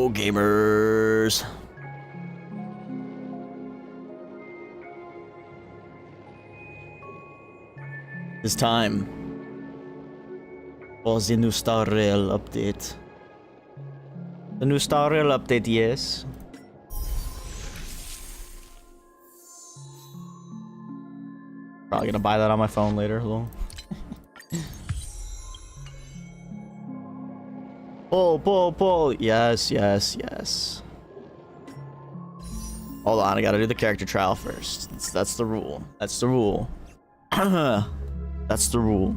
go, gamers. It's time for the new Star Rail update. The new Star Rail update, yes. Probably gonna buy that on my phone later, though. Pull. Yes. Hold on, I gotta do the character trial first. That's the rule. That's the rule. That's the rule.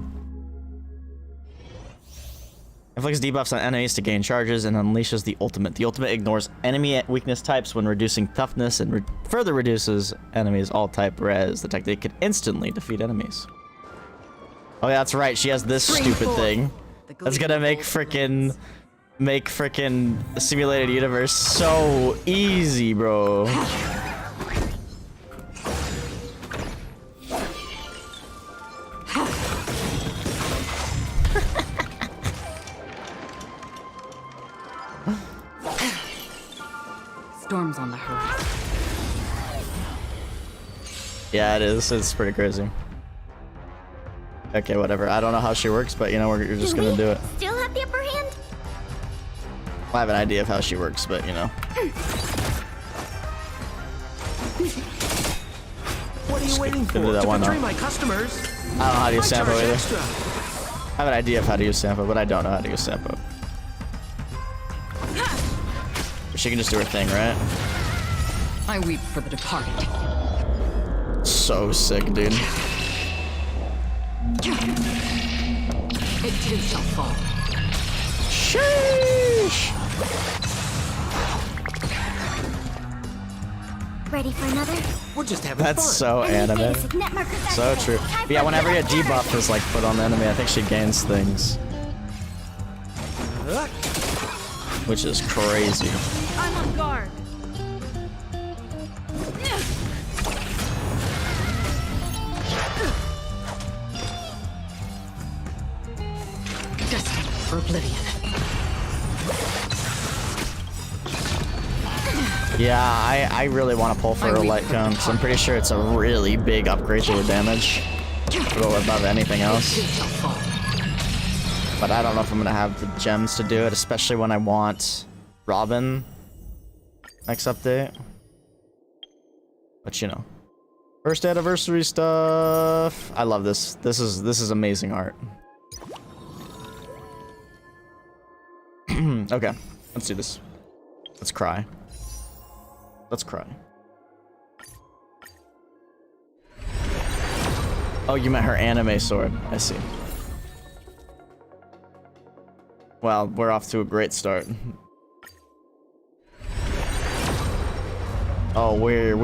Inflicts debuffs on enemies to gain charges and unleashes the ultimate. The ultimate ignores enemy weakness types when reducing toughness and further reduces enemies all type res. The technique can instantly defeat enemies. Oh yeah, that's right. She has this stupid thing. That's gonna make frickin' simulated universe so easy, bro. Storms on the horizon. Yeah, it is. It's pretty crazy. Okay, whatever. I don't know how she works, but you know, we're just gonna do it. Still have the upper hand? I have an idea of how she works, but you know. What are you waiting for? Do that one, betray my customers? I don't know how to use Sampo either. Extra. I have an idea of how to use Sampo, but I don't know how to use Sampo. She can just do her thing, right? I weep for the departed. So sick, dude. It too shall fall. Sheesh! Ready for another? We're just having That's fun. so anime. So true. But yeah, whenever a debuff is like put on the enemy, I think she gains things. Which is crazy. I'm on guard. Destined for oblivion. Yeah, I really want to pull for a light cone, because I'm pretty sure it's a really big upgrade to her damage. Go above anything else. But I don't know if I'm going to have the gems to do it, especially when I want Robin next update. But you know. First anniversary stuff. I love this. This is amazing art. Okay, let's do this. Let's cry. Let's cry. Oh, you meant her anime sword. I see. Well, we're off to a great start. Oh, we're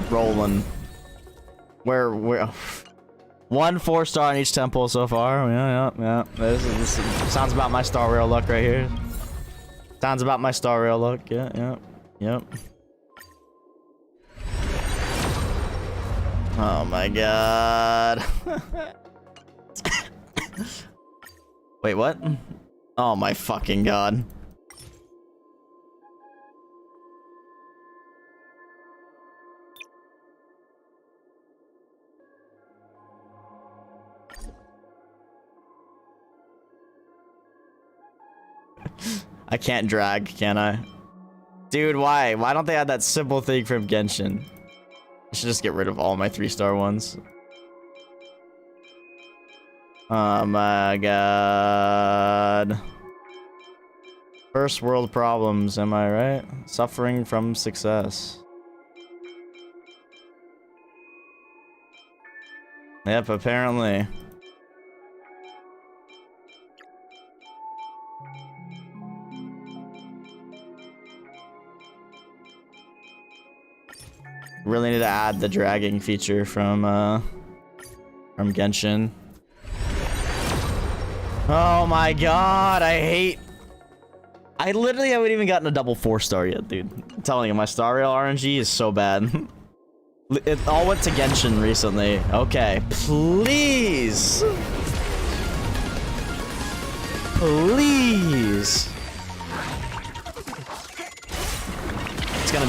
rolling. We're 1 4-star on each temple so far. Yeah. This sounds about my Star Rail luck right here. Sounds about my Star Rail luck. Yep. Oh my god. Wait, what? Oh my fucking god. I can't drag, can I? Dude, why? Why don't they add that simple thing from Genshin? I should just get rid of all my 3-star ones. Oh my god. First world problems, am I right? Suffering from success. Yep, apparently. Really need to add the dragging feature from Genshin. Oh my god, I literally haven't even gotten a double 4-star yet, dude. I'm telling you, my Star Rail RNG is so bad. It all went to Genshin recently. Okay, please. Please.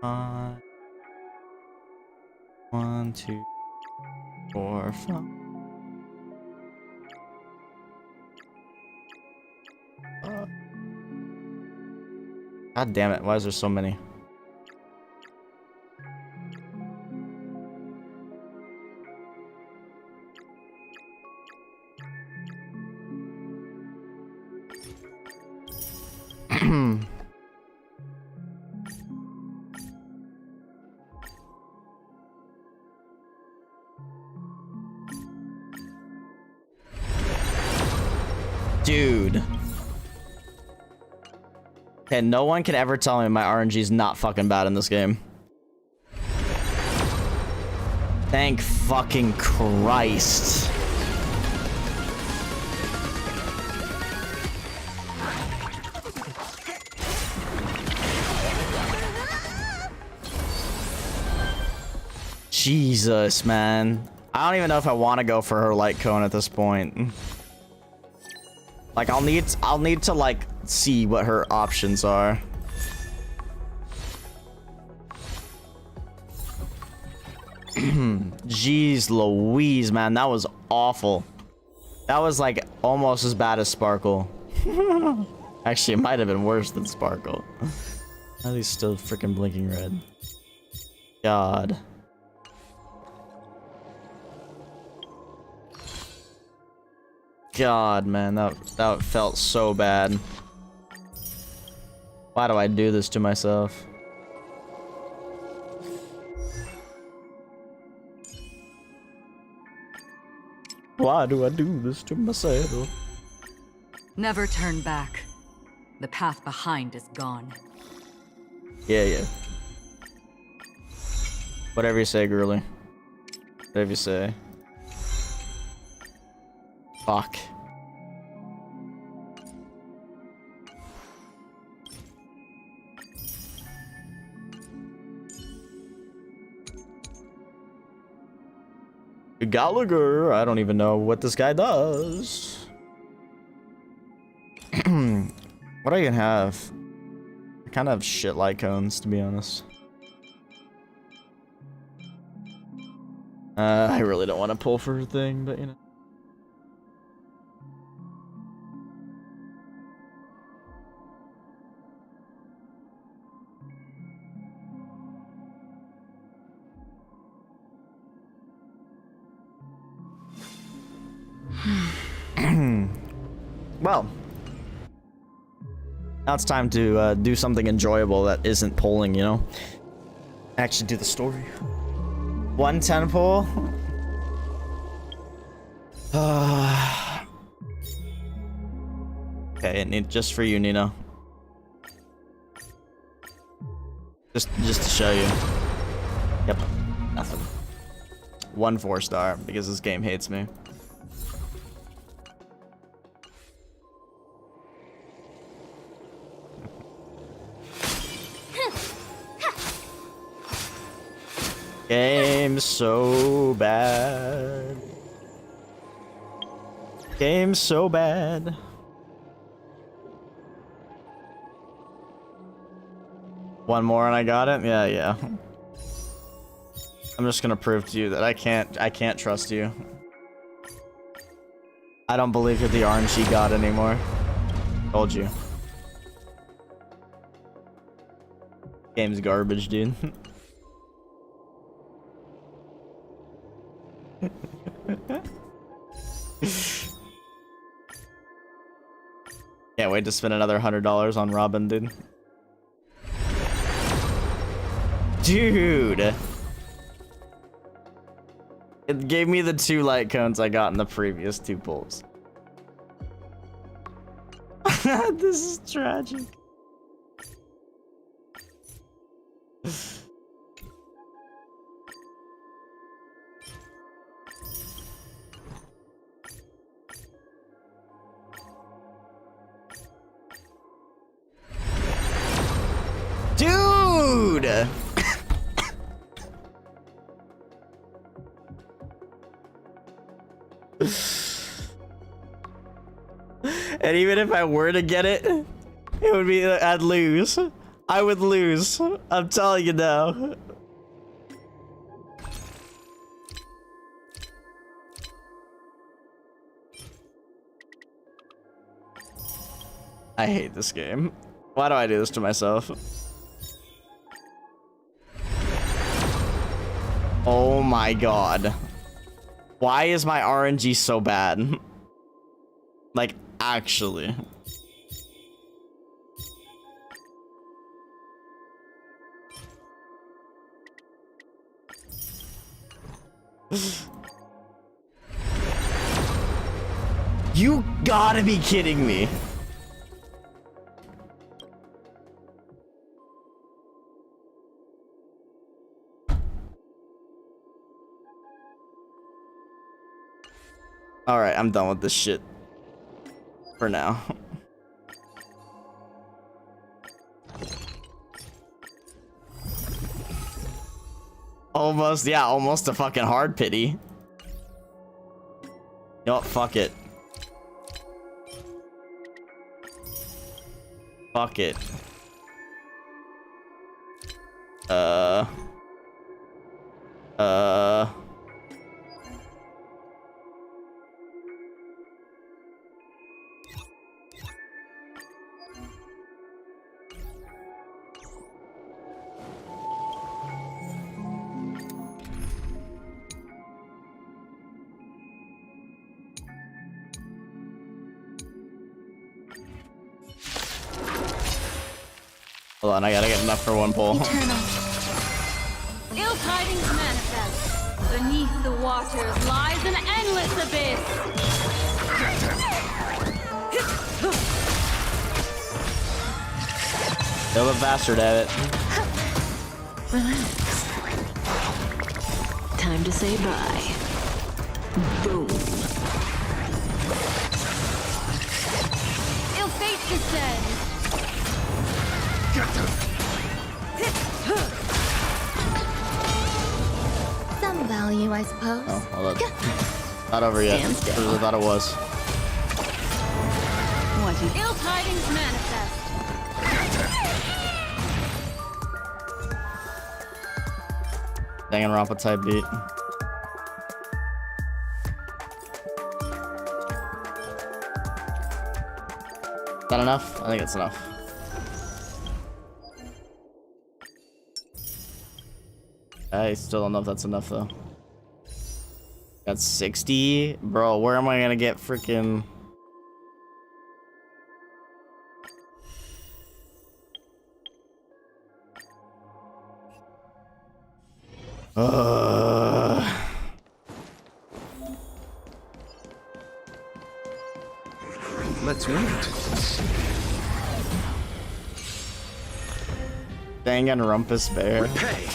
1, 2, 4, 5. God damn it, why is there so many? Dude. Okay, no one can ever tell me my RNG is not fucking bad in this game. Thank fucking Christ. Jesus, man. I don't even know if I want to go for her light cone at this point. Like, I'll need to like see what her options are. Jeez Louise, man, that was awful. That was like almost as bad as Sparkle. Actually, it might have been worse than Sparkle. How are these still freaking blinking red? God. God, man, that felt so bad. Why do I do this to myself? Why do I do this to myself? Never turn back. The path behind is gone. Yeah. Whatever you say, girly. Whatever you say. Fuck. Gallagher, I don't even know what this guy does. What do I even have? I kind of have shit light cones, to be honest. I really don't want to pull for her thing, but you know. Well, now it's time to do something enjoyable that isn't polling, you know? Actually do the story. 110 poll? Okay, just for you, Nino. Just to show you. Yep, nothing. 1 4-star, because this game hates me. Game so bad. Game so bad. One more and I got it? Yeah. I'm just gonna prove to you that I can't trust you. I don't believe you're the RNG god anymore. Told you. Game's garbage, dude. Can't wait to spend another $100 on Robin, dude. Dude! It gave me the 2 light cones I got in the previous 2 pulls. This is tragic. Dude! And even if I were to get it, it would be I'd lose. I would lose. I'm telling you now. I hate this game. Why do I do this to myself? Oh my god. Why is my RNG so bad? Like, actually. You gotta be kidding me. All right, I'm done with this shit for now. Almost, yeah, almost a fucking hard pity. You know what? Fuck it. Fuck it. Hold on, I gotta get enough for one pull. Eternal. Ill tidings manifest. Beneath the waters lies an endless abyss. A little bastard at it. Relax. Time to say bye. Boom. Ill fate descends. Some value, I suppose. Oh, hold up. Not over yet. Stand still. I thought it was. What you Ill tidings manifest. Danganronpa type beat. Is that enough? I think it's enough. I still don't know if that's enough though. Got 60? Bro, where am I gonna get freaking... Let's wait. Danganronpa bear. Repay.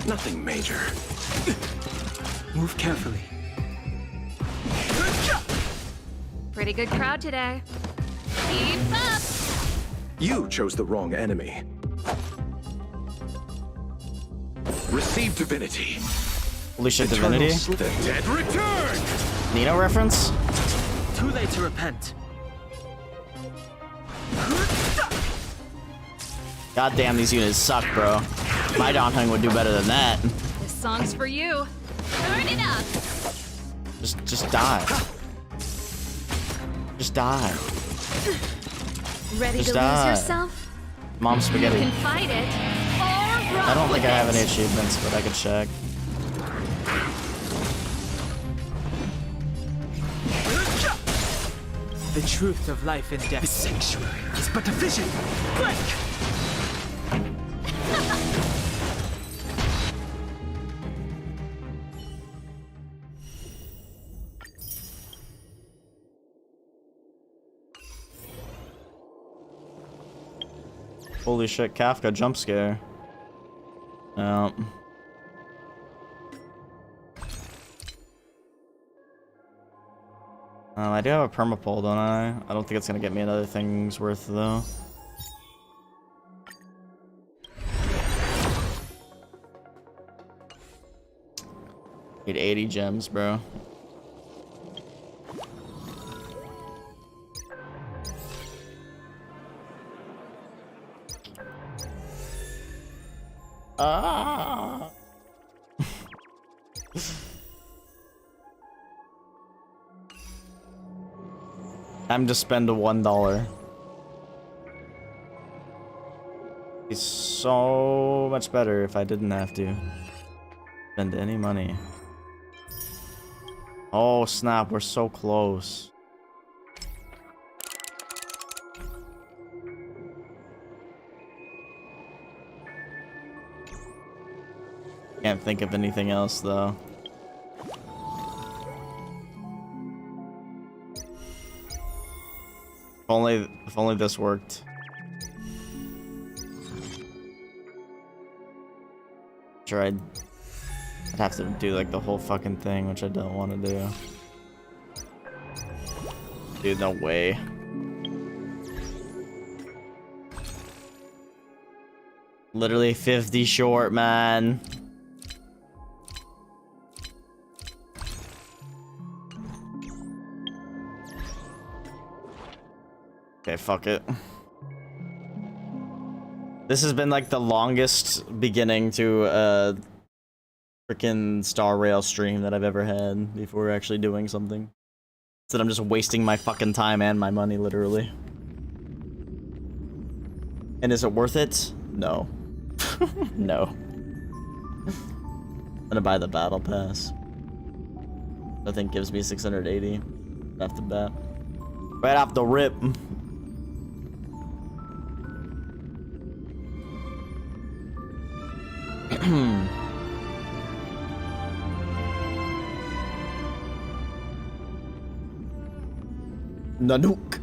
Nothing major. Move carefully. Pretty good crowd today. Keep up. You chose the wrong enemy. Receive divinity. Holy shit, Divinity? The dead return! Nino reference? Too late to repent. God damn, these units suck, bro. My Dawnhung would do better than that. This song's for you. Turn it up. Just die. Just die. Ready Just to die. lose yourself? Mom You spaghetti. can fight it or run I don't think I have with any it. achievements, but I could check. The truth of life and death. The sanctuary is but a vision. Quick! Holy shit, Kafka jump scare. I do have a permapole, don't I? I don't think it's gonna get me another thing's worth though. Need 80 gems, bro. I'm just spend $1. It's so much better if I didn't have to spend any money. Oh snap, we're so close. Can't think of anything else though. If only this worked. Sure, I'd have to do like the whole fucking thing, which I don't want to do. Dude, no way. Literally 50 short, man. Okay, fuck it. This has been like the longest beginning to a freaking Star Rail stream that I've ever had before actually doing something. So I'm just wasting my fucking time and my money, literally. And is it worth it? No. No. I'm gonna buy the battle pass. I think gives me 680 off the bat. Right off the rip. Nanook.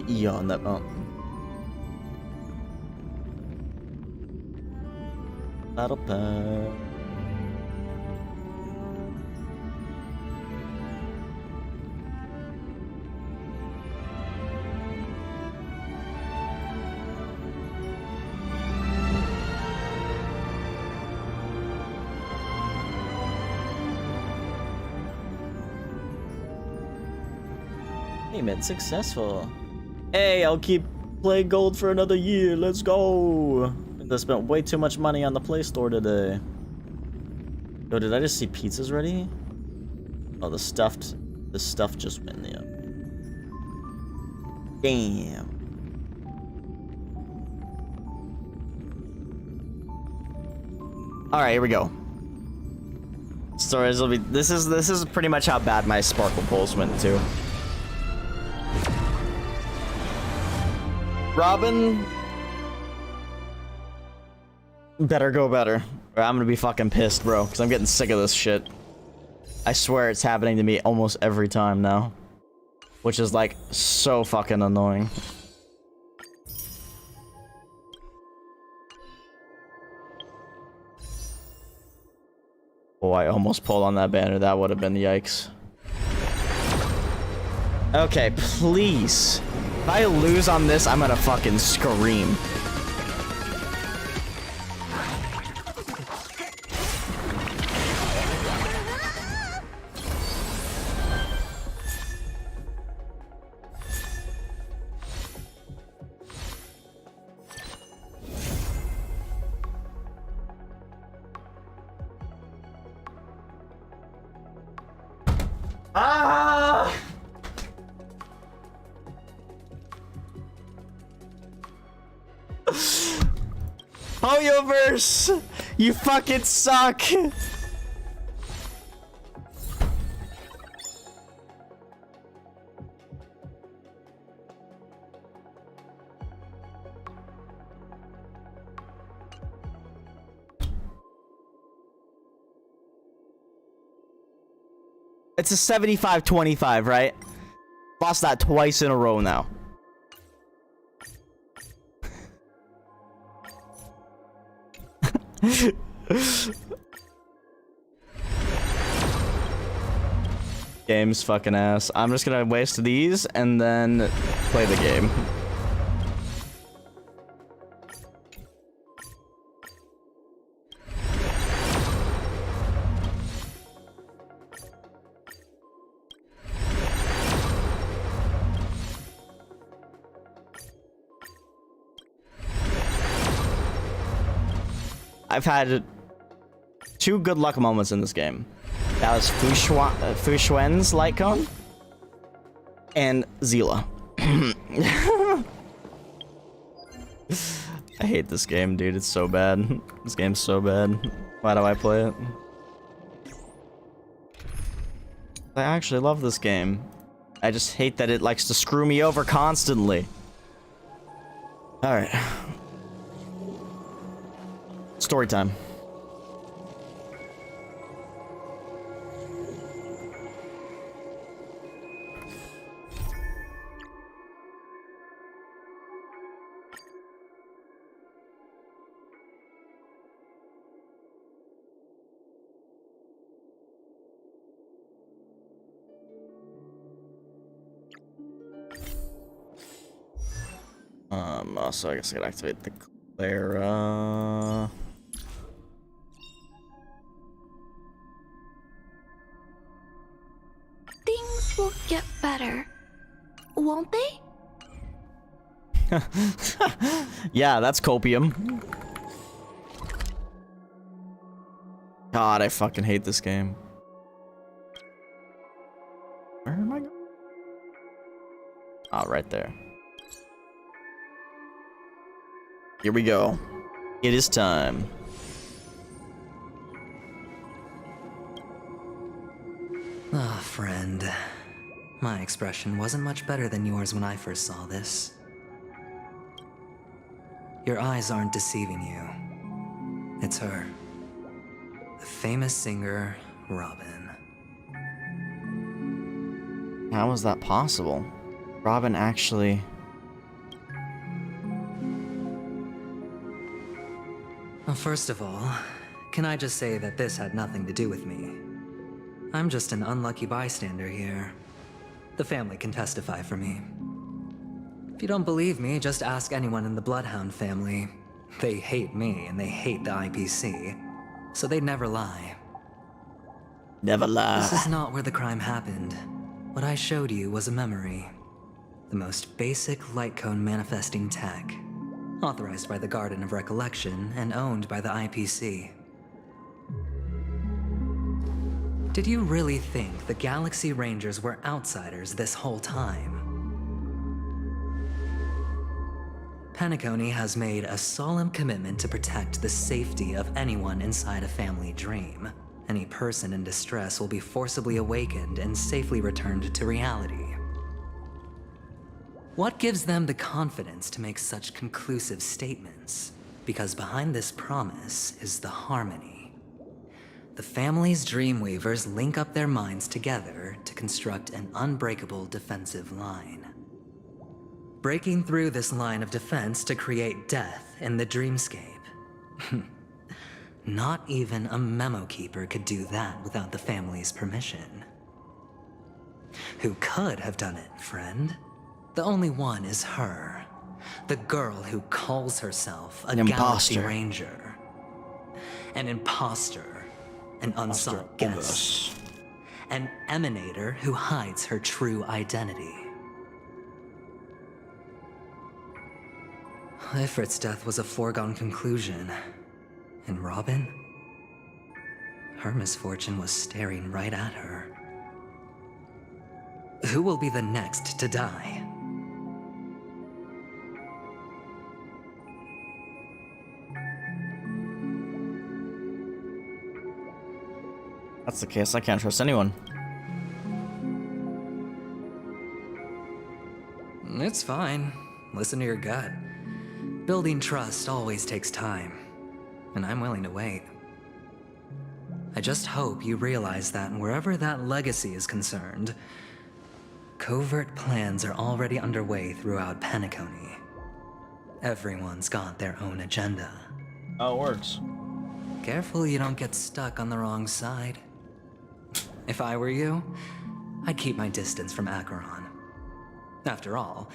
E on that mountain. Battle pass. Payment successful. Hey, I'll keep playing gold for another year. Let's go. I spent way too much money on the Play Store today. Yo, did I just see pizzas ready? Oh, the stuff just went there. Damn. All right, here we go. Stories will be. This is pretty much how bad my sparkle pulls went too. Robin, better go better, or I'm gonna be fucking pissed, bro, because I'm getting sick of this shit. I swear it's happening to me almost every time now, which is like so fucking annoying. Oh, I almost pulled on that banner. That would have been yikes. Okay, please. If I lose on this, I'm gonna fucking scream. Ah! Hoyoverse! You fucking suck! It's a 75-25, right? Lost that twice in a row now. Game's fucking ass. I'm just gonna waste these and then play the game. I've had Two good luck moments in this game. That was Fu Xuan's light cone and Zila. I hate this game, dude. It's so bad. This game's so bad. Why do I play it? I actually love this game. I just hate that it likes to screw me over constantly. Alright. Story time. Also, I guess I gotta activate the Clara. Things will get better, won't they? Yeah, that's copium. God, I fucking hate this game. Where am I going? Ah, right there. Here we go. It is time. Ah, friend. My expression wasn't much better than yours when I first saw this. Your eyes aren't deceiving you. It's her. The famous singer, Robin. How was that possible? Robin actually... Well, first of all, can I just say that this had nothing to do with me? I'm just an unlucky bystander here. The family can testify for me. If you don't believe me, just ask anyone in the Bloodhound family. They hate me and they hate the IPC, so they'd never lie. Never lie. This is not where the crime happened. What I showed you was a memory. The most basic light cone manifesting tech. Authorized by the Garden of Recollection and owned by the IPC. Did you really think the Galaxy Rangers were outsiders this whole time? Penacony has made a solemn commitment to protect the safety of anyone inside a family dream. Any person in distress will be forcibly awakened and safely returned to reality. What gives them the confidence to make such conclusive statements? Because behind this promise is the harmony. The family's Dreamweavers link up their minds together to construct an unbreakable defensive line. Breaking through this line of defense to create death in the dreamscape. Not even a memo keeper could do that without the family's permission. Who could have done it, friend? The only one is her. The girl who calls herself a Galaxy Ranger. An imposter. An unsought guest. An emanator who hides her true identity. Ifrit's death was a foregone conclusion. And Robin? Her misfortune was staring right at her. Who will be the next to die? That's the case. I can't trust anyone. It's fine. Listen to your gut. Building trust always takes time, and I'm willing to wait. I just hope you realize that wherever that legacy is concerned, covert plans are already underway throughout Penacony. Everyone's got their own agenda. Oh, it works. Careful you don't get stuck on the wrong side. If I were you, I'd keep my distance from Acheron. After all,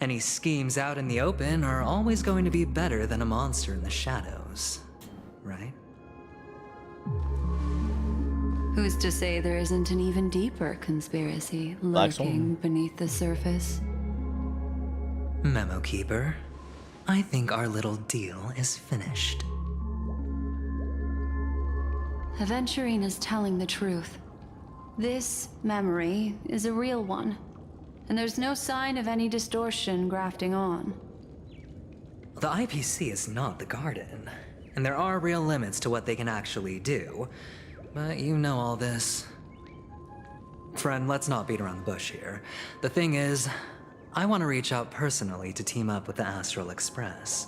any schemes out in the open are always going to be better than a monster in the shadows, right? Who's to say there isn't an even deeper conspiracy lurking beneath the surface? Memo Keeper, I think our little deal is finished. Aventurine is telling the truth. This memory is a real one, and there's no sign of any distortion grafting on. The IPC is not the Garden, and there are real limits to what they can actually do. But you know all this. Friend, let's not beat around the bush here. The thing is, I want to reach out personally to team up with the Astral Express.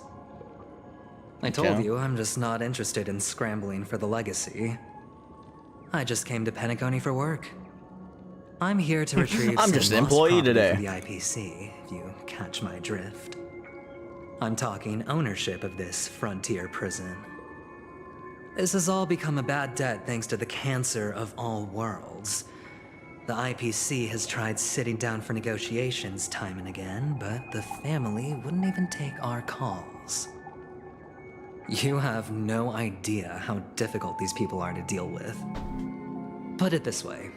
I told you I'm just not interested in scrambling for the legacy. I just came to Penacony for work. I'm here to retrieve I'm just an lost employee property today. for the IPC, if you catch my drift. I'm talking ownership of this frontier prison. This has all become a bad debt thanks to the cancer of all worlds. The IPC has tried sitting down for negotiations time and again, but the family wouldn't even take our calls. You have no idea how difficult these people are to deal with. Put it this way.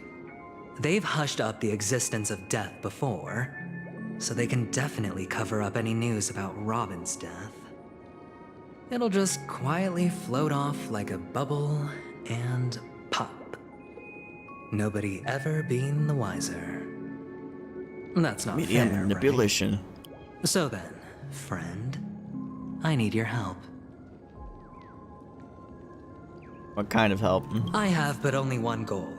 They've hushed up the existence of death before, so they can definitely cover up any news about Robin's death. It'll just quietly float off like a bubble and pop. Nobody ever being the wiser. That's not Medium fair, manipulation. right? So then, friend, I need your help. What kind of help? I have but only one goal.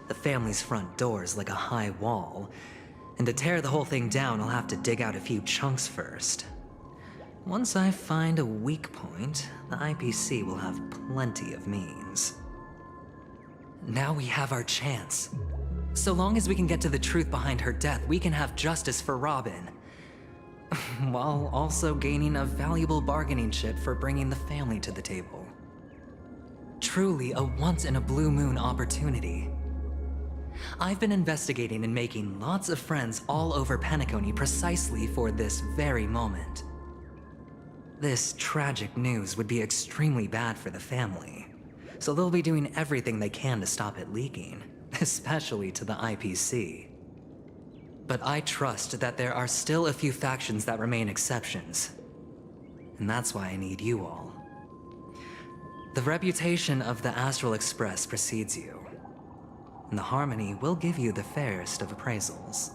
The family's front door is like a high wall, and to tear the whole thing down, I'll have to dig out a few chunks first. Once I find a weak point, the IPC will have plenty of means. Now we have our chance. So long as we can get to the truth behind her death, we can have justice for Robin. While also gaining a valuable bargaining chip for bringing the family to the table. Truly a once-in-a-blue-moon opportunity. I've been investigating and making lots of friends all over Penacony precisely for this very moment. This tragic news would be extremely bad for the family, so they'll be doing everything they can to stop it leaking, especially to the IPC. But I trust that there are still a few factions that remain exceptions, and that's why I need you all. The reputation of the Astral Express precedes you, and the Harmony will give you the fairest of appraisals.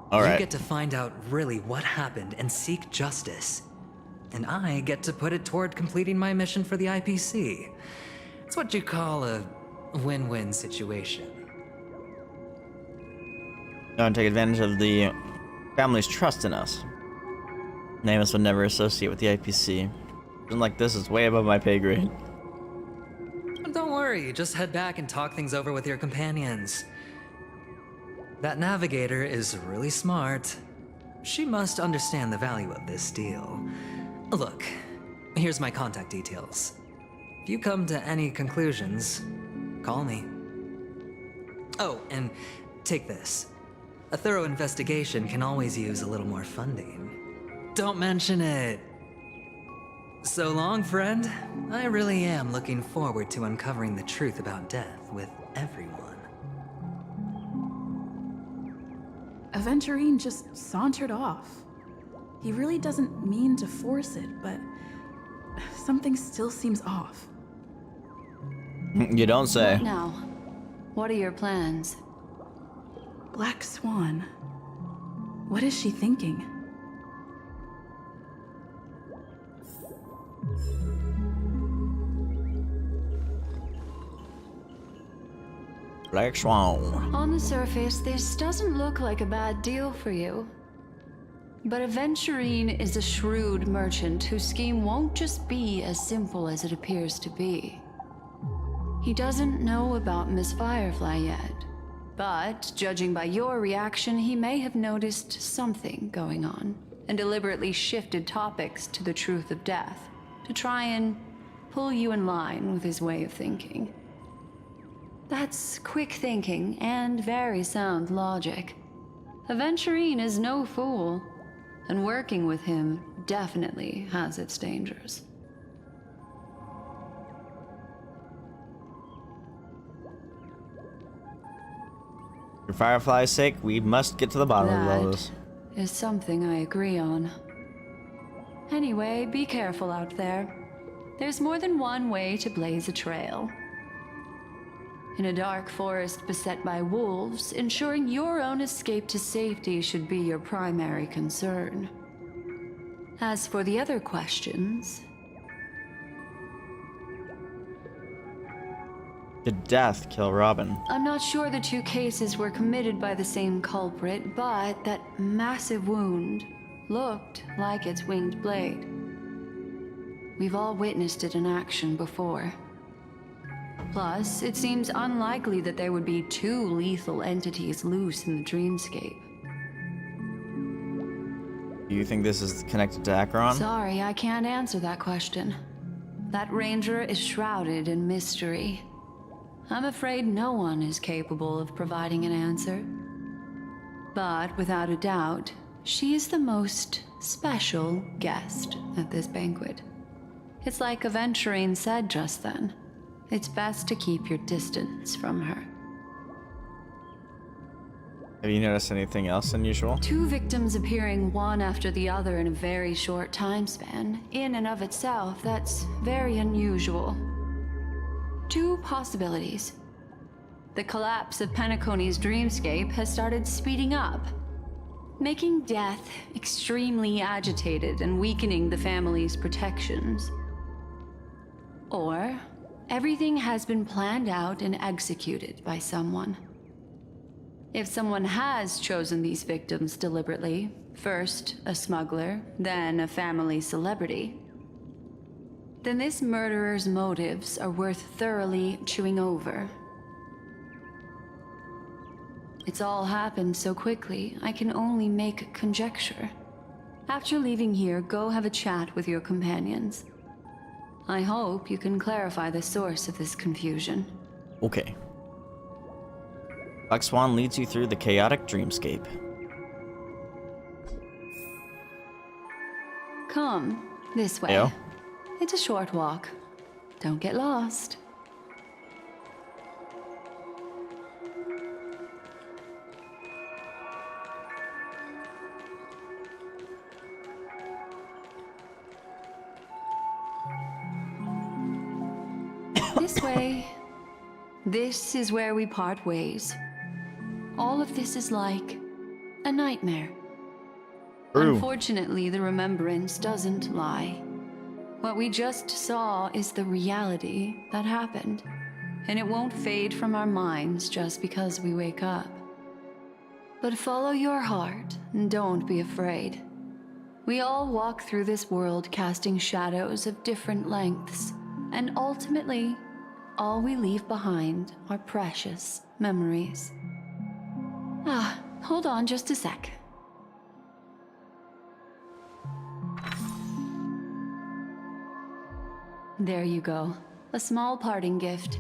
All right. You get to find out really what happened and seek justice, and I get to put it toward completing my mission for the IPC. It's what you call a win-win situation. Don't take advantage of the family's trust in us. Namus would never associate with the IPC. Something like this is way above my pay grade. Don't worry, just head back and talk things over with your companions. That navigator is really smart. She must understand the value of this deal. Look, here's my contact details. If you come to any conclusions, call me. Oh, and take this. A thorough investigation can always use a little more funding. Don't mention it. So long, friend. I really am looking forward to uncovering the truth about death with everyone. Aventurine just sauntered off. He really doesn't mean to force it, but something still seems off. You don't say. What now? What are your plans? Black Swan. What is she thinking? Black Swan. On the surface, this doesn't look like a bad deal for you. But Aventurine is a shrewd merchant whose scheme won't just be as simple as it appears to be. He doesn't know about Miss Firefly yet, but judging by your reaction, he may have noticed something going on and deliberately shifted topics to the truth of death to try and pull you in line with his way of thinking. That's quick thinking and very sound logic. Aventurine is no fool, and working with him definitely has its dangers. For Firefly's sake, we must get to the bottom of all That this. is something I agree on. Anyway, be careful out there. There's more than one way to blaze a trail. In a dark forest beset by wolves, ensuring your own escape to safety should be your primary concern. As for the other questions... Did death kill Robin? I'm not sure the two cases were committed by the same culprit, but that massive wound looked like its winged blade. We've all witnessed it in action before. Plus, it seems unlikely that there would be two lethal entities loose in the dreamscape. Do you think this is connected to Acheron? Sorry, I can't answer that question. That ranger is shrouded in mystery. I'm afraid no one is capable of providing an answer. But without a doubt, she is the most special guest at this banquet. It's like Aventurine said just then. It's best to keep your distance from her. Have you noticed anything else unusual? Two victims appearing one after the other in a very short time span, in and of itself, that's very unusual. Two possibilities. The collapse of Penacony's dreamscape has started speeding up, making death extremely agitated and weakening the family's protections. Or everything has been planned out and executed by someone. If someone has chosen these victims deliberately, first a smuggler, then a family celebrity, then this murderer's motives are worth thoroughly chewing over. It's all happened so quickly, I can only make conjecture. After leaving here, go have a chat with your companions. I hope you can clarify the source of this confusion. Okay. Black Swan leads you through the chaotic dreamscape. Come, this way. Ayo. It's a short walk. Don't get lost. This way. This is where we part ways. All of this is like a nightmare. True. Unfortunately, the remembrance doesn't lie. What we just saw is the reality that happened, and it won't fade from our minds just because we wake up. But follow your heart, and don't be afraid. We all walk through this world casting shadows of different lengths, and ultimately, all we leave behind are precious memories. Hold on just a sec. There you go. A small parting gift.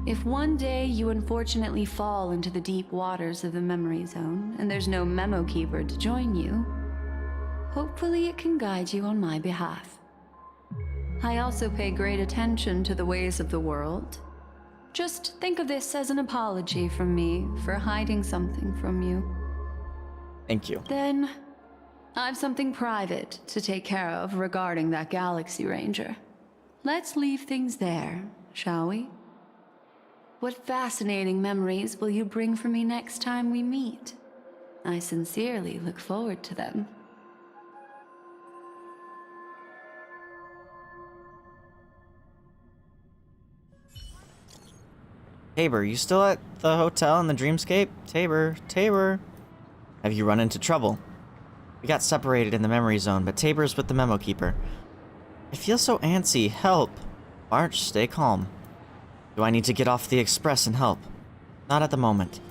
If one day you unfortunately fall into the deep waters of the memory zone, and there's no memo keeper to join you, hopefully it can guide you on my behalf. I also pay great attention to the ways of the world. Just think of this as an apology from me for hiding something from you. Thank you. Then, I've something private to take care of regarding that Galaxy Ranger. Let's leave things there, shall we? What fascinating memories will you bring for me next time we meet? I sincerely look forward to them. Tabor, you still at the hotel in the dreamscape? Tabor. Have you run into trouble? We got separated in the memory zone, but Tabor's with the memo keeper. I feel so antsy. Help. March, stay calm. Do I need to get off the express and help? Not at the moment.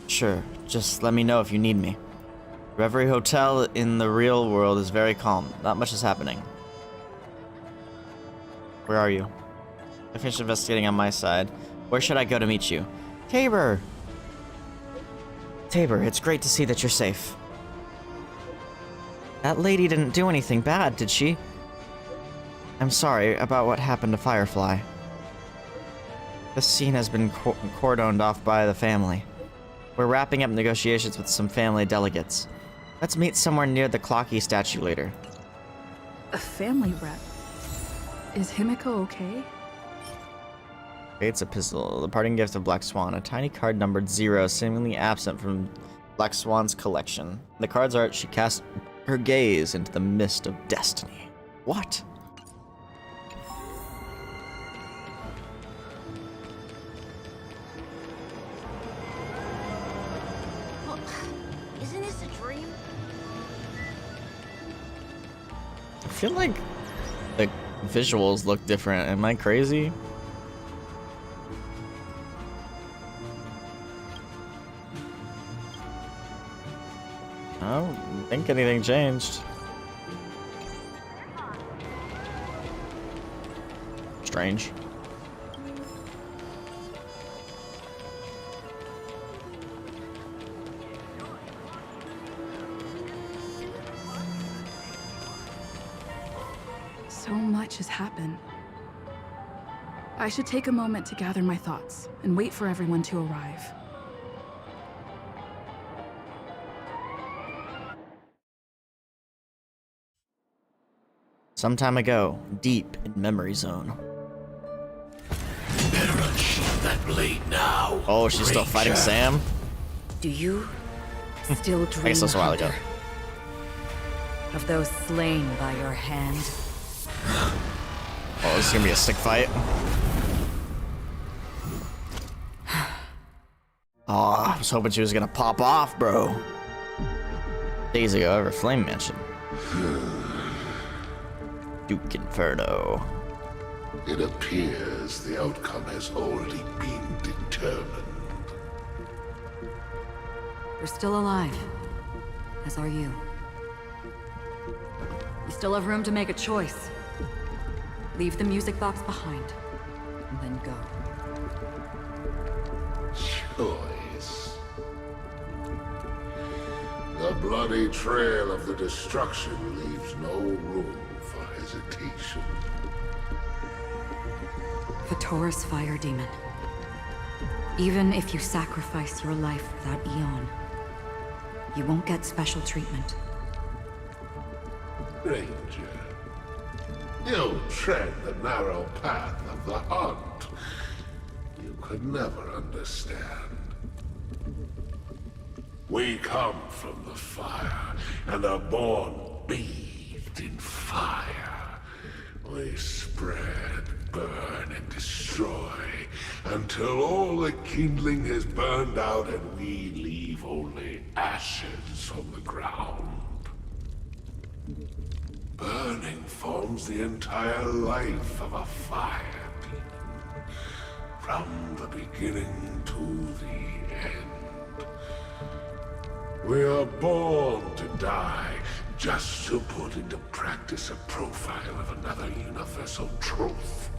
Sure, just let me know if you need me. Every hotel in the real world is very calm. Not much is happening. Where are you? I finished investigating on my side. Where should I go to meet you? Tabor! Tabor, it's great to see that you're safe. That lady didn't do anything bad, did she? I'm sorry about what happened to Firefly. This scene has been cordoned off by the family. We're wrapping up negotiations with some family delegates. Let's meet somewhere near the Clocky statue later. A family rep? Is Himiko okay? It's a pistol. The parting gift of Black Swan. A tiny card numbered 0, seemingly absent from Black Swan's collection. The card's art, she casts her gaze into the mist of destiny. What? Well, isn't this a dream? I feel like the visuals look different. Am I crazy? I don't think anything changed. Strange. So much has happened. I should take a moment to gather my thoughts and wait for everyone to arrive. Some time ago, deep in memory zone. Better unsheath that blade now. Oh, she's still fighting Sam? Do you still dream, I guess that's a while ago. Hunter, of those slain by your hand? Oh, this is gonna be a stick fight. Oh, I was hoping she was gonna pop off, bro. Days ago, over Flame Mansion. Duke Inferno. It appears the outcome has already been determined. You're still alive, as are you. You still have room to make a choice. Leave the music box behind, and then go. Choice. The bloody trail of the destruction leaves no room for hesitation. Vatora's fire demon. Even if you sacrifice your life without Eon, you won't get special treatment. Ranger, you tread the narrow path of the hunt. You could never understand. We come from the fire, and are born bathed in fire. We spread, burn, and destroy, until all the kindling has burned out and we leave only ashes on the ground. Burning forms the entire life of a fire demon, from the beginning to the end. We are born to die, just to put into practice a profile of another universal truth.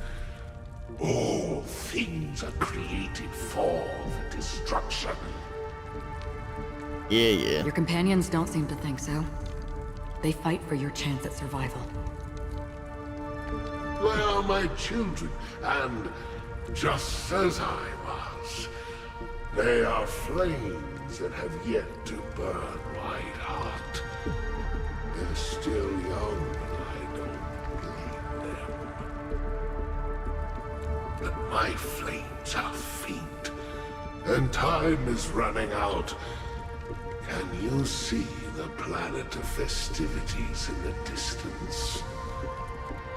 All things are created for the destruction. Yeah. Your companions don't seem to think so. They fight for your chance at survival. They are my children, and just as I was, they are flames that have yet to burn white hot. They're still young, and I don't blame them. But my flames are faint, and time is running out. Can you see the planet of festivities in the distance?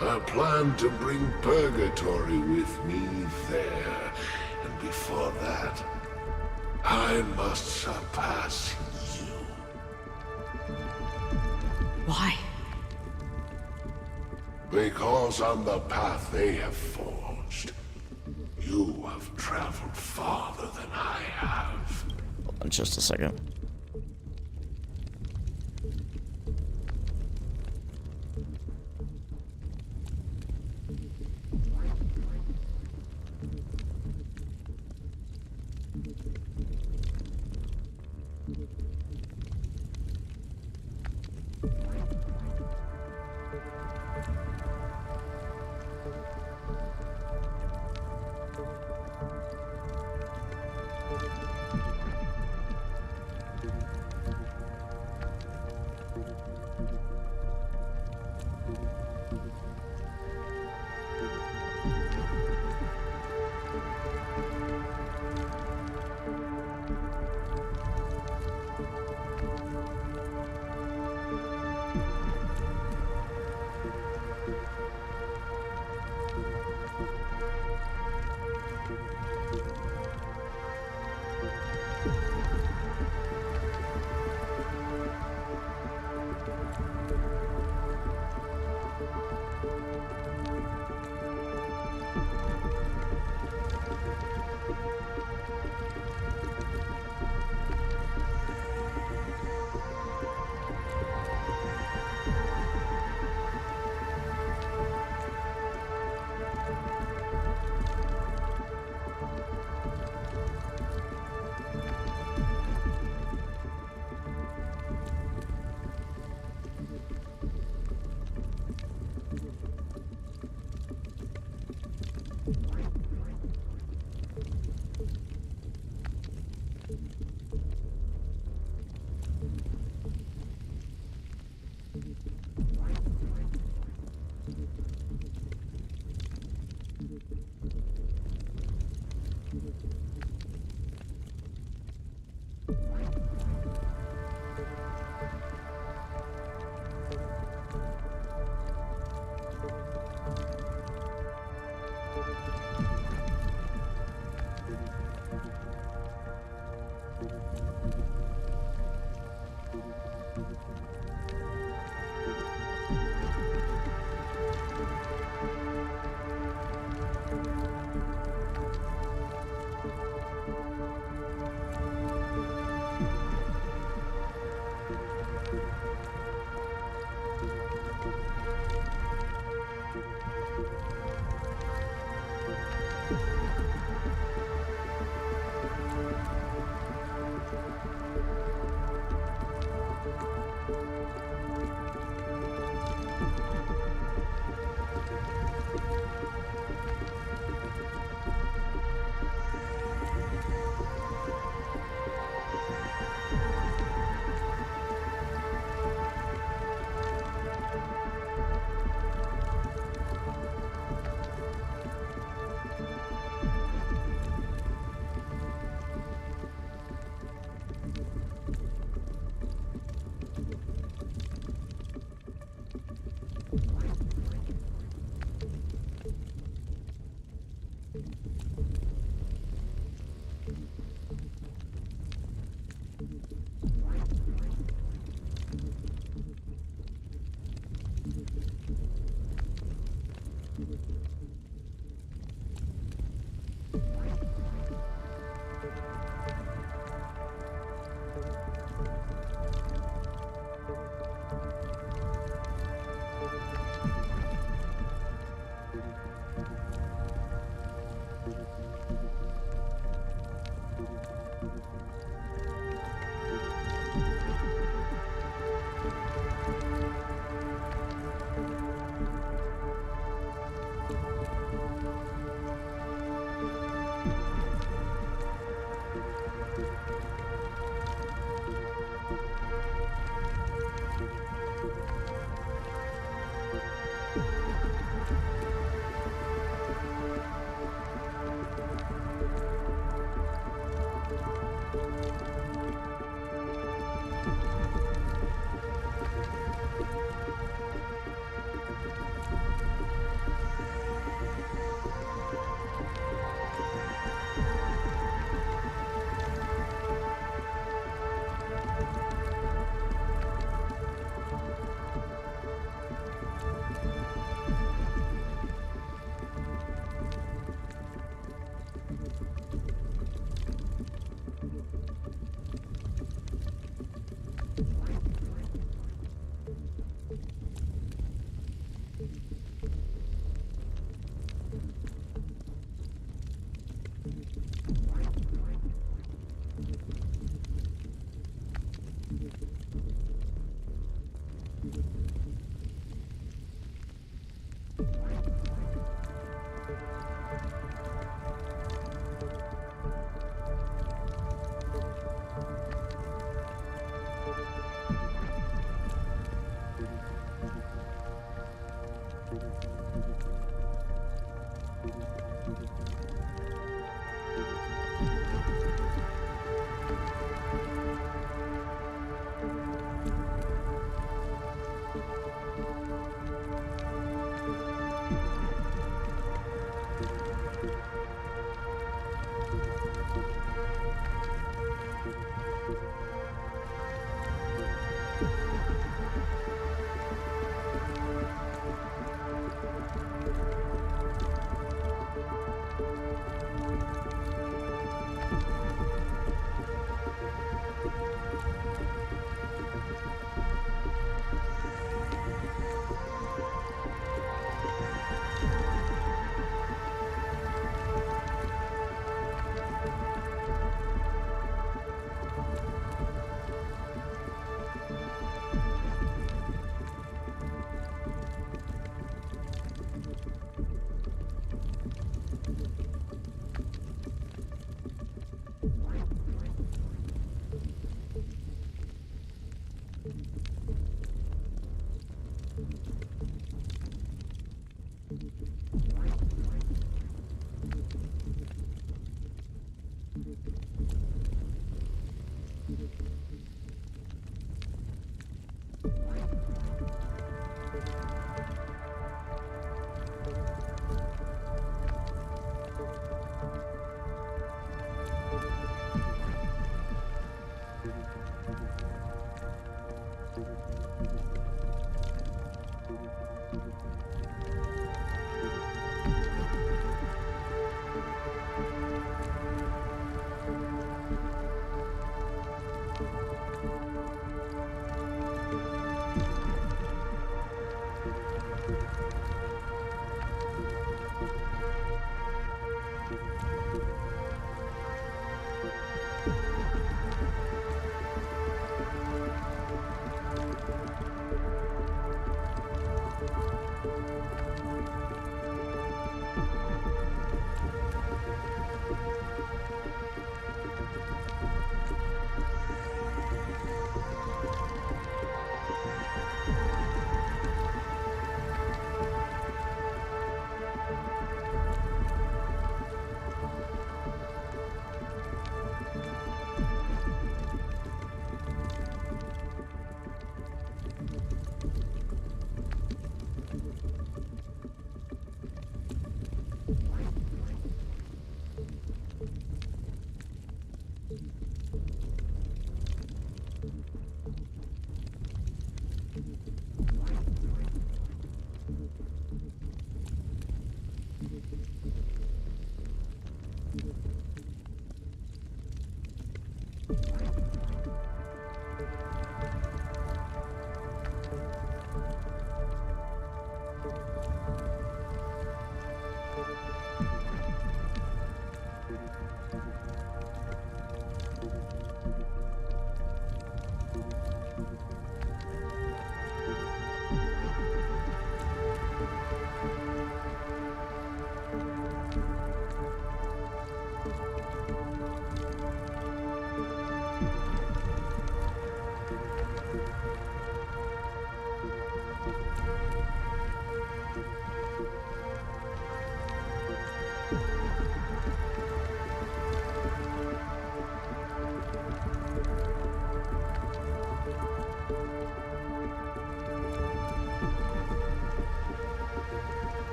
I plan to bring Purgatory with me there, and before that, I must surpass you. Why? Because on the path they have forged, you have traveled farther than I have. Hold on just a second.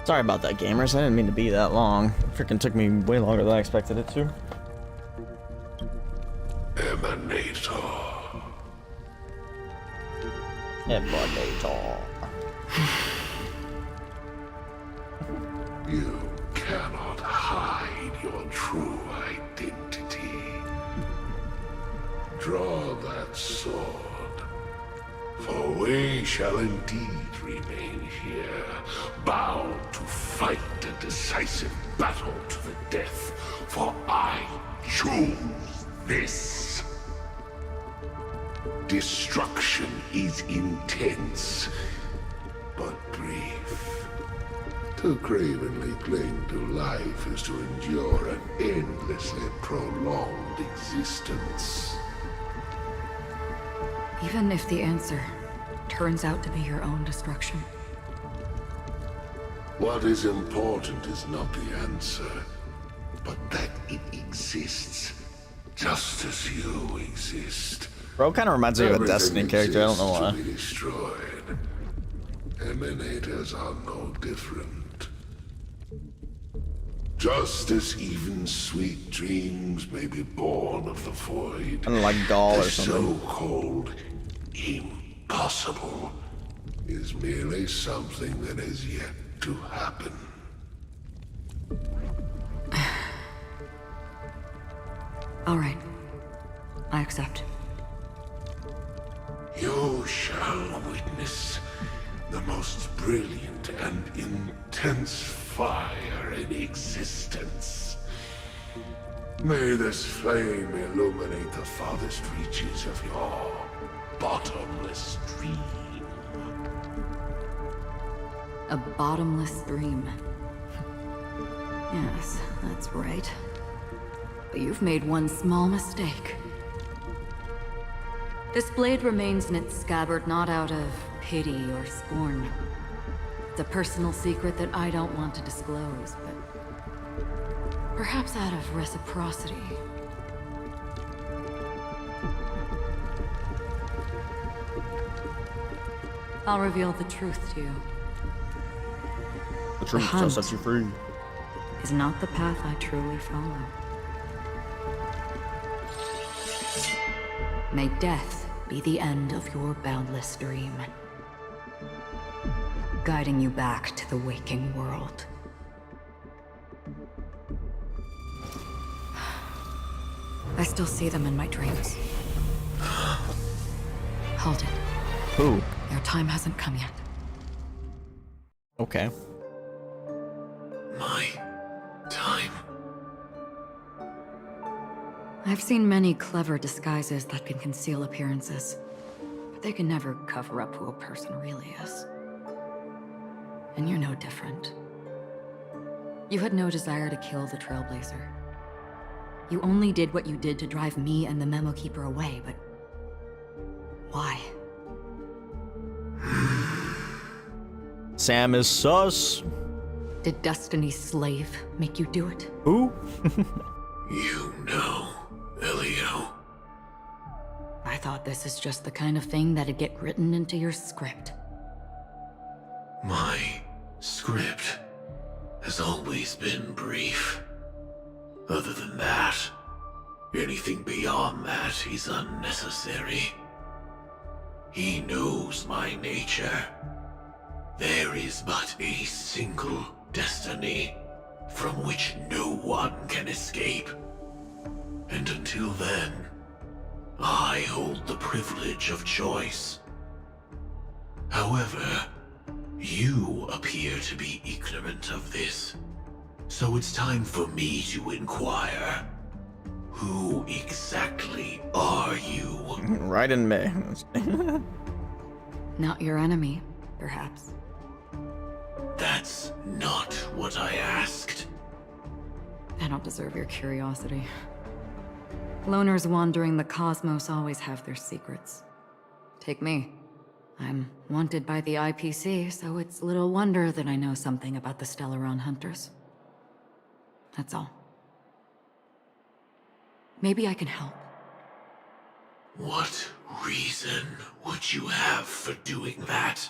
Sorry about that, gamers. I didn't mean to be that long. Freaking took me way longer than I expected it to. Emanator. Emanator. You cannot hide your true identity. Draw that sword, for we shall indeed remain here, bound to fight a decisive battle to the death, for I choose this. Destruction is intense, but brief. To cravenly cling to life is to endure an endlessly prolonged existence. Even if the answer turns out to be your own destruction. What is important is not the answer, but that it exists, just as you exist. Bro kind of reminds me of a Destiny character, I don't know why. To be destroyed. Emanators are no different. Just as even sweet dreams may be born of the void, Kind of like Gaul or the something. so-called impossible is merely something that has yet to happen. All right. I accept. You shall witness the most brilliant and intense fire in existence. May this flame illuminate the farthest reaches of your bottomless dream. A bottomless dream. Yes, that's right. But you've made one small mistake. This blade remains in its scabbard not out of pity or scorn. It's a personal secret that I don't want to disclose, but perhaps out of reciprocity. I'll reveal the truth to you. The truth shall set you free. Is not the path I truly follow. May death be the end of your boundless dream, guiding you back to the waking world. I still see them in my dreams. Hold it. Who? Your time hasn't come yet. Okay. My time. I've seen many clever disguises that can conceal appearances, but they can never cover up who a person really is. And you're no different. You had no desire to kill the Trailblazer. You only did what you did to drive me and the Memo Keeper away, but why? Sam is sus. Did Destiny's slave make you do it? Who? You know, Elio. I thought this is just the kind of thing that'd get written into your script. My script has always been brief. Other than that, anything beyond that is unnecessary. He knows my nature. There is but a single destiny from which no one can escape. And until then, I hold the privilege of choice. However, you appear to be ignorant of this, so it's time for me to inquire. Who exactly are you? Right in May. Not your enemy, perhaps. That's not what I asked. I don't deserve your curiosity. Loners wandering the cosmos always have their secrets. Take me. I'm wanted by the IPC, so it's little wonder that I know something about the Stellaron Hunters. That's all. Maybe I can help. What reason would you have for doing that?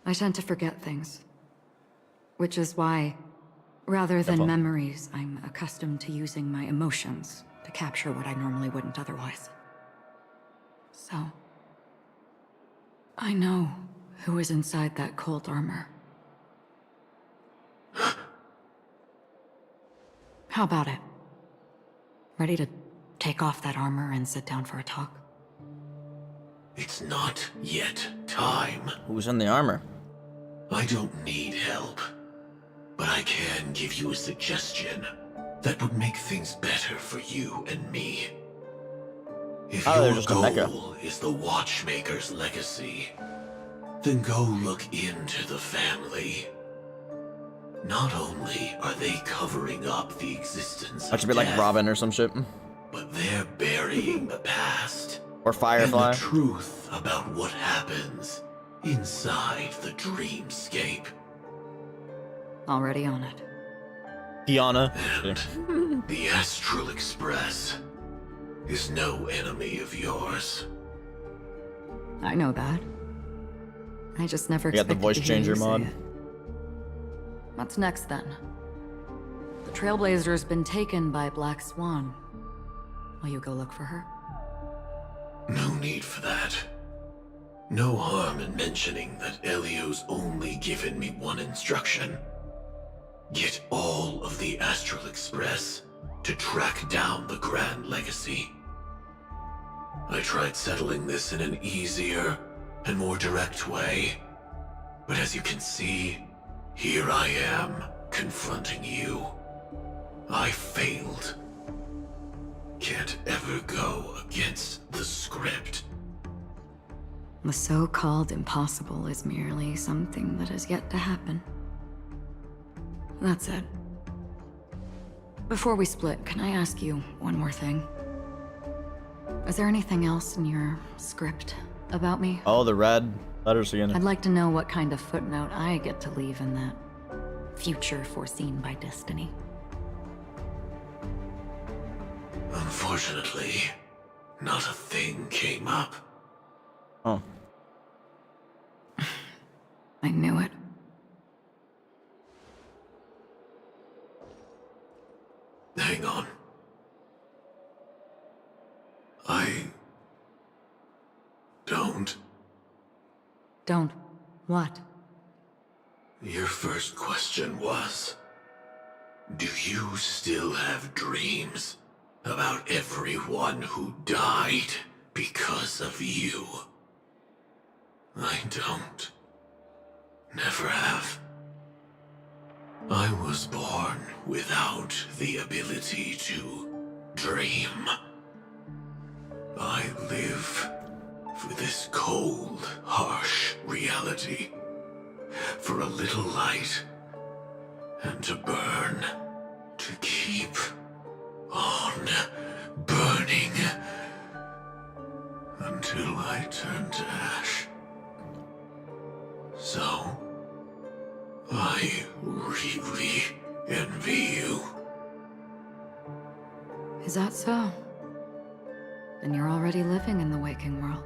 I tend to forget things. Which is why, rather than memories, I'm accustomed to using my emotions to capture what I normally wouldn't otherwise. So, I know who is inside that cold armor. How about it? Ready to take off that armor and sit down for a talk? It's not yet time. Who's in the armor? I don't need help, but I can give you a suggestion that would make things better for you and me. If your goal is the Watchmaker's legacy, then go look into the family. Not only are they covering up the existence That should be like Robin or some shit. but they're burying the past. Or Firefly. And the truth about what happens inside the dreamscape. Already on it. Kiana. And the Astral Express is no enemy of yours. I know that. I just never You got the expected voice to hear changer you say mod. it. What's next then? The Trailblazer's been taken by Black Swan. Will you go look for her? No need for that. No harm in mentioning that Elio's only given me one instruction. Get all of the Astral Express to track down the Grand Legacy. I tried settling this in an easier and more direct way, but as you can see, here I am, confronting you. I failed. Can't ever go against the script. The so-called impossible is merely something that has yet to happen. That's it. Before we split, can I ask you one more thing? Is there anything else in your script about me? Oh, the red letters again. I'd like to know what kind of footnote I get to leave in that future foreseen by destiny. Unfortunately, not a thing came up. Oh. I knew it. Hang on. I don't. Don't. What? Your first question was, do you still have dreams about everyone who died because of you? I don't. Never have. I was born without the ability to dream. I live for this cold, harsh reality. For a little light, and to burn, to keep on burning, until I turn to ash. So, I really envy you. Is that so? Then you're already living in the waking world.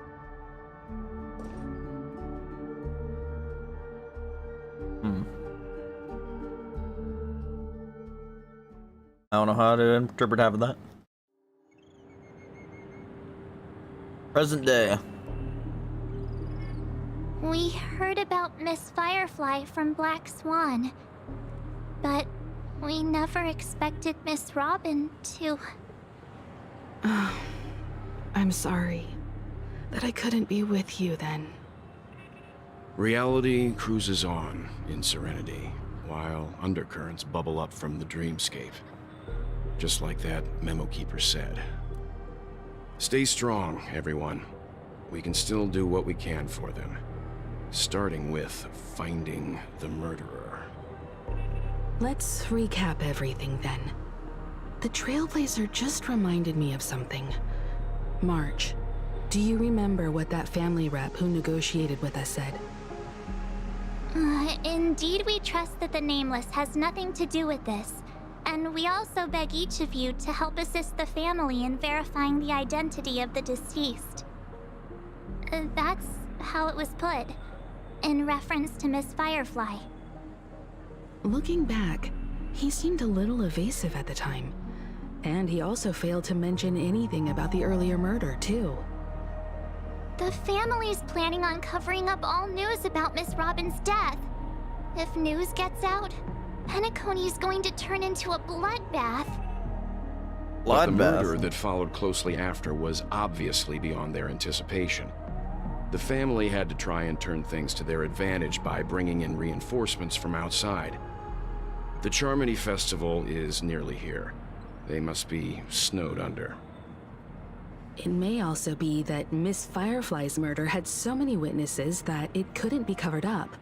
I don't know how to interpret half of that. Present day. We heard about Miss Firefly from Black Swan, but we never expected Miss Robin to... I'm sorry that I couldn't be with you then. Reality cruises on in serenity, while undercurrents bubble up from the dreamscape. Just like that memo keeper said. Stay strong, everyone. We can still do what we can for them. Starting with finding the murderer. Let's recap everything then. The Trailblazer just reminded me of something. March, do you remember what that family rep who negotiated with us said? Indeed, we trust that the Nameless has nothing to do with this. And we also beg each of you to help assist the family in verifying the identity of the deceased. That's how it was put, in reference to Miss Firefly. Looking back, he seemed a little evasive at the time. And he also failed to mention anything about the earlier murder, too. The family's planning on covering up all news about Miss Robin's death. If news gets out, Penacony's going to turn into a bloodbath. But the murder that followed closely after was obviously beyond their anticipation. The family had to try and turn things to their advantage by bringing in reinforcements from outside. The Charmony Festival is nearly here. They must be snowed under. It may also be that Miss Firefly's murder had so many witnesses that it couldn't be covered up.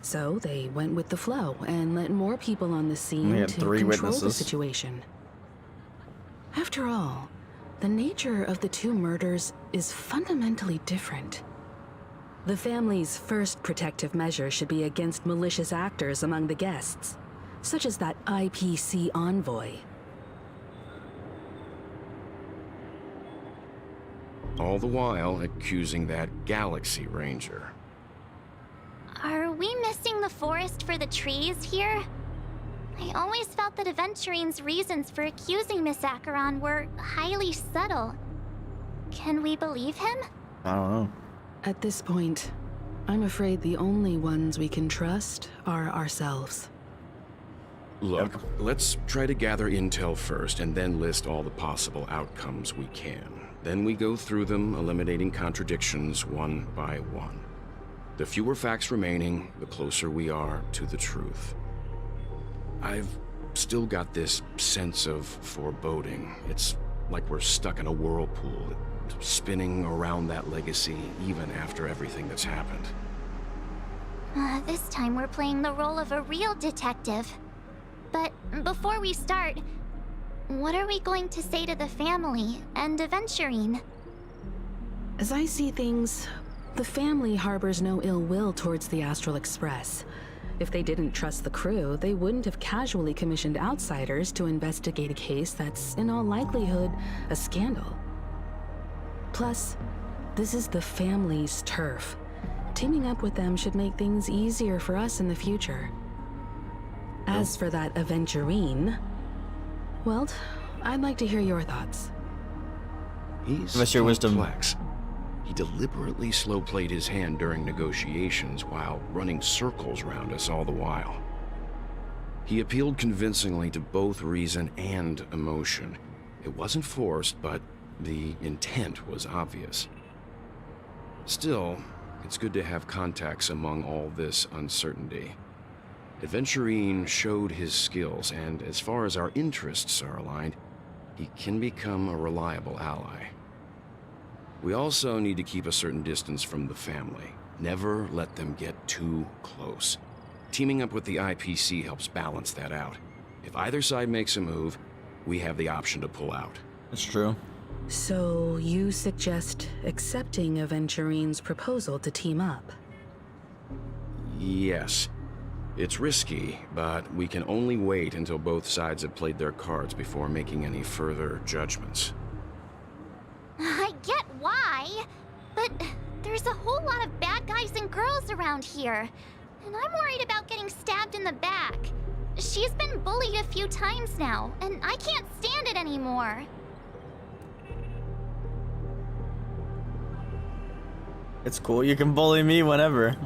So they went with the flow and let more people on the scene to control the situation. After all, the nature of the two murders is fundamentally different. The family's first protective measure should be against malicious actors among the guests, such as that IPC envoy. All the while accusing that Galaxy Ranger. Are we missing the forest for the trees here? I always felt that Aventurine's reasons for accusing Miss Acheron were highly subtle. Can we believe him? I don't know. At this point, I'm afraid the only ones we can trust are ourselves. Look, let's try to gather intel first and then list all the possible outcomes we can. Then we go through them, eliminating contradictions one by one. The fewer facts remaining, the closer we are to the truth. I've still got this sense of foreboding. It's like we're stuck in a whirlpool, spinning around that legacy even after everything that's happened. This time we're playing the role of a real detective. But before we start, what are we going to say to the family and Aventurine? As I see things, the family harbors no ill will towards the Astral Express. If they didn't trust the crew, they wouldn't have casually commissioned outsiders to investigate a case that's, in all likelihood, a scandal. Plus, this is the family's turf. Teaming up with them should make things easier for us in the future. As for that Aventurine, well, I'd like to hear your thoughts. He's complex. He deliberately slow-played his hand during negotiations while running circles around us all the while. He appealed convincingly to both reason and emotion. It wasn't forced, but the intent was obvious. Still, it's good to have contacts among all this uncertainty. Aventurine showed his skills, and as far as our interests are aligned, he can become a reliable ally. We also need to keep a certain distance from the family. Never let them get too close. Teaming up with the IPC helps balance that out. If either side makes a move, we have the option to pull out. That's true. So you suggest accepting Aventurine's proposal to team up? Yes. It's risky, but we can only wait until both sides have played their cards before making any further judgments. I get why, but there's a whole lot of bad guys and girls around here, and I'm worried about getting stabbed in the back. She's been bullied a few times now, and I can't stand it anymore. It's cool, you can bully me whenever.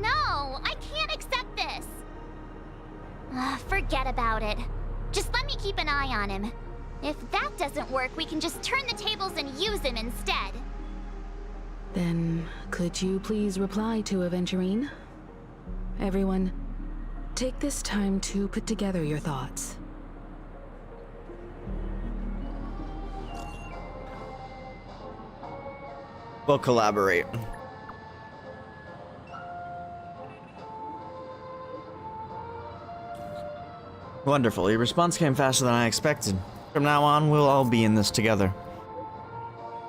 No, I can't accept this. Forget about it. Just let me keep an eye on him. If that doesn't work, we can just turn the tables and use him instead. Then, could you please reply to Aventurine? Everyone, take this time to put together your thoughts. We'll collaborate. Wonderful. Your response came faster than I expected. From now on, we'll all be in this together.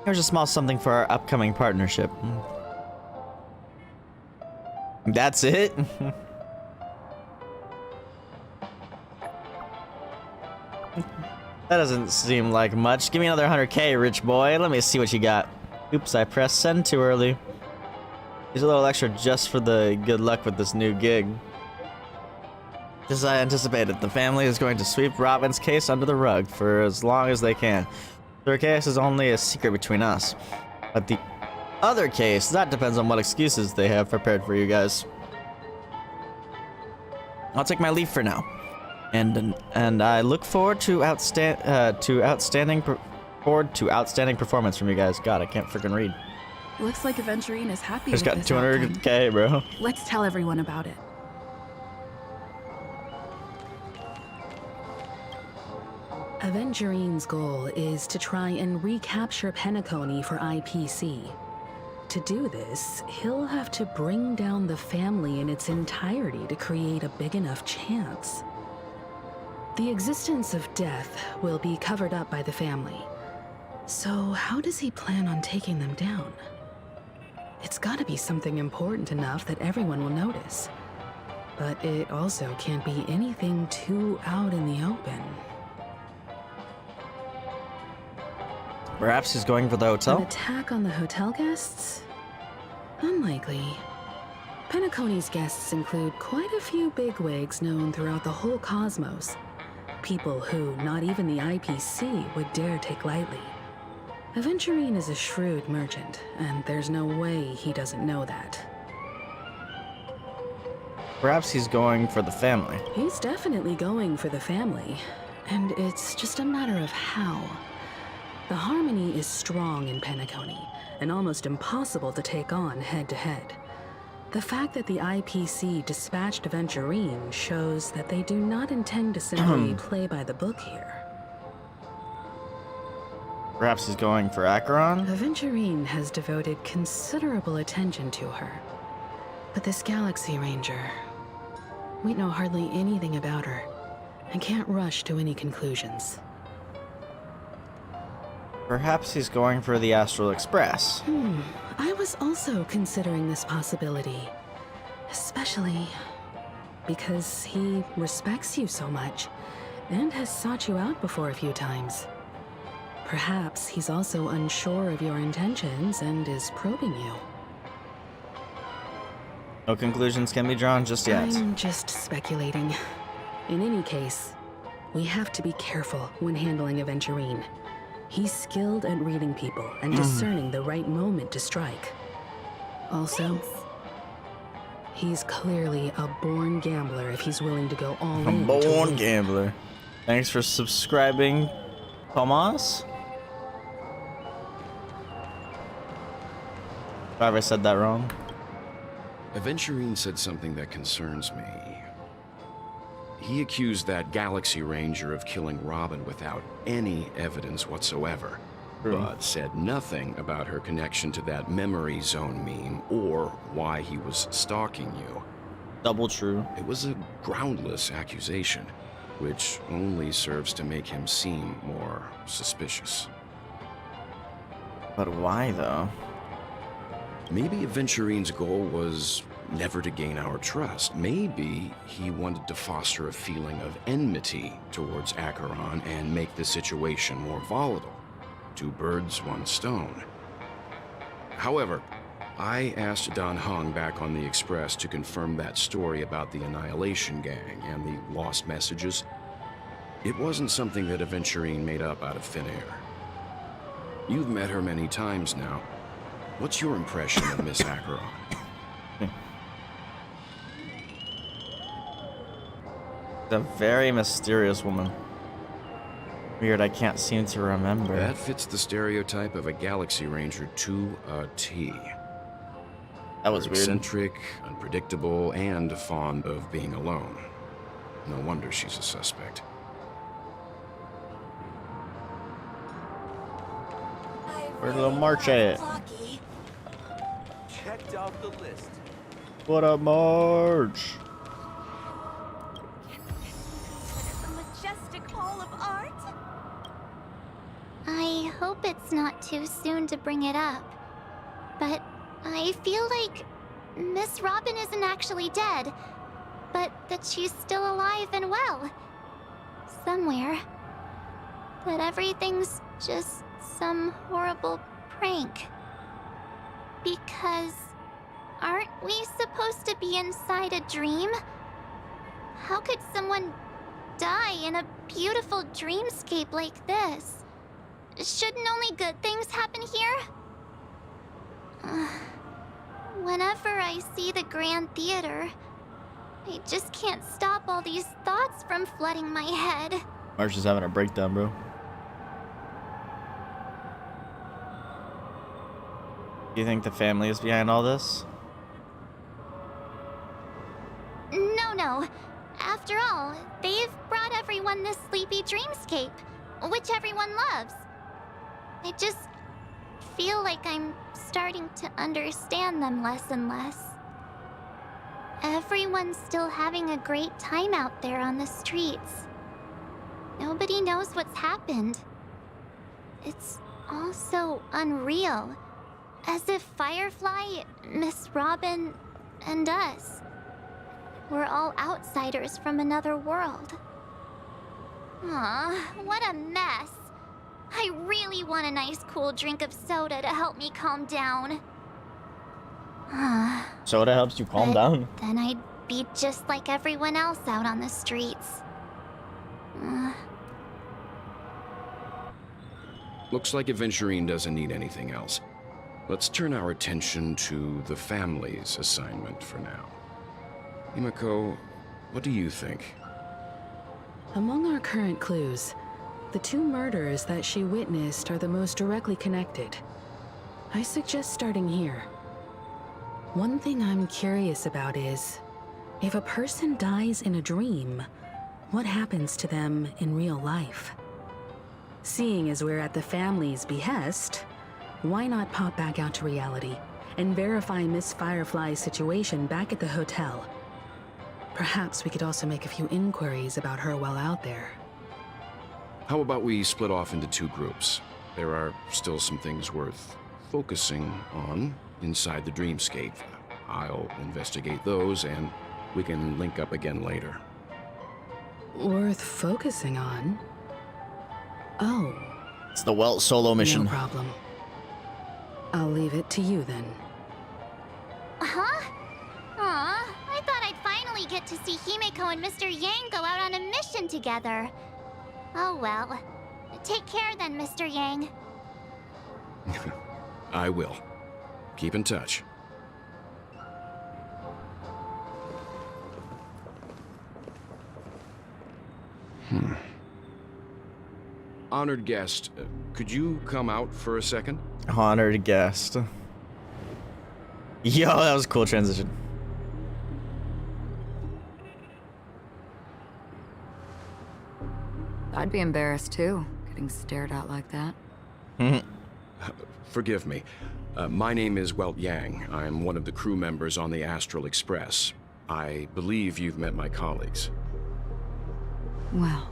Here's a small something for our upcoming partnership. That's it? That doesn't seem like much. Give me another 100K, rich boy. Let me see what you got. Oops, I pressed send too early. Here's a little extra just for the good luck with this new gig. Just as I anticipated, the family is going to sweep Robin's case under the rug for as long as they can. Their case is only a secret between us. But the other case, that depends on what excuses they have prepared for you guys. I'll take my leave for now. And I look forward to outstanding performance from you guys. God, I can't freaking read. Looks like Aventurine is happy Just with got this 200k, bro. Let's tell everyone about it. Aventurine's goal is to try and recapture Penacony for IPC. To do this, he'll have to bring down the family in its entirety to create a big enough chance. The existence of death will be covered up by the family. So how does he plan on taking them down? It's gotta be something important enough that everyone will notice. But it also can't be anything too out in the open. Perhaps he's going for the hotel? An attack on the hotel guests? Unlikely. Penacony's guests include quite a few bigwigs known throughout the whole cosmos. People who not even the IPC would dare take lightly. Aventurine is a shrewd merchant, and there's no way he doesn't know that. Perhaps he's going for the family. He's definitely going for the family, and it's just a matter of how. The harmony is strong in Penacony, and almost impossible to take on head-to-head. The fact that the IPC dispatched Aventurine shows that they do not intend to simply play by the book here. Perhaps he's going for Acheron? Aventurine has devoted considerable attention to her. But this Galaxy Ranger, we know hardly anything about her, and can't rush to any conclusions. Perhaps he's going for the Astral Express. I was also considering this possibility. Especially because he respects you so much, and has sought you out before a few times. Perhaps he's also unsure of your intentions and is probing you. No conclusions can be drawn just yet. I'm just speculating. In any case, we have to be careful when handling Aventurine. He's skilled at reading people and discerning the right moment to strike. Also, he's clearly a born gambler if he's willing to go all in. A born gambler. Thanks for subscribing, Thomas. Have I said that wrong? Aventurine said something that concerns me. He accused that Galaxy Ranger of killing Robin without any evidence whatsoever, but said nothing about her connection to that memory zone meme or why he was stalking you. Double true. It was a groundless accusation, which only serves to make him seem more suspicious. But why, though? Maybe Aventurine's goal was never to gain our trust. Maybe he wanted to foster a feeling of enmity towards Acheron and make the situation more volatile. Two birds, one stone. However, I asked Dan Heng back on the Express to confirm that story about the Annihilation Gang and the lost messages. It wasn't something that Aventurine made up out of thin air. You've met her many times now. What's your impression of Miss Acheron? A very mysterious woman. Weird, I can't seem to remember. That fits the stereotype of a Galaxy Ranger to a T. That was weird. Eccentric, unpredictable, and fond of being alone. No wonder she's a suspect. Where'd little March at? Checked off the list. What up, March? I hope it's not too soon to bring it up. But I feel like Miss Robin isn't actually dead, but that she's still alive and well. Somewhere. That everything's just some horrible prank. Because Aren't we supposed to be inside a dream? How could someone die in a beautiful dreamscape like this? Shouldn't only good things happen here? Whenever I see the Grand Theater, I just can't stop all these thoughts from flooding my head. March is having a breakdown, bro. Do you think the family is behind all this? No. After all, they've brought everyone this sleepy dreamscape, which everyone loves. I just feel like I'm starting to understand them less and less. Everyone's still having a great time out there on the streets. Nobody knows what's happened. It's all so unreal. As if Firefly, Miss Robin, and us were all outsiders from another world. Aw, what a mess. I really want a nice cool drink of soda to help me calm down. Soda helps you calm down? Then I'd be just like everyone else out on the streets. Looks like Aventurine doesn't need anything else. Let's turn our attention to the family's assignment for now. Himiko, what do you think? Among our current clues, the two murders that she witnessed are the most directly connected. I suggest starting here. One thing I'm curious about is, if a person dies in a dream, what happens to them in real life? Seeing as we're at the family's behest, why not pop back out to reality and verify Miss Firefly's situation back at the hotel? Perhaps we could also make a few inquiries about her while out there. How about we split off into two groups? There are still some things worth focusing on inside the dreamscape. I'll investigate those, and we can link up again later. Worth focusing on? Oh. It's the Welt solo mission. No problem. I'll leave it to you then. Huh? Aw, I thought I'd finally get to see Himiko and Mr. Yang go out on a mission together. Oh well. Take care then, Mr. Yang. I will. Keep in touch. Honored guest, could you come out for a second? Honored guest. Yo, that was a cool transition. I'd be embarrassed too, getting stared at like that. Forgive me. My name is Welt Yang. I'm one of the crew members on the Astral Express. I believe you've met my colleagues. Well.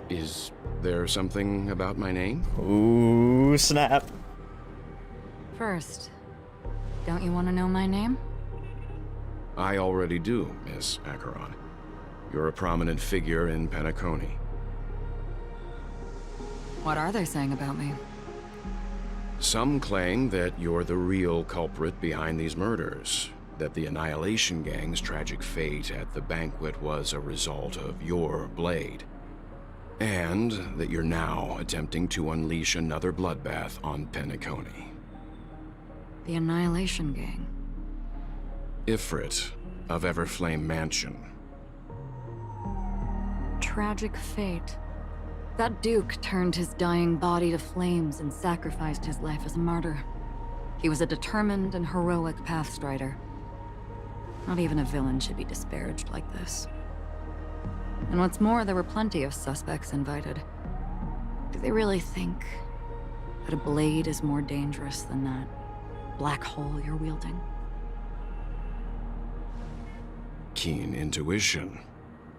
Is there something about my name? Ooh, snap. First, don't you want to know my name? I already do, Miss Acheron. You're a prominent figure in Penacony. What are they saying about me? Some claim that you're the real culprit behind these murders, that the Annihilation Gang's tragic fate at the banquet was a result of your blade, and that you're now attempting to unleash another bloodbath on Penacony. The Annihilation Gang? Ifrit of Everflame Mansion. Tragic fate. That Duke turned his dying body to flames and sacrificed his life as a martyr. He was a determined and heroic pathstrider. Not even a villain should be disparaged like this. And what's more, there were plenty of suspects invited. Do they really think that a blade is more dangerous than that black hole you're wielding? Keen intuition.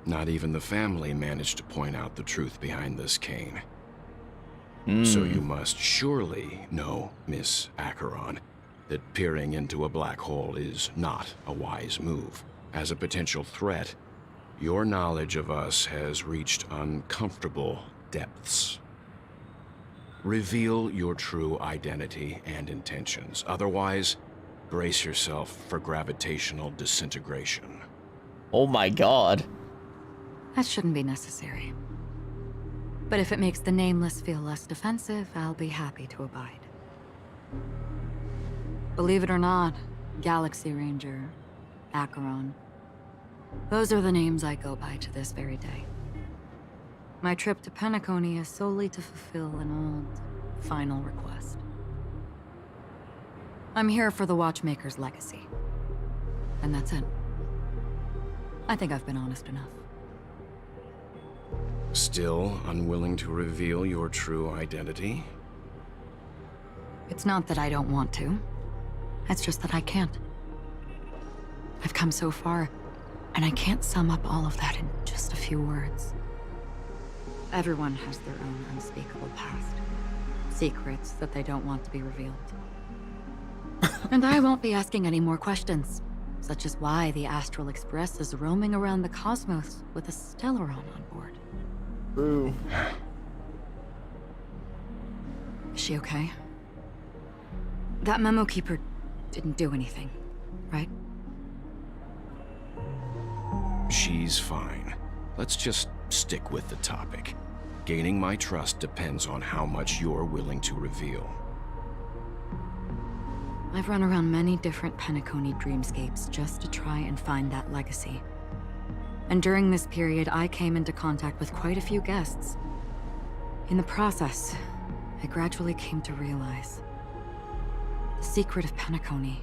Not even the family managed to point out the truth behind this cane. So you must surely know, Miss Acheron, that peering into a black hole is not a wise move. As a potential threat, your knowledge of us has reached uncomfortable depths. Reveal your true identity and intentions. Otherwise, brace yourself for gravitational disintegration. Oh my god. That shouldn't be necessary. But if it makes the Nameless feel less defensive, I'll be happy to abide. Believe it or not, Galaxy Ranger, Acheron. Those are the names I go by to this very day. My trip to Penacony is solely to fulfill an old, final request. I'm here for the Watchmaker's legacy. And that's it. I think I've been honest enough. Still unwilling to reveal your true identity? It's not that I don't want to. It's just that I can't. I've come so far, and I can't sum up all of that in just a few words. Everyone has their own unspeakable past. Secrets that they don't want to be revealed. And I won't be asking any more questions, such as why the Astral Express is roaming around the cosmos with a Stellaron on board. Ooh. Is she okay? That memo keeper didn't do anything, right? She's fine. Let's just stick with the topic. Gaining my trust depends on how much you're willing to reveal. I've run around many different Penacony dreamscapes just to try and find that legacy. And during this period, I came into contact with quite a few guests. In the process, I gradually came to realize the secret of Penacony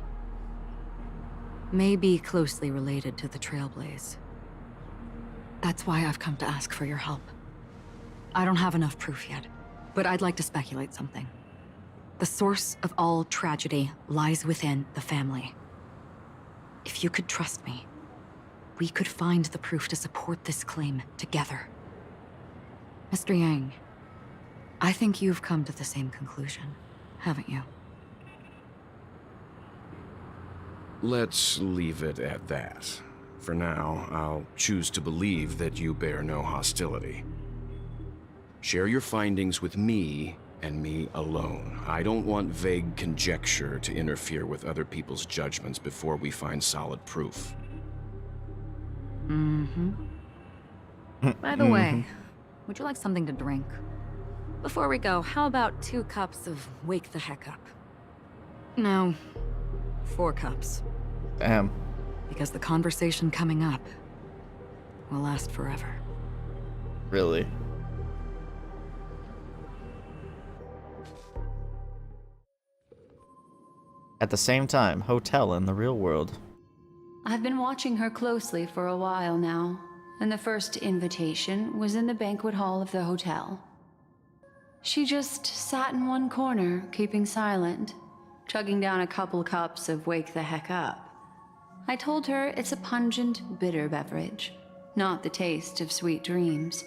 may be closely related to the Trailblaze. That's why I've come to ask for your help. I don't have enough proof yet, but I'd like to speculate something. The source of all tragedy lies within the family. If you could trust me, we could find the proof to support this claim together. Mr. Yang, I think you've come to the same conclusion, haven't you? Let's leave it at that. For now, I'll choose to believe that you bear no hostility. Share your findings with me, and me alone. I don't want vague conjecture to interfere with other people's judgments before we find solid proof. By the way, would you like something to drink? Before we go, how about 2 cups of Wake the Heck Up? No, 4 cups. Damn. Because the conversation coming up will last forever. Really? At the same time, hotel in the real world. I've been watching her closely for a while now, and the first invitation was in the banquet hall of the hotel. She just sat in one corner, keeping silent, chugging down a couple cups of Wake the Heck Up. I told her it's a pungent, bitter beverage, not the taste of sweet dreams,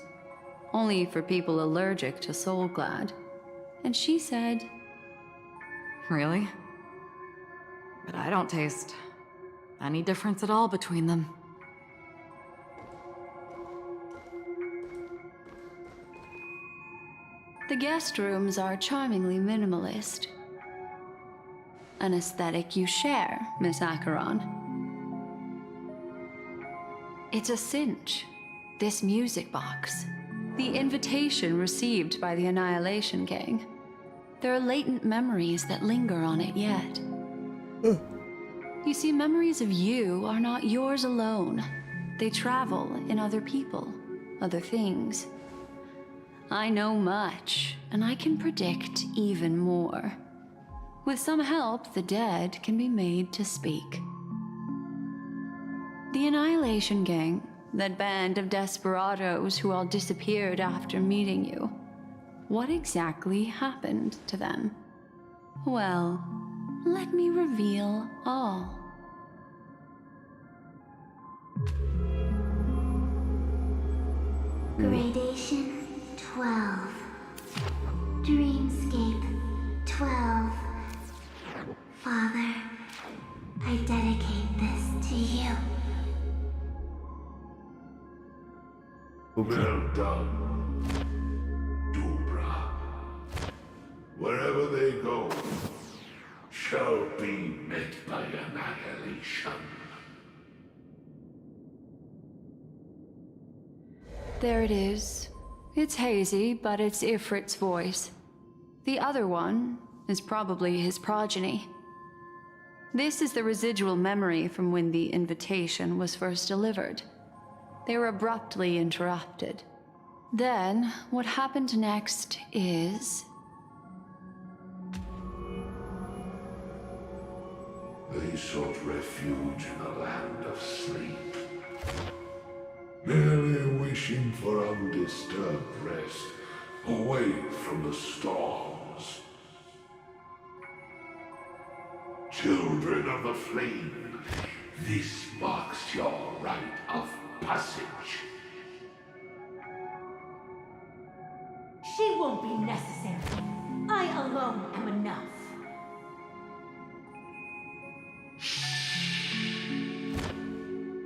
only for people allergic to Soulglad. And she said, Really? But I don't taste any difference at all between them. The guest rooms are charmingly minimalist. An aesthetic you share, Miss Acheron. It's a cinch, this music box. The invitation received by the Annihilation Gang. There are latent memories that linger on it yet. You see, memories of you are not yours alone. They travel in other people, other things. I know much, and I can predict even more. With some help, the dead can be made to speak. The Annihilation Gang, that band of desperados who all disappeared after meeting you. What exactly happened to them? Well, let me reveal all. Gradation 12. Dreamscape 12. Father, I dedicate this to you. Well done, Dobra. wherever they go, shall be met by annihilation. There it is. It's hazy, but it's Ifrit's voice. The other one is probably his progeny. This is the residual memory from when the invitation was first delivered. They were abruptly interrupted. Then, what happened next is... They sought refuge in the land of sleep, merely wishing for undisturbed rest, away from the storms. Children of the Flame, this marks your rite of passage. She won't be necessary. I alone am enough.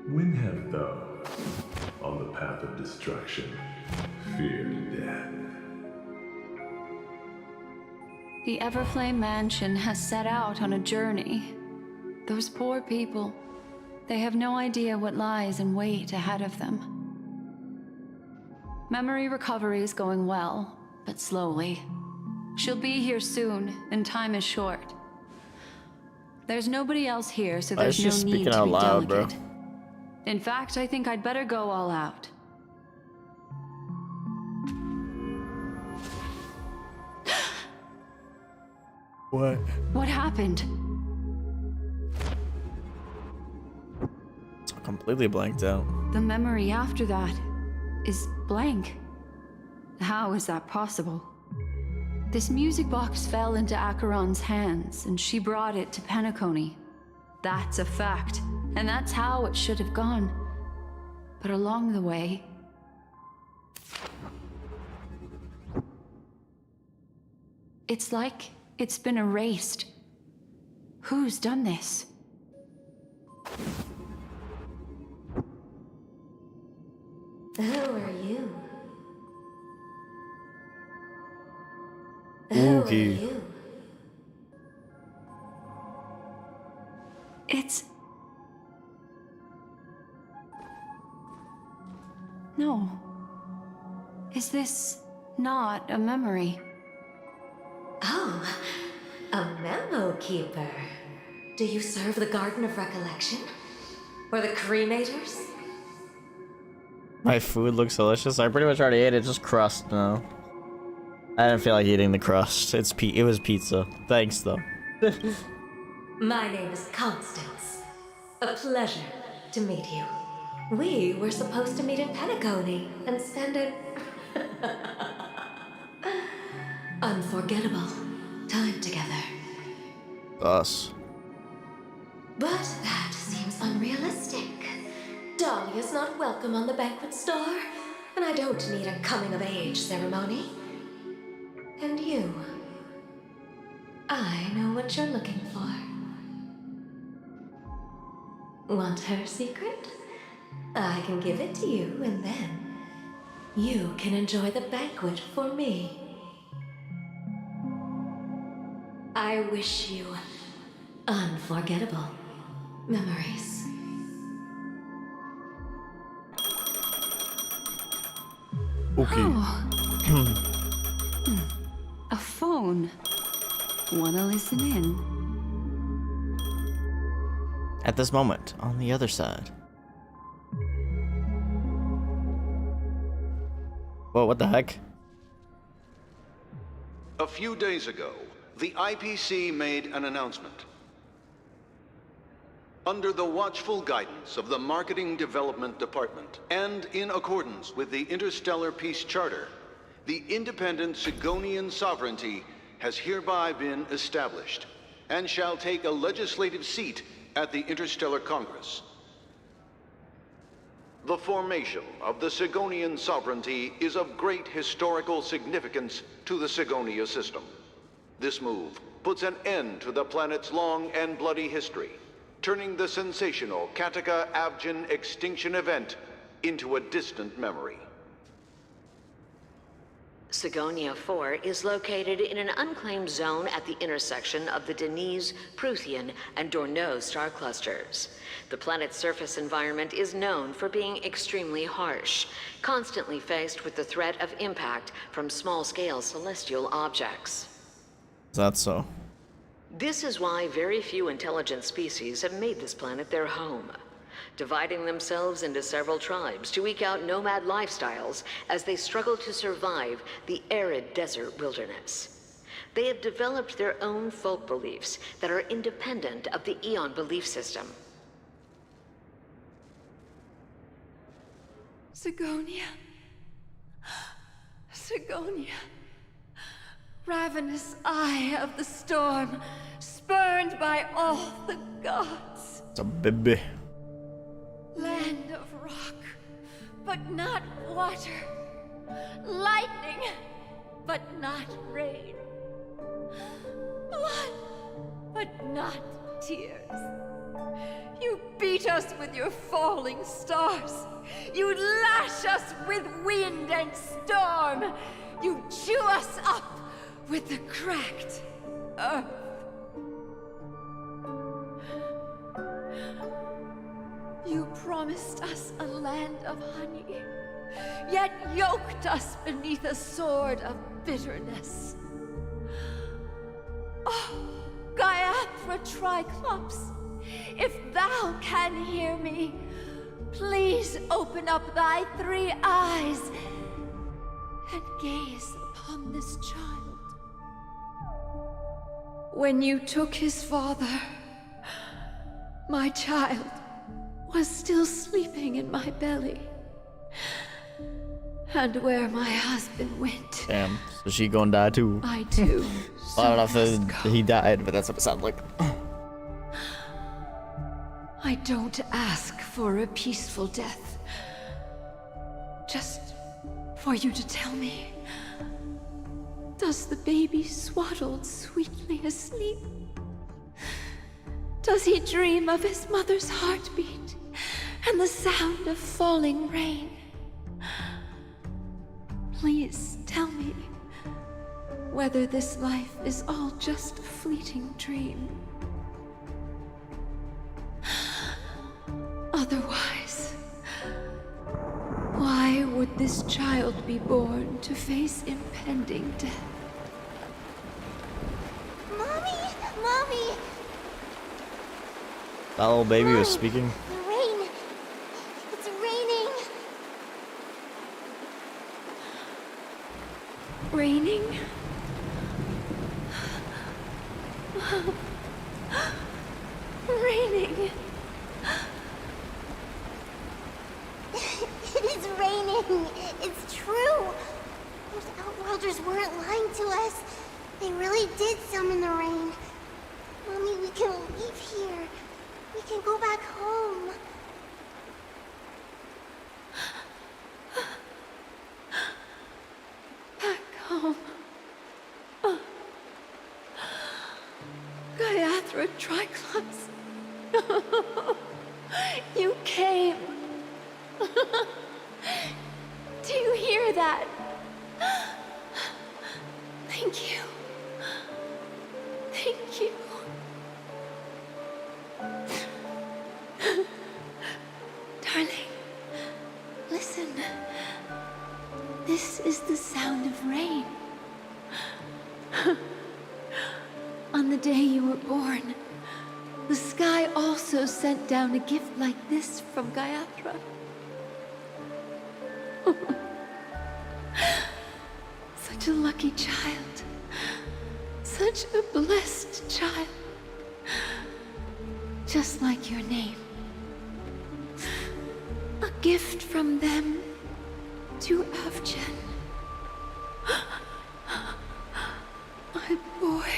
When have those on the path of destruction feared death? The Everflame Mansion has set out on a journey. Those poor people, they have no idea what lies in wait ahead of them. Memory recovery is going well, but slowly. She'll be here soon, and time is short. There's nobody else here, so there's no need to be delicate. In fact, I think I'd better go all out. What? What happened? It's completely blanked out. The memory after that is blank. How is that possible? This music box fell into Acheron's hands, and she brought it to Penacony. That's a fact, and that's how it should have gone. But along the way... it's like it's been erased. Who's done this? Who are you? Okay. Who are you? It's... no. Is this not a memory? Oh, a memo keeper. Do you serve the Garden of Recollection? Or the cremators? My food looks delicious. I pretty much already ate it, just crust now. I didn't feel like eating the crust. It was pizza. Thanks though. My name is Constance. A pleasure to meet you. We were supposed to meet in Penacony and spend an unforgettable time together. Us. But that seems unrealistic. Dahlia's not welcome on the banquet star, and I don't need a coming-of-age ceremony. And you, I know what you're looking for. Want her secret? I can give it to you, and then you can enjoy the banquet for me. I wish you unforgettable memories. Okay. Oh. A phone. Wanna listen in? At this moment, on the other side. Whoa, what the heck? A few days ago, the IPC made an announcement. Under the watchful guidance of the Marketing Development Department, and in accordance with the Interstellar Peace Charter, the independent Segonian sovereignty has hereby been established, and shall take a legislative seat at the Interstellar Congress. The formation of the Segonian sovereignty is of great historical significance to the Segonia system. This move puts an end to the planet's long and bloody history, turning the sensational Kataka-Abjin extinction event into a distant memory. Seonia 4 is located in an unclaimed zone at the intersection of the Denise, Prothean, and Dorneau star clusters. The planet's surface environment is known for being extremely harsh, constantly faced with the threat of impact from small-scale celestial objects. Is that so? This is why very few intelligent species have made this planet their home, dividing themselves into several tribes to eke out nomad lifestyles as they struggle to survive the arid desert wilderness. They have developed their own folk beliefs that are independent of the Eon belief system. Seonia. Seonia. Ravenous eye of the storm, spurned by all the gods. It's a baby. Land of rock, but not water. Lightning, but not rain. Blood, but not tears. You beat us with your falling stars. You lash us with wind and storm. You chew us up with the cracked earth. You promised us a land of honey, yet yoked us beneath a sword of bitterness. Oh, Gaiathra Triclops, if thou can hear me, please open up thy 3 eyes and gaze upon this child. When you took his father, my child was still sleeping in my belly. And where my husband went. Damn, so she gonna die too. I too. Well, I don't know if he died, but that's what it sounds like. I don't ask for a peaceful death. Just for you to tell me. Does the baby swaddled sweetly asleep? Does he dream of his mother's heartbeat and the sound of falling rain? Please tell me whether this life is all just a fleeting dream. Otherwise, why would this child be born to face impending death? Mommy! Mommy! That little baby was speaking. The rain! It's raining! Raining? Raining! It is raining! It's true! Those Outworlders weren't lying to us. They really did summon the rain. Mommy, we can leave here. We can go back home. Back home. Gaiathra Triclops. You came. Do you hear that? Thank you. Thank you. Darling, listen. This is the sound of rain. On the day you were born, the sky also sent down a gift like this from Gaiathra. Such a lucky child. Such a blessed child. Just like your name. A gift from them to Avgen. My boy.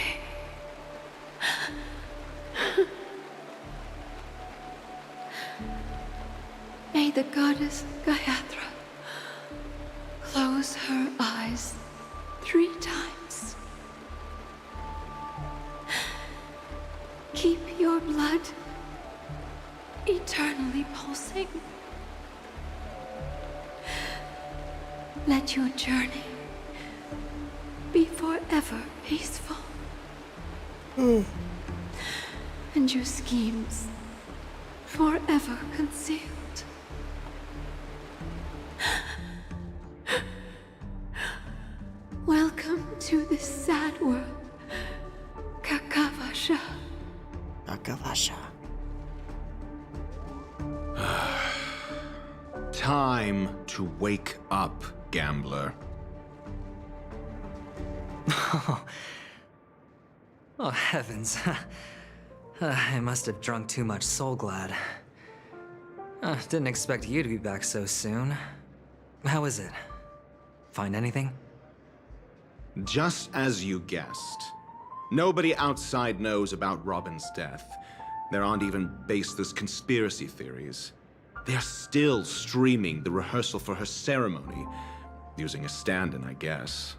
May the goddess Gaiathra close her eyes 3 times. Keep your blood eternally pulsing. Let your journey be forever peaceful. And your schemes forever concealed. Welcome to this sad world, Kakavasha. Kakavasha. Time to wake up, gambler. Oh, heavens. I must have drunk too much Soul Glad. Didn't expect you to be back so soon. How is it? Find anything? Just as you guessed. Nobody outside knows about Robin's death. There aren't even baseless conspiracy theories. They're still streaming the rehearsal for her ceremony, using a stand-in, I guess.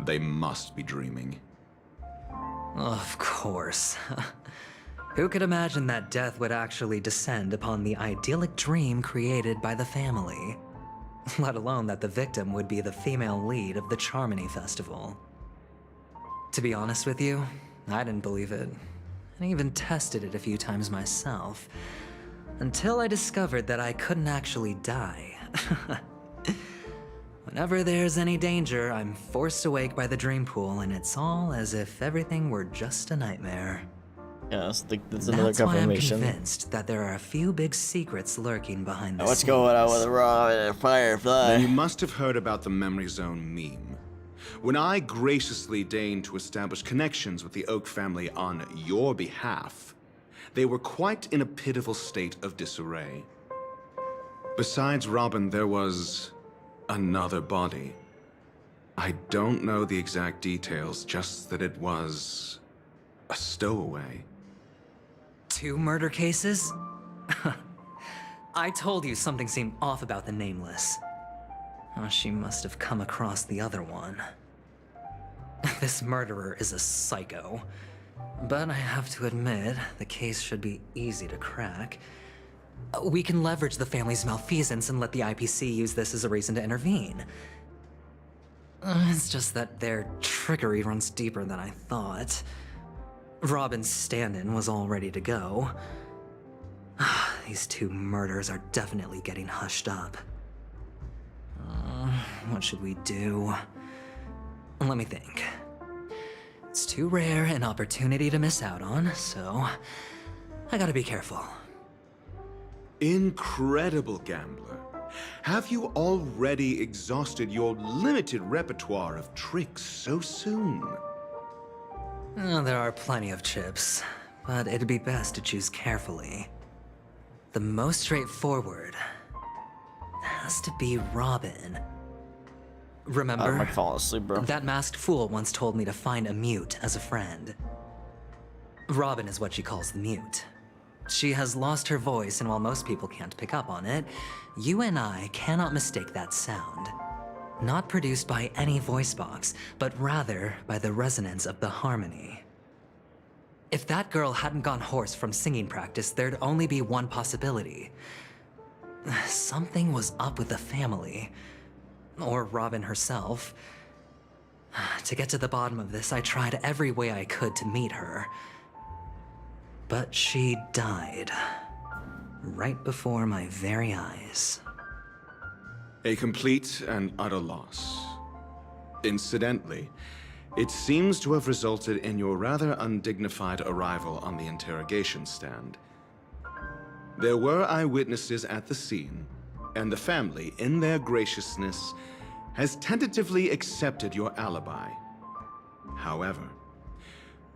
They must be dreaming. Of course. Who could imagine that death would actually descend upon the idyllic dream created by the family? Let alone that the victim would be the female lead of the Charmony Festival. To be honest with you, I didn't believe it. I even tested it a few times myself, until I discovered that I couldn't actually die. Whenever there's any danger, I'm forced awake by the dream pool, and it's all as if everything were just a nightmare. Yeah, that's another confirmation. Why I'm convinced that there are a few big secrets lurking behind the What's scenes. going on with Robin and Firefly? Then you must have heard about the Memory Zone meme. When I graciously deigned to establish connections with the Oak family on your behalf, they were quite in a pitiful state of disarray. Besides Robin, there was another body. I don't know the exact details, just that it was a stowaway. 2 murder cases? I told you something seemed off about the Nameless. Oh, she must have come across the other one. This murderer is a psycho. But I have to admit, the case should be easy to crack. We can leverage the family's malfeasance and let the IPC use this as a reason to intervene. It's just that their trickery runs deeper than I thought. Robin's stand-in was all ready to go. These 2 murders are definitely getting hushed up. What should we do? Let me think. It's too rare an opportunity to miss out on, so I gotta be careful. Incredible, gambler. Have you already exhausted your limited repertoire of tricks so soon? There are plenty of chips, but it'd be best to choose carefully. The most straightforward has to be Robin. Remember? I might fall asleep, bro. That masked fool once told me to find a mute as a friend. Robin is what she calls the mute. She has lost her voice, and while most people can't pick up on it, you and I cannot mistake that sound. Not produced by any voice box, but rather by the resonance of the harmony. If that girl hadn't gone hoarse from singing practice, there'd only be one possibility. Something was up with the family. Or Robin herself. To get to the bottom of this, I tried every way I could to meet her. But she died. Right before my very eyes. A complete and utter loss. Incidentally, it seems to have resulted in your rather undignified arrival on the interrogation stand. There were eyewitnesses at the scene, and the family, in their graciousness, has tentatively accepted your alibi. However,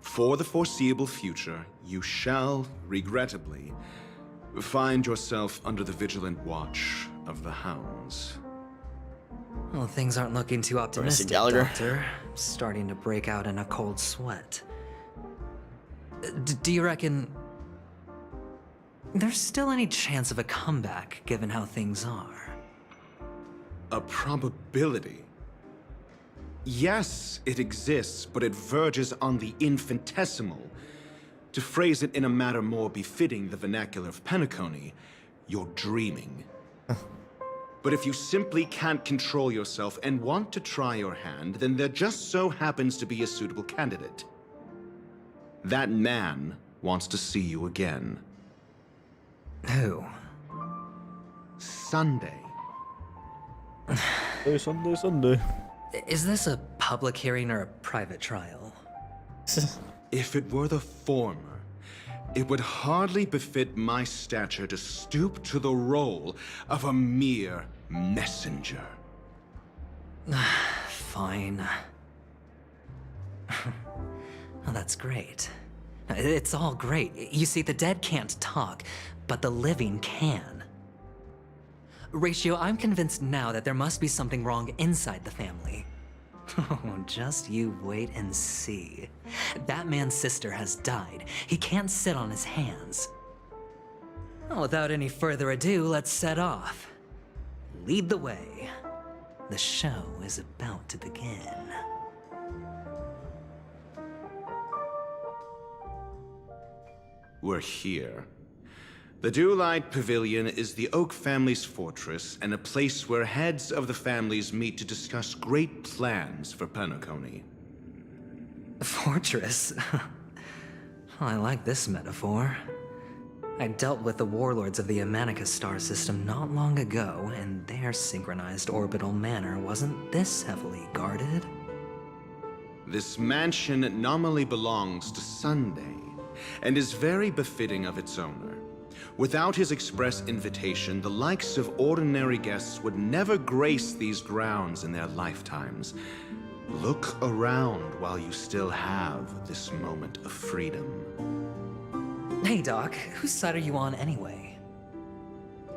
for the foreseeable future, you shall, regrettably, find yourself under the vigilant watch of the hounds. Well, things aren't looking too optimistic, Doctor. Starting to break out in a cold sweat. Do you reckon there's still any chance of a comeback, given how things are? A probability? Yes, it exists, but it verges on the infinitesimal. To phrase it in a manner more befitting the vernacular of Penacony, you're dreaming. But if you simply can't control yourself and want to try your hand, then there just so happens to be a suitable candidate. That man wants to see you again. Who? Sunday. Sunday. Is this a public hearing or a private trial? If it were the former, it would hardly befit my stature to stoop to the role of a mere messenger. Fine. Oh, that's great. It's all great. You see, the dead can't talk, but the living can. Ratio, I'm convinced now that there must be something wrong inside the family. Oh, just you wait and see. That man's sister has died. He can't sit on his hands. Well, without any further ado, let's set off. Lead the way. The show is about to begin. We're here. The Dite Pavilion is the Oak family's fortress and a place where heads of the families meet to discuss great plans for Penacony. Fortress? I like this metaphor. I dealt with the warlords of the Amanicus star system not long ago, and their synchronized orbital manor wasn't this heavily guarded. This mansion nominally belongs to Sunday, and is very befitting of its owner. Without his express invitation, the likes of ordinary guests would never grace these grounds in their lifetimes. Look around while you still have this moment of freedom. Hey, Doc, whose side are you on anyway?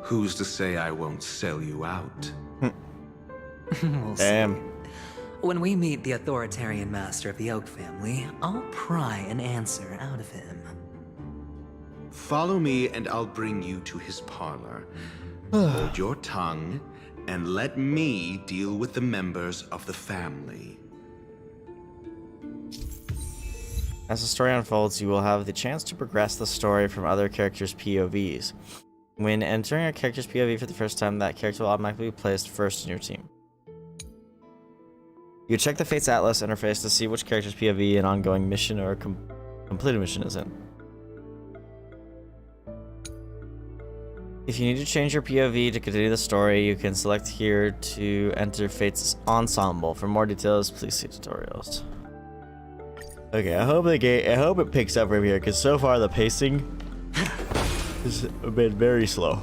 Who's to say I won't sell you out? We'll Damn. see. When we meet the authoritarian master of the Oak family, I'll pry an answer out of him. Follow me and I'll bring you to his parlor. Hold your tongue and let me deal with the members of the family. As the story unfolds, you will have the chance to progress the story from other characters' POVs. When entering a character's POV for the first time, that character will automatically be placed first in your team. You check the Fates Atlas interface to see which character's POV an ongoing mission or completed mission is in. If you need to change your POV to continue the story, you can select here to enter Fates Ensemble. For more details, please see tutorials. Okay, I hope it picks up from here, because so far the pacing has been very slow.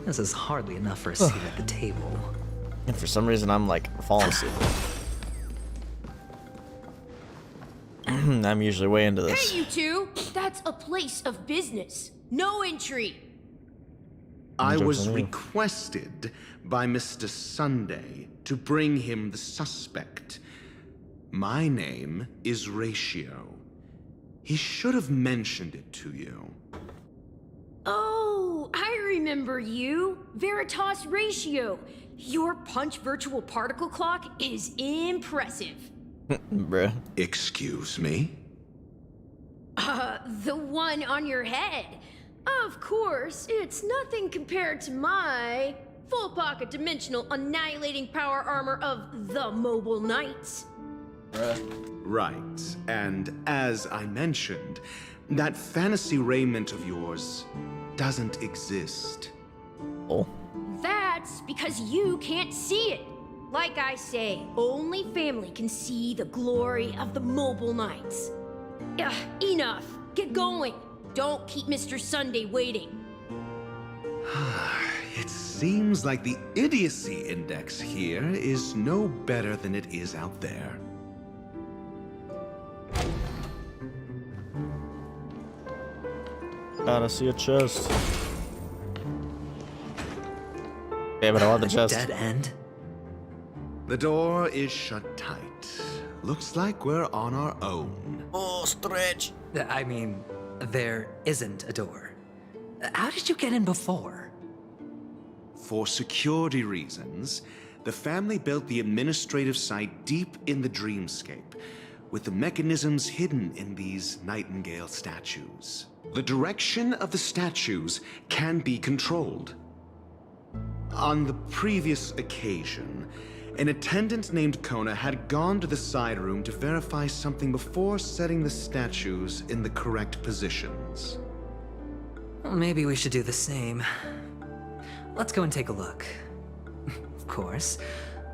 This is hardly enough for a seat at the table. And for some reason, I'm like falling asleep. I'm usually way into this. Hey, you two! That's a place of business. No entry. I was requested by Mr. Sunday to bring him the suspect. My name is Ratio. He should have mentioned it to you. Oh, I remember you. Veritas Ratio. Your punch virtual particle clock is impressive. Bruh. Excuse me? The one on your head. Of course, it's nothing compared to my full pocket dimensional annihilating power armor of the Mobile Knights. Right, and as I mentioned, that fantasy raiment of yours doesn't exist. Oh. That's because you can't see it. Like I say, only family can see the glory of the Mobile Knights. Ugh, enough. Get going. Don't keep Mr. Sunday waiting. It seems like the idiocy index here is no better than it is out there. Gotta see a chest. Damn it, I want the chest. Dead end? The door is shut tight. Looks like we're on our own. Oh, stretch. I mean, there isn't a door. How did you get in before? For security reasons, the family built the administrative site deep in the dreamscape. with the mechanisms hidden in these Nightingale statues. The direction of the statues can be controlled. On the previous occasion, an attendant named Kona had gone to the side room to verify something before setting the statues in the correct positions. Well, maybe we should do the same. Let's go and take a look. Of course,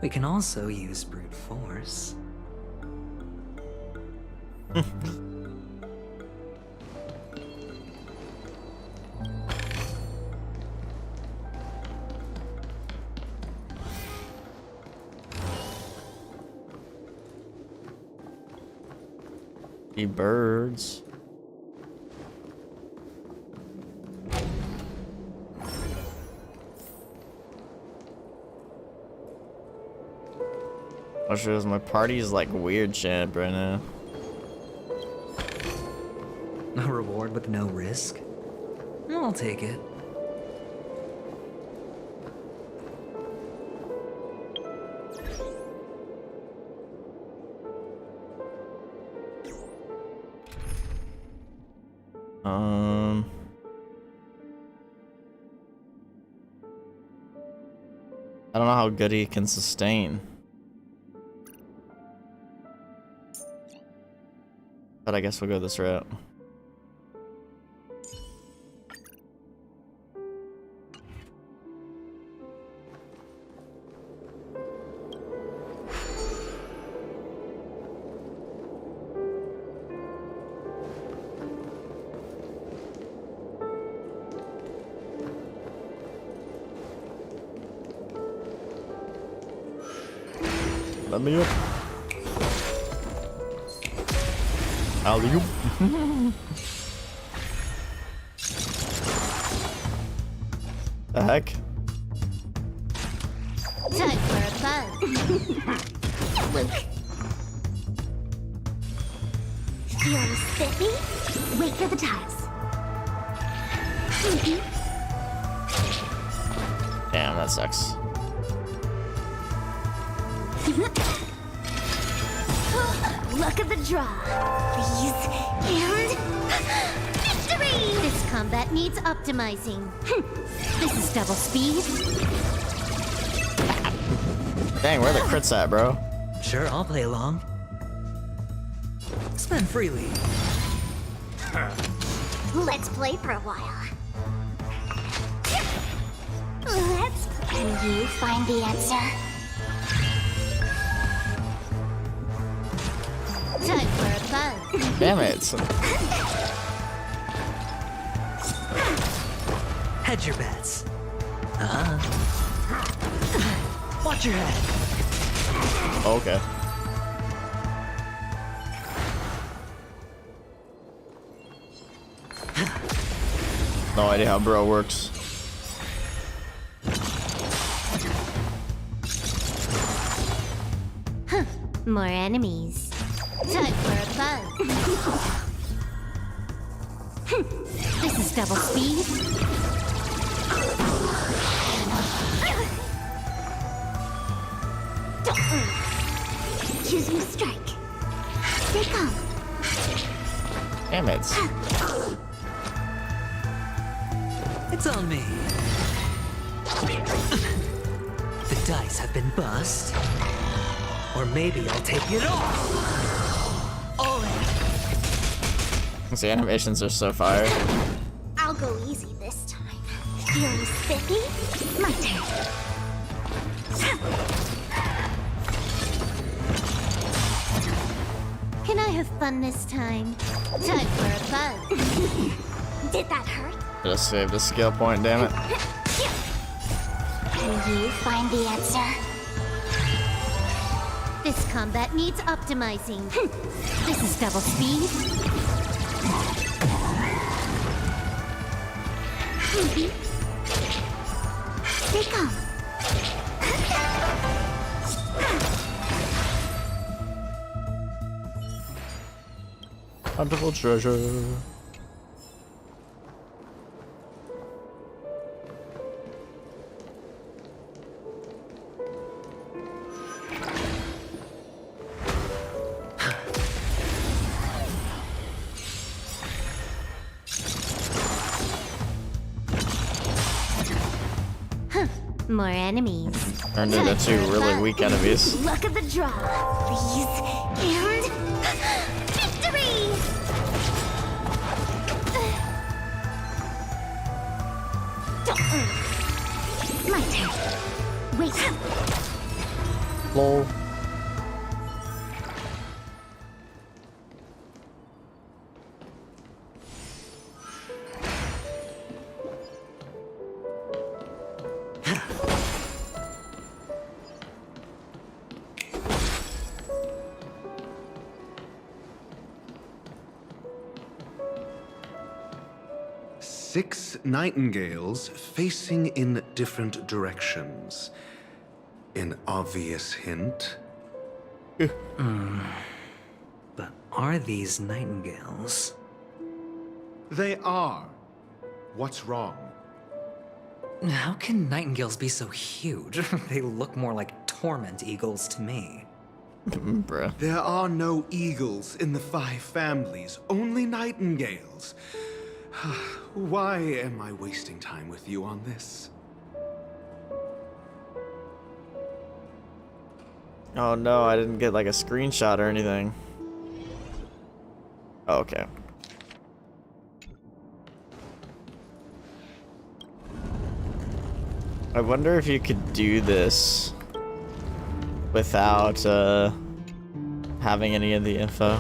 we can also use brute force. Birds. Oh shit, my party is like weird champ right now. A reward with no risk? I'll take it. I don't know how good he can sustain. But I guess we'll go this route. Let me up. Alley-oop. The heck? Time for a buzz. Luke. Feeling spiffy? Wait for the tiles. Damn, that sucks. Look at the draw. Freeze and victory! This combat needs optimizing. This is double speed. Dang, where are the crits at, bro? Sure, I'll play along. Spend freely. Let's play for a while. Let's play. Can you find the answer? Time for a buzz. Damn it. Hedge your bets. Watch your head. Okay. No idea how bro works. Huh. More enemies. Time for a buzz. This is double speed. Choose your strike. Stay calm. Damn it. It's on me. The dice have been bust. Or maybe I'll take it all. All in. The animations are so fire. I'll go easy this time. Feeling spiffy? My turn. Can I have fun this time? Time for a buzz. Did that hurt? Just saved a skill point, damn it. Can you find the answer? This combat needs optimizing. This is double speed. Stay calm. Wonderful treasure. More enemies. Turned into two really weak enemies. Luck of the draw. Freeze. And... victory! My turn. Wait. Lol. Six nightingales facing in different directions. An obvious hint. But are these nightingales? They are. What's wrong? How can nightingales be so huge? They look more like torment eagles to me. Bruh. There are no eagles in the 5 families, only nightingales. Why am I wasting time with you on this? Oh no, I didn't get like a screenshot or anything. Oh, okay. I wonder if you could do this without having any of the info.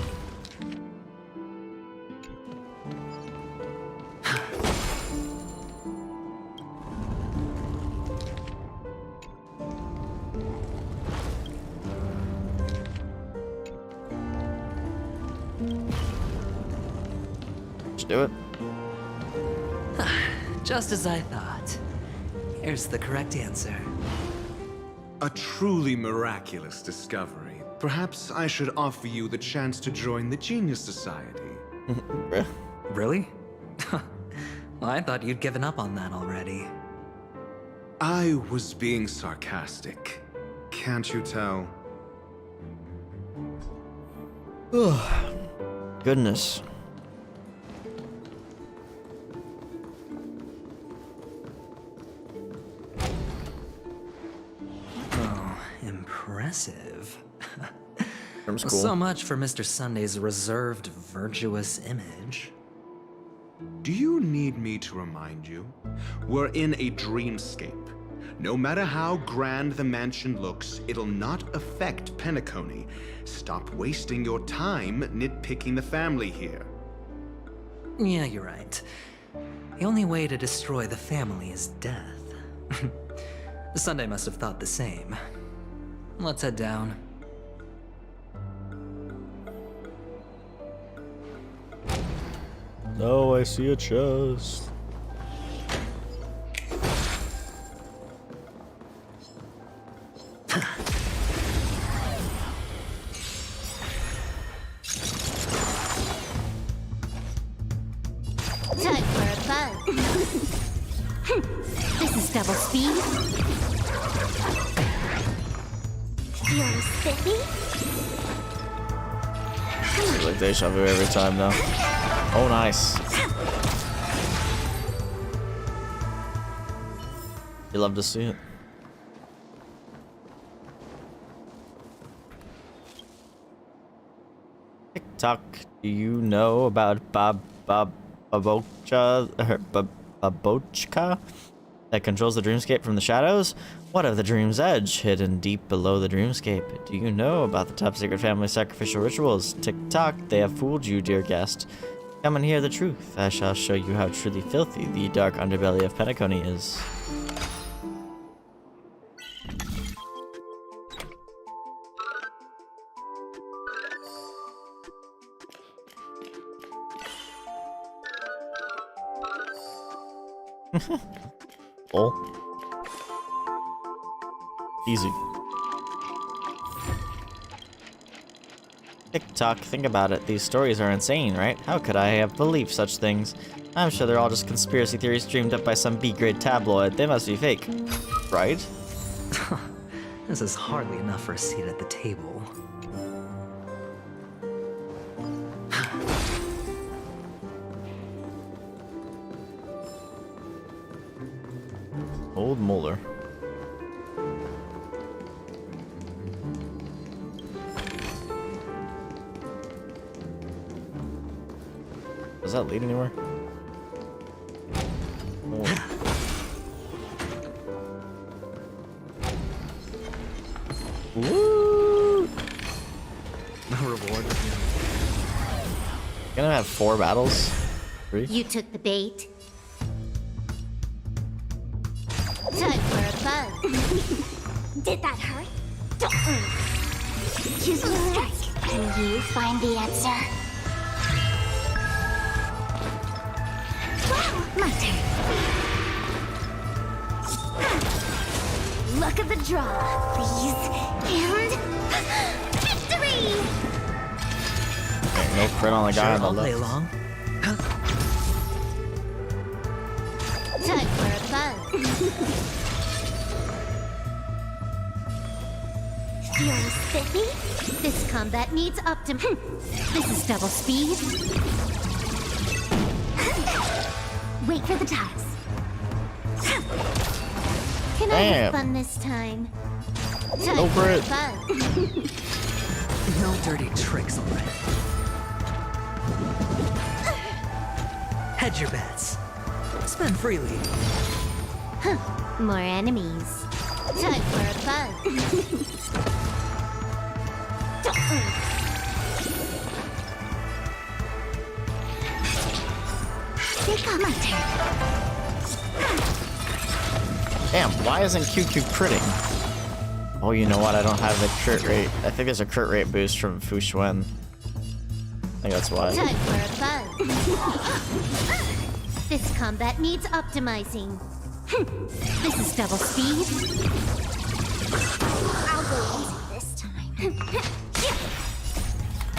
Do it. Just as I thought. Here's the correct answer. A truly miraculous discovery. Perhaps I should offer you the chance to join the Genius Society. Really? Well, I thought you'd given up on that already. I was being sarcastic. Can't you tell? Goodness. Impressive. Cool. So much for Mr. Sunday's reserved, virtuous image. Do you need me to remind you? We're in a dreamscape. No matter how grand the mansion looks, it'll not affect Penacony. Stop wasting your time nitpicking the family here. Yeah, you're right. The only way to destroy the family is death. Sunday must have thought the same. Let's head down. Oh, I see a chest. Time for a buzz. This is double speed. Feeling spiffy? It's like deja vu every time though. Oh, nice. You love to see it. TikTok, do you know about Babochka that controls the dreamscape from the shadows? What of the dream's edge, hidden deep below the dreamscape? Do you know about the top secret family sacrificial rituals? TikTok, they have fooled you, dear guest. Come and hear the truth. I shall show you how truly filthy the dark underbelly of Penacony is. Oh. Easy. TikTok, think about it. These stories are insane, right? How could I have believed such things? I'm sure they're all just conspiracy theories dreamed up by some B-grade tabloid. They must be fake. Right? This is hardly enough for a seat at the table. Old Molar. Does that lead anywhere? Oh. Woo! No reward. Gonna have 4 battles? 3? You took the bait. Time for a buzz. Did that hurt? Choose your strike, and you find the answer. Wow, my turn. Look at the draw, please, and victory! Okay, no crit on the guy on the I'll left. play along. Time for a buzz. Feeling spiffy? This combat needs This is double speed. Wait for the tiles. Can I have fun this time? Time for a buzz. No dirty tricks, alright. Hedge your bets. Spend freely. More enemies. Time for a buzz. Take on my turn. Damn, why isn't QQ critting? Oh, you know what? I don't have the crit rate. I think there's a crit rate boost from Fu Xuan. I think that's why. Time for a buzz. This combat needs optimizing. This is double speed. I'll go easy this time.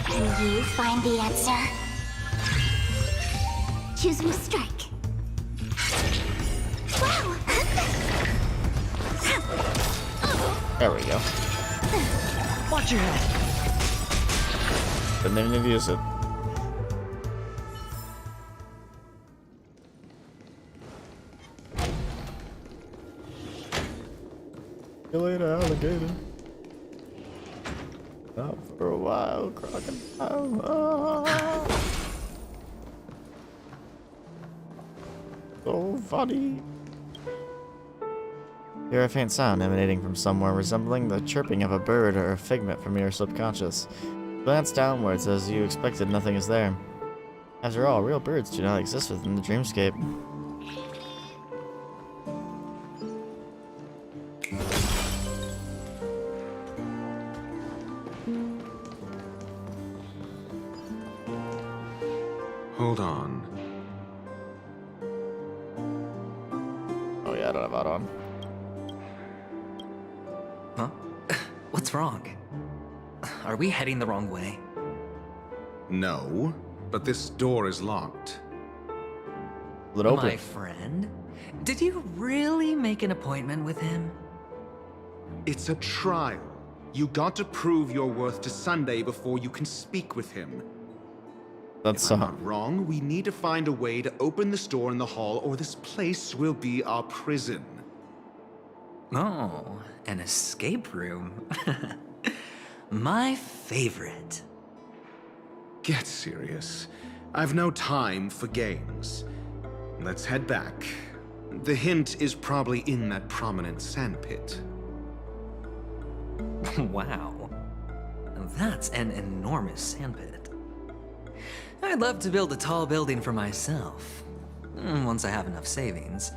Can you find the answer? Choose your strike. Wow! There we go. Watch your head. Didn't even need to use it. See you later, alligator. Not for a while, crocodile. Ah. So funny. Hear a faint sound emanating from somewhere resembling the chirping of a bird or a figment from your subconscious. Glance downwards as you expected nothing is there. After all, real birds do not exist within the dreamscape. Hold on. Oh yeah, I don't have that on. Huh? What's wrong? Are we heading the wrong way? No, but this door is locked. Let it open. My friend? Did you really make an appointment with him? It's a trial. You got to prove your worth to Sunday before you can speak with him. That's if I'm not wrong, we need to find a way to open this door in the hall, or this place will be our prison. Oh, an escape room. My favorite. Get serious. I've no time for games. Let's head back. The hint is probably in that prominent sandpit. Wow. That's an enormous sandpit. I'd love to build a tall building for myself. Once I have enough savings.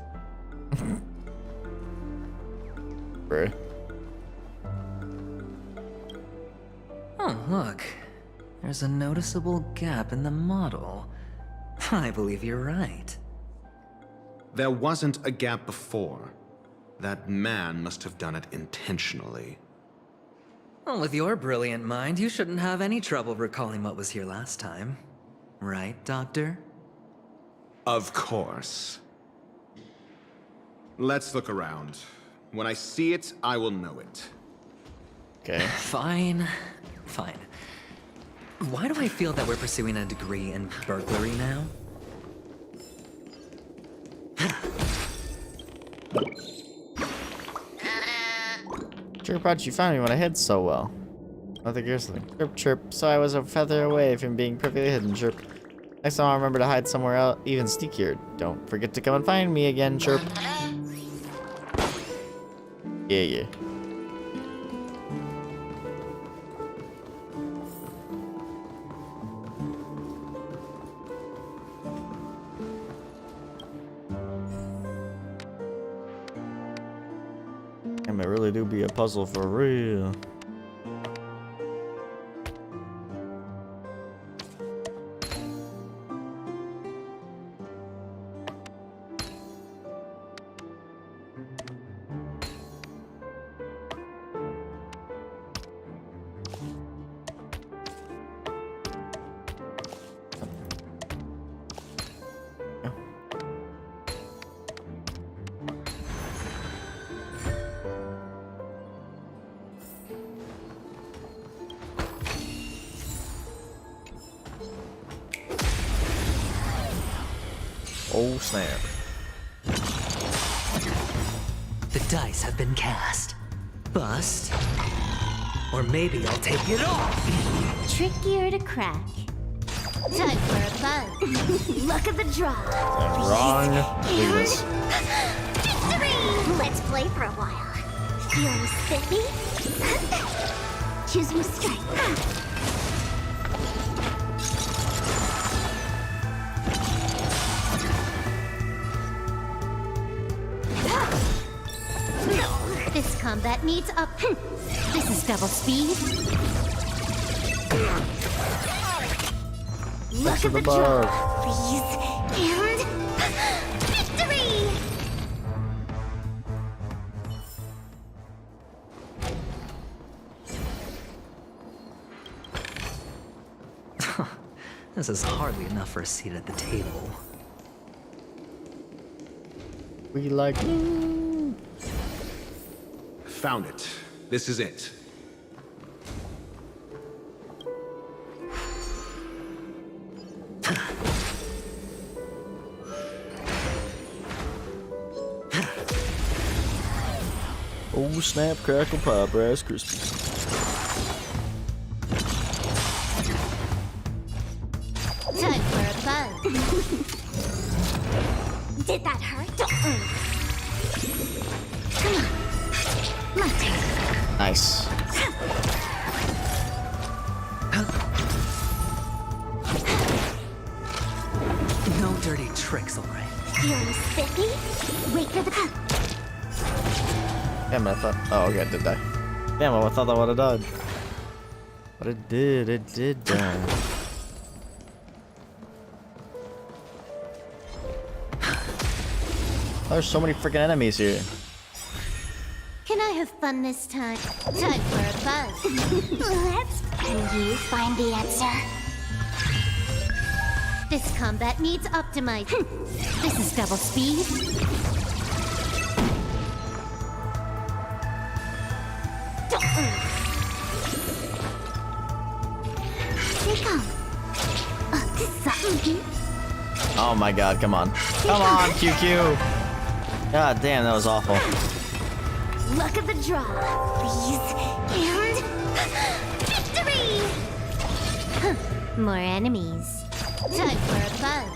Bruh. Oh, look. There's a noticeable gap in the model. I believe you're right. There wasn't a gap before. That man must have done it intentionally. Well, with your brilliant mind, you shouldn't have any trouble recalling what was here last time. Right, Doctor? Of course. Let's look around. When I see it, I will know it. Okay. Fine. Fine. Why do I feel that we're pursuing a degree in burglary now? Chirp, how'd you find me when I hid so well? I think here's something. Chirp, chirp. So I was a feather away from being perfectly hidden. Chirp. Next time I'll remember to hide somewhere else, even sneakier. Don't forget to come and find me again, chirp. Yeah. Damn, it really do be a puzzle for real. Oh snap. The dice have been cast. Bust. Or maybe I'll take it off. Trickier to crack. Time for a buzz. Luck of the draw. Wrong. Weakness. Victory! Let's play for a while. Feeling spiffy? Choose me strike. This combat needs up. This is double speed. Look at the draw, please. And victory! This is hardly enough for a seat at the table. We like. Found it. This is it. Oh snap, crackle, pop, Rice Krispies. Time for a buzz. Did that hurt? Come on. My turn. Nice. No dirty tricks, all right. Feeling spiffy? Wait for the cut. Damn, I thought. Oh, okay, it did die. Damn, I thought that would have died. But it did die. There's so many freaking enemies here. Can I have fun this time? Time for a buzz. Let's. Can you find the answer? This combat needs optimizing. This is double speed. Here you come. Oh my god, come on. Come on, QQ! God damn, that was awful. Luck of the draw, please. And victory! More enemies. Time for a buzz.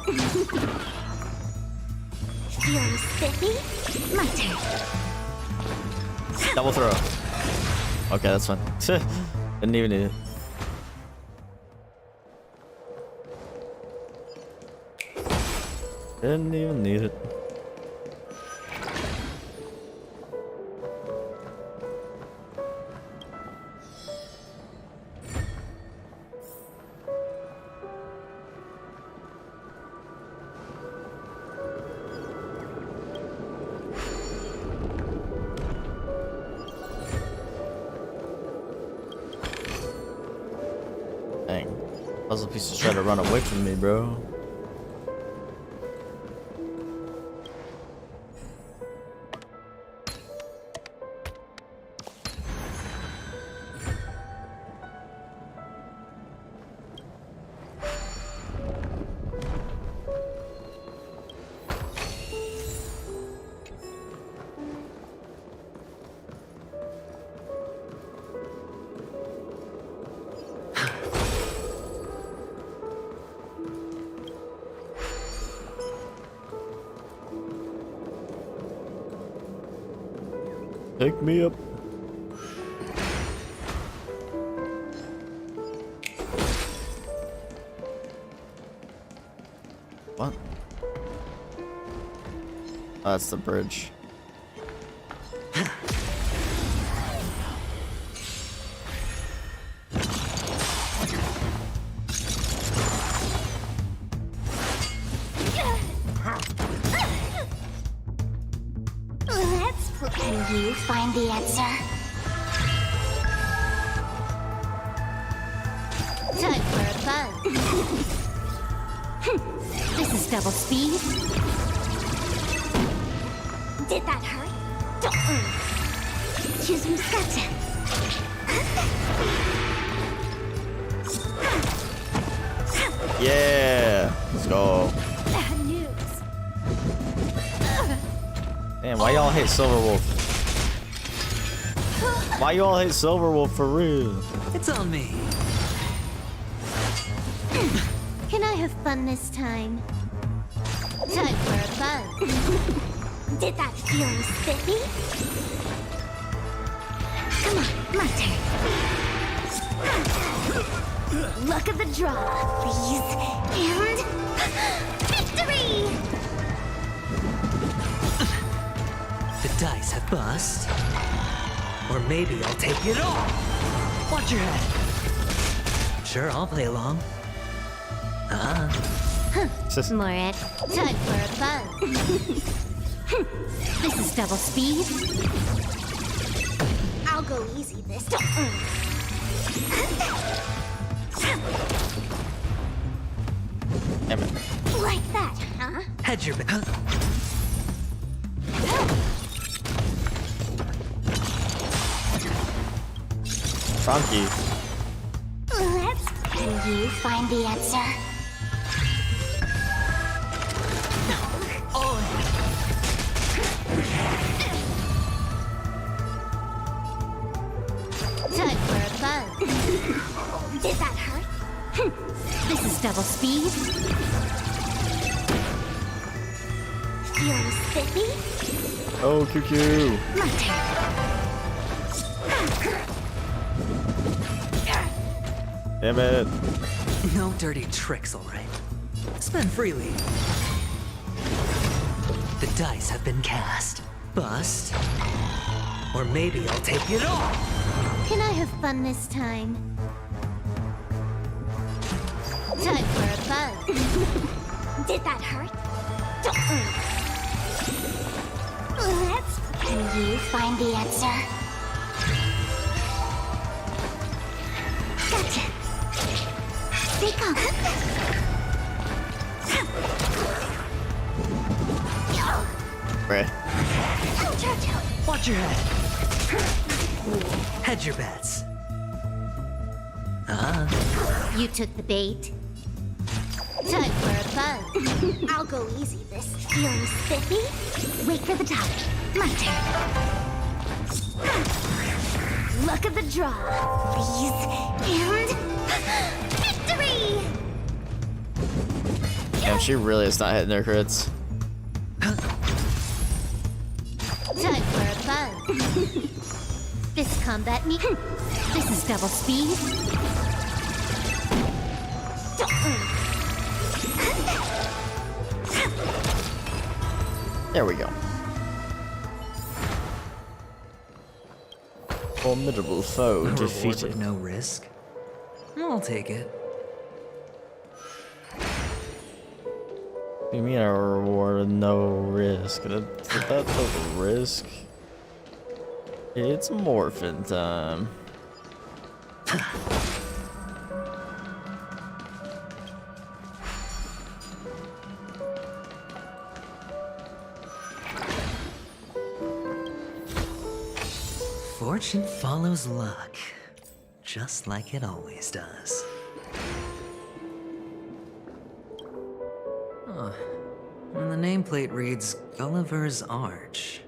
Feeling spiffy? My turn. Double throw. Okay, that's fine. Didn't even need it. Didn't even need it. Dang. Puzzle pieces try to run away from me, bro. Pick me up. What? Oh, that's the bridge. Can you find the answer? Time for a buzz. This is double speed. Did that hurt? Choose gotcha. Yeah, let's go. Bad news. Damn, why y'all hate Silverwolf? Why y'all hate Silverwolf for real? It's on me. Can I have fun this time? Time for a buzz. Did that feel spiffy? Come on, my turn. Luck of the draw, please. And victory! The dice have bust. Or maybe I'll take it all. Watch your head. Sure, I'll play along. Moret, time for a buzz. This is double speed. I'll go easy this time. Like that, huh? Head your bet. Funky. Can you find the answer? Time for a buzz. Did that hurt? This is double speed. Feeling spiffy? Oh, QQ. My turn. Damn it. No dirty tricks, all right. Spend freely. The dice have been cast. Bust. Or maybe I'll take it all. Can I have fun this time? Time for a buzz. Did that hurt? Can you find the answer? Gotcha. Stay calm. Right. Watch your head. Hedge your bets. You took the bait. Time for a buzz. I'll go easy this. Feeling spiffy? Wait for the top. My turn. Luck of the draw, please. And victory! Damn, she really is not hitting their crits. Time for a buzz. This combat me. This is double speed. There we go. Formidable foe Reward defeated. with no risk. I'll take it. What do you mean a reward with no risk? That's a risk. It's morphin' time. Fortune follows luck, just like it always does. Oh, and the nameplate reads Gulliver's Arch.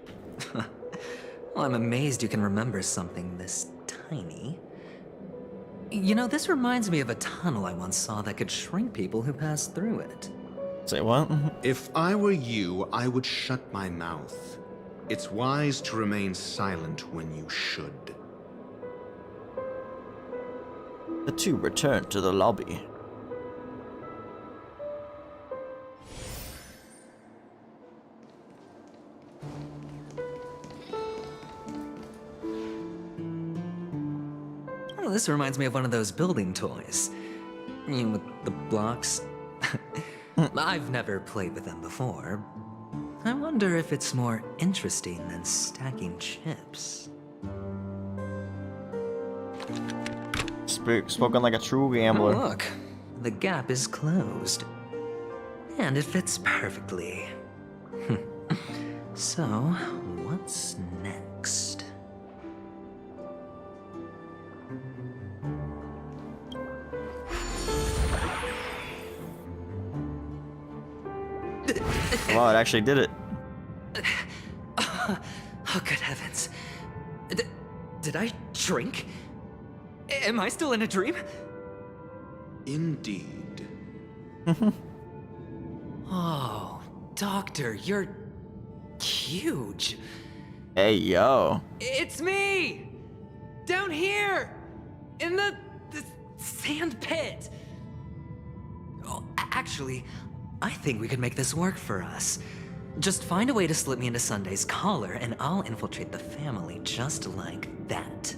Well, I'm amazed you can remember something this tiny. You know, this reminds me of a tunnel I once saw that could shrink people who passed through it. Say what? If I were you, I would shut my mouth. It's wise to remain silent when you should. The two return to the lobby. Oh, this reminds me of one of those building toys. You know, with the blocks. I've never played with them before. I wonder if it's more interesting than stacking chips. Spoken like a true gambler. Oh, look, the gap is closed. And it fits perfectly. So, what's next? Wow, it actually did it. Oh, good heavens. Did I drink? Am I still in a dream? Indeed. Oh, Doctor, you're huge. Hey, yo. It's me! Down here! In the sand pit! Oh, actually, I think we could make this work for us. Just find a way to slip me into Sunday's collar, and I'll infiltrate the family just like that.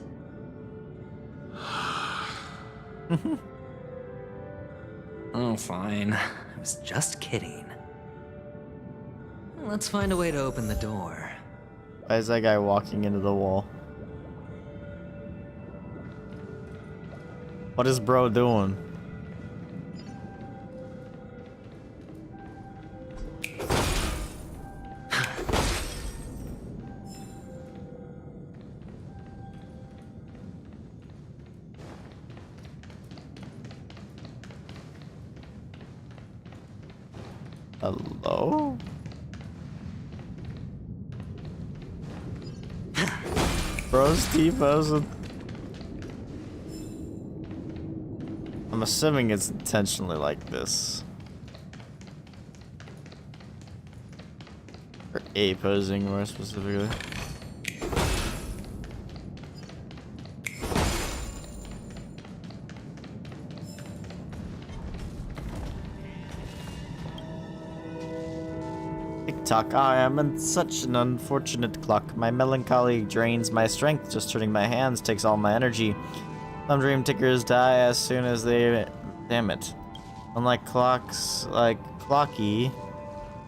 Oh, fine. I was just kidding. Let's find a way to open the door. Why is that guy walking into the wall? What is bro doing? Hello? Bro's T-posing. I'm assuming it's intentionally like this. Or A-posing more specifically. Tick-tock, I am in such an unfortunate clock. My melancholy drains my strength. Just turning my hands takes all my energy. Some dream tickers die as soon as they... Damn it. Unlike clocks like Clocky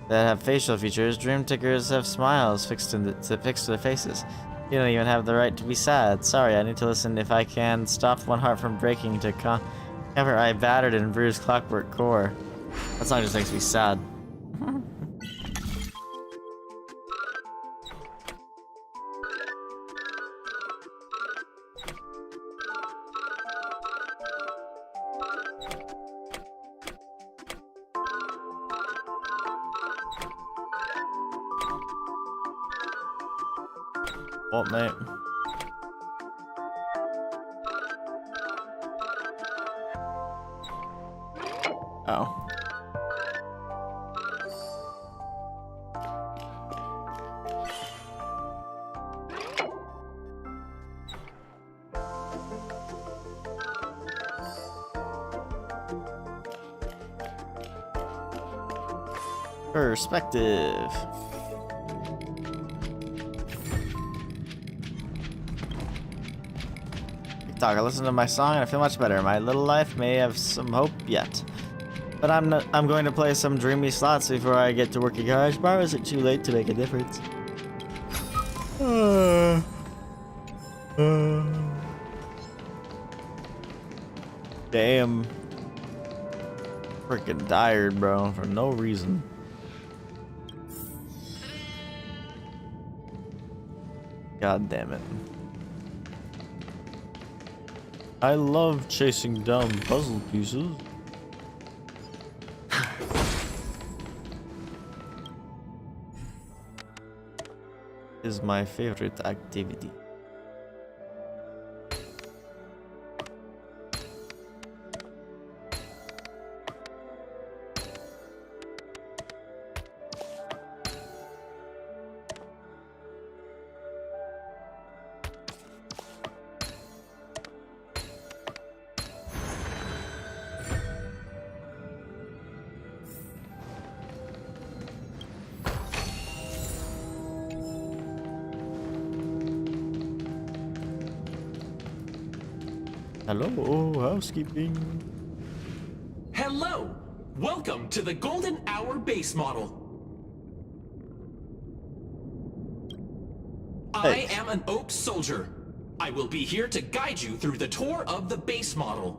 that have facial features, dream tickers have smiles fixed to their faces. You don't even have the right to be sad. Sorry, I need to listen if I can stop one heart from breaking to cover my battered and bruised clockwork core. That song just makes me sad. What, mate? Oh. Perspective. I listen to my song and I feel much better. My little life may have some hope yet. But I'm going to play some dreamy slots before I get to work at Garage Bar. Is it too late to make a difference? Damn. Freaking tired, bro, for no reason. God damn it. I love chasing down puzzle pieces. Is my favorite activity. Hello, housekeeping. Hello! Welcome to the Golden Hour base model. Hey. I am an Oak Soldier. I will be here to guide you through the tour of the base model.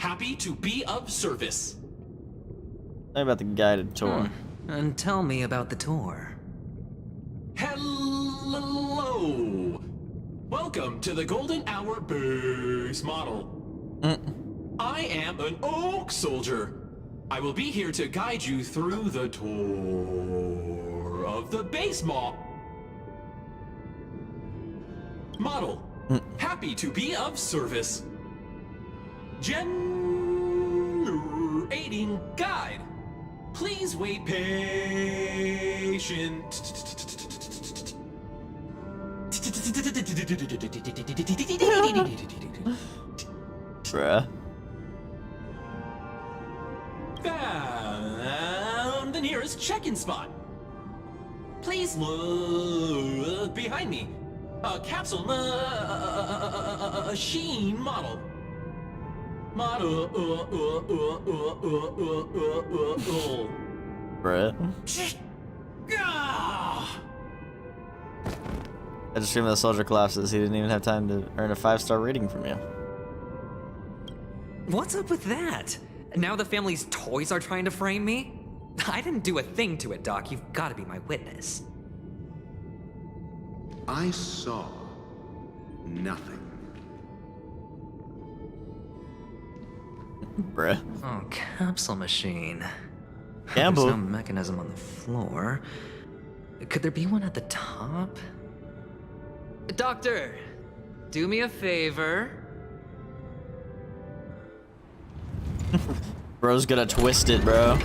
Happy to be of service. Tell me about the guided tour. And tell me about the tour. Hello! Welcome to the Golden Hour base model. I am an Oak Soldier. I will be here to guide you through the tour of the base model. Happy to be of service. Generating guide. Please wait patient. Bruh. Found the nearest check-in spot. Please look behind me. A capsule machine model. Bruh. I just streamed the soldier collapses. He didn't even have time to earn a 5-star rating from you. What's up with that? Now the family's toys are trying to frame me? I didn't do a thing to it, Doc. You've got to be my witness. I saw nothing. Bruh. Oh, capsule machine. Gamble. There's no mechanism on the floor. Could there be one at the top? Doctor, do me a favor. Bro's gonna twist it, bro.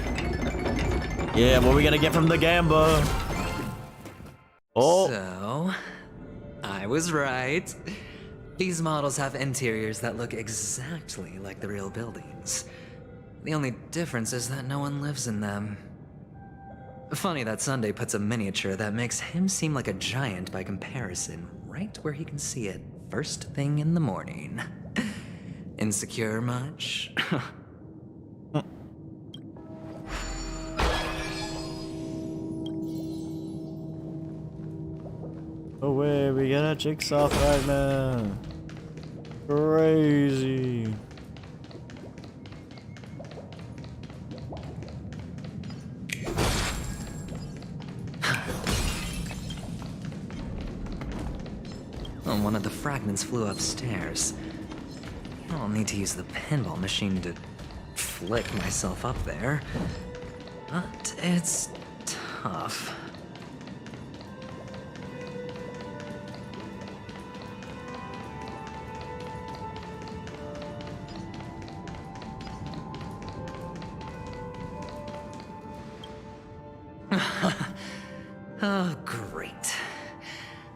Yeah, what we gonna get from the Gamba? Oh. So, I was right. These models have interiors that look exactly like the real buildings. The only difference is that no one lives in them. Funny that Sunday puts a miniature that makes him seem like a giant by comparison right where he can see it first thing in the morning. Insecure much? Oh wait, we got a jigsaw fragment. Crazy. Oh, one of the fragments flew upstairs. I'll need to use the pinball machine to flick myself up there. But it's tough. Oh, great.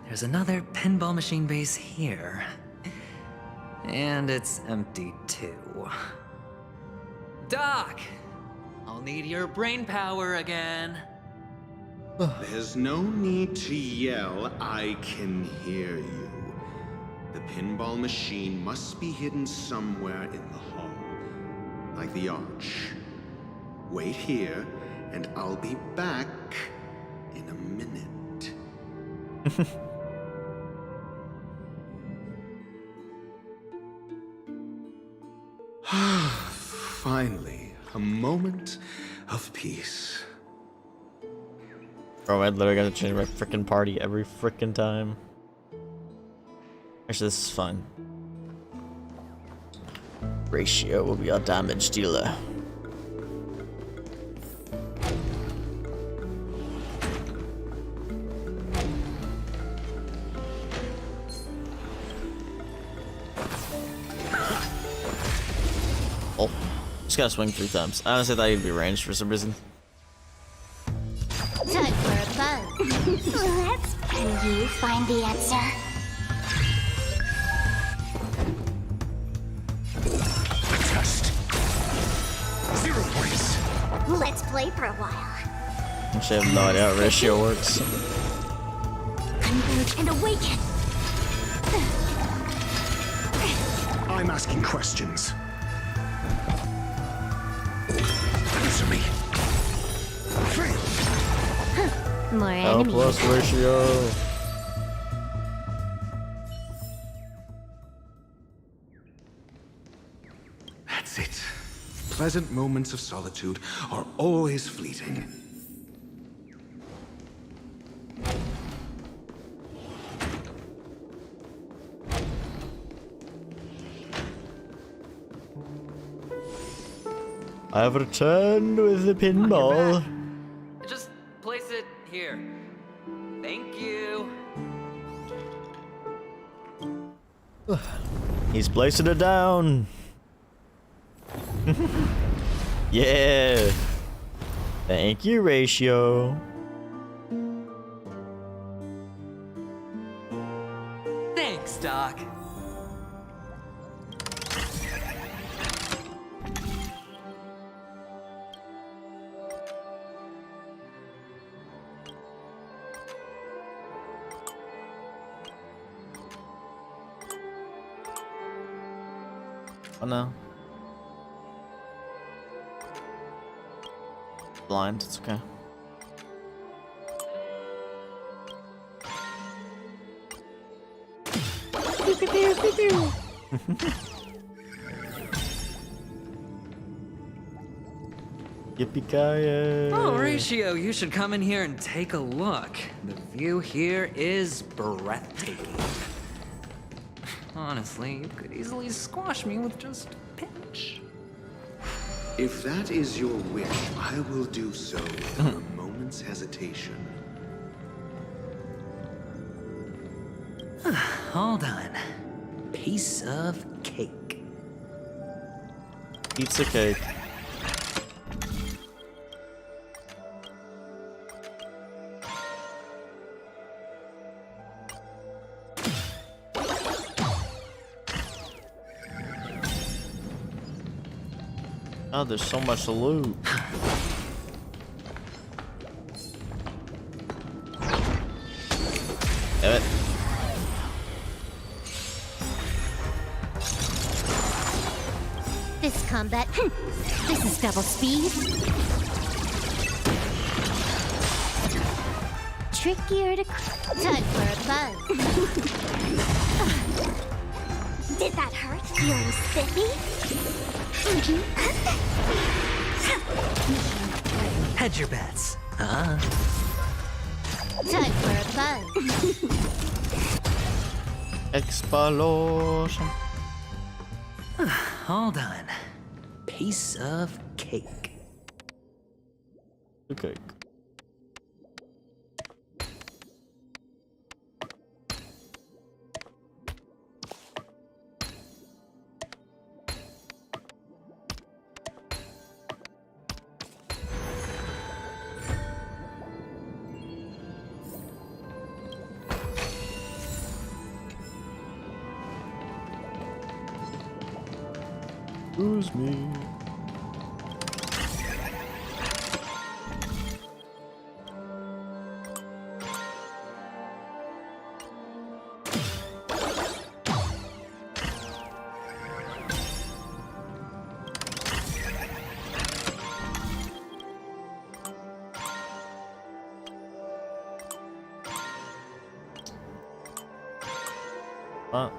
There's another pinball machine base here. And it's empty too. Doc! I'll need your brain power again. There's no need to yell. I can hear you. The pinball machine must be hidden somewhere in the hall. Like the arch. Wait here, and I'll be back in a minute. Finally, a moment of peace. Bro, I literally gotta change my freaking party every freaking time. Actually, this is fun. Ratio will be our damage dealer. Oh, just gotta swing 3 times. I honestly thought he'd be ranged for some reason. Time for a buzz. Can you find the answer? Test. 0 points. Let's play for a while. Actually, I have no idea how ratio works. Converge and awaken. I'm asking questions. Answer me. More L enemies. plus ratio. That's it. Pleasant moments of solitude are always fleeting. I have returned with the pinball. Just place it here. Thank you. He's placing it down. Yeah. Thank you, Ratio. Thanks, Doc. Oh no. Blind, it's okay. Yippee-ki-yay! Oh, Ratio, you should come in here and take a look. The view here is breathtaking. Honestly, you could easily squash me with just a pinch. If that is your wish, I will do so without a moment's hesitation. Hold on. Piece of cake. Pizza cake. Oh, there's so much to loot. Damn it. This combat, this is double speed. Trickier to time for a buzz. Did that hurt? Feeling spiffy? Hedge your bets. Huh? Time for a buzz. Explosion. Hold on. Piece of cake. Okay. Who's me? What?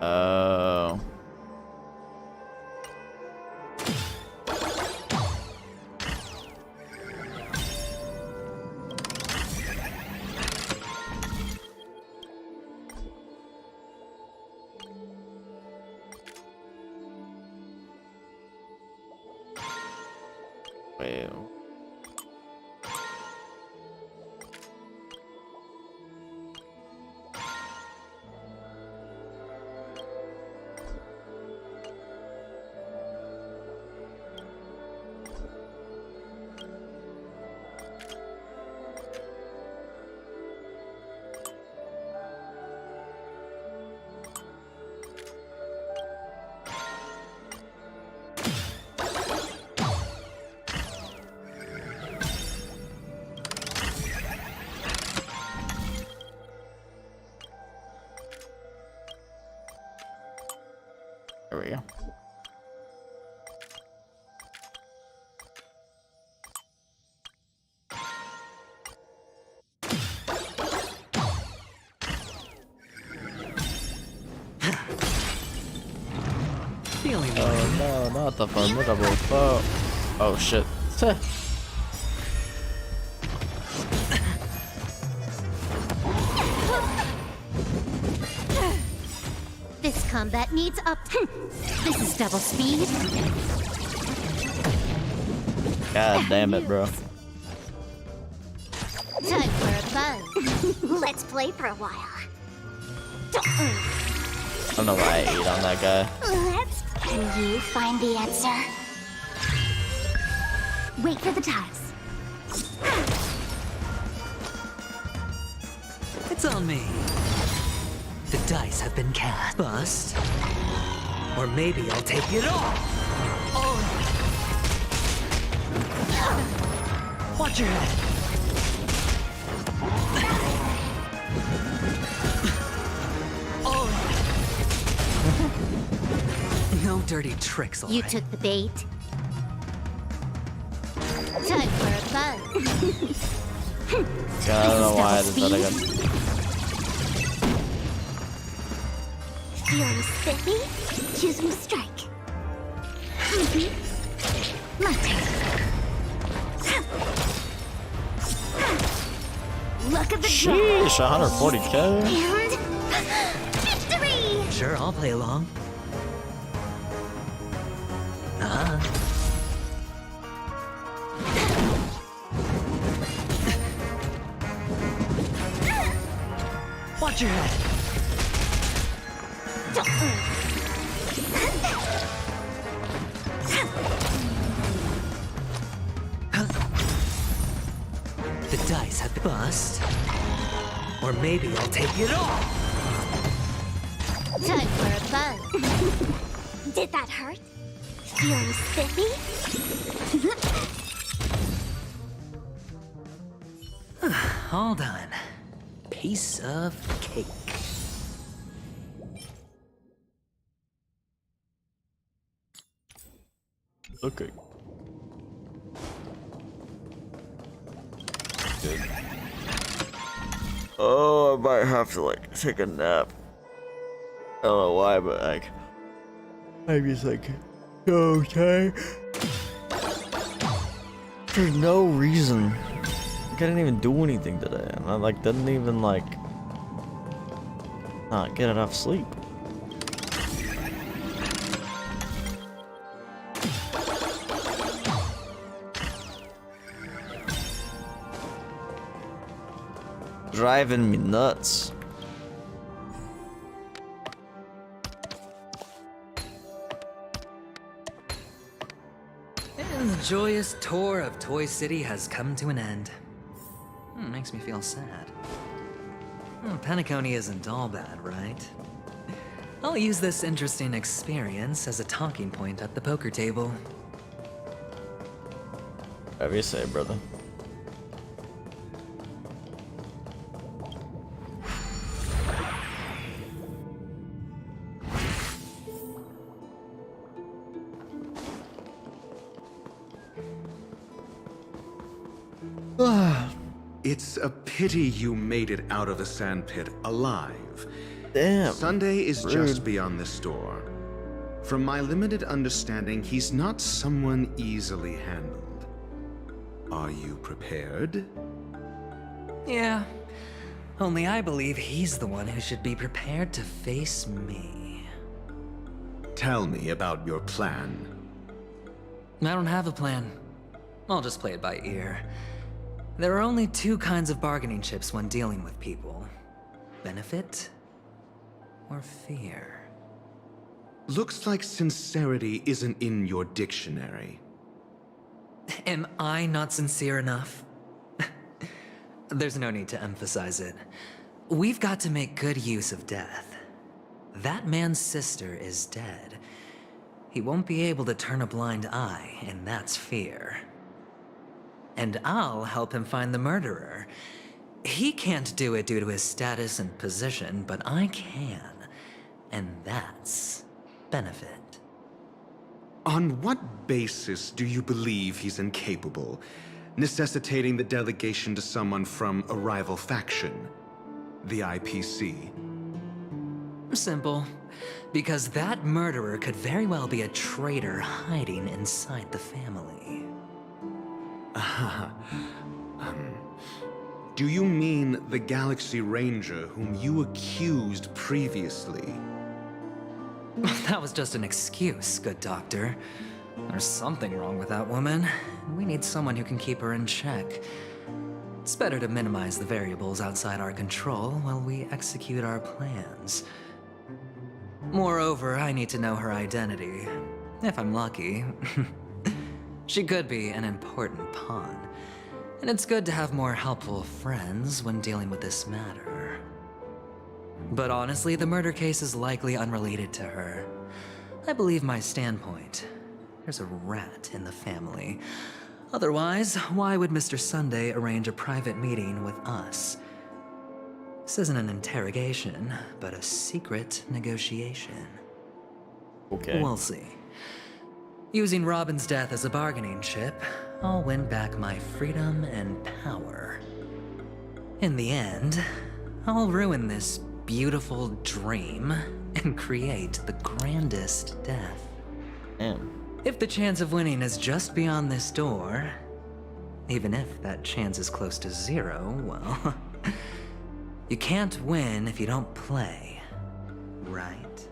Oh. Well. really Oh no, not the formidable foe. Oh shit. This combat needs up. This is double speed. God damn it, bro. Time for a buzz. Let's play for a while. I don't know why I ate on that guy. Can you find the answer? Wait for the tiles. It's on me. The dice have been cast. Bust. Or maybe I'll take it all. Oh. Watch your head. Oh. No dirty tricks, all You right. took the bait. Time for a buzz. God, I don't know why I just thought I got. Feeling spiffy? Choose from strike. My turn. Look at the draw. Sheesh, 140k. And victory! Sure, I'll play along. Watch your head. The dice have been bust. Or maybe I'll take it all. Time for a buzz. Did that hurt? Feeling spiffy? All done. Piece of cake. Okay. Good. Oh, I might have to like take a nap. I don't know why, but like I'm just like so tired. For no reason. Like, I didn't even do anything today. And I like didn't even like not get enough sleep. Driving me nuts. And the joyous tour of Toy City has come to an end. Makes me feel sad. Penacony isn't all bad, right? I'll use this interesting experience as a talking point at the poker table. Whatever you say, brother. It's a pity you made it out of the sandpit alive. Damn. Sunday is Rude. just beyond this door. From my limited understanding, he's not someone easily handled. Are you prepared? Yeah. Only I believe he's the one who should be prepared to face me. Tell me about your plan. I don't have a plan. I'll just play it by ear. There are only two kinds of bargaining chips when dealing with people. Benefit or fear. Looks like sincerity isn't in your dictionary. Am I not sincere enough? There's no need to emphasize it. We've got to make good use of death. That man's sister is dead. He won't be able to turn a blind eye, and that's fear. And I'll help him find the murderer. He can't do it due to his status and position, but I can. And that's benefit. On what basis do you believe he's incapable, necessitating the delegation to someone from a rival faction, the IPC? Simple. Because that murderer could very well be a traitor hiding inside the family. Do you mean the Galaxy Ranger whom you accused previously? That was just an excuse, good doctor. There's something wrong with that woman. We need someone who can keep her in check. It's better to minimize the variables outside our control while we execute our plans. Moreover, I need to know her identity. If I'm lucky. She could be an important pawn. And it's good to have more helpful friends when dealing with this matter. But honestly, the murder case is likely unrelated to her. I believe my standpoint. There's a rat in the family. Otherwise, why would Mr. Sunday arrange a private meeting with us? This isn't an interrogation, but a secret negotiation. Okay. We'll see. Using Robin's death as a bargaining chip, I'll win back my freedom and power. In the end, I'll ruin this beautiful dream and create the grandest death. Damn. If the chance of winning is just beyond this door, even if that chance is close to zero, well, you can't win if you don't play, right?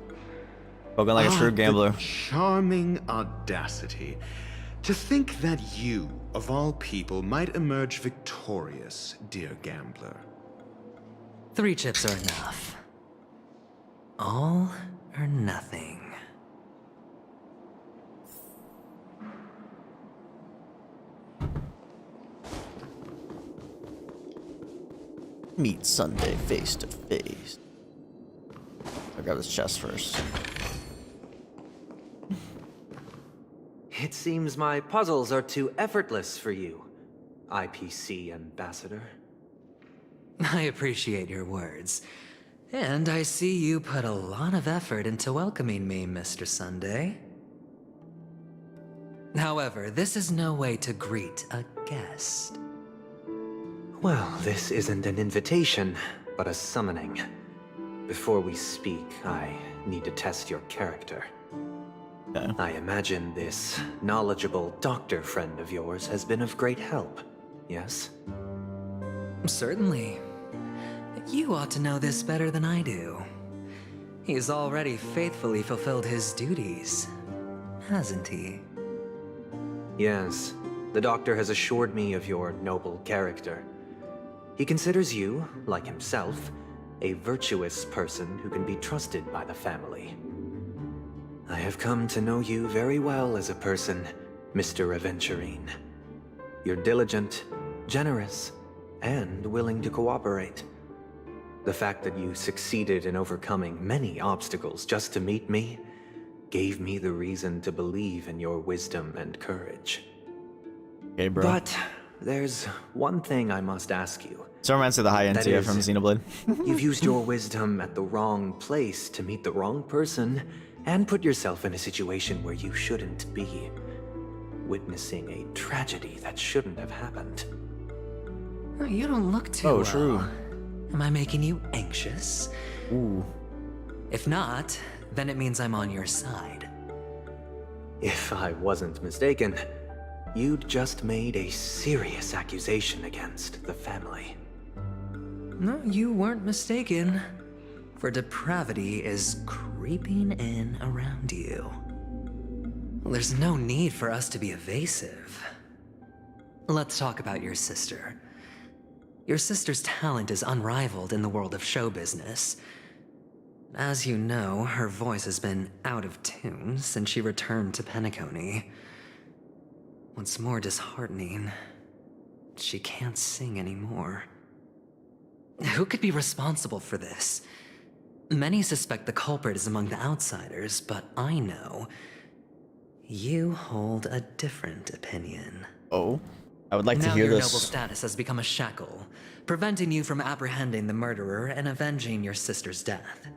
Spoken like a shrewd gambler. The charming audacity. To think that you, of all people, might emerge victorious, dear gambler. 3 chips are enough. All or nothing. Meet Sunday face to face. I'll grab this chest first. It seems my puzzles are too effortless for you, IPC Ambassador. I appreciate your words. And I see you put a lot of effort into welcoming me, Mr. Sunday. However, this is no way to greet a guest. Well, this isn't an invitation, but a summoning. Before we speak, I need to test your character. Okay. I imagine this knowledgeable doctor friend of yours has been of great help, yes? Certainly. You ought to know this better than I do. He's already faithfully fulfilled his duties, hasn't he? Yes. The doctor has assured me of your noble character. He considers you, like himself, a virtuous person who can be trusted by the family. I have come to know you very well as a person, Mr. Aventurine. You're diligent, generous, and willing to cooperate. The fact that you succeeded in overcoming many obstacles just to meet me gave me the reason to believe in your wisdom and courage. Okay, bro. But there's one thing I must ask you. So reminds me of the high end That tier is, from Xenoblade. You've used your wisdom at the wrong place to meet the wrong person and put yourself in a situation where you shouldn't be. Witnessing a tragedy that shouldn't have happened. You don't look too well. True. Am I making you anxious? Ooh. If not, then it means I'm on your side. If I wasn't mistaken, you'd just made a serious accusation against the family. No, you weren't mistaken. For depravity is creeping in around you. There's no need for us to be evasive. Let's talk about your sister. Your sister's talent is unrivaled in the world of show business. As you know, her voice has been out of tune since she returned to Penacony. What's more disheartening, she can't sing anymore. Who could be responsible for this? Many suspect the culprit is among the outsiders, but I know you hold a different opinion. Oh? I would like to hear Now your this. noble status has become a shackle, preventing you from apprehending the murderer and avenging your sister's death.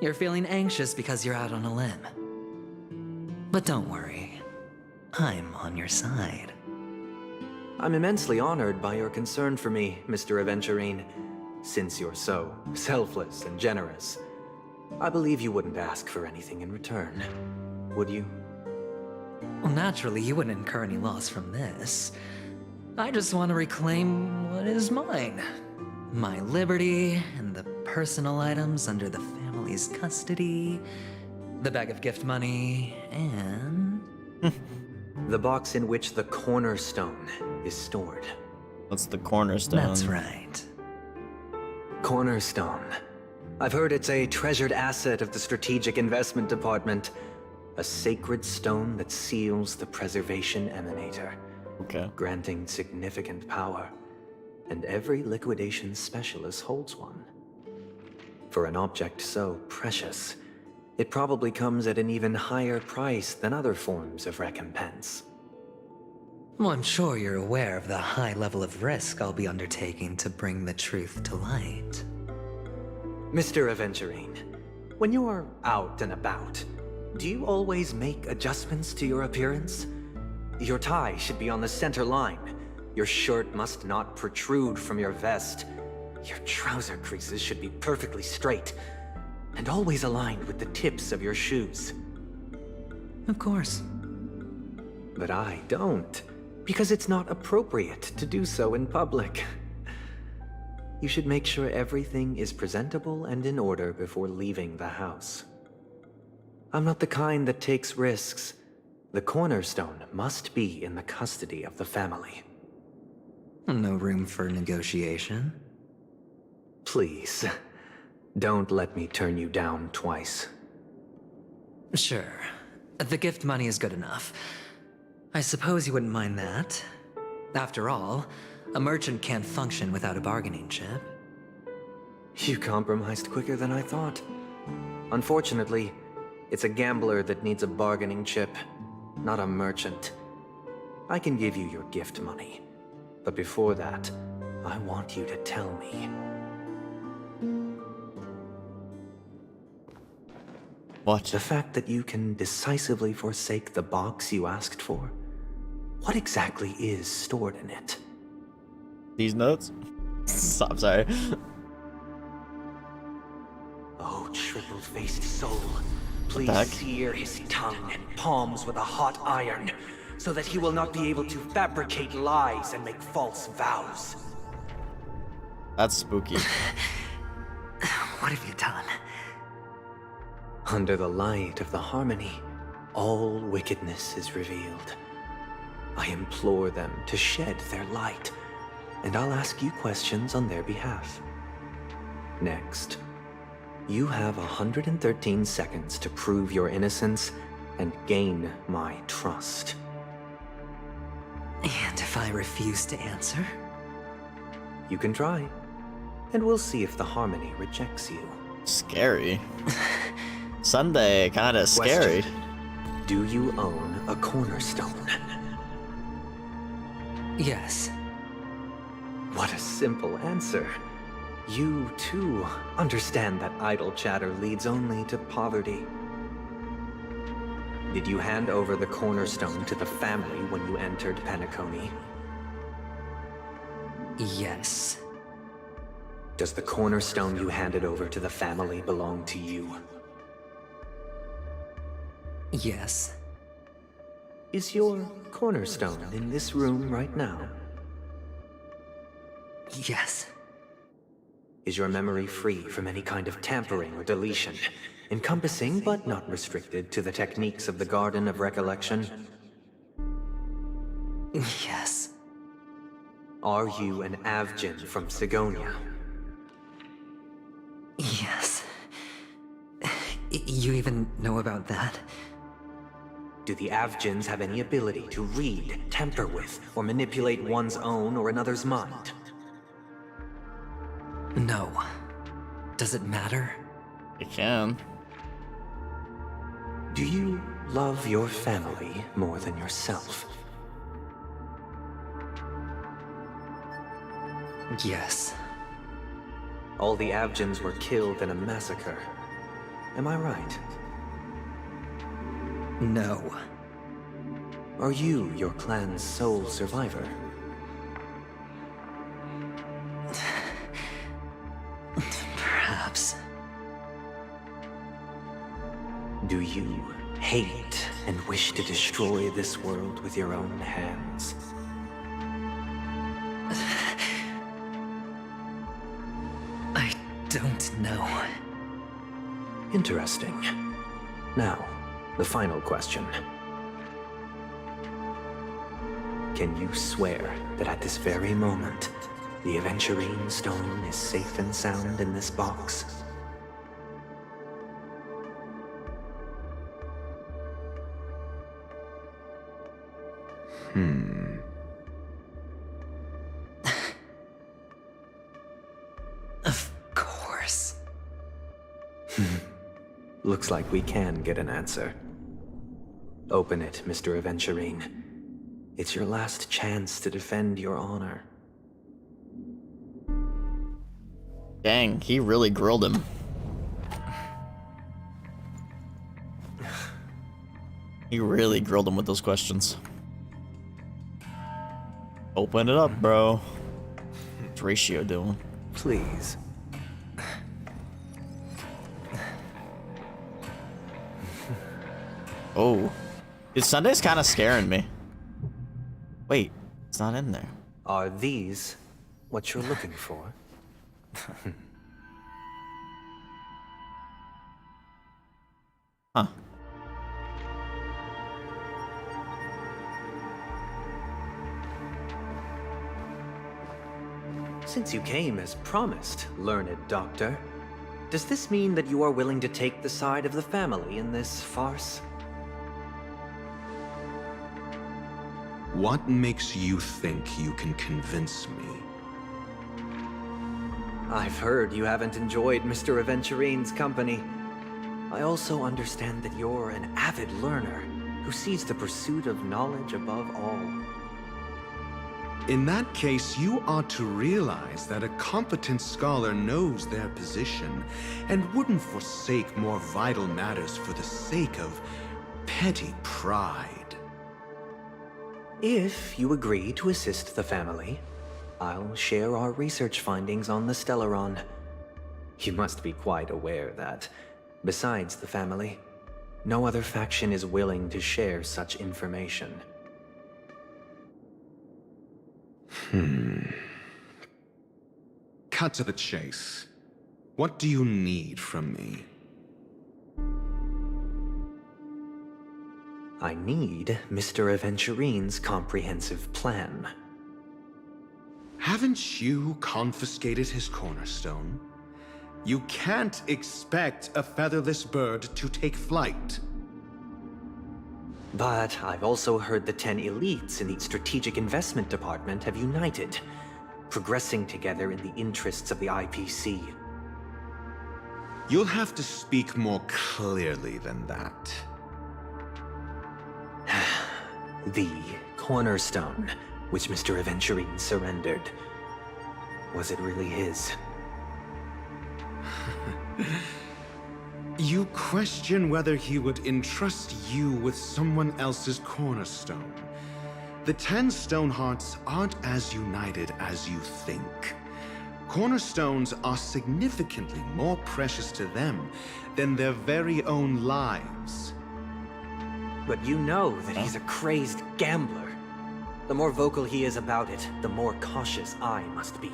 You're feeling anxious because you're out on a limb. But don't worry, I'm on your side. I'm immensely honored by your concern for me, Mr. Aventurine, since you're so selfless and generous. I believe you wouldn't ask for anything in return, would you? Well, naturally, you wouldn't incur any loss from this. I just want to reclaim what is mine. My liberty and the personal items under the family's custody, the bag of gift money, and... the box in which the cornerstone is stored. What's the cornerstone? That's right. Cornerstone. I've heard it's a treasured asset of the Strategic Investment Department. A sacred stone that seals the preservation emanator. Okay. Granting significant power. And every liquidation specialist holds one. For an object so precious, it probably comes at an even higher price than other forms of recompense. Well, I'm sure you're aware of the high level of risk I'll be undertaking to bring the truth to light. Mr. Aventurine, when you're out and about, do you always make adjustments to your appearance? Your tie should be on the center line. Your shirt must not protrude from your vest. Your trouser creases should be perfectly straight, and always aligned with the tips of your shoes. Of course. But I don't, because it's not appropriate to do so in public. You should make sure everything is presentable and in order before leaving the house. I'm not the kind that takes risks. The cornerstone must be in the custody of the family. No room for negotiation? Please, don't let me turn you down twice. Sure. The gift money is good enough. I suppose you wouldn't mind that. After all, a merchant can't function without a bargaining chip. You compromised quicker than I thought. Unfortunately, it's a gambler that needs a bargaining chip, not a merchant. I can give you your gift money, but before that, I want you to tell me. What? The fact that you can decisively forsake the box you asked for? What exactly is stored in it? These notes? I'm sorry. Oh, triple-faced soul. Please sear his tongue and palms with a hot iron, so that he will not be able to fabricate lies and make false vows. That's spooky. What have you done? Under the light of the harmony, all wickedness is revealed. I implore them to shed their light, and I'll ask you questions on their behalf. Next, you have 113 seconds to prove your innocence and gain my trust. And if I refuse to answer? You can try, and we'll see if the harmony rejects you. Scary. Sunday, kinda scary. Do you own a cornerstone? Yes. What a simple answer. You, too, understand that idle chatter leads only to poverty. Did you hand over the cornerstone to the family when you entered Penacony? Yes. Does the cornerstone you handed over to the family belong to you? Yes. Is your cornerstone in this room right now? Yes. Is your memory free from any kind of tampering or deletion, encompassing but not restricted to the techniques of the Garden of Recollection? Yes. Are you an Avgin from Seonia? Yes. You even know about that? Do the Avgins have any ability to read, tamper with, or manipulate one's own or another's mind? No. Does it matter? It can. Do you love your family more than yourself? Yes. All the Avgins were killed in a massacre. Am I right? No. Are you your clan's sole survivor? Perhaps. hate and wish to destroy this world with your own hands. I don't know. Interesting. Now, the final question. Can you swear that at this very moment, the Aventurine stone is safe and sound in this box? Of course. Looks like we can get an answer. Open it, Mr. Aventurine. It's your last chance to defend your honor. Dang, he really grilled him. He really grilled him with those questions. Open it up, bro. What's Ratio doing? Please. Oh. Dude, Sunday's kind of scaring me. Wait, it's not in there. Are these what you're looking for? Huh. Since you came as promised, learned doctor, does this mean that you are willing to take the side of the family in this farce? What makes you think you can convince me? I've heard you haven't enjoyed Mr. Aventurine's company. I also understand that you're an avid learner who sees the pursuit of knowledge above all. In that case, you ought to realize that a competent scholar knows their position and wouldn't forsake more vital matters for the sake of petty pride. If you agree to assist the family, I'll share our research findings on the Stellaron. You must be quite aware that, besides the family, no other faction is willing to share such information. Cut to the chase. What do you need from me? I need Mr. Aventurine's comprehensive plan. Haven't you confiscated his cornerstone? You can't expect a featherless bird to take flight. But I've also heard the 10 elites in the Strategic Investment Department have united, progressing together in the interests of the IPC. You'll have to speak more clearly than that. The cornerstone, which Mr. Aventurine surrendered. Was it really his? You question whether he would entrust you with someone else's cornerstone. The 10 Stonehearts aren't as united as you think. Cornerstones are significantly more precious to them than their very own lives. But you know that he's a crazed gambler. The more vocal he is about it, the more cautious I must be.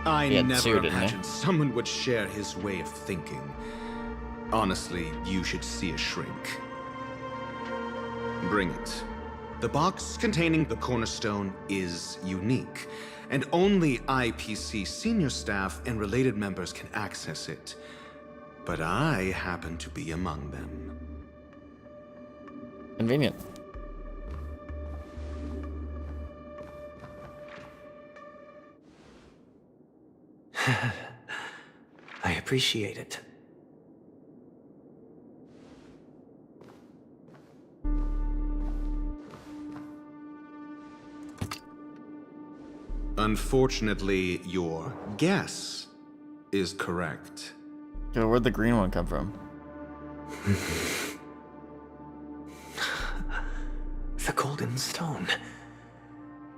I never imagined someone would share his way of thinking. Honestly, you should see a shrink. Bring it. The box containing the cornerstone is unique, and only IPC senior staff and related members can access it. But I happen to be among them. Convenient. I appreciate it. Unfortunately, your guess is correct. Yo, where'd the green one come from? The golden stone.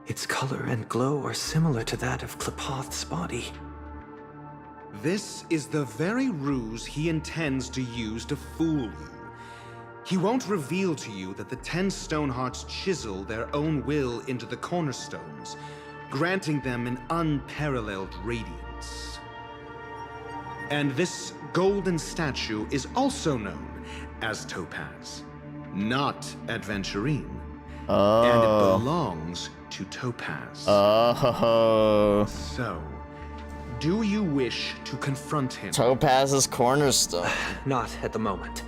Its color and glow are similar to that of Klepoth's body. This is the very ruse he intends to use to fool you. He won't reveal to you that the 10 Stonehearts chisel their own will into the cornerstones, granting them an unparalleled radiance. And this golden statue is also known as Topaz, not Aventurine. Oh. And it belongs to Topaz. Oh. So, do you wish to confront him? Topaz's cornerstone. Not at the moment.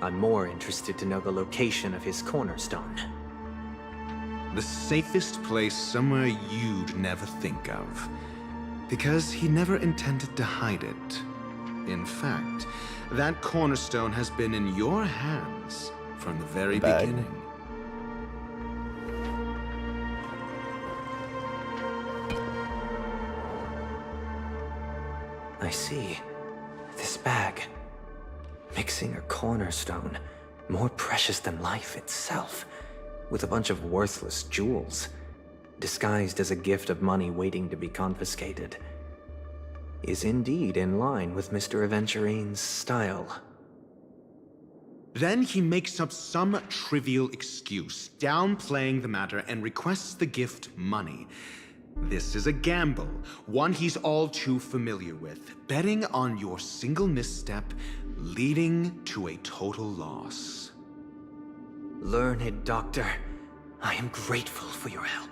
I'm more interested to know the location of his cornerstone. The safest place somewhere you'd never think of. Because he never intended to hide it. In fact, that cornerstone has been in your hands from the very beginning. I see. This bag. Mixing a cornerstone, more precious than life itself, with a bunch of worthless jewels, disguised as a gift of money waiting to be confiscated, is indeed in line with Mr. Aventurine's style. Then he makes up some trivial excuse, downplaying the matter, and requests the gift money. This is a gamble, one he's all too familiar with, betting on your single misstep, leading to a total loss. Learned doctor, I am grateful for your help.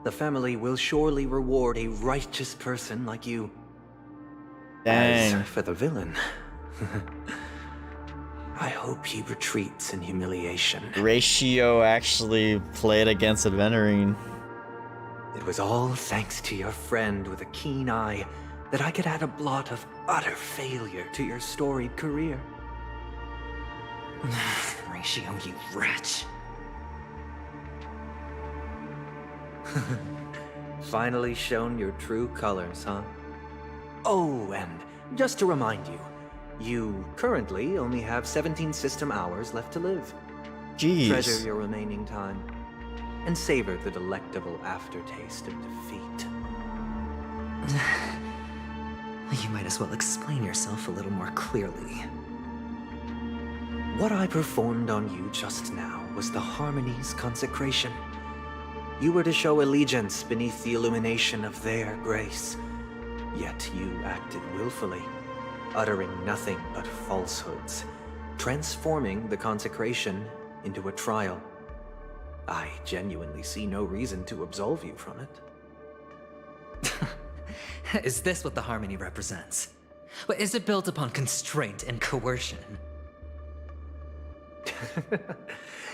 The family will surely reward a righteous person like you. Dang. As for the villain, I hope he retreats in humiliation. Ratio actually played against Aventurine. It was all thanks to your friend with a keen eye that I could add a blot of utter failure to your storied career. Ratio, you wretch. Finally shown your true colors, huh? Oh, and just to remind you, you currently only have 17 system hours left to live. Jeez. Treasure your remaining time, and savor the delectable aftertaste of defeat. You might as well explain yourself a little more clearly. What I performed on you just now was the Harmony's consecration. You were to show allegiance beneath the illumination of their grace. Yet you acted willfully, uttering nothing but falsehoods, transforming the consecration into a trial. I genuinely see no reason to absolve you from it. Is this what the Harmony represents? But is it built upon constraint and coercion?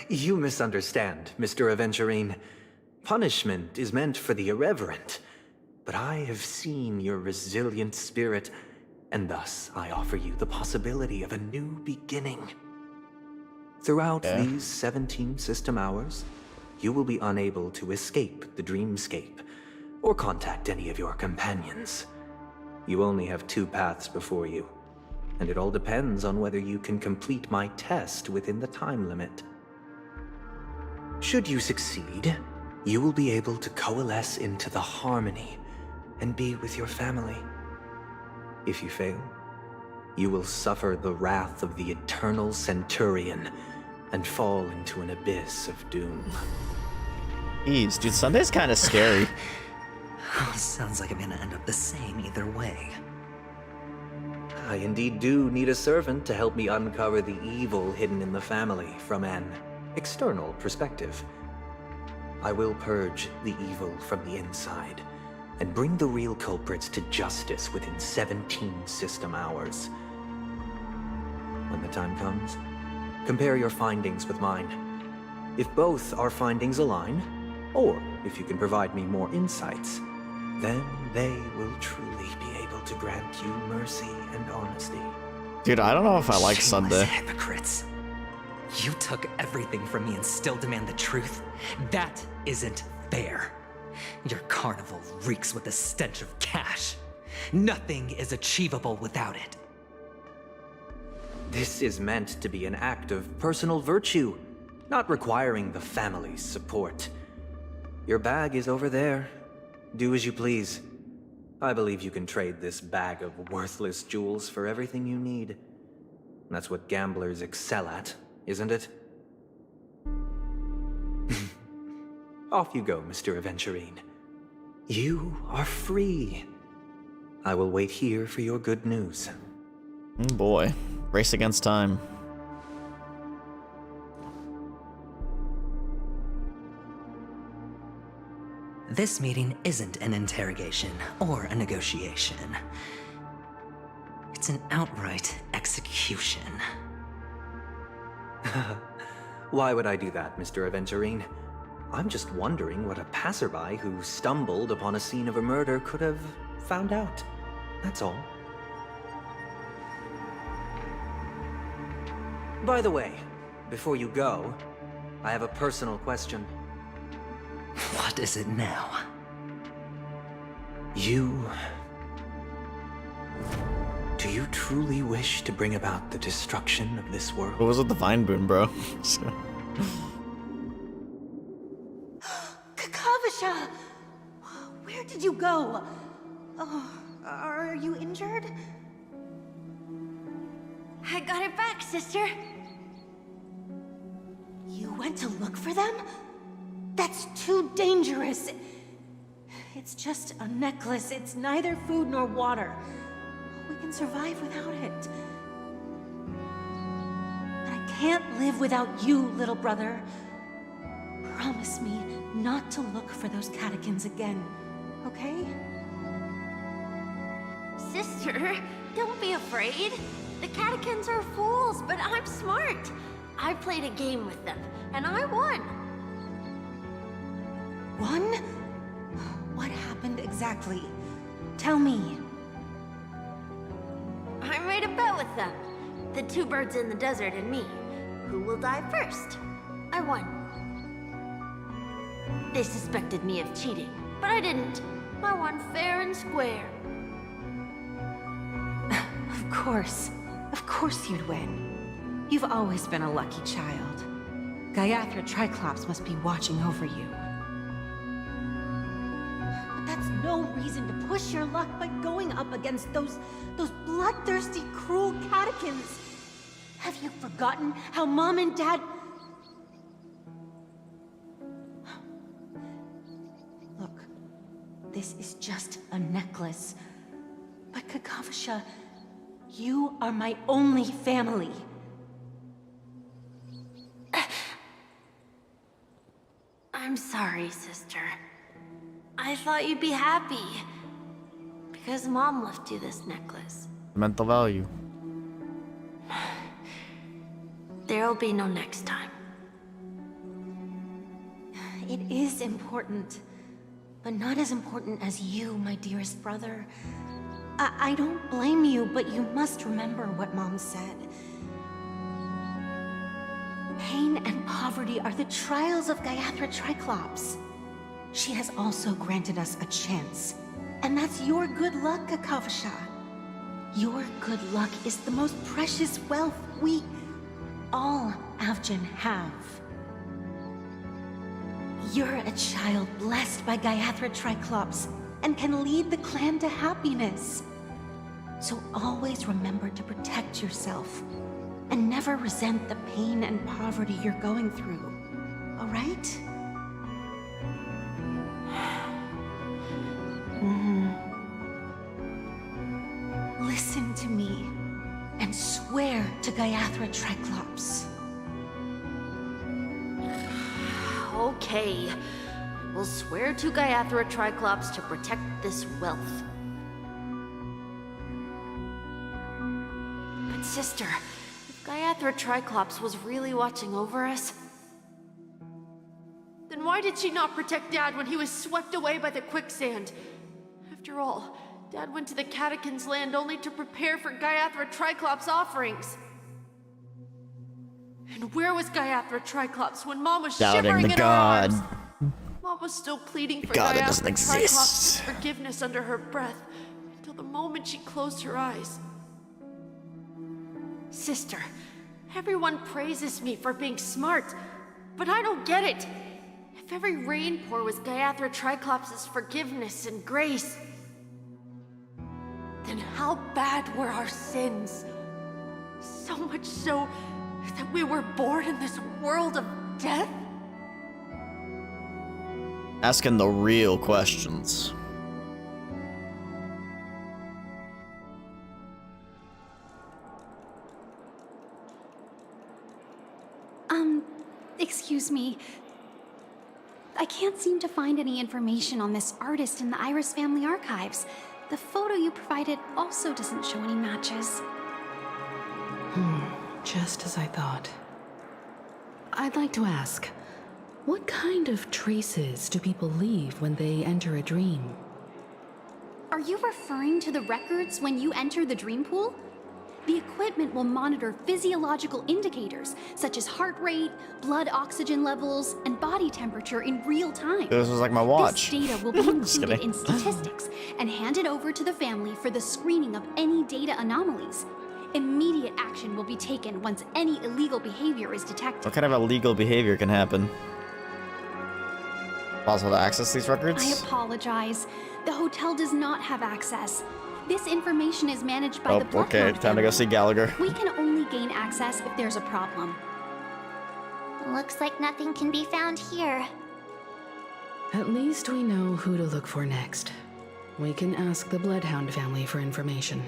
You misunderstand, Mr. Aventurine. Punishment is meant for the irreverent, but I have seen your resilient spirit, and thus I offer you the possibility of a new beginning. Throughout these 17 system hours, you will be unable to escape the dreamscape, or contact any of your companions. You only have 2 paths before you, and it all depends on whether you can complete my test within the time limit. Should you succeed, you will be able to coalesce into the Harmony and be with your family. If you fail, you will suffer the wrath of the eternal Centurion and fall into an abyss of doom. Jeez, dude, Sunday's kind of scary. Sounds like I'm gonna end up the same either way. I indeed do need a servant to help me uncover the evil hidden in the family from an external perspective. I will purge the evil from the inside and bring the real culprits to justice within 17 system hours. When the time comes, compare your findings with mine. If both our findings align, or if you can provide me more insights, then they will truly be able to grant you mercy and honesty. Dude, I don't know if I like Sunday. Hypocrites. You took everything from me and still demand the truth? That isn't fair. Your carnival reeks with the stench of cash. Nothing is achievable without it. This is meant to be an act of personal virtue, not requiring the family's support. Your bag is over there. Do as you please. I believe you can trade this bag of worthless jewels for everything you need. That's what gamblers excel at, isn't it? Off you go, Mr. Aventurine. You are free. I will wait here for your good news. Oh boy. Race against time. This meeting isn't an interrogation or a negotiation. It's an outright execution. Why would I do that, Mr. Aventurine? I'm just wondering what a passerby who stumbled upon a scene of a murder could have found out. That's all. By the way, before you go, I have a personal question. What is it now? Do you truly wish to bring about the destruction of this world? What was with the vine boon, bro? Kakavasha! Where did you go? Oh, are you injured? I got it back, sister. You went to look for them? That's too dangerous. It's just a necklace. It's neither food nor water. We can survive without it. But I can't live without you, little brother. Promise me not to look for those catechins again, okay? Sister, don't be afraid. The catechins are fools, but I'm smart. I played a game with them, and I won. Won? What happened exactly? Tell me. I made a bet with them. The two birds in the desert and me. Who will die first? I won. They suspected me of cheating, but I didn't. I won fair and square. Of course you'd win. You've always been a lucky child. Gaiathra Triclops must be watching over you. But that's no reason to push your luck by going up against those bloodthirsty, cruel catechins. Have you forgotten how Mom and Dad... Look, this is just a necklace. But Kakavasha, you are my only family. I'm sorry, sister. I thought you'd be happy. Because Mom left you this necklace. Mental value. There'll be no next time. It is important. But not as important as you, my dearest brother. I don't blame you, but you must remember what Mom said. Pain and poverty are the trials of Gaiathra Triclops. She has also granted us a chance. And that's your good luck, Kakavasha. Your good luck is the most precious wealth we, all Avgin, have. You're a child blessed by Gaiathra Triclops and can lead the clan to happiness. So always remember to protect yourself and never resent the pain and poverty you're going through, all right? Listen to me and swear to Gaiathra Triclops. Okay. We'll swear to Gaiathra Triclops to protect this wealth. But sister, if Gaiathra Triclops was really watching over us, then why did she not protect Dad when he was swept away by the quicksand? After all, Dad went to the Catechins' land only to prepare for Gaiathra Triclops' offerings. And where was Gaiathra Triclops when Mom was shivering in her arms? Mom was still pleading for Gaiathra Triclops' forgiveness under her breath until the moment she closed her eyes. Sister, everyone praises me for being smart, but I don't get it. If every rain pour was Gaiathra Triclops' forgiveness and grace, And how bad were our sins? So much so that we were born in this world of death? Asking the real questions. Excuse me. I can't seem to find any information on this artist in the Iris family archives. The photo you provided also doesn't show any matches. Just as I thought. I'd like to ask, what kind of traces do people leave when they enter a dream? Are you referring to the records when you enter the dream pool? The equipment will monitor physiological indicators such as heart rate, blood oxygen levels, and body temperature in real time. This was like my watch. This data will be included in statistics and handed over to the family for the screening of any data anomalies. Immediate action will be taken once any illegal behavior is detected. What kind of illegal behavior can happen? Possible to access these records? I apologize. The hotel does not have access. This information is managed by the Bloodhound okay, time to go see Gallagher. We can only gain access if there's a problem. Looks like nothing can be found here. At least we know who to look for next. We can ask the Bloodhound family for information.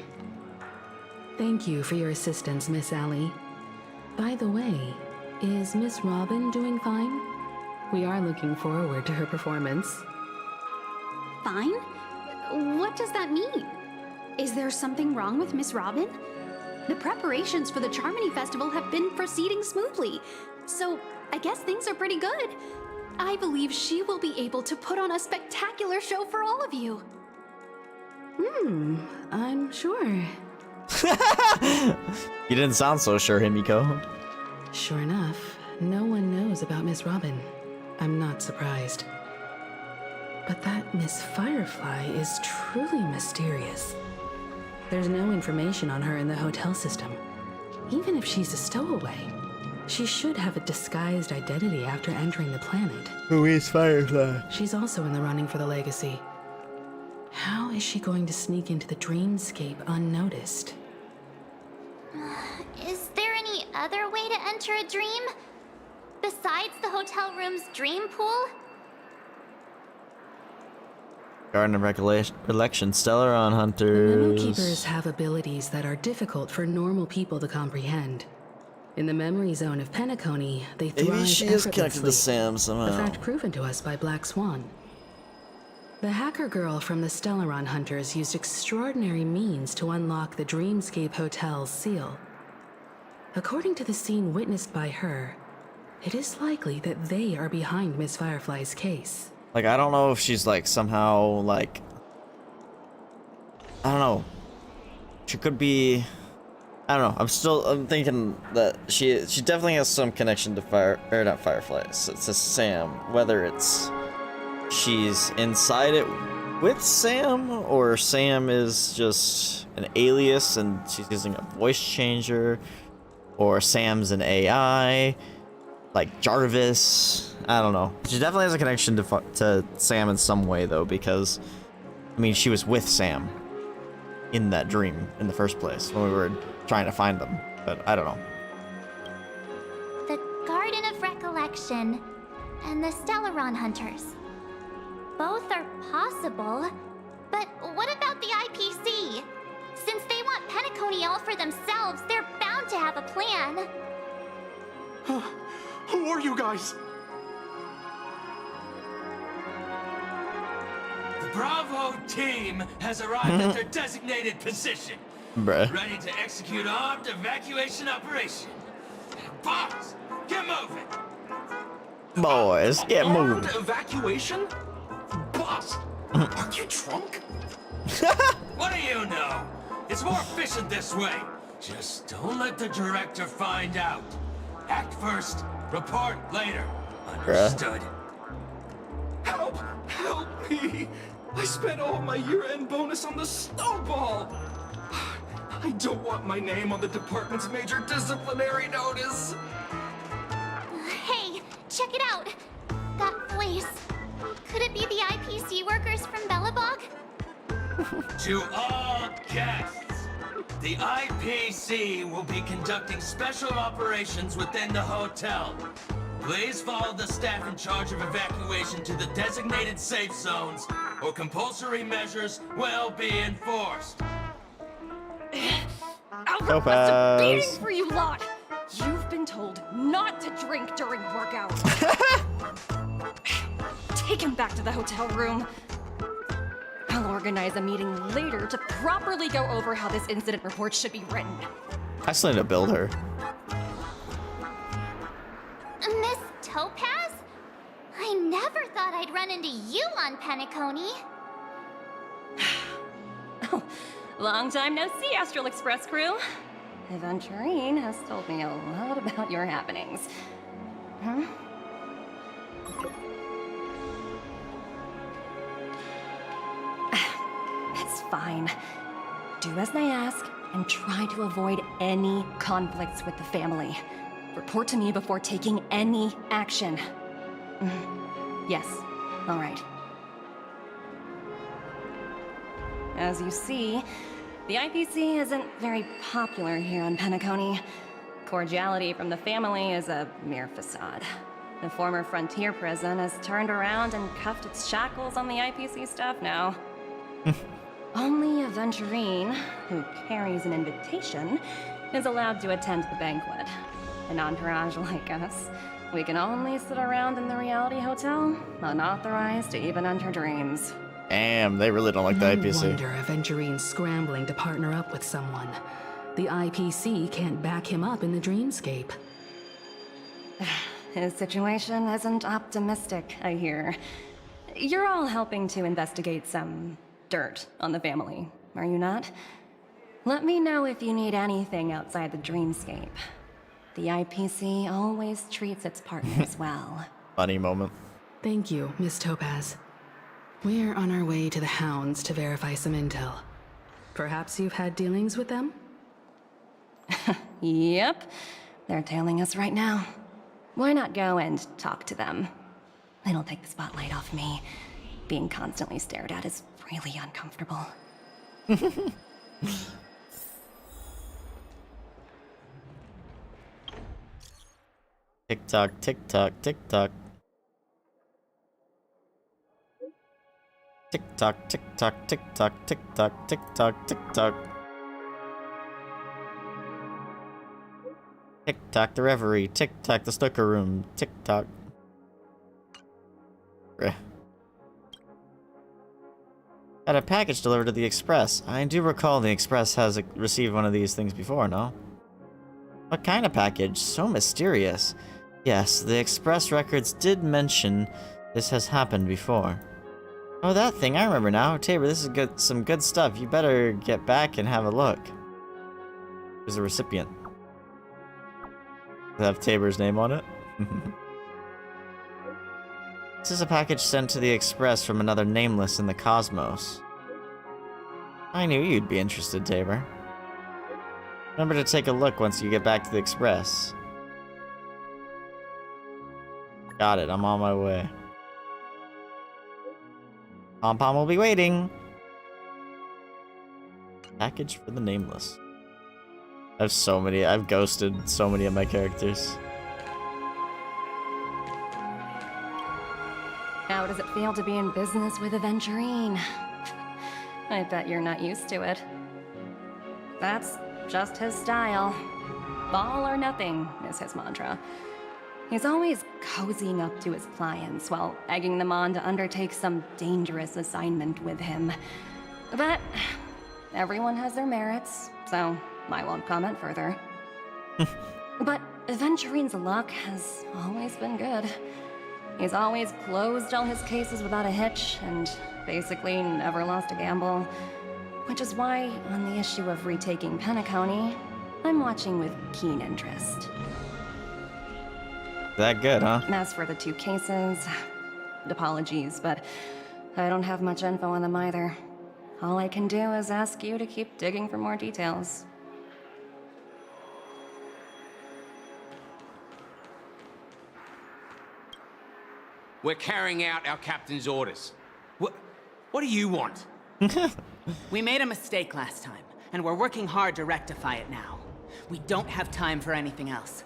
Thank you for your assistance, Miss Allie. By the way, is Miss Robin doing fine? We are looking forward to her performance. Fine? What does that mean? Is there something wrong with Miss Robin? The preparations for the Charmony Festival have been proceeding smoothly, so I guess things are pretty good. I believe she will be able to put on a spectacular show for all of you. I'm sure. You didn't sound so sure, Himiko. Sure enough, no one knows about Miss Robin. I'm not surprised. But that Miss Firefly is truly mysterious. There's no information on her in the hotel system. Even if she's a stowaway, she should have a disguised identity after entering the planet. Who is Firefly? She's also in the running for the legacy. How is she going to sneak into the dreamscape unnoticed? Is there any other way to enter a dream? Besides the hotel room's dream pool? Garden of Recollection, Stellaron Hunters. Memo keepers have abilities that are difficult for normal people to comprehend. In the memory zone of Penacony, they thrive Maybe she is connected to effortlessly, Sam somehow. a fact proven to us by Black Swan. The hacker girl from the Stellaron Hunters used extraordinary means to unlock the Dreamscape Hotel's seal. According to the scene witnessed by her, it is likely that they are behind Miss Firefly's case. Like, I don't know if she's like somehow like, I don't know. She could be, I don't know. I'm thinking that she definitely has some connection to Firefly, to Sam. Whether it's she's inside it with Sam, or Sam is just an alias and she's using a voice changer, or Sam's an AI, like Jarvis. I don't know. She definitely has a connection to Sam in some way, though, because, I mean, she was with Sam in that dream in the first place when we were trying to find them. But I don't know. The Garden of Recollection and the Stellaron Hunters. Both are possible, but what about the IPC? Since they want Penacony all for themselves, they're bound to have a plan. Who are you guys? The Bravo team has arrived at their designated position. Bruh. Ready to execute armed evacuation operation. Boss, get moving. Boys, get moving. Armed evacuation? Boss, are you drunk? What do you know? It's more efficient this way. Just don't let the director find out. Act first, report later. Understood? Help! Help me! I spent all my year-end bonus on the snowball! I don't want my name on the department's major disciplinary notice! Hey, check it out! That voice. Could it be the IPC workers from Bellabog? To all guests, the IPC will be conducting special operations within the hotel. Please follow the staff in charge of evacuation to the designated safe zones, or compulsory measures will be enforced. Albert, what's a beating for you lot? You've been told not to drink during work hours. Take him back to the hotel room. I'll organize a meeting later to properly go over how this incident report should be written. I still need to build her. Miss Topaz? I never thought I'd run into you on Penacony. Long time no see, Astral Express crew. Aventurine has told me a lot about your happenings. Huh? It's fine. Do as I ask and try to avoid any conflicts with the family. Report to me before taking any action. Yes, all right. As you see, the IPC isn't very popular here on Penacony. Cordiality from the family is a mere facade. The former frontier prison has turned around and cuffed its shackles on the IPC staff now. Only Aventurine, who carries an invitation, is allowed to attend the banquet. An entourage like us, we can only sit around in the reality hotel, unauthorized to even enter dreams. Damn, they really don't like the IPC. No wonder Aventurine's scrambling to partner up with someone. The IPC can't back him up in the dreamscape. His situation isn't optimistic, I hear. You're all helping to investigate some dirt on the family, are you not? Let me know if you need anything outside the dreamscape. The IPC always treats its partners well. Funny moment. Thank you, Miss Topaz. We're on our way to the Hounds to verify some intel. Perhaps you've had dealings with them? Yep. They're tailing us right now. Why not go and talk to them? It'll take the spotlight off me. Being constantly stared at is really uncomfortable. Tick tock, tick tock, tick tock. Tick tock, tick tock, tick tock, tick tock, tick tock, tick tock. Tick tock, the reverie. Tick tock, the snooker room. Tick tock. Had a package delivered to the Express. I do recall the Express has received one of these things before, no? What kind of package? So mysterious. Yes, the Express records did mention this has happened before. Oh, that thing, I remember now. Tabor, this is good, some good stuff. You better get back and have a look. Who's the recipient? Does it have Tabor's name on it? This is a package sent to the Express from another nameless in the cosmos. I knew you'd be interested, Tabor. Remember to take a look once you get back to the Express. Got it, I'm on my way. Pom-Pom will be waiting. Package for the nameless. I've ghosted so many of my characters. How does it feel to be in business with Aventurine? I bet you're not used to it. That's just his style. All or nothing is his mantra. He's always cozying up to his clients while egging them on to undertake some dangerous assignment with him. But everyone has their merits, so I won't comment further. But Aventurine's luck has always been good. He's always closed all his cases without a hitch and basically never lost a gamble. Which is why, on the issue of retaking Penacony, I'm watching with keen interest. That good, huh? As for the two cases, apologies, but I don't have much info on them either. All I can do is ask you to keep digging for more details. We're carrying out our captain's orders. What do you want? We made a mistake last time, and we're working hard to rectify it now. We don't have time for anything else.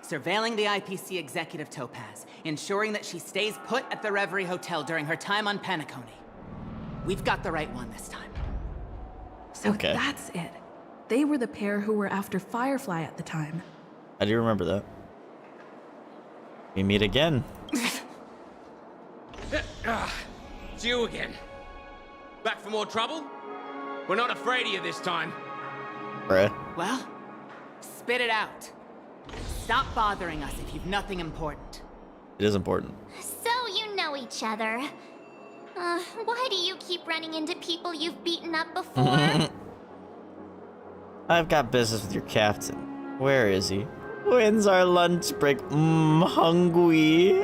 Surveilling the IPC executive Topaz, ensuring that she stays put at the Reverie Hotel during her time on Penacony. We've got the right one this time. So that's it. They were the pair who were after Firefly at the time. I do remember that. We meet again. It's you again. Back for more trouble? We're not afraid of you this time. Bruh. Well, spit it out. Stop bothering us if you've nothing important. It is important. So you know each other. Why do you keep running into people you've beaten up before? I've got business with your captain. Where is he? When's our lunch break? Hungry.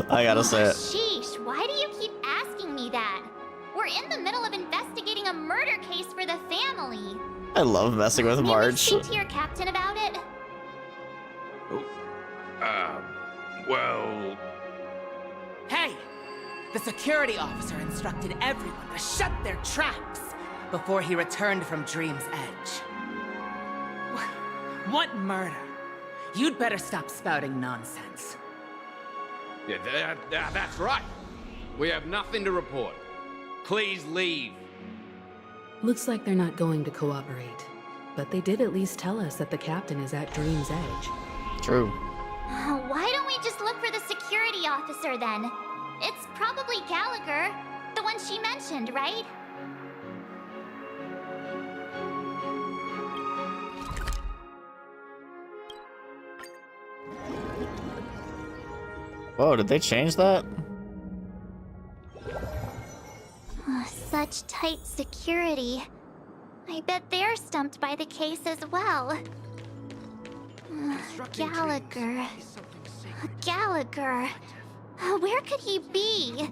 I gotta say it. Sheesh, why do you keep asking me that? We're in the middle of investigating a murder case for the family. I love messing with May we Marge. speak to your captain about it? Well... Hey! The security officer instructed everyone to shut their traps before he returned from Dream's Edge. What murder? You'd better stop spouting nonsense. Yeah, that's right. We have nothing to report. Please leave. Looks like they're not going to cooperate. But they did at least tell us that the captain is at Dream's Edge. True. Why don't we just look for the security officer then? It's probably Gallagher, the one she mentioned, right? Whoa, did they change that? Such tight security. I bet they're stumped by the case as well. Gallagher. Gallagher. Where could he be?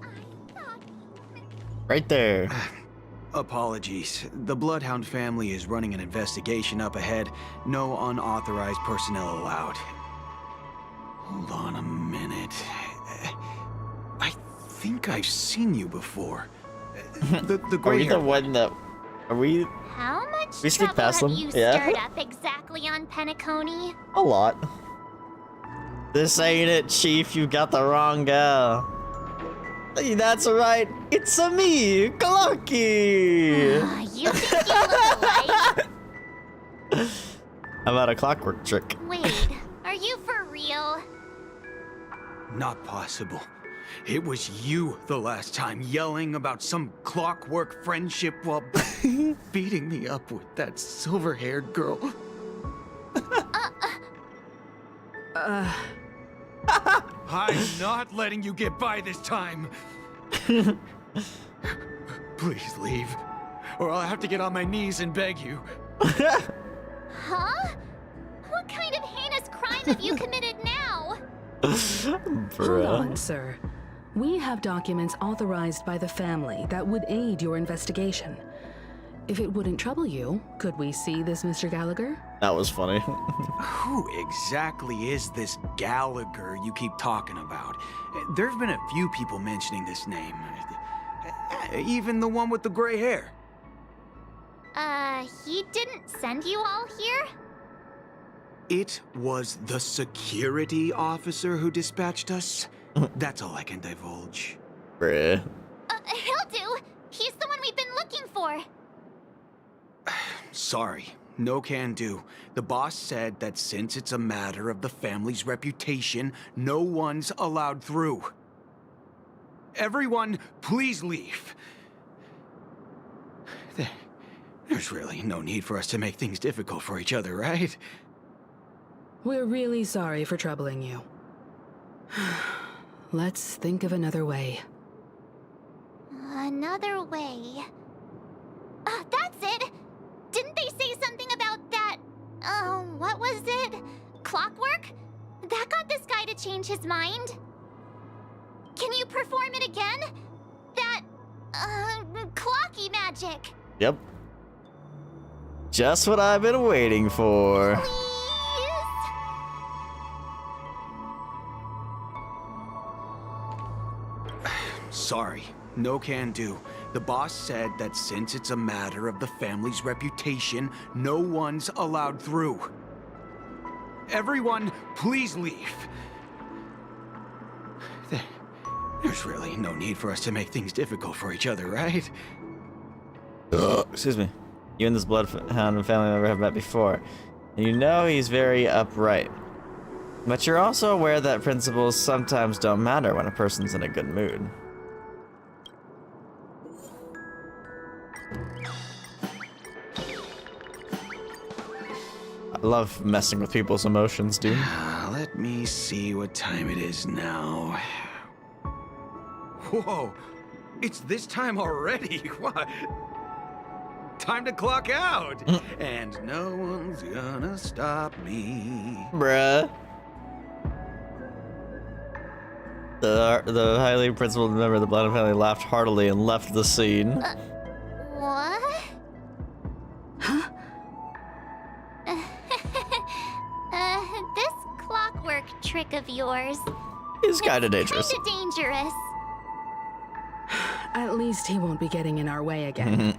Right there. Apologies. The Bloodhound family is running an investigation up ahead. No unauthorized personnel allowed. Hold on a minute. I think I've seen you before. The Are we gray the one that... Are we... How much We sneak trouble past have them? you Yeah. stirred up exactly on Penacony? A lot. This ain't it, Chief. You got the wrong gal. That's right. It's a me, Clocky. You think you look alike? How about a clockwork trick? Wait, are you for real? Not possible. It was you the last time yelling about some clockwork friendship while beating me up with that silver-haired girl. I'm not letting you get by this time. Please leave, or I'll have to get on my knees and beg you. Huh? What kind of heinous crime have you committed now? Hold on, sir. We have documents authorized by the family that would aid your investigation. If it wouldn't trouble you, could we see this Mr. Gallagher? That was funny. Who exactly is this Gallagher you keep talking about? There's been a few people mentioning this name. Even the one with the gray hair. He didn't send you all here? It was the security officer who dispatched us. That's all I can divulge. Bruh. He'll do. He's the one we've been looking for. Sorry, no can do. The boss said that since it's a matter of the family's reputation, no one's allowed through. Everyone, please leave. There's really no need for us to make things difficult for each other, right? We're really sorry for troubling you. Let's think of another way. Another way. That's it! Didn't they say something about that? What was it? Clockwork? That got this guy to change his mind. Can you perform it again? That, clocky magic. Yep. Just what I've been waiting for. Sorry, No can do. The boss said that since it's a matter of the family's reputation, no one's allowed through. Everyone, please leave. There's really no need for us to make things difficult for each other, right? Excuse me. You and this bloodhound family member have met before. And you know he's very upright. But you're also aware that principles sometimes don't matter when a person's in a good mood. I love messing with people's emotions, dude. Let me see what time it is now. Whoa, it's this time already. What? Time to clock out. And no one's gonna stop me. Bruh. The highly principled member of the Blood family laughed heartily and left the scene. What? Huh? This clockwork trick of yours is kinda dangerous. Kinda dangerous. At least he won't be getting in our way again.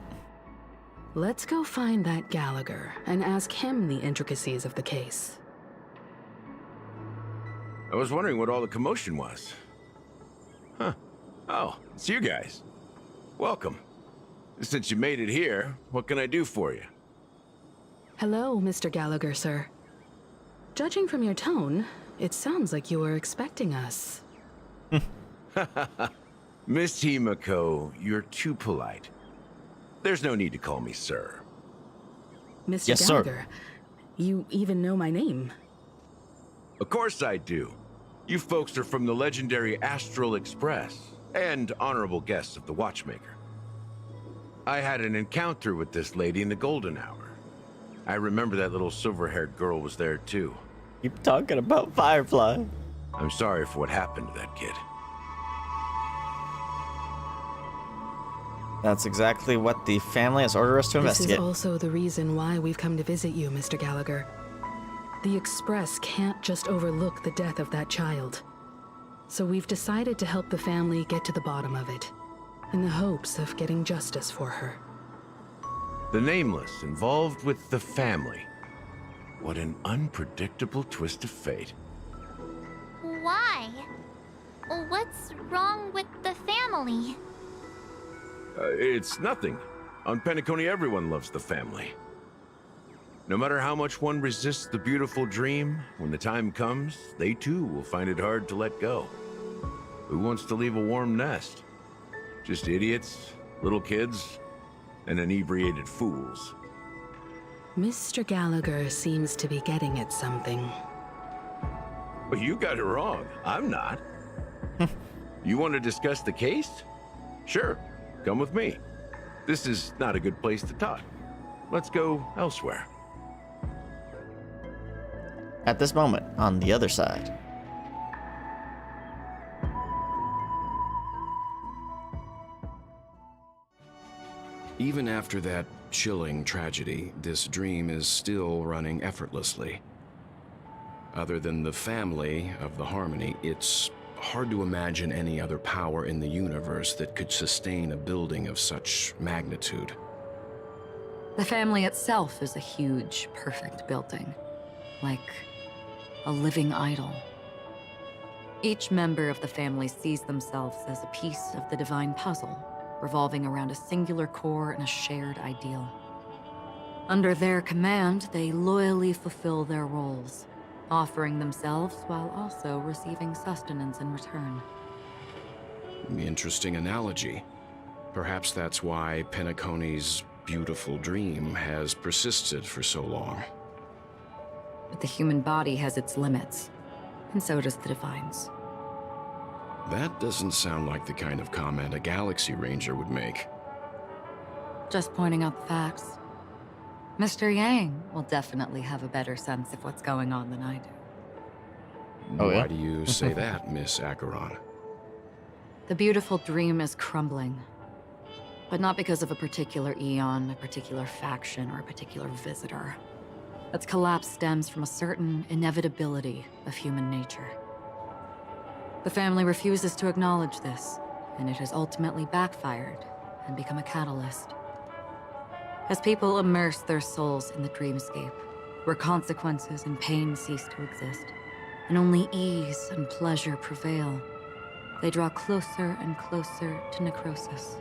Let's go find that Gallagher and ask him the intricacies of the case. I was wondering what all the commotion was. Huh. Oh, it's you guys. Welcome. Since you made it here, what can I do for you? Hello, Mr. Gallagher, sir. Judging from your tone, it sounds like you were expecting us. Miss Himiko, you're too polite. There's no need to call me sir. Mr. Yes, Gallagher, sir. You even know my name. Of course I do. You folks are from the legendary Astral Express and honorable guests of the Watchmaker. I had an encounter with this lady in the Golden Hour. I remember that little silver-haired girl was there too. Keep talking about Firefly. I'm sorry for what happened to that kid. That's exactly what the family has ordered us to investigate. This is also the reason why we've come to visit you, Mr. Gallagher. The Express can't just overlook the death of that child. So we've decided to help the family get to the bottom of it, in the hopes of getting justice for her. The Nameless involved with the family. What an unpredictable twist of fate. Why? What's wrong with the family? It's nothing. On Penacony, everyone loves the family. No matter how much one resists the beautiful dream, when the time comes, they too will find it hard to let go. Who wants to leave a warm nest? Just idiots, little kids, and inebriated fools. Mr. Gallagher seems to be getting at something. But you got it wrong. I'm not. You want to discuss the case? Sure, come with me. This is not a good place to talk. Let's go elsewhere. At this moment, on the other side. Even after that chilling tragedy, this dream is still running effortlessly. Other than the family of the Harmony, it's hard to imagine any other power in the universe that could sustain a building of such magnitude. The family itself is a huge, perfect building. Like a living idol. Each member of the family sees themselves as a piece of the divine puzzle, revolving around a singular core and a shared ideal. Under their command, they loyally fulfill their roles, offering themselves while also receiving sustenance in return. Interesting analogy. Perhaps that's why Penacony's beautiful dream has persisted for so long. But the human body has its limits, and so does the divine's. That doesn't sound like the kind of comment a Galaxy Ranger would make. Just pointing out the facts. Mr. Yang will definitely have a better sense of what's going on than I do. Oh, yeah? Why do you say that, Miss Acheron? The beautiful dream is crumbling. But not because of a particular eon, a particular faction, or a particular visitor. Its collapse stems from a certain inevitability of human nature. The family refuses to acknowledge this, and it has ultimately backfired and become a catalyst. As people immerse their souls in the dreamscape, where consequences and pain cease to exist, and only ease and pleasure prevail, they draw closer and closer to necrosis.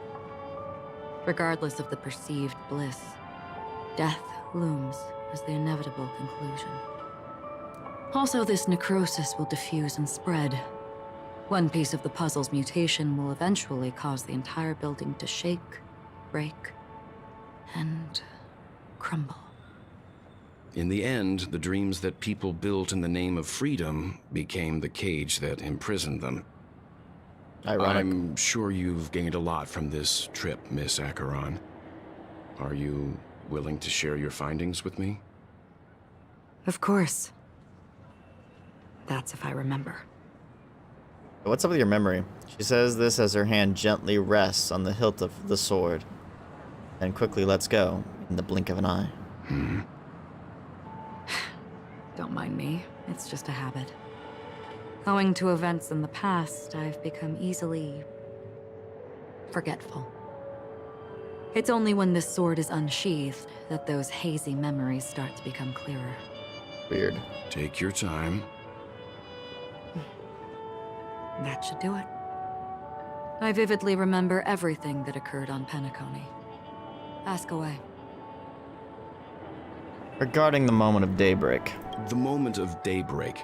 Regardless of the perceived bliss, death looms as the inevitable conclusion. Also, this necrosis will diffuse and spread. One piece of the puzzle's mutation will eventually cause the entire building to shake, break, and crumble. In the end, the dreams that people built in the name of freedom became the cage that imprisoned them. Ironic. I'm sure you've gained a lot from this trip, Miss Acheron. Are you willing to share your findings with me? Of course. That's if I remember. What's up with your memory? She says this as her hand gently rests on the hilt of the sword, and quickly lets go in the blink of an eye. Don't mind me, it's just a habit. Owing to events in the past, I've become easily forgetful. It's only when this sword is unsheathed that those hazy memories start to become clearer. Weird. Take your time. That should do it. I vividly remember everything that occurred on Penacony. Ask away. Regarding the moment of daybreak. The moment of daybreak.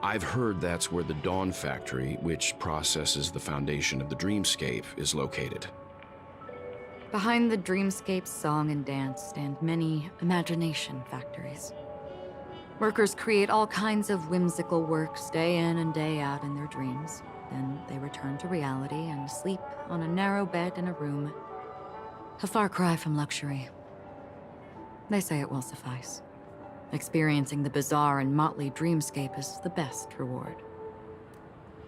I've heard that's where the Dawn Factory, which processes the foundation of the dreamscape, is located. Behind the dreamscape's song and dance stand many imagination factories. Workers create all kinds of whimsical works day in and day out in their dreams. Then they return to reality and sleep on a narrow bed in a room. A far cry from luxury. They say it will suffice. Experiencing the bizarre and motley dreamscape is the best reward.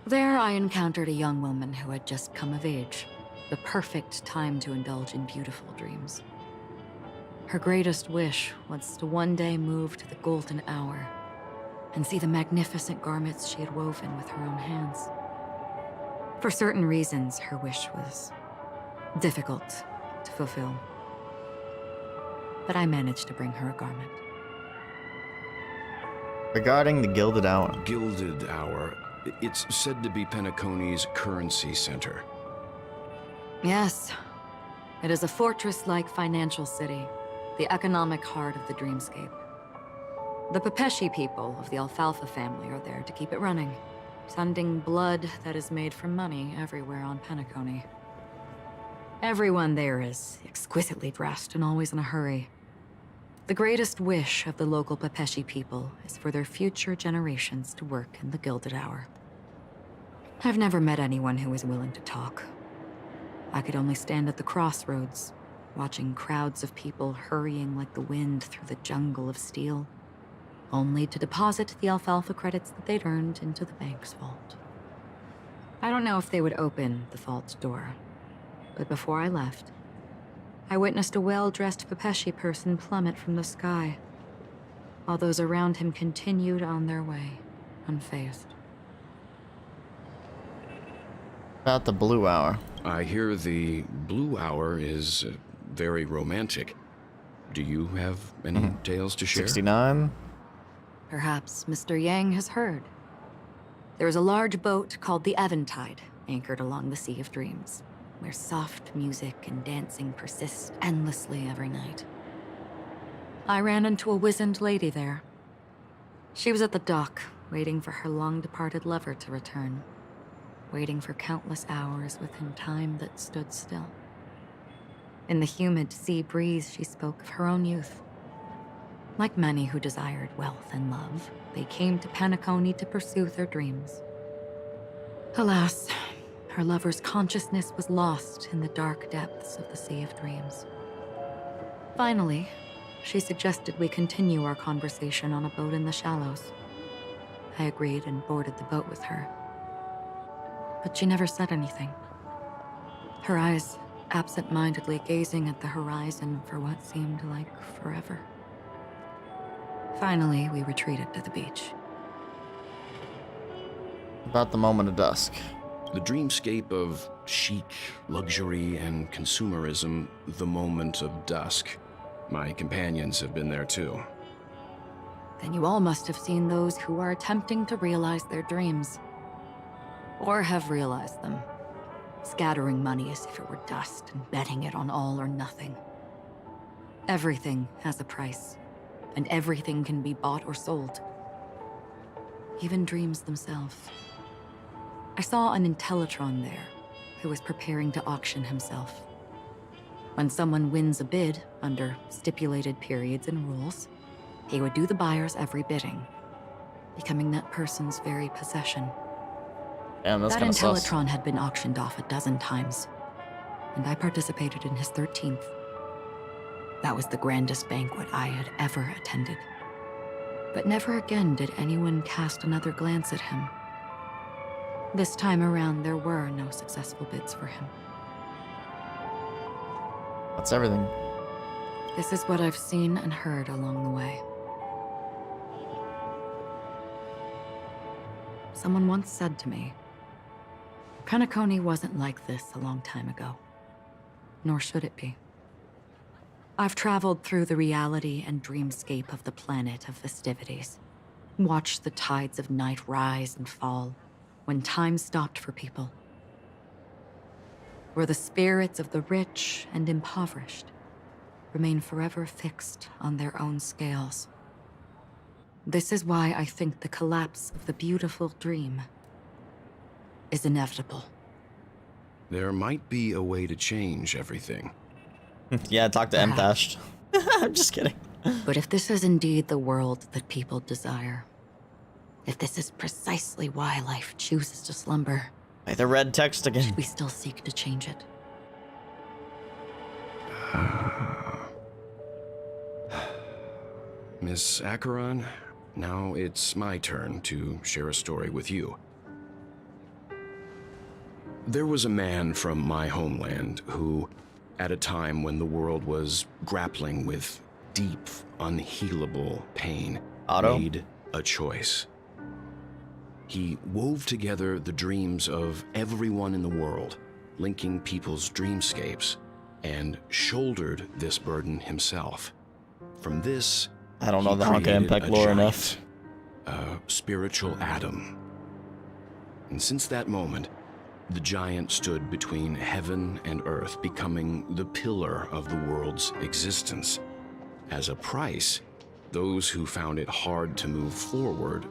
There I encountered a young woman who had just come of age. The perfect time to indulge in beautiful dreams. Her greatest wish was to one day move to the golden hour and see the magnificent garments she had woven with her own hands. For certain reasons, her wish was difficult to fulfill. But I managed to bring her a garment. Regarding the Gilded Hour. Gilded Hour. It's said to be Penacony's currency center. Yes. It is a fortress-like financial city, the economic heart of the dreamscape. The Pepeshi people of the Alfalfa family are there to keep it running, sending blood that is made from money everywhere on Penacony. Everyone there is exquisitely dressed and always in a hurry. The greatest wish of the local Pepeshi people is for their future generations to work in the Gilded Hour. I've never met anyone who is willing to talk. I could only stand at the crossroads, watching crowds of people hurrying like the wind through the jungle of steel, only to deposit the alfalfa credits that they'd earned into the bank's vault. I don't know if they would open the vault door, but before I left, I witnessed a well-dressed Pepeshi person plummet from the sky, while those around him continued on their way, unfazed. About the Blue Hour. I hear the Blue Hour is very romantic. Do you have any tales to share? 69? Perhaps Mr. Yang has heard. There is a large boat called the Eventide, anchored along the Sea of Dreams, where soft music and dancing persist endlessly every night. I ran into a wizened lady there. She was at the dock, waiting for her long-departed lover to return, waiting for countless hours within time that stood still. In the humid sea breeze, she spoke of her own youth. Like many who desired wealth and love, they came to Penacony to pursue their dreams. Alas, her lover's consciousness was lost in the dark depths of the Sea of Dreams. Finally, she suggested we continue our conversation on a boat in the shallows. I agreed and boarded the boat with her. But she never said anything. Her eyes absent-mindedly gazing at the horizon for what seemed like forever. Finally, we retreated to the beach. About the moment of dusk. The dreamscape of chic, luxury, and consumerism, the moment of dusk. My companions have been there too. Then you all must have seen those who are attempting to realize their dreams. Or have realized them. Scattering money as if it were dust and betting it on all or nothing. Everything has a price, and everything can be bought or sold. Even dreams themselves. I saw an Infiltrating there, who was preparing to auction himself. When someone wins a bid under stipulated periods and rules, he would do the buyer's every bidding, becoming that person's very possession. Damn, that's that kind of sus. Infiltrating had been auctioned off a dozen times, and I participated in his 13th. That was the grandest banquet I had ever attended. But never again did anyone cast another glance at him. This time around, there were no successful bids for him. That's everything. This is what I've seen and heard along the way. Someone once said to me, Penacony wasn't like this a long time ago, nor should it be. I've traveled through the reality and dreamscape of the planet of festivities, watched the tides of night rise and fall when time stopped for people, where the spirits of the rich and impoverished remain forever fixed on their own scales. This is why I think the collapse of the beautiful dream is inevitable. There might be a way to change everything. Yeah, talk to M-Dash. I'm just kidding. But if this is indeed the world that people desire, if this is precisely why life chooses to slumber, Hey, the red text again. should we still seek to change it? Miss Acheron, now it's my turn to share a story with you. There was a man from my homeland who, at a time when the world was grappling with deep, unhealable pain, made a choice. He wove together the dreams of everyone in the world, linking people's dreamscapes, and shouldered this burden himself. From this, I don't know the Honkai Impact lore enough. A spiritual atom. And since that moment, the giant stood between heaven and earth, becoming the pillar of the world's existence. As a price, those who found it hard to move forward,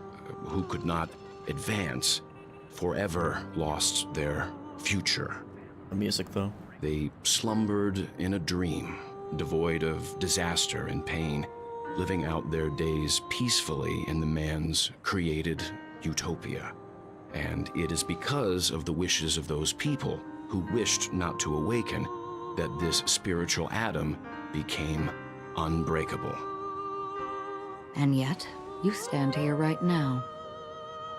who could not advance, forever lost their future. The music, though. They slumbered in a dream, devoid of disaster and pain, living out their days peacefully in the man's created utopia. And it is because of the wishes of those people who wished not to awaken that this spiritual atom became unbreakable. And yet, you stand here right now,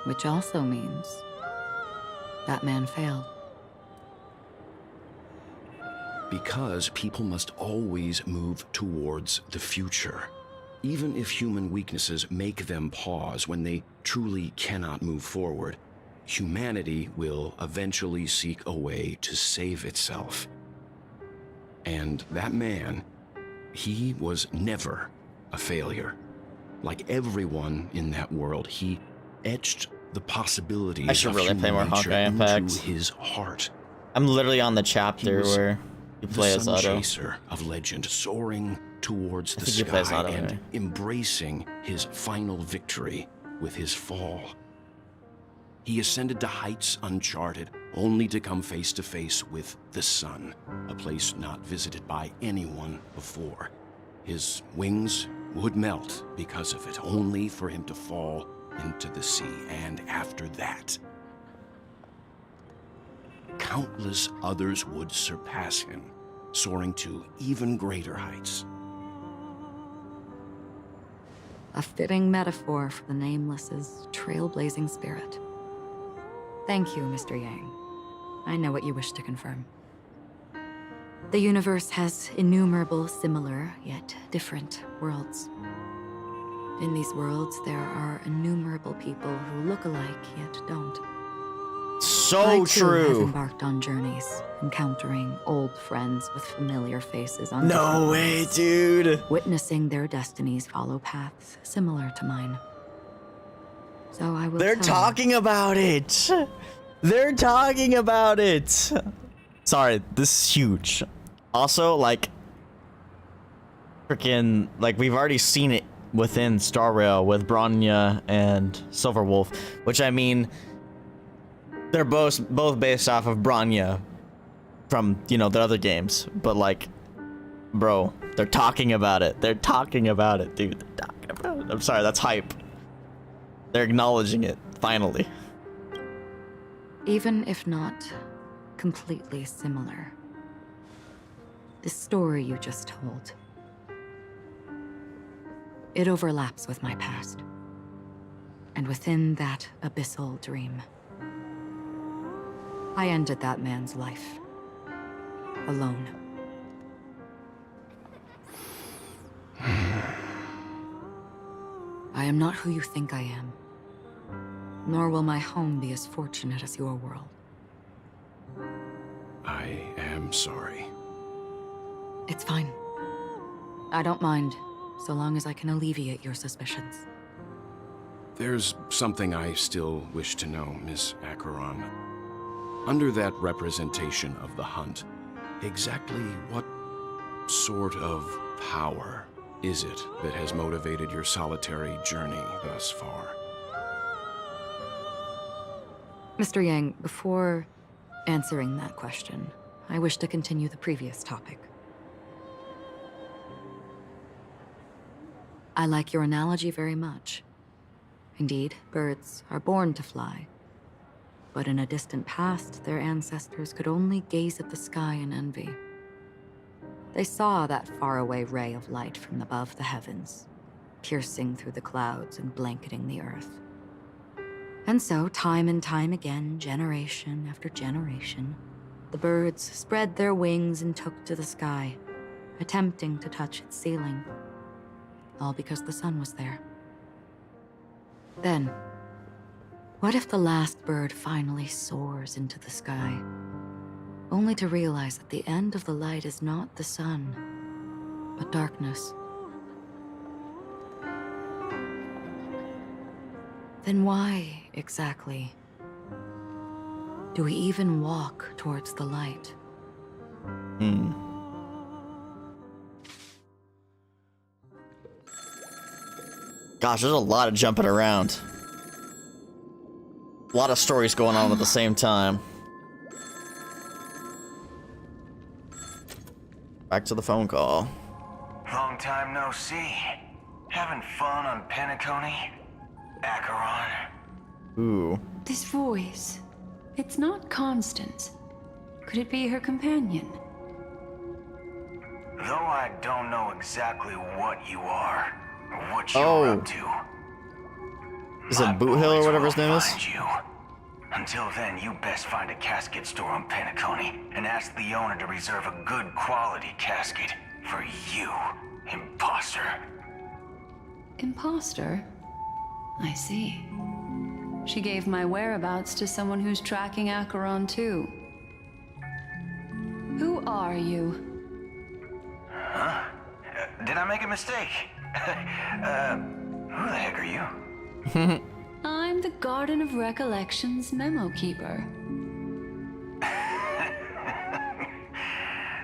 which also means that man failed. Because people must always move towards the future. Even if human weaknesses make them pause when they truly cannot move forward, humanity will eventually seek a way to save itself. And that man, he was never a failure. Like everyone in that world, he etched the possibilities I should of really human play more nature Honkai Impact. into his heart. I'm literally on the chapter where you play as the sun Otto. chaser of legend, soaring towards the think you play as sky Otto, and right? embracing his final victory with his fall. He ascended to heights uncharted, only to come face to face with the sun, a place not visited by anyone before. His wings would melt because of it, only for him to fall into the sea. And after that, countless others would surpass him, soaring to even greater heights. A fitting metaphor for the Nameless's trailblazing spirit. Thank you, Mr. Yang. I know what you wish to confirm. The universe has innumerable similar, yet different worlds. In these worlds, there are innumerable people who look alike, yet don't. So true. Have embarked on journeys, encountering old friends with familiar faces on No different way, roads, dude. witnessing their destinies follow paths similar to mine. So I will They're tell talking about it. They're talking about it. Sorry, this is huge. Also, like, freaking, like, we've already seen it within Star Rail with Bronya and Silverwolf, which I mean, they're both based off of Bronya from, you know, the other games. But like, bro, they're talking about it. They're talking about it, dude. They're talking about it. I'm sorry, that's hype. They're acknowledging it, finally. even if not completely similar. The story you just told, it overlaps with my past. And within that abyssal dream, I ended that man's life. Alone. I am not who you think I am. Nor will my home be as fortunate as your world. I am sorry. It's fine. I don't mind, so long as I can alleviate your suspicions. There's something I still wish to know, Miss Acheron. Under that representation of the hunt, exactly what sort of power is it that has motivated your solitary journey thus far? Mr. Yang, before answering that question, I wish to continue the previous topic. I like your analogy very much. Indeed, birds are born to fly. But in a distant past, their ancestors could only gaze at the sky in envy. They saw that faraway ray of light from above the heavens, piercing through the clouds and blanketing the earth. And so, time and time again, generation after generation, the birds spread their wings and took to the sky, attempting to touch its ceiling, all because the sun was there. Then, what if the last bird finally soars into the sky, only to realize that the end of the light is not the sun, but darkness? Then why, exactly, do we even walk towards the light? Gosh, there's a lot of jumping around. A lot of stories going on at the same time. Back to the phone call. Long time no see. Having fun on Penacony? Acheron? Ooh. This voice, it's not Constance. Could it be her companion? Though I don't know exactly what you are, or what you're up to. Is it Boot Hill or whatever his name is? You. Until then, you best find a casket store on Penacony and ask the owner to reserve a good quality casket for you, imposter. Imposter? I see. She gave my whereabouts to someone who's tracking Acheron too. Who are you? Huh? Did I make a mistake? Who the heck are you? I'm the Garden of Recollection's memo keeper.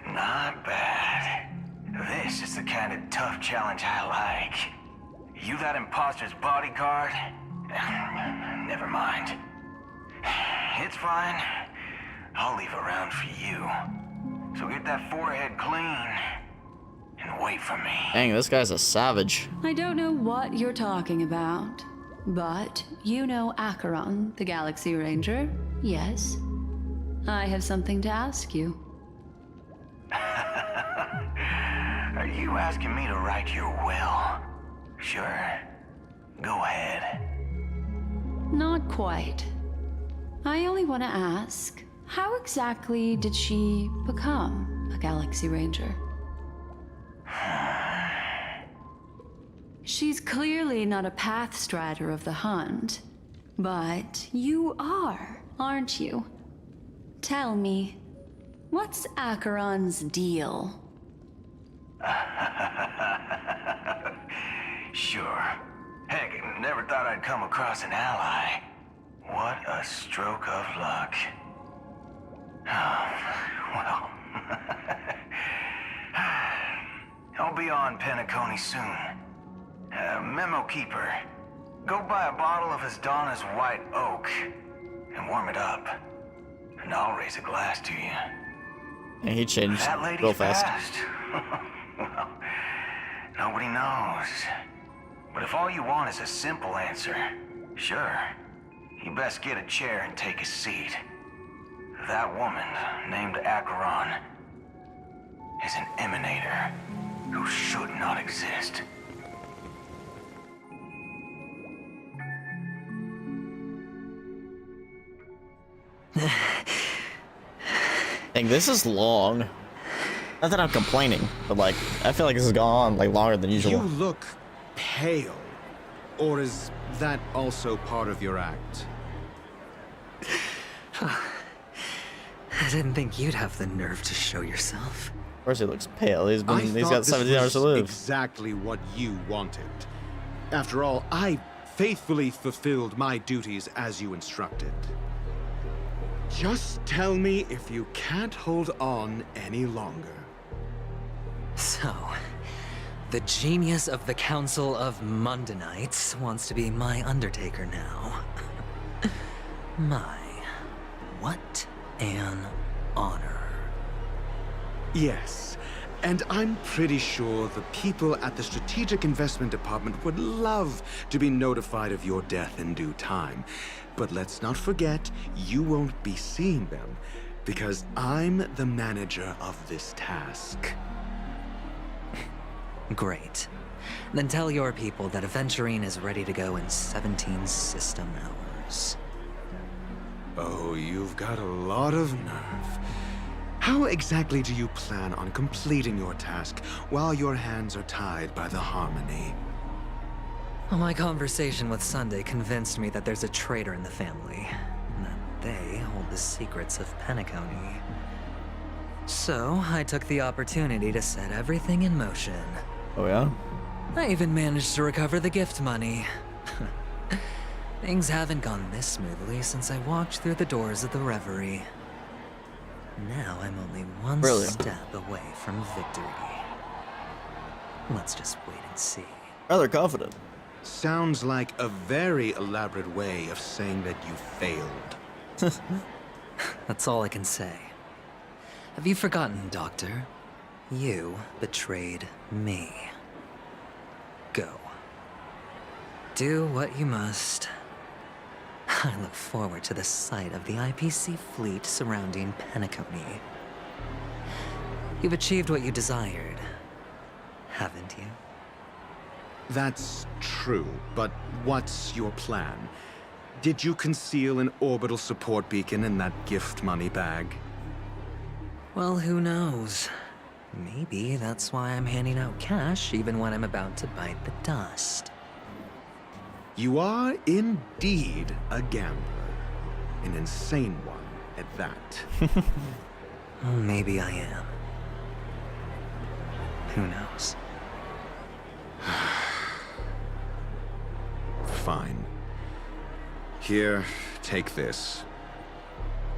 Not bad. This is the kind of tough challenge I like. You that imposter's bodyguard? Never mind. It's fine. I'll leave a round for you. So get that forehead clean and wait for me. Dang, this guy's a savage. I don't know what you're talking about, but you know Acheron, the Galaxy Ranger, yes? I have something to ask you. Are you asking me to write your will? Sure. Go ahead. Not quite. I only want to ask, how exactly did she become a Galaxy Ranger? She's clearly not a path strider of the hunt, but you are, aren't you? Tell me, what's Acheron's deal? Sure. Heck, never thought I'd come across an ally. What a stroke of luck. Well, I'll be on Penacony soon. Memo Keeper, go buy a bottle of Asdana's White Oak and warm it up. And I'll raise a glass to you. Yeah, he changed That lady's real fast. Well, nobody knows. But if all you want is a simple answer, sure, you best get a chair and take a seat. That woman, named Acheron, is an emanator who should not exist. Dang, this is long. Not that I'm complaining, but like, I feel like this has gone on like longer than usual. You look pale. Or is that also part of your act? I didn't think you'd have the nerve to show yourself. Of course he looks pale. He's got thought 17 hours to this was live. Exactly what you wanted. After all, I faithfully fulfilled my duties as you instructed. Just tell me if you can't hold on any longer. So, the genius of the Council of Mundanites wants to be my Undertaker now. What an honor. Yes, and I'm pretty sure the people at the Strategic Investment Department would love to be notified of your death in due time. But let's not forget, you won't be seeing them, because I'm the manager of this task. Great. Then tell your people that Aventurine is ready to go in 17 system hours. Oh, you've got a lot of nerve. How exactly do you plan on completing your task while your hands are tied by the Harmony? Well, my conversation with Sunday convinced me that there's a traitor in the family, and that they hold the secrets of Penacony. So, I took the opportunity to set everything in motion. Oh yeah? I even managed to recover the gift money. Things haven't gone this smoothly since I walked through the doors of the Reverie. Now I'm only one step away from victory. Let's just wait and see. Rather confident. Sounds like a very elaborate way of saying that you failed. That's all I can say. Have you forgotten, Doctor? You betrayed me. Go. Do what you must. I look forward to the sight of the IPC fleet surrounding Penacony. You've achieved what you desired, haven't you? That's true, but what's your plan? Did you conceal an orbital support beacon in that gift money bag? Well, who knows? Maybe that's why I'm handing out cash even when I'm about to bite the dust. You are indeed a gambler. An insane one at that. Maybe I am. Who knows? Fine. Here, take this.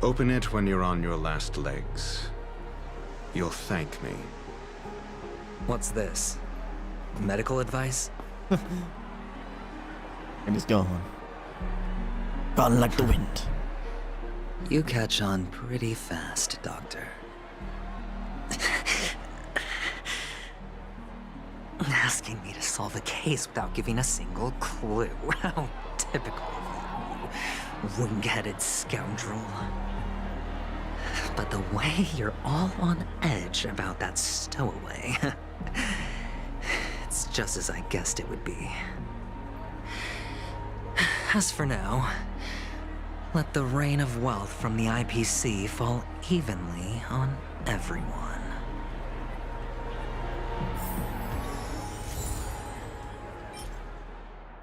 Open it when you're on your last legs. You'll thank me. What's this? Medical advice? And he's gone. Gone like the wind. You catch on pretty fast, Doctor. Asking me to solve a case without giving a single clue. How typical of you, wing-headed scoundrel. But the way you're all on edge about that stowaway, it's just as I guessed it would be. As for now, let the rain of wealth from the IPC fall evenly on everyone.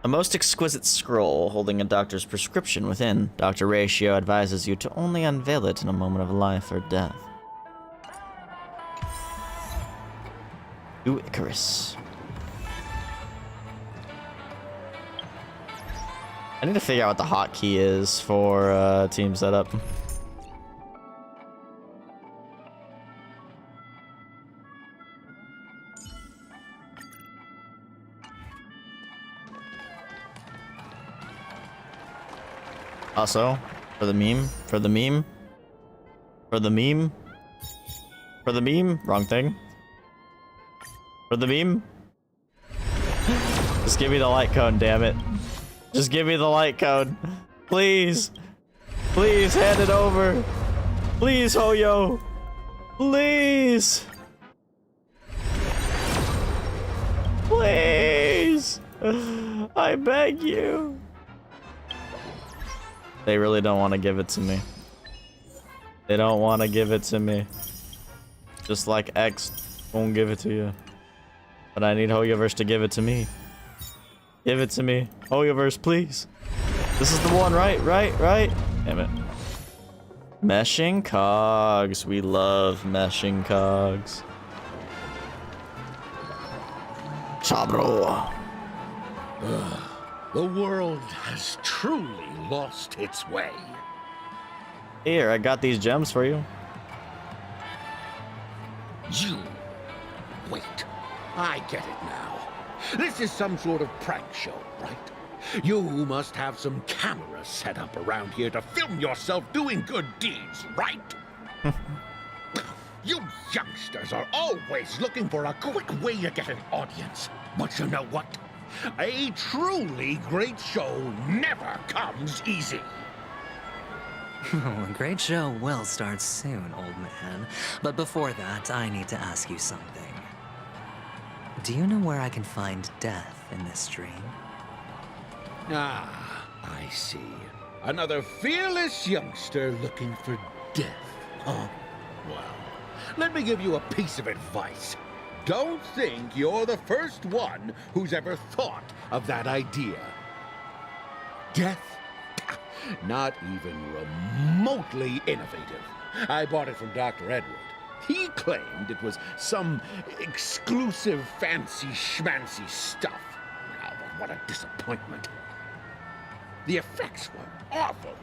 A most exquisite scroll holding a doctor's prescription within. Dr. Ratio advises you to only unveil it in a moment of life or death. Ooh, Icarus. I need to figure out what the hotkey is for team setup. Also, for the meme, wrong thing. For the meme. Just give me the light code, damn it. Just give me the light code. Please. Please hand it over. Please, Hoyo. Please. Please. I beg you. They really don't want to give it to me. They don't want to give it to me. Just like X won't give it to you. But I need Hoyoverse to give it to me. Give it to me. Hoyoverse, please. This is the one, right? Damn it. Meshing cogs. We love meshing cogs. Chabro. The world has truly lost its way. Here, I got these gems for you. You. Wait. I get it now. This is some sort of prank show, right? You must have some cameras set up around here to film yourself doing good deeds, right? You youngsters are always looking for a quick way to get an audience. But you know what? A truly great show never comes easy. A great show will start soon, old man. But before that, I need to ask you something. Do you know where I can find death in this dream? Ah, I see. Another fearless youngster looking for death, huh? Well, let me give you a piece of advice. Don't think you're the first one who's ever thought of that idea. Death? Not even remotely innovative. I bought it from Dr. Edward. He claimed it was some exclusive fancy schmancy stuff. Oh, but what a disappointment. The effects were awful.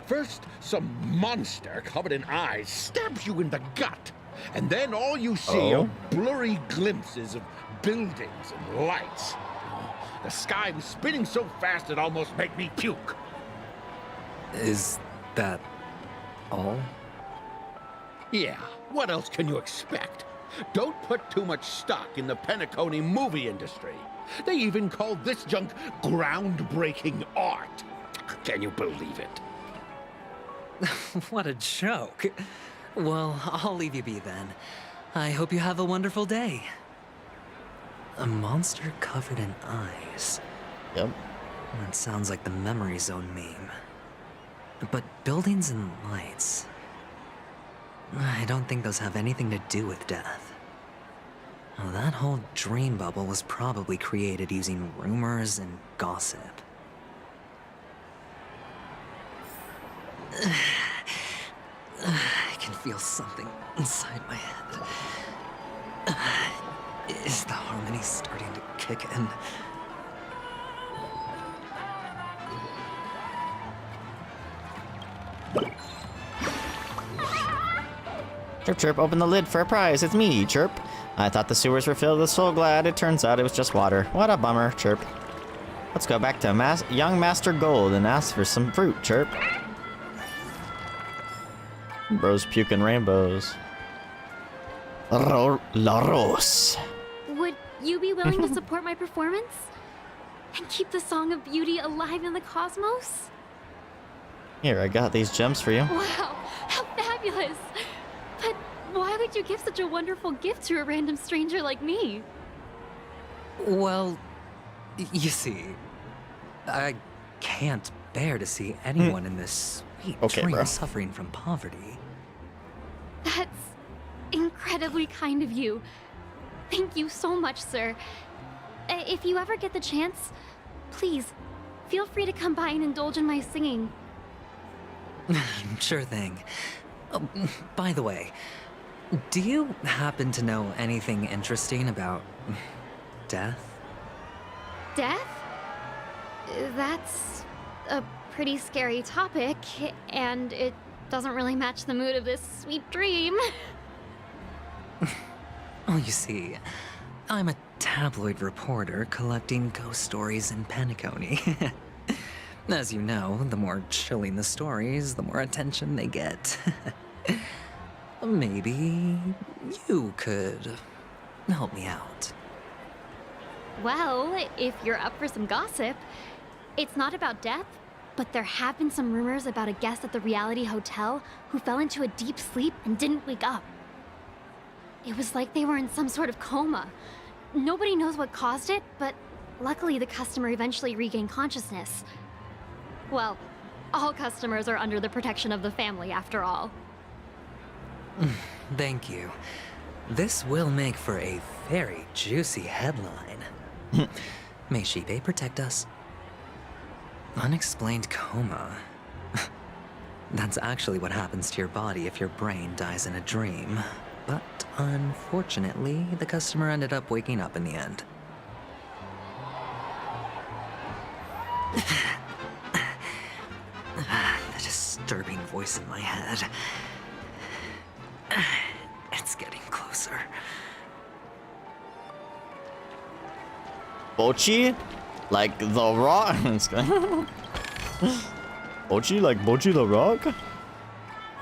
First, some monster covered in eyes stabs you in the gut. And then all you see are blurry glimpses of buildings and lights. The sky was spinning so fast it almost made me puke. Is that all? Yeah, what else can you expect? Don't put too much stock in the Penacony movie industry. They even call this junk groundbreaking art. Can you believe it? What a joke. Well, I'll leave you be then. I hope you have a wonderful day. A monster covered in eyes. Yep. That sounds like the Memory Zone meme. But buildings and lights... I don't think those have anything to do with death. Well, that whole dream bubble was probably created using rumors and gossip. I can feel something inside my head. Is the harmony starting to kick in? Chirp, chirp, open the lid for a prize. It's me, Chirp. I thought the sewers were filled with so glad. It turns out it was just water. What a bummer, Chirp. Let's go back to young Master Gold and ask for some fruit, Chirp. Bros puking rainbows. La Rose. Would you be willing to support my performance? And keep the Song of Beauty alive in the cosmos? Here, I got these gems for you. Wow, how fabulous! But why would you give such a wonderful gift to a random stranger like me? Well, you see, I can't bear to see anyone in this sweet dream suffering from poverty. That's incredibly kind of you. Thank you so much, sir. If you ever get the chance, Please, feel free to come by and indulge in my singing. Sure thing. Oh, by the way, do you happen to know anything interesting about death? Death? That's a pretty scary topic, and it doesn't really match the mood of this sweet dream. Oh, you see, I'm a tabloid reporter collecting ghost stories in Peniconey. As you know, the more chilling the stories, the more attention they get. Maybe you could help me out. Well, if you're up for some gossip, it's not about death, but there have been some rumors about a guest at the reality hotel who fell into a deep sleep and didn't wake up. It was like they were in some sort of coma. Nobody knows what caused it, but luckily the customer eventually regained consciousness. Well, all customers are under the protection of the family, after all. Thank you. This will make for a very juicy headline. May Shibe protect us. Unexplained coma. That's actually what happens to your body if your brain dies in a dream. But unfortunately, the customer ended up waking up in the end. The disturbing voice in my head. It's getting closer. Bochi? Like the rock? Bochi like Bochi the rock?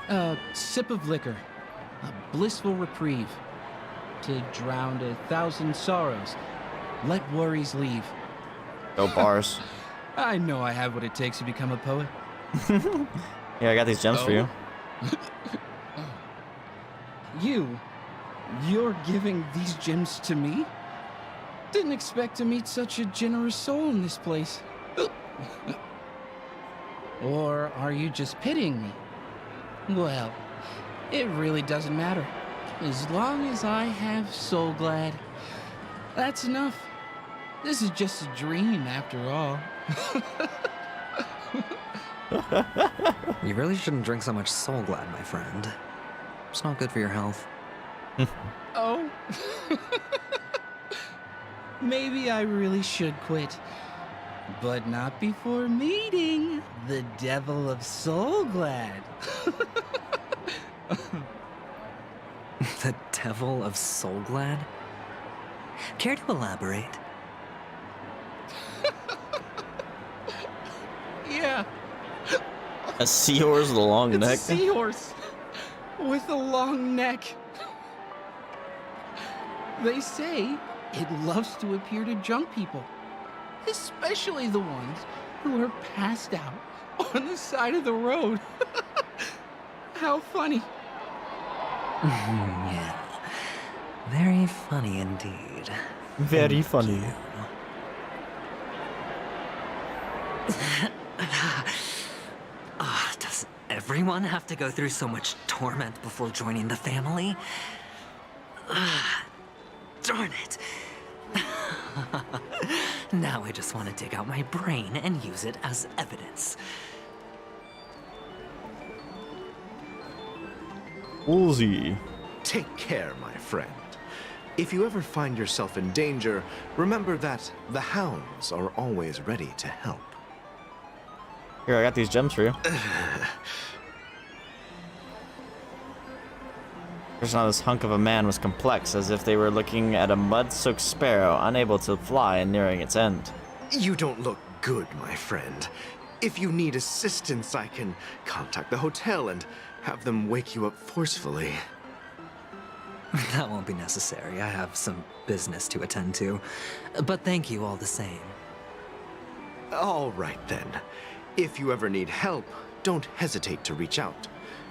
A sip of liquor. A blissful reprieve. To drown 1,000 sorrows. Let worries leave. No bars. I know I have what it takes to become a poet. Yeah, I got these gems for you. You're giving these gems to me? Didn't expect to meet such a generous soul in this place. Or are you just pitying me? Well, it really doesn't matter. As long as I have Soul Glad, that's enough. This is just a dream after all. You really shouldn't drink so much Soul Glad, my friend. It's not good for your health. Oh. Maybe I really should quit. But not before meeting the Devil of Soul Glad. The Devil of Soul Glad? Care to elaborate? Yeah. A seahorse with a long neck? It's a seahorse with a long neck. They say it loves to appear to drunk people, especially the ones who are passed out on the side of the road. How funny. Yeah. Very funny indeed. Very funny. Does everyone have to go through so much torment before joining the family? Darn it. Now I just want to dig out my brain and use it as evidence. Woolsey. Take care, my friend. If you ever find yourself in danger, remember that the hounds are always ready to help. Here, I got these gems for you. Person on this hunk of a man was complex, as if they were looking at a mud-soaked sparrow, unable to fly and nearing its end. You don't look good, my friend. If you need assistance, I can contact the hotel and have them wake you up forcefully. That won't be necessary. I have some business to attend to. But thank you all the same. All right, then. If you ever need help, don't hesitate to reach out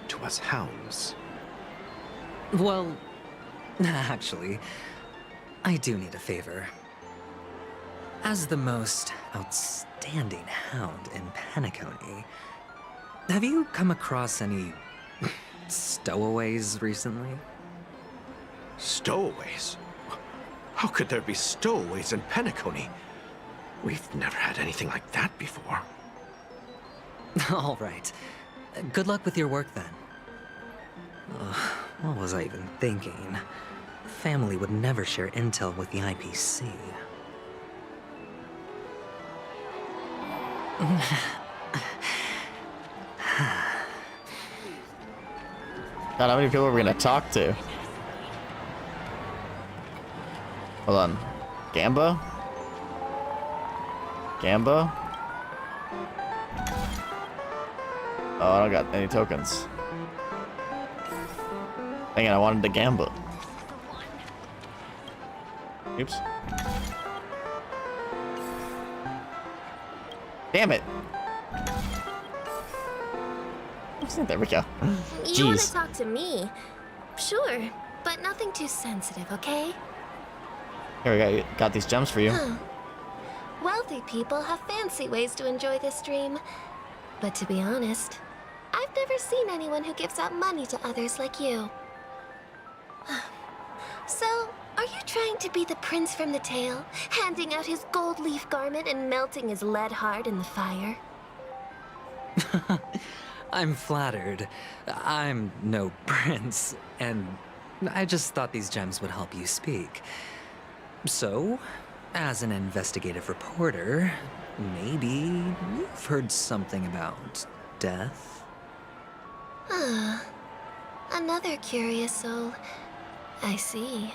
to us hounds. Well, actually, I do need a favor. As the most outstanding hound in Peniconey, have you come across any stowaways recently? Stowaways? How could there be stowaways in Peniconey? We've never had anything like that before. All right. Good luck with your work then. What was I even thinking? Family would never share intel with the IPC. God, how many people are we gonna talk to? Hold on. Gamba? Gamba? Oh, I don't got any tokens. Dang it, I wanted the Gamba. Oops. Damn it. There we go. You want to talk to me? Sure, but nothing too sensitive, okay? Here we got these gems for you. Wealthy people have fancy ways to enjoy this dream. But to be honest, I've never seen anyone who gives out money to others like you. So, are you trying to be the prince from the tale, handing out his gold leaf garment and melting his lead heart in the fire? I'm flattered. I'm no prince, and I just thought these gems would help you speak. So, as an investigative reporter, maybe you've heard something about death? Another curious soul. I see.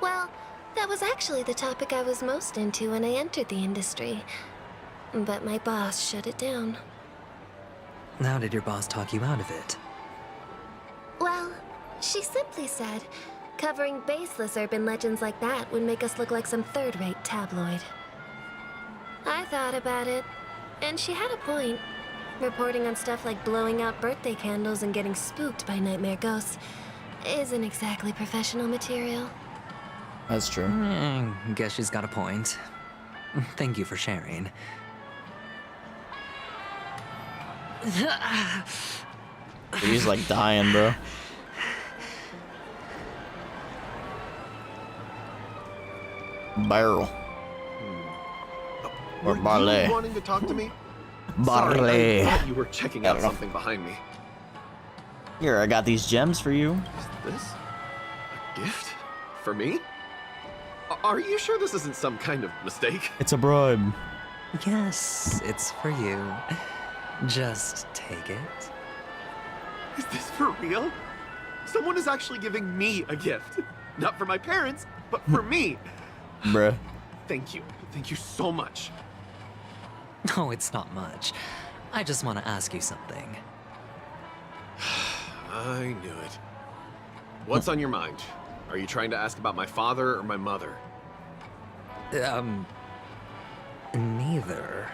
Well, that was actually the topic I was most into when I entered the industry. But my boss shut it down. How did your boss talk you out of it? Well, she simply said, covering baseless urban legends like that would make us look like some third-rate tabloid. I thought about it, and she had a point. Reporting on stuff like blowing out birthday candles and getting spooked by nightmare ghosts isn't exactly professional material. That's true. Guess she's got a point. Thank you for sharing. He's like dying, bro. Barrel. Or barley. You wanting to talk to me? Barley. Sorry, I thought you were checking out something behind me. Here, I got these gems for you. Is this a gift? For me? Are you sure this isn't some kind of mistake? It's a bribe. Yes, it's for you. Just take it. Is this for real? Someone is actually giving me a gift. Not for my parents, but for me. Bruh. Thank you. Thank you so much. Oh, it's not much. I just want to ask you something. I knew it. What's on your mind? Are you trying to ask about my father or my mother? Neither.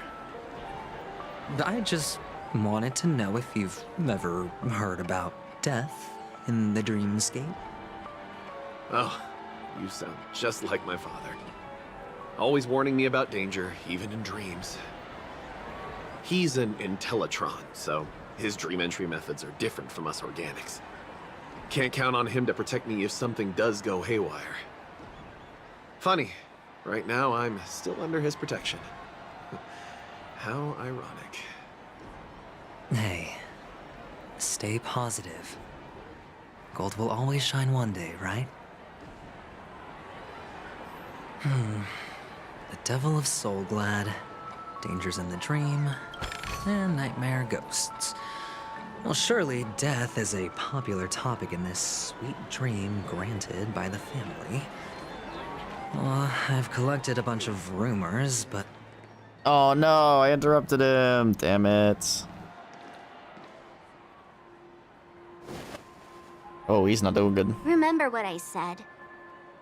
I just wanted to know if you've ever heard about death in the dreamscape. Oh, you sound just like my father. Always warning me about danger, even in dreams. He's an Infiltrating, so his dream entry methods are different from us organics. Can't count on him to protect me if something does go haywire. Funny, right now I'm still under his protection. How ironic. Hey, stay positive. Gold will always shine one day, right? The Devil of Soulglad, Dangers in the Dream, and Nightmare Ghosts. Well, surely death is a popular topic in this sweet dream granted by the family. Well, I've collected a bunch of rumors, but... Oh no, I interrupted him. Damn it. Oh, he's not doing good. Remember what I said.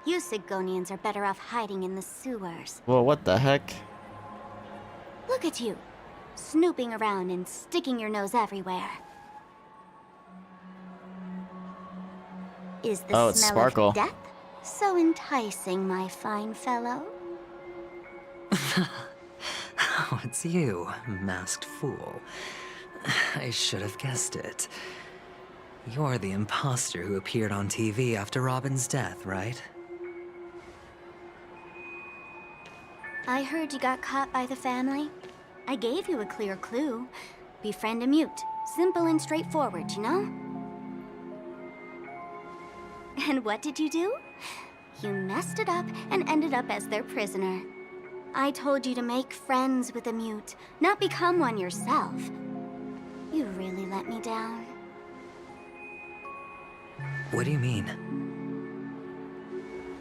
You Sigonians are better off hiding in the sewers. Well, what the heck? Look at you, snooping around and sticking your nose everywhere. Is the it's smell Sparkle. of death so enticing, my fine fellow? Oh, it's you, masked fool. I should have guessed it. You're the imposter who appeared on TV after Robin's death, right? I heard you got caught by the family. I gave you a clear clue. Befriend a mute. Simple and straightforward, you know? And what did you do? You messed it up and ended up as their prisoner. I told you to make friends with a mute, not become one yourself. You really let me down. What do you mean?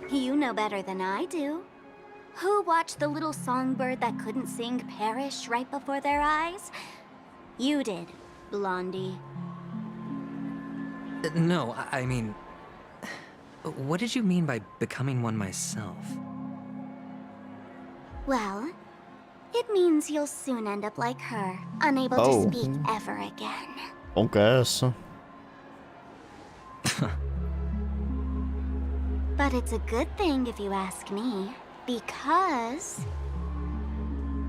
You know better than I do. Who watched the little songbird that couldn't sing perish right before their eyes? You did, Blondie. No, I mean... What did you mean by becoming one myself? Well, it means you'll soon end up like her, unable to speak ever again. I guess. But it's a good thing if you ask me, because...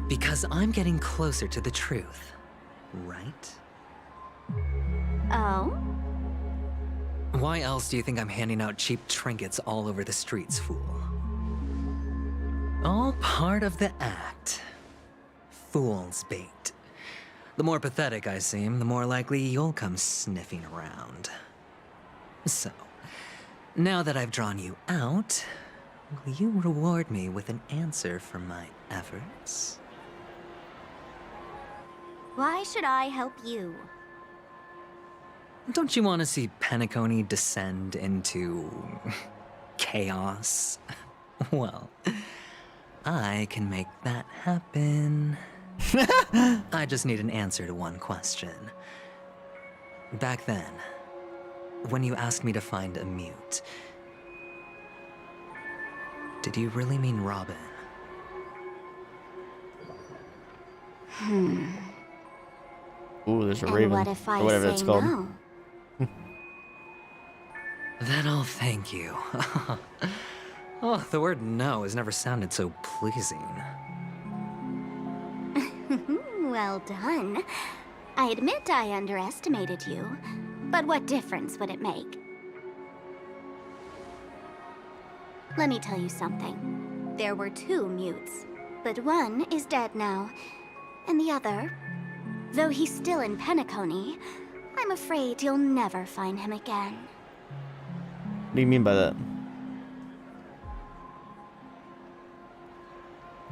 Because I'm getting closer to the truth, right? Oh? Why else do you think I'm handing out cheap trinkets all over the streets, fool? All part of the act. Fool's bait. The more pathetic I seem, the more likely you'll come sniffing around. So, now that I've drawn you out, will you reward me with an answer for my efforts? Why should I help you? Don't you want to see Penacony descend into... chaos? Well, I can make that happen. I just need an answer to one question. Back then, when you asked me to find a mute, did you really mean Robin? Ooh, there's a And raven. what if I or whatever say it's called. no? Then I'll thank you. Oh, the word no has never sounded so pleasing. Well done. I admit I underestimated you, but what difference would it make? Let me tell you something. There were 2 mutes, but one is dead now, and the other, though he's still in Penacony, I'm afraid you'll never find him again. What do you mean by that?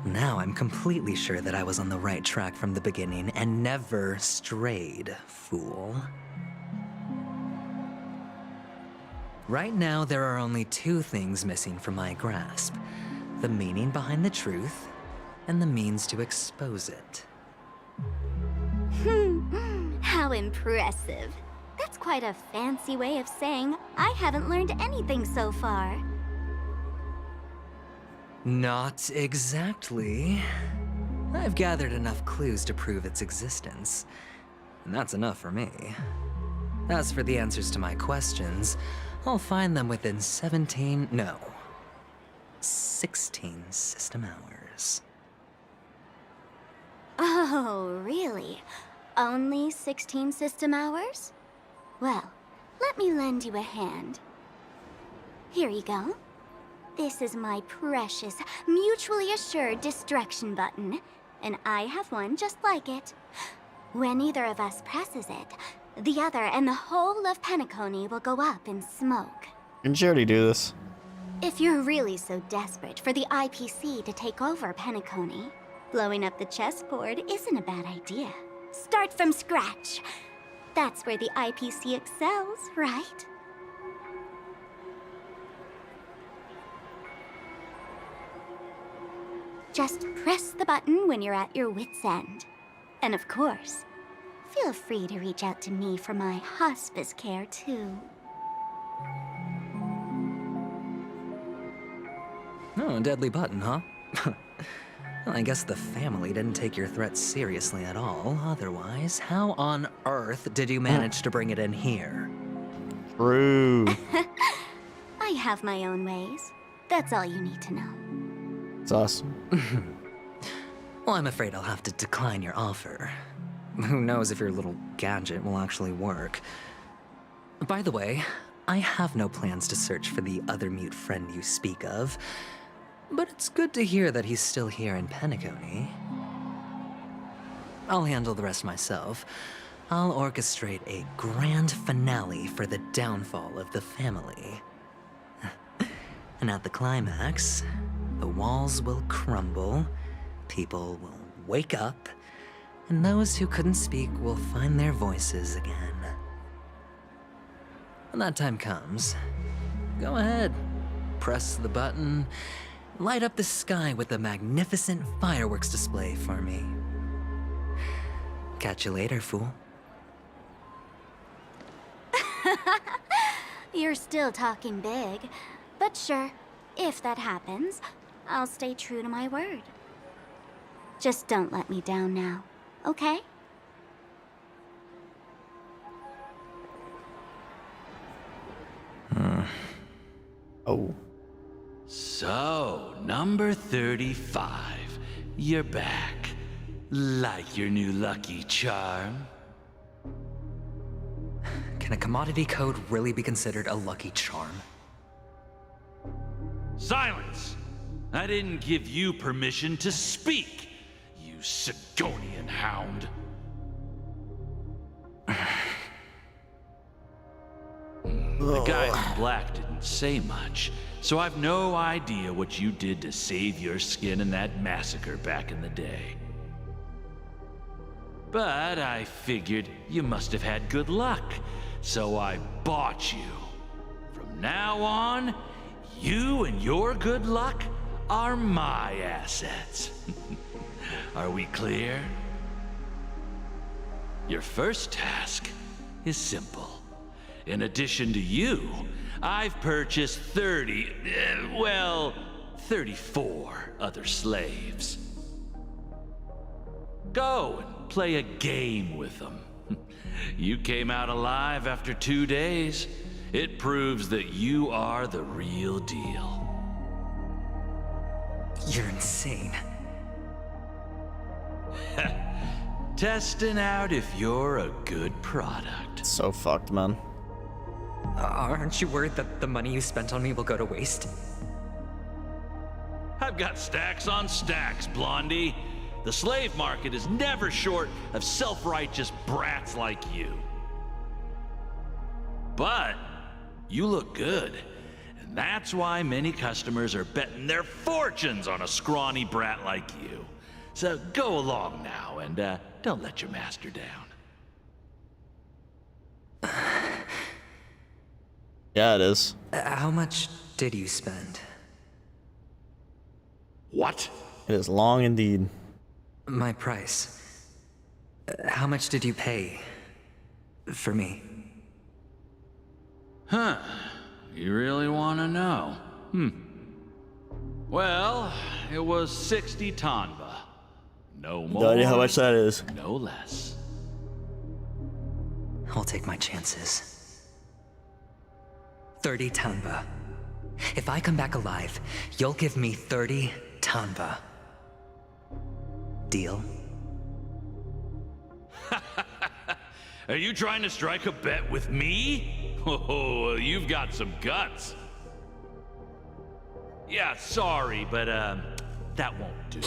Now I'm completely sure that I was on the right track from the beginning and never strayed, fool. Right now, there are only 2 things missing from my grasp. The meaning behind the truth, and the means to expose it. How impressive. That's quite a fancy way of saying I haven't learned anything so far. Not exactly. I've gathered enough clues to prove its existence, and that's enough for me. As for the answers to my questions, I'll find them within 16 system hours. Oh, really? Only 16 system hours? Well, let me lend you a hand. Here you go. This is my precious, mutually assured destruction button, and I have one just like it. When either of us presses it, the other and the whole of Penacony will go up in smoke. Didn't you already do this? If you're really so desperate for the IPC to take over Penacony, blowing up the chessboard isn't a bad idea. Start from scratch. That's where the IPC excels, right? Just press the button when you're at your wit's end. And of course, feel free to reach out to me for my hospice care, too. Oh, a deadly button, huh? Well, I guess the family didn't take your threat seriously at all. Otherwise, how on earth did you manage to bring it in here? True. I have my own ways. That's all you need to know. It's awesome. Well, I'm afraid I'll have to decline your offer. Who knows if your little gadget will actually work. By the way, I have no plans to search for the other mute friend you speak of. But it's good to hear that he's still here in Penacony. I'll handle the rest myself. I'll orchestrate a grand finale for the downfall of the family. And at the climax, the walls will crumble, people will wake up, and those who couldn't speak will find their voices again. When that time comes, go ahead, press the button, light up the sky with a magnificent fireworks display for me. Catch you later, fool. You're still talking big. But sure, if that happens, I'll stay true to my word. Just don't let me down now, okay? Oh. So, number 35. You're back. Like your new lucky charm? Can a commodity code really be considered a lucky charm? Silence! I didn't give you permission to speak, you Sigonian hound. The guy in black didn't say much, so I've no idea what you did to save your skin in that massacre back in the day. But I figured you must have had good luck, so I bought you. From now on, you and your good luck are my assets. Are we clear? Your first task is simple. In addition to you, I've purchased 34 other slaves. Go and play a game with them. You came out alive after 2 days. It proves that you are the real deal. You're insane. Testing out if you're a good product. So fucked, man. Aren't you worried that the money you spent on me will go to waste? I've got stacks on stacks, Blondie. The slave market is never short of self-righteous brats like you. But you look good, and that's why many customers are betting their fortunes on a scrawny brat like you. So go along now, and don't let your master down. Yeah, it is. How much did you spend? What? It is long indeed. My price. How much did you pay for me? Huh. You really want to know? Well, it was 60 tanba. No more. No idea how much that is. No less. I'll take my chances. 30 tanba. If I come back alive, you'll give me 30 tanba. Deal? Are you trying to strike a bet with me? Oh, you've got some guts. Yeah, sorry, but that won't do.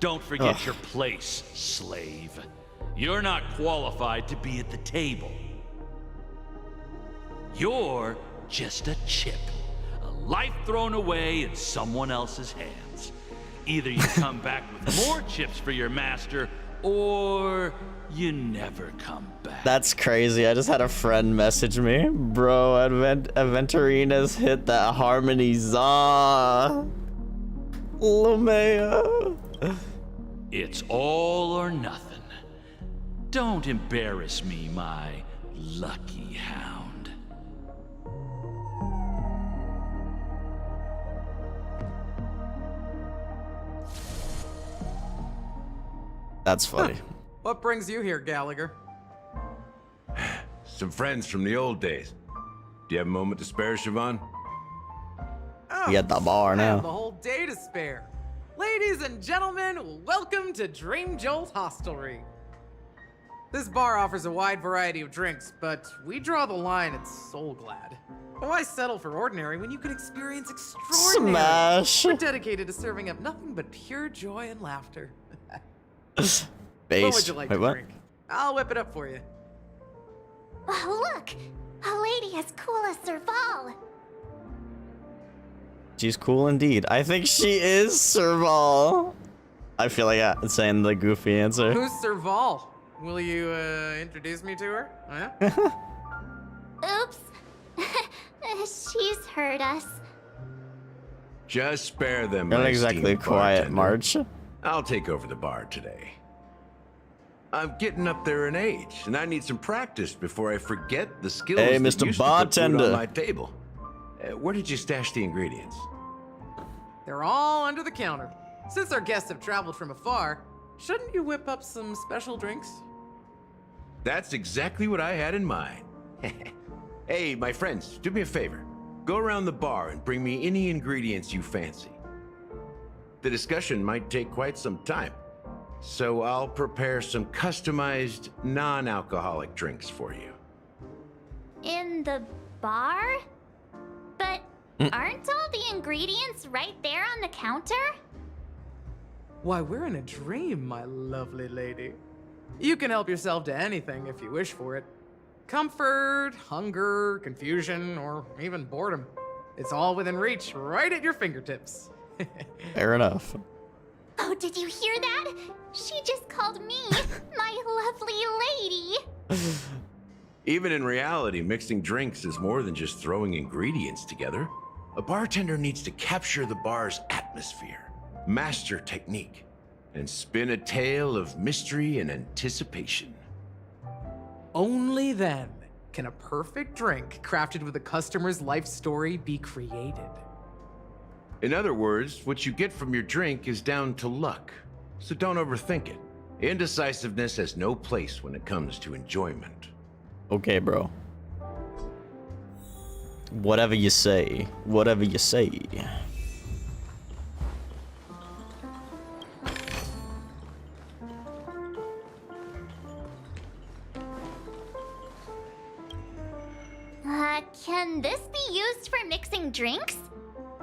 Don't forget your place, slave. You're not qualified to be at the table. You're just a chip. A life thrown away in someone else's hands. Either you come back with more chips for your master, or you never come back. That's crazy. I just had a friend message me. Bro, Aventurine has hit that harmony za. Lumea. It's all or nothing. Don't embarrass me, my lucky hound. That's funny. What brings you here, Gallagher? Some friends from the old days. Do you have a moment to spare, Siobhan? Oh, You at the bar I now. have the whole day to spare. Ladies and gentlemen, welcome to Dream Jolt Hostelry. This bar offers a wide variety of drinks, but we draw the line at Soul Glad. Why settle for ordinary when you can experience extraordinary? Smash. We're dedicated to serving up nothing but pure joy and laughter. Base. What would you like Wait, to what? drink? I'll whip it up for you. Oh, look! A lady as cool as Serval. She's cool indeed. I think she is Serval. I feel like I'm saying the goofy answer. Who's Serval? Will you introduce me to her? Huh? Oops. She's heard us. Just spare them. Not my exactly esteemed quiet, bartender. March. I'll take over the bar today. I'm getting up there in age, and I need some practice before I forget the skills Hey, that Mr. used to put food Bartender. on my table. Where did you stash the ingredients? They're all under the counter. Since our guests have traveled from afar, shouldn't you whip up some special drinks? That's exactly what I had in mind. Hey, my friends, do me a favor. Go around the bar and bring me any ingredients you fancy. The discussion might take quite some time, so I'll prepare some customized, non-alcoholic drinks for you. In the bar? But aren't all the ingredients right there on the counter? Why, we're in a dream, my lovely lady. You can help yourself to anything if you wish for it. Comfort, hunger, confusion, or even boredom. It's all within reach, right at your fingertips. Fair enough. Oh, did you hear that? She just called me my lovely lady. Even in reality, mixing drinks is more than just throwing ingredients together. A bartender needs to capture the bar's atmosphere, master technique, and spin a tale of mystery and anticipation. Only then can a perfect drink crafted with a customer's life story be created. In other words, what you get from your drink is down to luck, so don't overthink it. Indecisiveness has no place when it comes to enjoyment. Okay, bro. Whatever you say. Whatever you say. Can this be used for mixing drinks?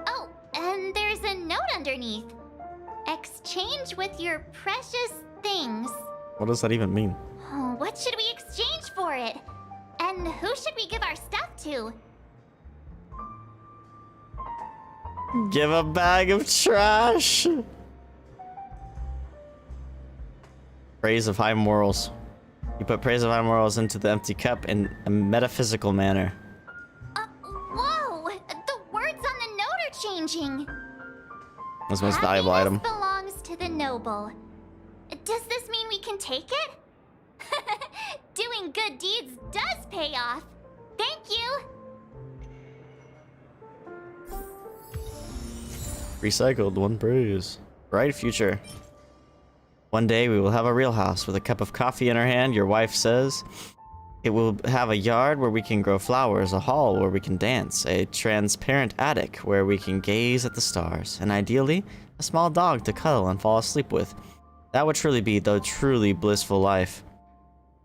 Oh, and there's a note underneath. Exchange with your precious things. What does that even mean? Oh, what should we exchange for it? And who should we give our stuff to? Give a bag of trash. Praise of high morals. You put praise of high morals into the empty cup in a metaphysical manner. Whoa! The words on the note are changing. That's the most valuable item. Belongs to the noble. Does this mean we can take it? Doing good deeds does pay off. Thank you. Recycled, one praise. Bright future. One day we will have a real house with a cup of coffee in our hand, your wife says. It will have a yard where we can grow flowers, a hall where we can dance, a transparent attic where we can gaze at the stars, and ideally, a small dog to cuddle and fall asleep with. That would truly be the truly blissful life.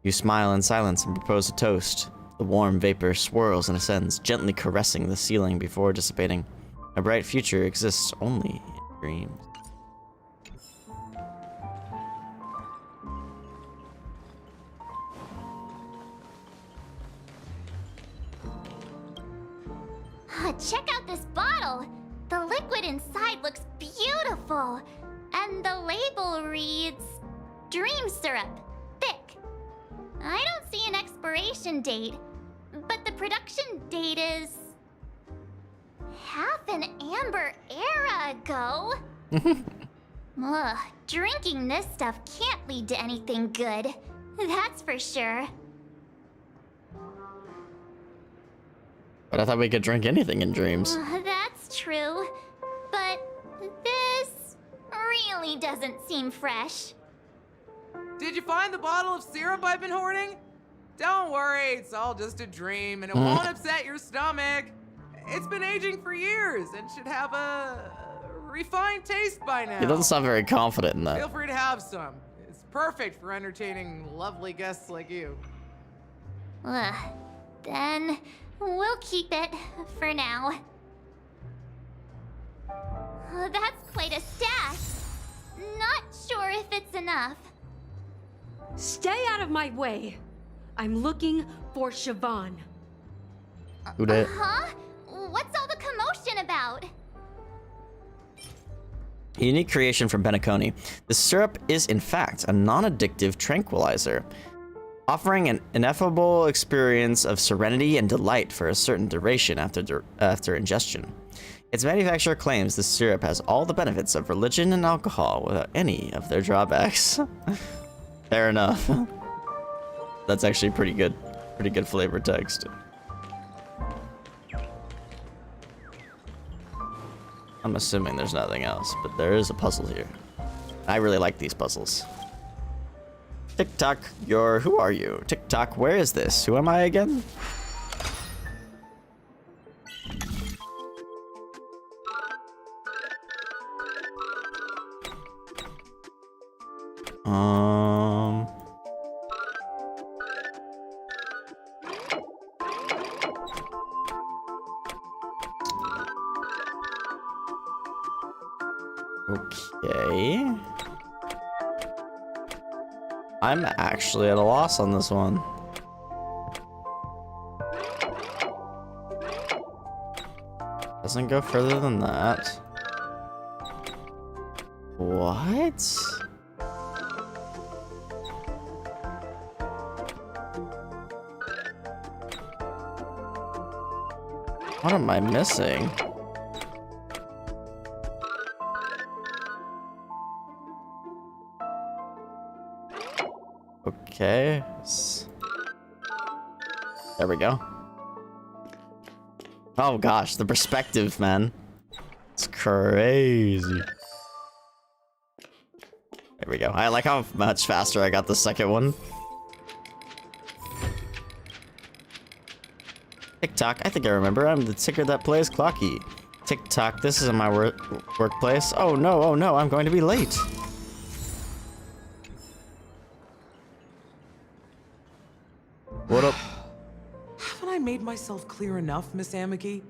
You smile in silence and propose a toast. The warm vapor swirls and ascends, gently caressing the ceiling before dissipating. A bright future exists only in dreams. Check out this bottle. The liquid inside looks beautiful. And the label reads, Dream Syrup, thick. I don't see an expiration date, but the production date is half an amber era ago. Ugh, drinking this stuff can't lead to anything good. That's for sure. But I thought we could drink anything in dreams. That's true. But this really doesn't seem fresh. Did you find the bottle of syrup I've been hoarding? Don't worry, it's all just a dream and it won't upset your stomach. It's been aging for years and should have a refined taste by now. He doesn't sound very confident in that. Feel free to have some. It's Perfect for entertaining lovely guests like you. Then we'll keep it for now. That's quite a stash. Not sure if it's enough. Stay out of my way. I'm looking for Siobhan. Who dat? Huh? What's all the commotion about? A unique creation from Penacony. The syrup is, in fact, a non-addictive tranquilizer, offering an ineffable experience of serenity and delight for a certain duration after ingestion. Its manufacturer claims the syrup has all the benefits of religion and alcohol without any of their drawbacks. Fair enough. That's actually pretty good flavor text. I'm assuming there's nothing else, but there is a puzzle here. I really like these puzzles. TikTok, who are you? TikTok, where is this? Who am I again? Okay. I'm actually at a loss on this one. Doesn't go further than that. What? What am I missing? Okay. There we go. Oh gosh, the perspective, man. It's crazy. There we go. I like how much faster I got the second one. TikTok, I think I remember. I'm the ticker that plays Clocky. TikTok, this isn't my workplace. Oh no, I'm going to be late. What up? Haven't I made myself clear enough, Miss Amiki?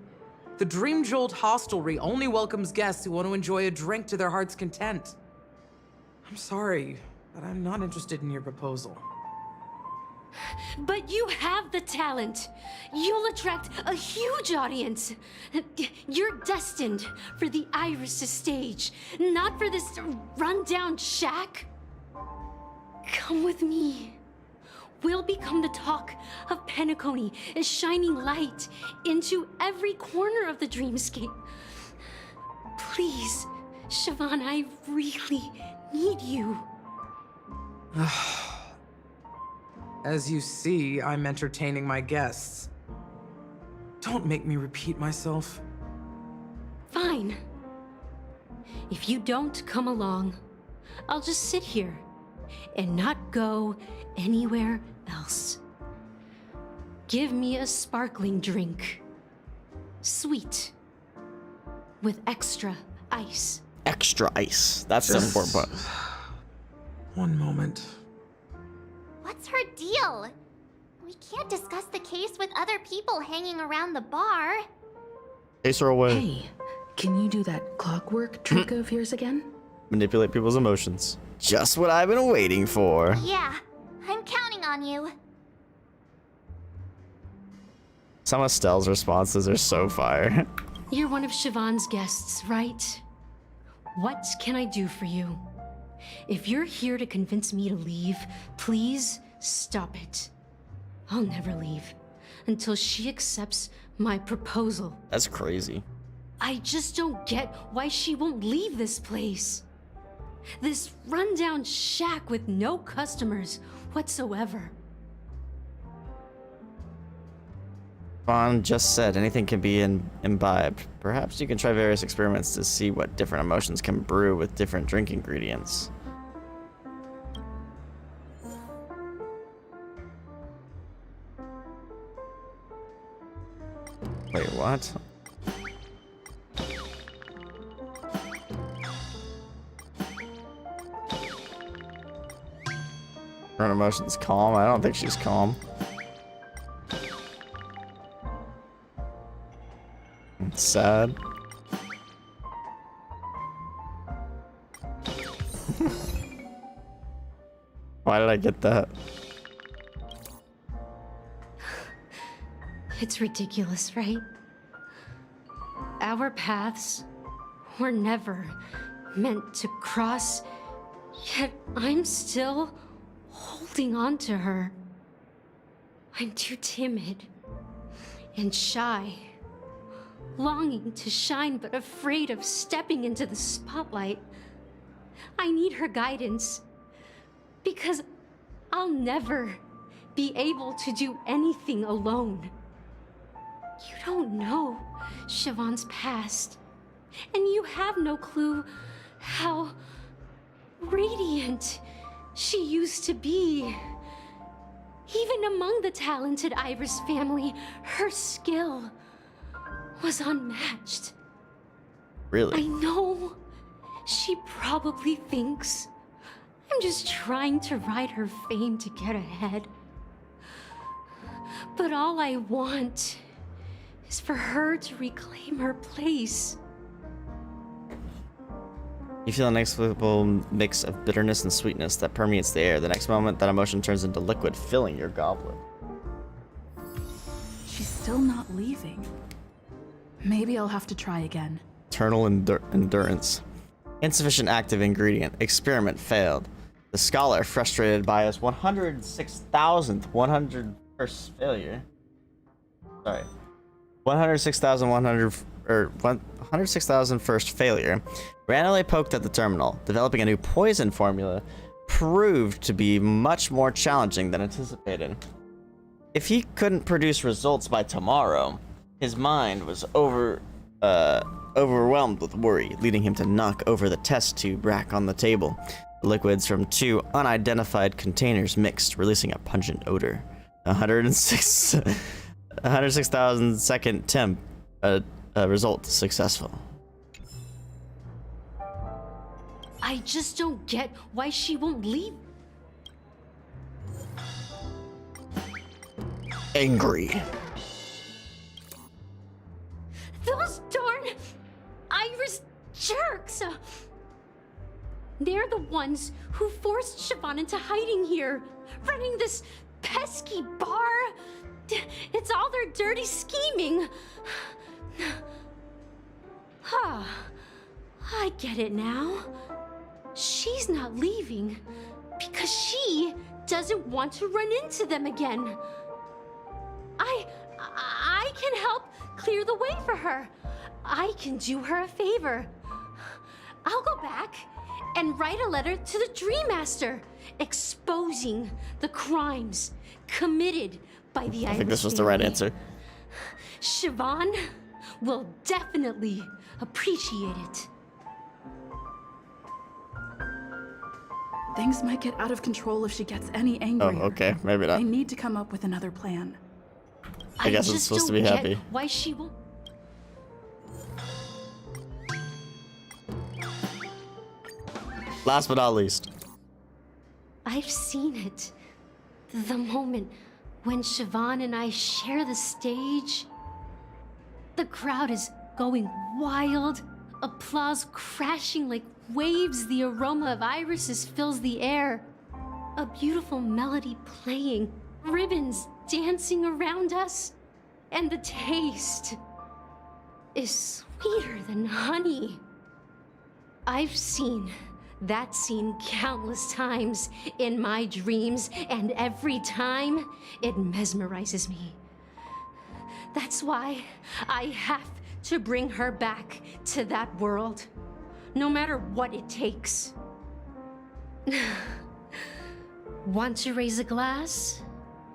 The Dream Jolt hostelry only welcomes guests who want to enjoy a drink to their heart's content. I'm sorry, but I'm not interested in your proposal. But you have the talent. You'll attract a huge audience. You're destined for the Iris stage, not for this rundown shack. Come with me. We'll become the talk of Penacony, a shining light into every corner of the dreamscape. Please, Siobhan, I really need you. As you see, I'm entertaining my guests. Don't make me repeat myself. Fine. If you don't come along, I'll just sit here and not go anywhere else. Give me a sparkling drink. Sweet. With extra ice. Extra ice. That's the important part. One moment. What's her deal? We can't discuss the case with other people hanging around the bar. Chase her away. Hey, can you do that clockwork trick of yours again? Manipulate people's emotions. Just what I've been waiting for. Yeah, I'm counting on you. Some of Stell's responses are so fire. You're one of Siobhan's guests, right? What can I do for you? If you're here to convince me to leave, please stop it. I'll never leave until she accepts my proposal. That's crazy. I just don't get why she won't leave this place. This rundown shack with no customers whatsoever. Vaughn just said anything can be imbibed. Perhaps you can try various experiments to see what different emotions can brew with different drink ingredients. Wait, what? Her emotions calm. I don't think she's calm. It's sad. Why did I get that? It's ridiculous, right? Our paths were never meant to cross, yet I'm still holding on to her. I'm too timid and shy, longing to shine but afraid of stepping into the spotlight. I need her guidance, because I'll never be able to do anything alone. You don't know Siobhan's past, and you have no clue how radiant she used to be. Even among the talented Iris family, her skill was unmatched. Really? I know she probably thinks I'm just trying to ride her fame to get ahead. But all I want is for her to reclaim her place. You feel an inexplicable mix of bitterness and sweetness that permeates the air. The next moment, that emotion turns into liquid, filling your goblet. She's still not leaving. Maybe I'll have to try again. Eternal endurance. Insufficient active ingredient. Experiment failed. The scholar, frustrated by his 106,101st failure. Sorry. 106,001st failure, randomly poked at the terminal. Developing a new poison formula proved to be much more challenging than anticipated. If he couldn't produce results by tomorrow, his mind was overwhelmed with worry, leading him to knock over the test tube rack on the table. The liquids from 2 unidentified containers mixed, releasing a pungent odor. 106,000 second temp. Result successful. I just don't get why she won't leave. Angry. Those darn Iris jerks! They're the ones who forced Siobhan into hiding here, running this pesky bar. It's all their dirty scheming. I get it now. She's not leaving because she doesn't want to run into them again. I can help clear the way for her. I can do her a favor. I'll go back and write a letter to the Dream Master exposing the crimes committed by the Iris I think this was the right answer. Siobhan will definitely appreciate it. Things might get out of control if she gets any angrier. Oh, okay. Maybe not. I need to come up with another plan. I guess it's supposed to be happy. Why she won't. Last but not least. I've seen it. The moment when Siobhan and I share the stage. The crowd is going wild. Applause crashing like waves. The aroma of irises fills the air. A beautiful melody playing. Ribbons dancing around us. And the taste is sweeter than honey. I've seen that scene countless times in my dreams, and every time it mesmerizes me. That's why I have to bring her back to that world, no matter what it takes. Want to raise a glass,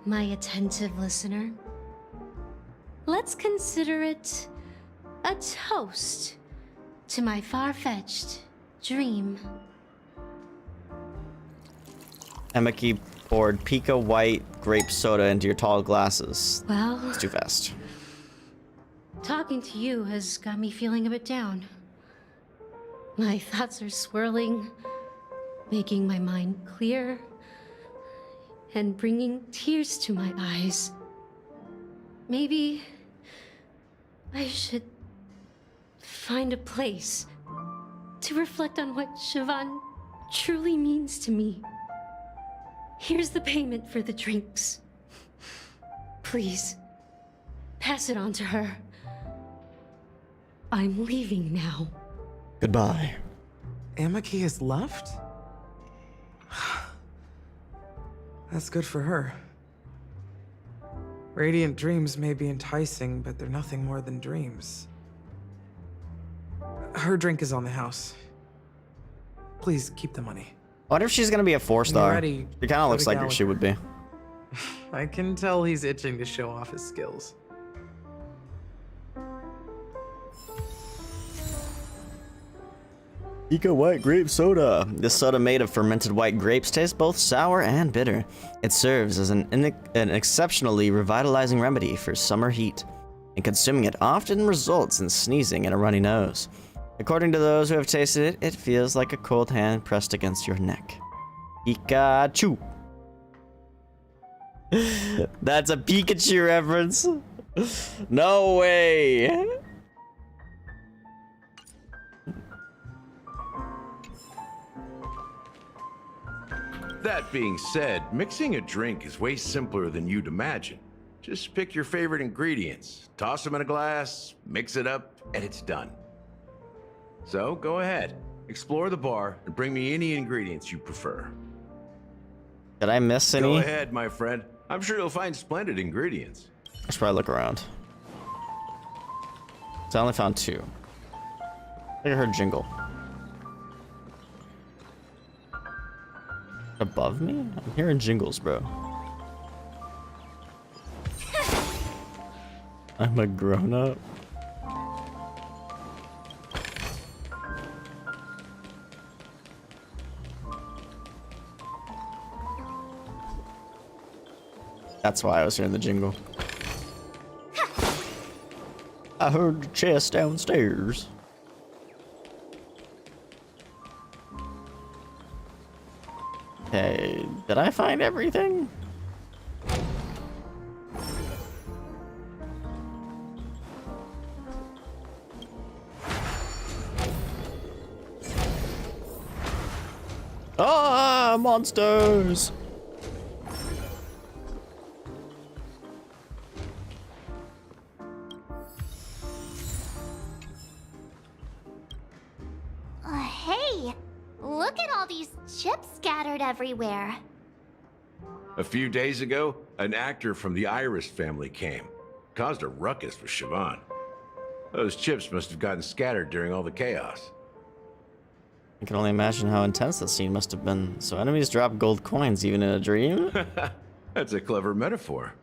my attentive listener? Let's consider it a toast to my far-fetched dream. Emeki poured Pika White grape soda into your tall glasses. Well, it's too fast. Talking to you has got me feeling a bit down. My thoughts are swirling, making my mind clear. and bringing tears to my eyes. Maybe I should find a place to reflect on what Siobhan truly means to me. Here's the payment for the drinks. Please, pass it on to her. I'm leaving now. Goodbye. Amaki has left? That's good for her. Radiant dreams may be enticing, but they're nothing more than dreams. Her drink is on the house. Please keep the money. I wonder if she's gonna be a 4-star. Ready, She kind of looks go to like she would be. I can tell he's itching to show off his skills. Eco White Grape Soda. This soda made of fermented white grapes tastes both sour and bitter. It serves as an exceptionally revitalizing remedy for summer heat, and consuming it often results in sneezing and a runny nose. According to those who have tasted it, it feels like a cold hand pressed against your neck. Pikachu. That's a Pikachu reference. No way. That being said, mixing a drink is way simpler than you'd imagine. Just pick your favorite ingredients, toss them in a glass, mix it up, and it's done. So go ahead, explore the bar, and bring me any ingredients you prefer. Did I miss any? Go ahead, my friend. I'm sure you'll find splendid ingredients. I should probably look around. So I only found 2. I think I heard Jingle. Above me? I'm hearing jingles, bro. I'm a grown-up. That's why I was hearing the jingle. I heard the chest downstairs. Okay, did I find everything? Ah, monsters! Hey, look at all these chips scattered everywhere. A few days ago, an actor from the Iris family came. Caused a ruckus with Siobhan. Those chips must have gotten scattered during all the chaos. I can only imagine how intense that scene must have been. So enemies drop gold coins even in a dream? That's a clever metaphor.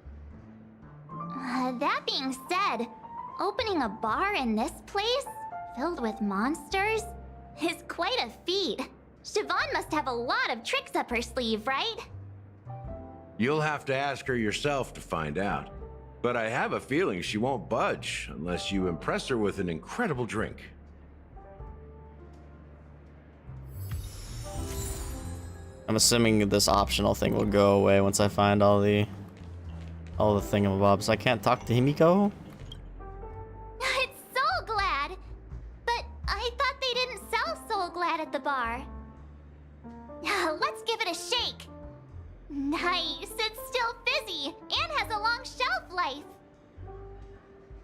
That being said, opening a bar in this place, filled with monsters, is quite a feat. Siobhan must have a lot of tricks up her sleeve, right? You'll have to ask her yourself to find out. But I have a feeling she won't budge unless you impress her with an incredible drink. I'm assuming this optional thing will go away once I find all the thingamabobs. I can't talk to Himiko? It's Soul Glad! But I thought they didn't sell Soul Glad at the bar. Let's give it a shake. Nice, it's still fizzy and has a long shelf life.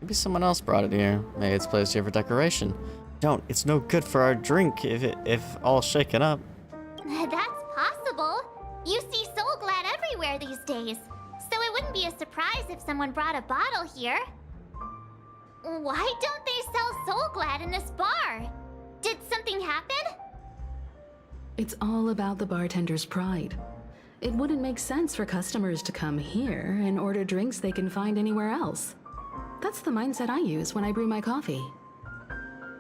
Maybe someone else brought it here. Maybe it's placed here for decoration. Don't. It's no good for our drink if all shaken up. That's possible. You see Soul Glad everywhere these days, so it wouldn't be a surprise if someone brought a bottle here. Why don't they sell Soul Glad in this bar? Did something happen? It's all about the bartender's pride. It wouldn't make sense for customers to come here and order drinks they can find anywhere else. That's the mindset I use when I brew my coffee.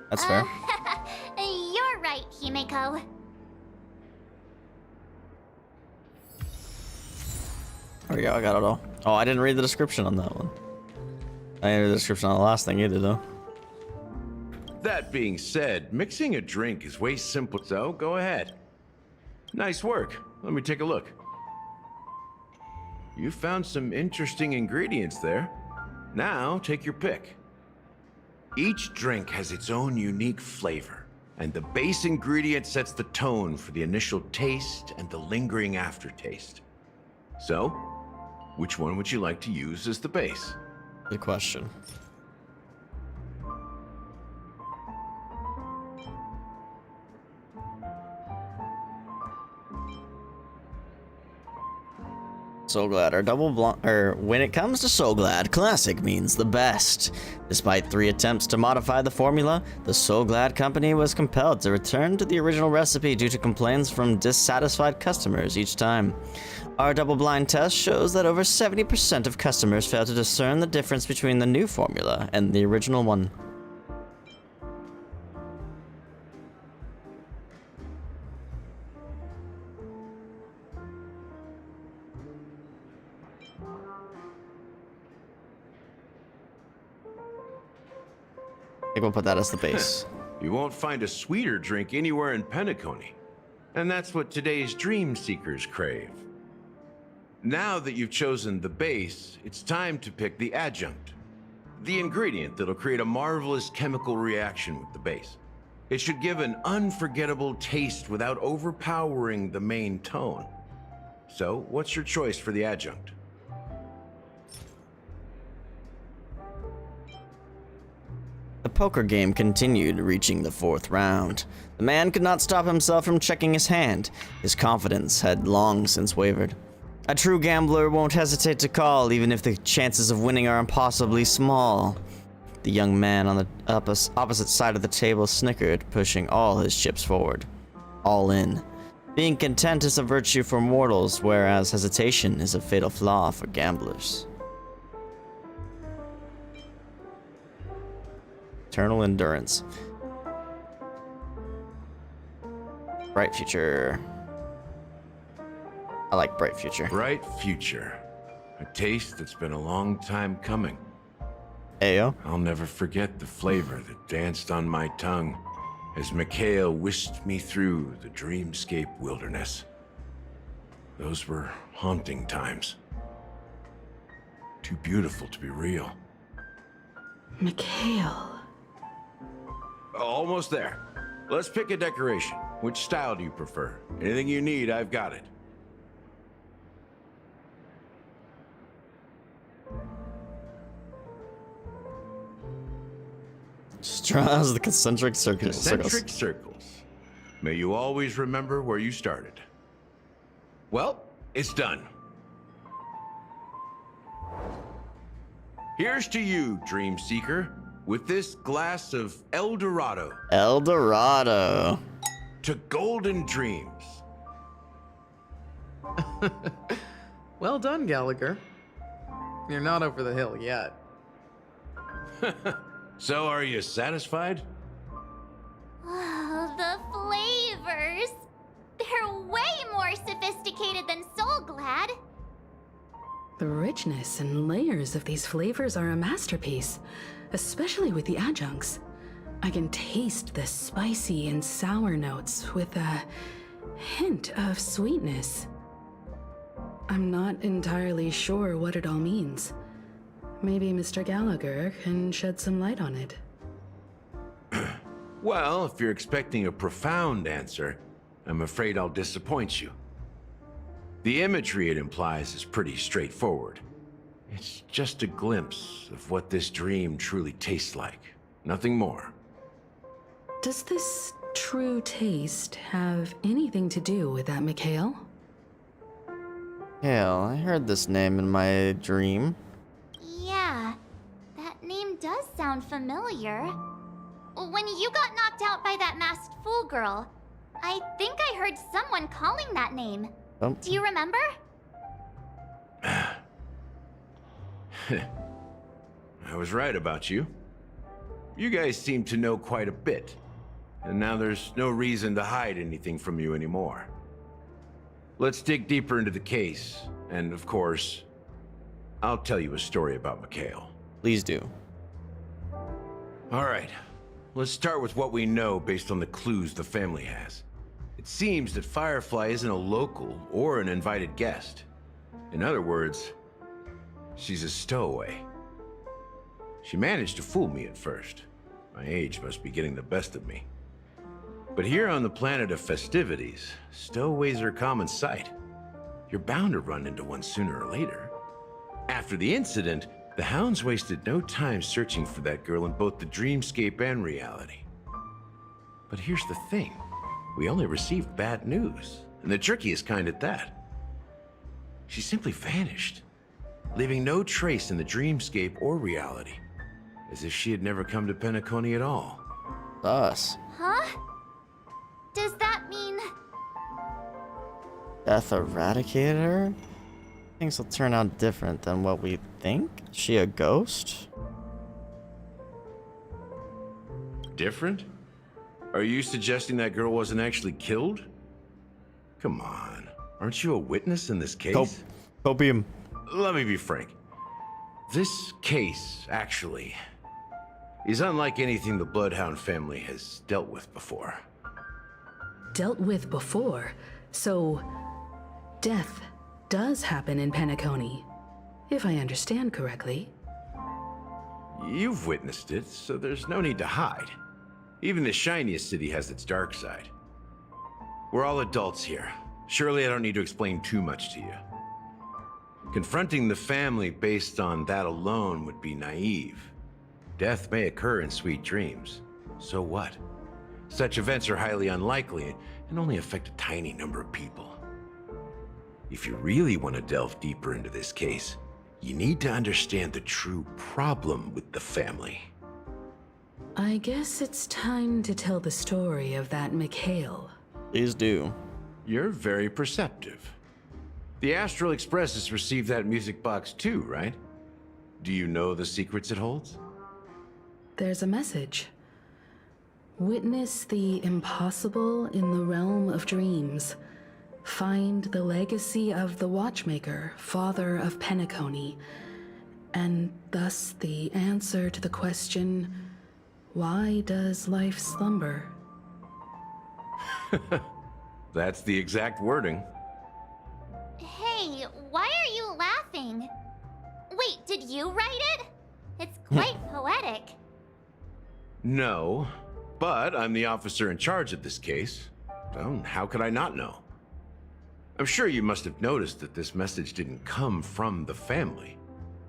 That's fair. You're right, Himiko. There we go, I got it all. Oh, I didn't read the description on that one. I didn't read the description on the last thing either, though. That being said, mixing a drink is way simpler, so go ahead. Nice work. Let me take a look. You found some interesting ingredients there. Now, take your pick. Each drink has its own unique flavor, and the base ingredient sets the tone for the initial taste and the lingering aftertaste. So, which one would you like to use as the base? Good question. So Glad, when it comes to So Glad, classic means the best. Despite 3 attempts to modify the formula, the So Glad company was compelled to return to the original recipe due to complaints from dissatisfied customers each time. Our double-blind test shows that over 70% of customers fail to discern the difference between the new formula and the original one. I think we'll put that as the base. You won't find a sweeter drink anywhere in Penacony. And that's what today's dream seekers crave. Now that you've chosen the base, it's time to pick the adjunct. The ingredient that'll create a marvelous chemical reaction with the base. It should give an unforgettable taste without overpowering the main tone. So, what's your choice for the adjunct? The poker game continued, reaching the 4th round. The man could not stop himself from checking his hand. His confidence had long since wavered. A true gambler won't hesitate to call, even if the chances of winning are impossibly small. The young man on the opposite side of the table snickered, pushing all his chips forward. All in. Being content is a virtue for mortals, whereas hesitation is a fatal flaw for gamblers. Eternal endurance. Bright future. I like bright future. Bright future. A taste that's been a long time coming. Ayo. I'll never forget the flavor that danced on my tongue as Mikhail whisked me through the dreamscape wilderness. Those were haunting times. Too beautiful to be real. Mikhail. Almost there. Let's pick a decoration. Which style do you prefer? Anything you need, I've got it. Just draws the concentric circles. Concentric circles. May you always remember where you started. Well, it's done. Here's to you, Dream Seeker, with this glass of El Dorado. El Dorado. To golden dreams. Well done, Gallagher. You're not over the hill yet. So, are you satisfied? Oh, the flavors! They're way more sophisticated than Soul Glad. The richness and layers of these flavors are a masterpiece, especially with the adjuncts. I can taste the spicy and sour notes with a hint of sweetness. I'm not entirely sure what it all means. Maybe Mr. Gallagher can shed some light on it. Well, if you're expecting a profound answer, I'm afraid I'll disappoint you. The imagery it implies is pretty straightforward. It's just a glimpse of what this dream truly tastes like. Nothing more. Does this true taste have anything to do with that Mikhail? Hell, I heard this name in my dream. Yeah, that name does sound familiar. When you got knocked out by that masked fool girl, I think I heard someone calling that name. Oh. Do you remember? I was right about you. You guys seem to know quite a bit. And now there's no reason to hide anything from you anymore. Let's dig deeper into the case, and of course, I'll tell you a story about Mikhail. Please do. All right, let's start with what we know based on the clues the family has. It seems that Firefly isn't a local or an invited guest. In other words, she's a stowaway. She managed to fool me at first. My age must be getting the best of me. But here on the planet of festivities, stowaways are a common sight. You're bound to run into one sooner or later. After the incident, the hounds wasted no time searching for that girl in both the dreamscape and reality. But here's the thing. We only received bad news, and the trickiest kind at that. She simply vanished, leaving no trace in the dreamscape or reality, as if she had never come to Penacony at all. Thus, Huh? Does that mean... Death eradicated her? Things will turn out different than what we think. Is she a ghost? Different? Are you suggesting that girl wasn't actually killed? Come on, aren't you a witness in this case? Copium. Let me be frank. This case, actually, is unlike anything the Bloodhound family has dealt with before. Dealt with before? So, death does happen in Penacony, if I understand correctly. You've witnessed it, so there's no need to hide. Even the shiniest city has its dark side. We're all adults here. Surely I don't need to explain too much to you. Confronting the family based on that alone would be naive. Death may occur in sweet dreams. So what? Such events are highly unlikely and only affect a tiny number of people. If you really want to delve deeper into this case, you need to understand the true problem with the family. I guess it's time to tell the story of that Mikhail. Please do. You're very perceptive. The Astral Express has received that music box too, right? Do you know the secrets it holds? There's a message. Witness the impossible in the realm of dreams. Find the legacy of the Watchmaker, father of Penacony, and thus the answer to the question, why does life slumber? That's the exact wording. Hey, why are you laughing? Wait, did you write it? It's quite poetic. No, but I'm the officer in charge of this case. So how could I not know? I'm sure you must have noticed that this message didn't come from the family.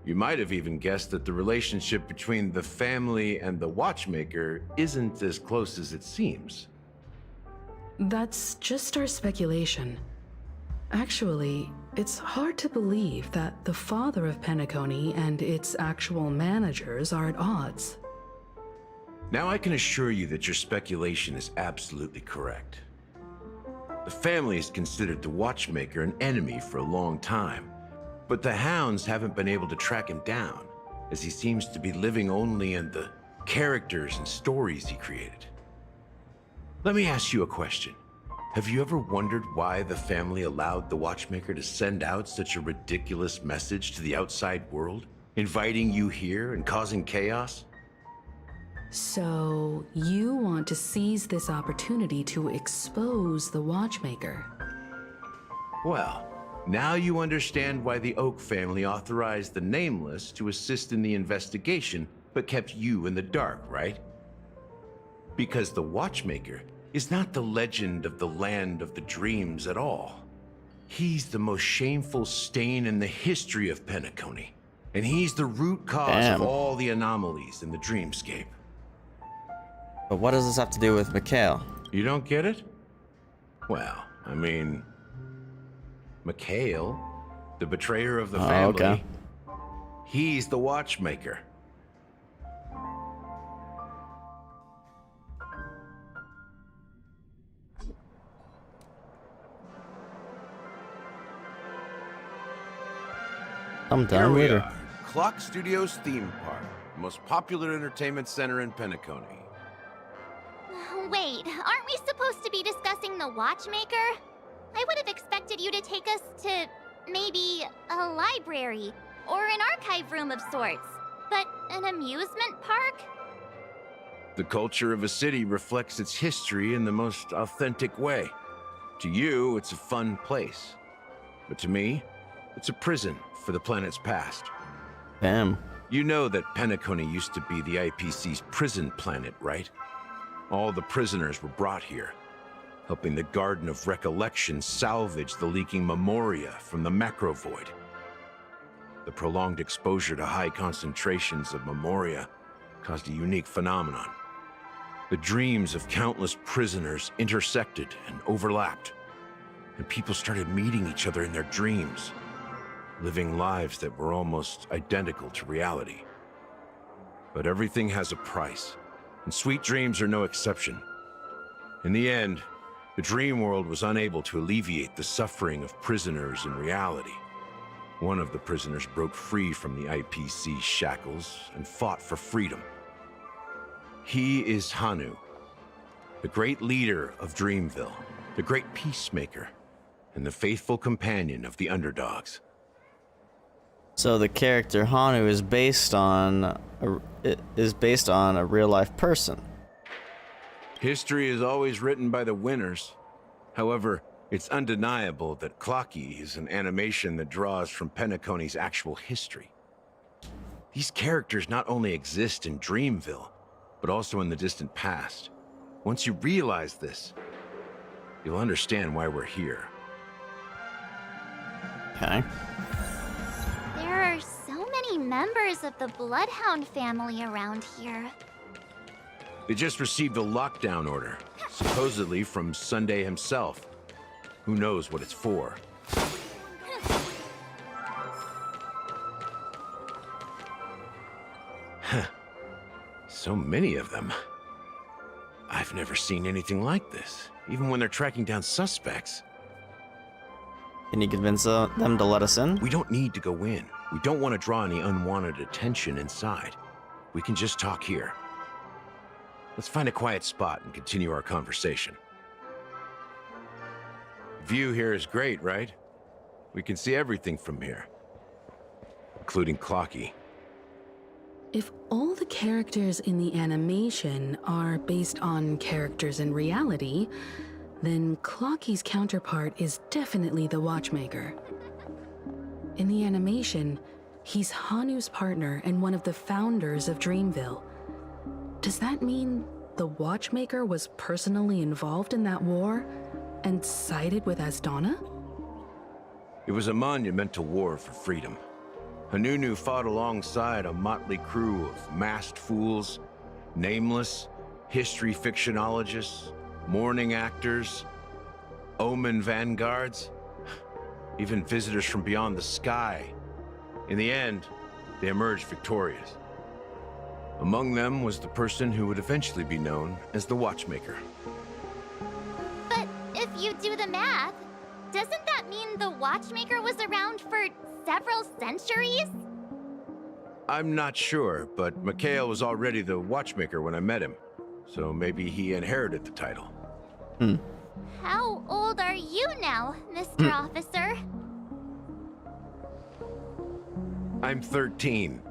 You might have even guessed that the relationship between the family and the Watchmaker isn't as close as it seems. That's just our speculation. Actually, it's hard to believe that the father of Penacony and its actual managers are at odds. Now I can assure you that your speculation is absolutely correct. The family has considered the Watchmaker an enemy for a long time, but the hounds haven't been able to track him down, as he seems to be living only in the characters and stories he created. Let me ask you a question. Have you ever wondered why the family allowed the Watchmaker to send out such a ridiculous message to the outside world, inviting you here and causing chaos? So, you want to seize this opportunity to expose the Watchmaker? Well, now you understand why the Oak family authorized the Nameless to assist in the investigation, but kept you in the dark, right? Because the Watchmaker is not the legend of the land of the dreams at all. He's the most shameful stain in the history of Penacony, and he's the root cause of all the anomalies in the dreamscape. But what does this have to do with Mikhail? You don't get it? Well, I mean, Mikhail, the betrayer of the family, okay. He's the Watchmaker. I'm done Here we later. are, Clock Studios theme park, the most popular entertainment center in Penacony. Wait, aren't we supposed to be discussing the Watchmaker? I would have expected you to take us to maybe a library or an archive room of sorts. But an amusement park? The culture of a city reflects its history in the most authentic way. To you, it's a fun place. But to me, It's a prison for the planet's past. Damn. You know that Penacony used to be the IPC's prison planet, right? All the prisoners were brought here, helping the Garden of Recollection salvage the leaking memoria from the macro void. The prolonged exposure to high concentrations of memoria caused a unique phenomenon. The dreams of countless prisoners intersected and overlapped, and people started meeting each other in their dreams, living lives that were almost identical to reality. But everything has a price, and sweet dreams are no exception. In the end, the dream world was unable to alleviate the suffering of prisoners in reality. One of the prisoners broke free from the IPC's shackles and fought for freedom. He is Hanu, the great leader of Dreamville, the great peacemaker, and the faithful companion of the underdogs. So the character Hanu is based on a real-life person. History is always written by the winners. However, it's undeniable that Clocky is an animation that draws from Penacony's actual history. These characters not only exist in Dreamville, but also in the distant past. Once you realize this, you'll understand why we're here. Okay. There are so many members of the Bloodhound family around here. They just received a lockdown order, supposedly from Sunday himself. Who knows what it's for? So many of them. I've never seen anything like this, even when they're tracking down suspects. Can you convince them to let us in? We don't need to go in. We don't want to draw any unwanted attention inside. We can just talk here. Let's find a quiet spot and continue our conversation. View here is great, right? We can see everything from here, including Clocky. If all the characters in the animation are based on characters in reality, then Clocky's counterpart is definitely the Watchmaker. In the animation, he's Hanu's partner and one of the founders of Dreamville. Does that mean the Watchmaker was personally involved in that war and sided with Asdana? It was a monumental war for freedom. Hanunu fought alongside a motley crew of masked fools, nameless, history fictionologists, mourning actors, omen vanguards, even visitors from beyond the sky. In the end, they emerged victorious. Among them was the person who would eventually be known as the Watchmaker. But if you do the math, doesn't that mean the Watchmaker was around for several centuries? I'm not sure, but Mikhail was already the Watchmaker when I met him, so maybe he inherited the title. How old are you now, Mr. Officer? I'm 13.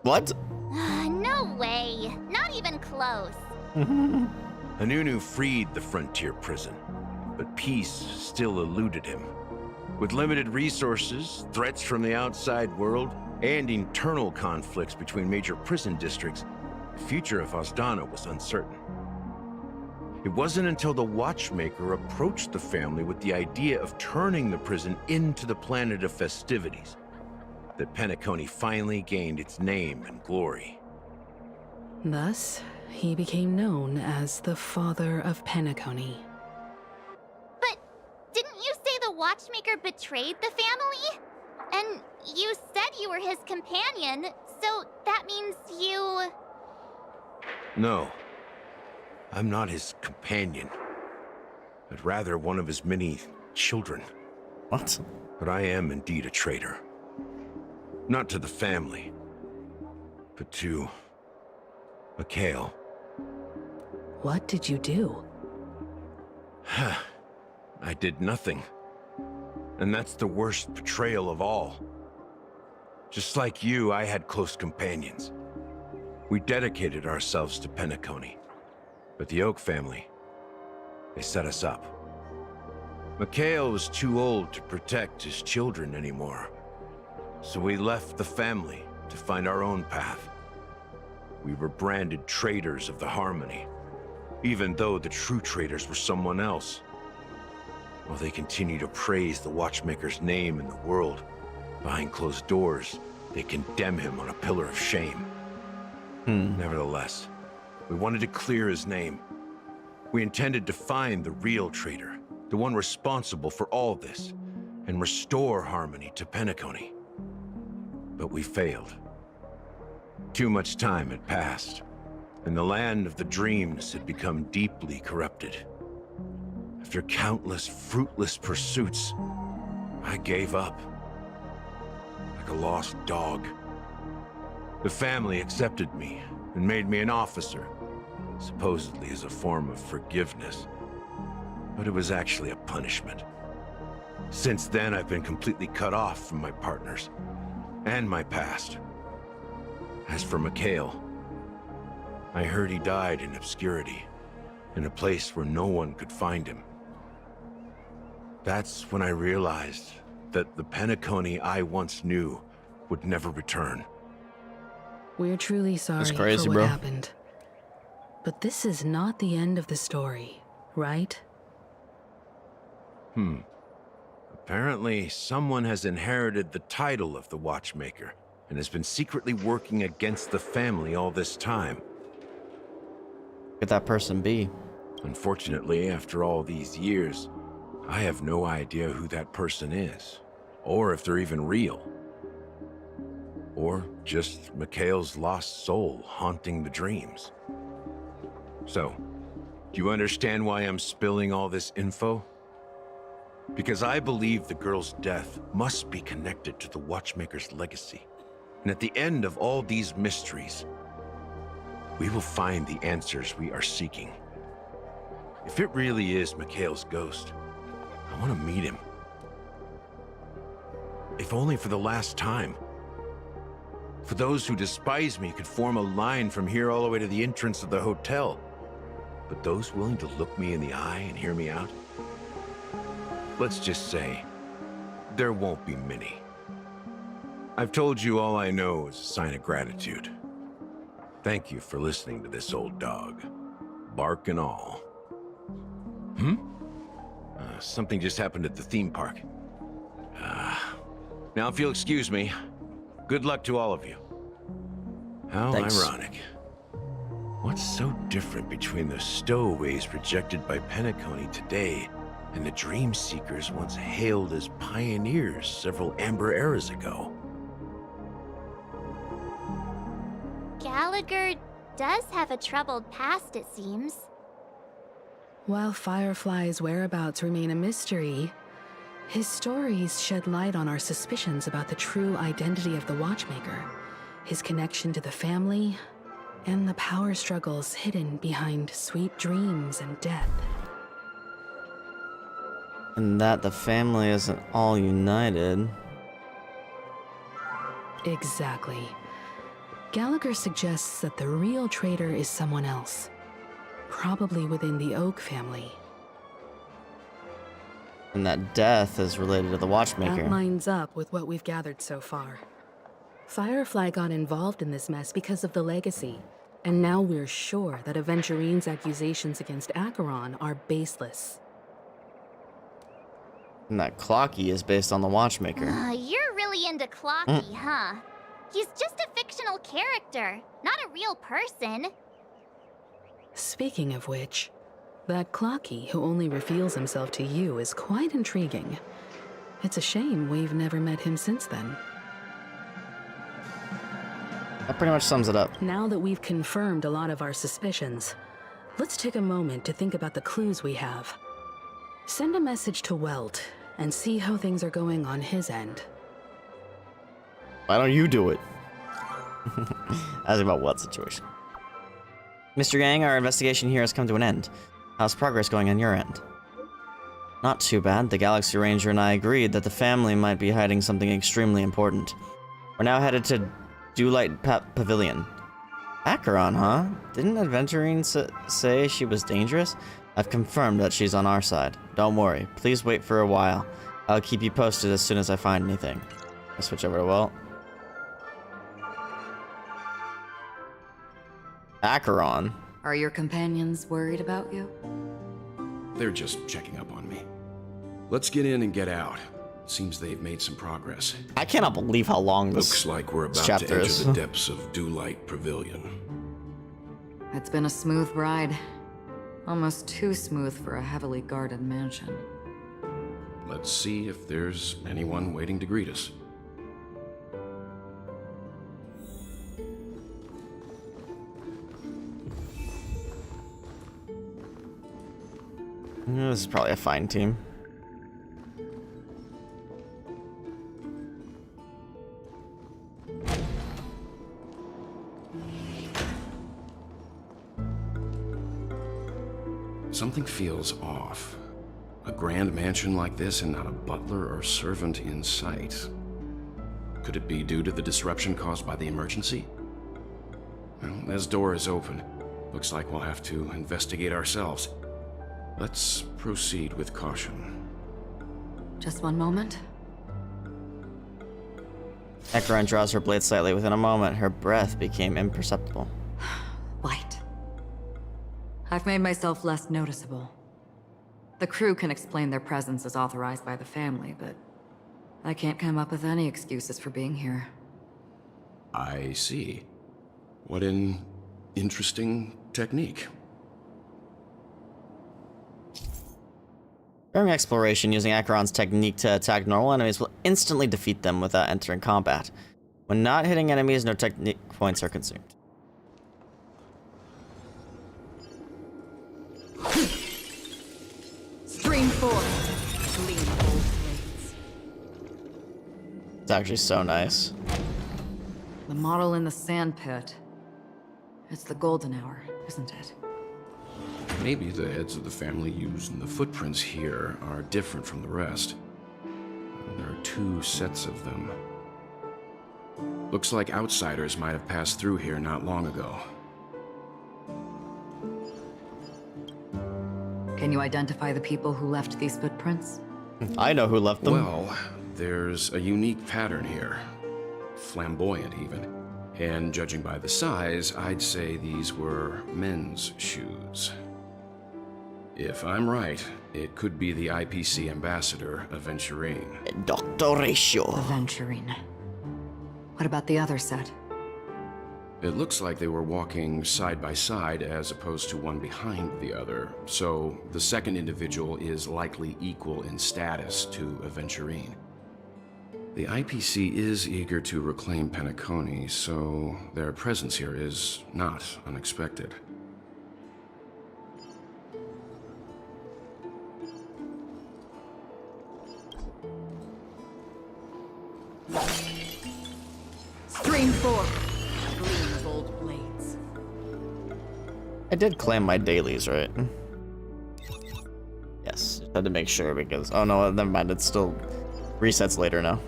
What? No way. Not even close. Hanunu freed the frontier prison, but peace still eluded him. With limited resources, threats from the outside world, and internal conflicts between major prison districts, the future of Asdana was uncertain. It wasn't until the Watchmaker approached the family with the idea of turning the prison into the planet of festivities that Penacony finally gained its name and glory. Thus, he became known as the Father of Penacony. But didn't you say the Watchmaker betrayed the family? And you said you were his companion, so that means you... No, I'm not his companion, but rather one of his many children. What? But I am indeed a traitor. Not to the family, but to Mikhail. What did you do? I did nothing. And that's the worst betrayal of all. Just like you, I had close companions. We dedicated ourselves to Penacony. But the Oak family, they set us up. Mikhail was too old to protect his children anymore. So we left the family to find our own path. We were branded traitors of the Harmony, even though the true traitors were someone else. While they continue to praise the Watchmaker's name in the world, behind closed doors, they condemn him on a pillar of shame. Nevertheless, we wanted to clear his name. We intended to find the real traitor, the one responsible for all this, and restore harmony to Penacony. But we failed. Too much time had passed, and the land of the dreams had become deeply corrupted. After countless fruitless pursuits, I gave up. Like a lost dog. The family accepted me and made me an officer, supposedly as a form of forgiveness. But it was actually a punishment. Since then, I've been completely cut off from my partners and my past. As for Mikhail, I heard he died in obscurity, in a place where no one could find him. That's when I realized that the Penacony I once knew would never return. We're truly sorry That's crazy, for what bro. happened. But this is not the end of the story, right? Apparently, someone has inherited the title of the Watchmaker and has been secretly working against the family all this time. Could that person be? Unfortunately, after all these years, I have no idea who that person is, or if they're even real. Or just Mikhail's lost soul haunting the dreams. So, do you understand why I'm spilling all this info? Because I believe the girl's death must be connected to the Watchmaker's legacy. And at the end of all these mysteries, we will find the answers we are seeking. If it really is Mikhail's ghost, I want to meet him. If only for the last time. For those who despise me could form a line from here all the way to the entrance of the hotel. But those willing to look me in the eye and hear me out? Let's just say, there won't be many. I've told you all I know is a sign of gratitude. Thank you for listening to this old dog. Bark and all. Something just happened at the theme park. Now if you'll excuse me, good luck to all of you. How Thanks. ironic. What's so different between the stowaways rejected by Penacony today and the dream seekers once hailed as pioneers several amber eras ago? Gallagher does have a troubled past, it seems. While Firefly's whereabouts remain a mystery, his stories shed light on our suspicions about the true identity of the Watchmaker, his connection to the family, and the power struggles hidden behind sweet dreams and death. And that the family isn't all united. Exactly. Gallagher suggests that the real traitor is someone else, probably within the Oak family. And that death is related to the Watchmaker. That lines up with what we've gathered so far. Firefly got involved in this mess because of the legacy, and now we're sure that Aventurine's accusations against Acheron are baseless. And that Clocky is based on the Watchmaker. You're really into Clocky, huh? He's just a fictional character, not a real person. Speaking of which, that Clocky who only reveals himself to you is quite intriguing. It's a shame we've never met him since then. That pretty much sums it up. Now that we've confirmed a lot of our suspicions, let's take a moment to think about the clues we have. Send a message to Welt and see how things are going on his end. Why don't you do it? Asking about what situation? Mr. Gang, our investigation here has come to an end. How's progress going on your end? Not too bad. The Galaxy Ranger and I agreed that the family might be hiding something extremely important. We're now headed to Dite Pavilion. Acheron, huh? Didn't Aventurine say she was dangerous? I've confirmed that she's on our side. Don't worry. Please wait for a while. I'll keep you posted as soon as I find anything. I'll switch over to Walt. Acheron. Are your companions worried about you? They're just checking up on me. Let's get in and get out. Seems they've made some progress. I cannot believe how long this Looks like we're about to chapter enter is. the depths of Dewlight Pavilion. It's been a smooth ride. Almost too smooth for a heavily guarded mansion. Let's see if there's anyone waiting to greet us. This is probably a fine team. Something feels off. A grand mansion like this and not a butler or servant in sight. Could it be due to the disruption caused by the emergency? Well, this door is open. Looks like we'll have to investigate ourselves. Let's proceed with caution. Just one moment. Acheron draws her blade slightly. Within a moment, her breath became imperceptible. Light. I've made myself less noticeable. The crew can explain their presence as authorized by the family, but I can't come up with any excuses for being here. I see. What an interesting technique. During exploration, using Acheron's technique to attack normal enemies will instantly defeat them without entering combat. When not hitting enemies, no technique points are consumed. Stream 4. Clean old plates. It's actually so nice. The model in the sand pit. It's the golden hour, isn't it? Maybe the heads of the family used in the footprints here are different from the rest. There are 2 sets of them. Looks like outsiders might have passed through here not long ago. Can you identify the people who left these footprints? I know who left them. Well, there's a unique pattern here. Flamboyant, even. And judging by the size, I'd say these were men's shoes. If I'm right, it could be the IPC ambassador, Aventurine. Dr. Ratio. Aventurine. What about the other set? It looks like they were walking side by side as opposed to one behind the other, so the second individual is likely equal in status to Aventurine. The IPC is eager to reclaim Penacony, so their presence here is not unexpected. Stream 4. Gleam gold blades. I did claim my dailies, right? Yes, just had to make sure because... Oh no, never mind, it still resets later now.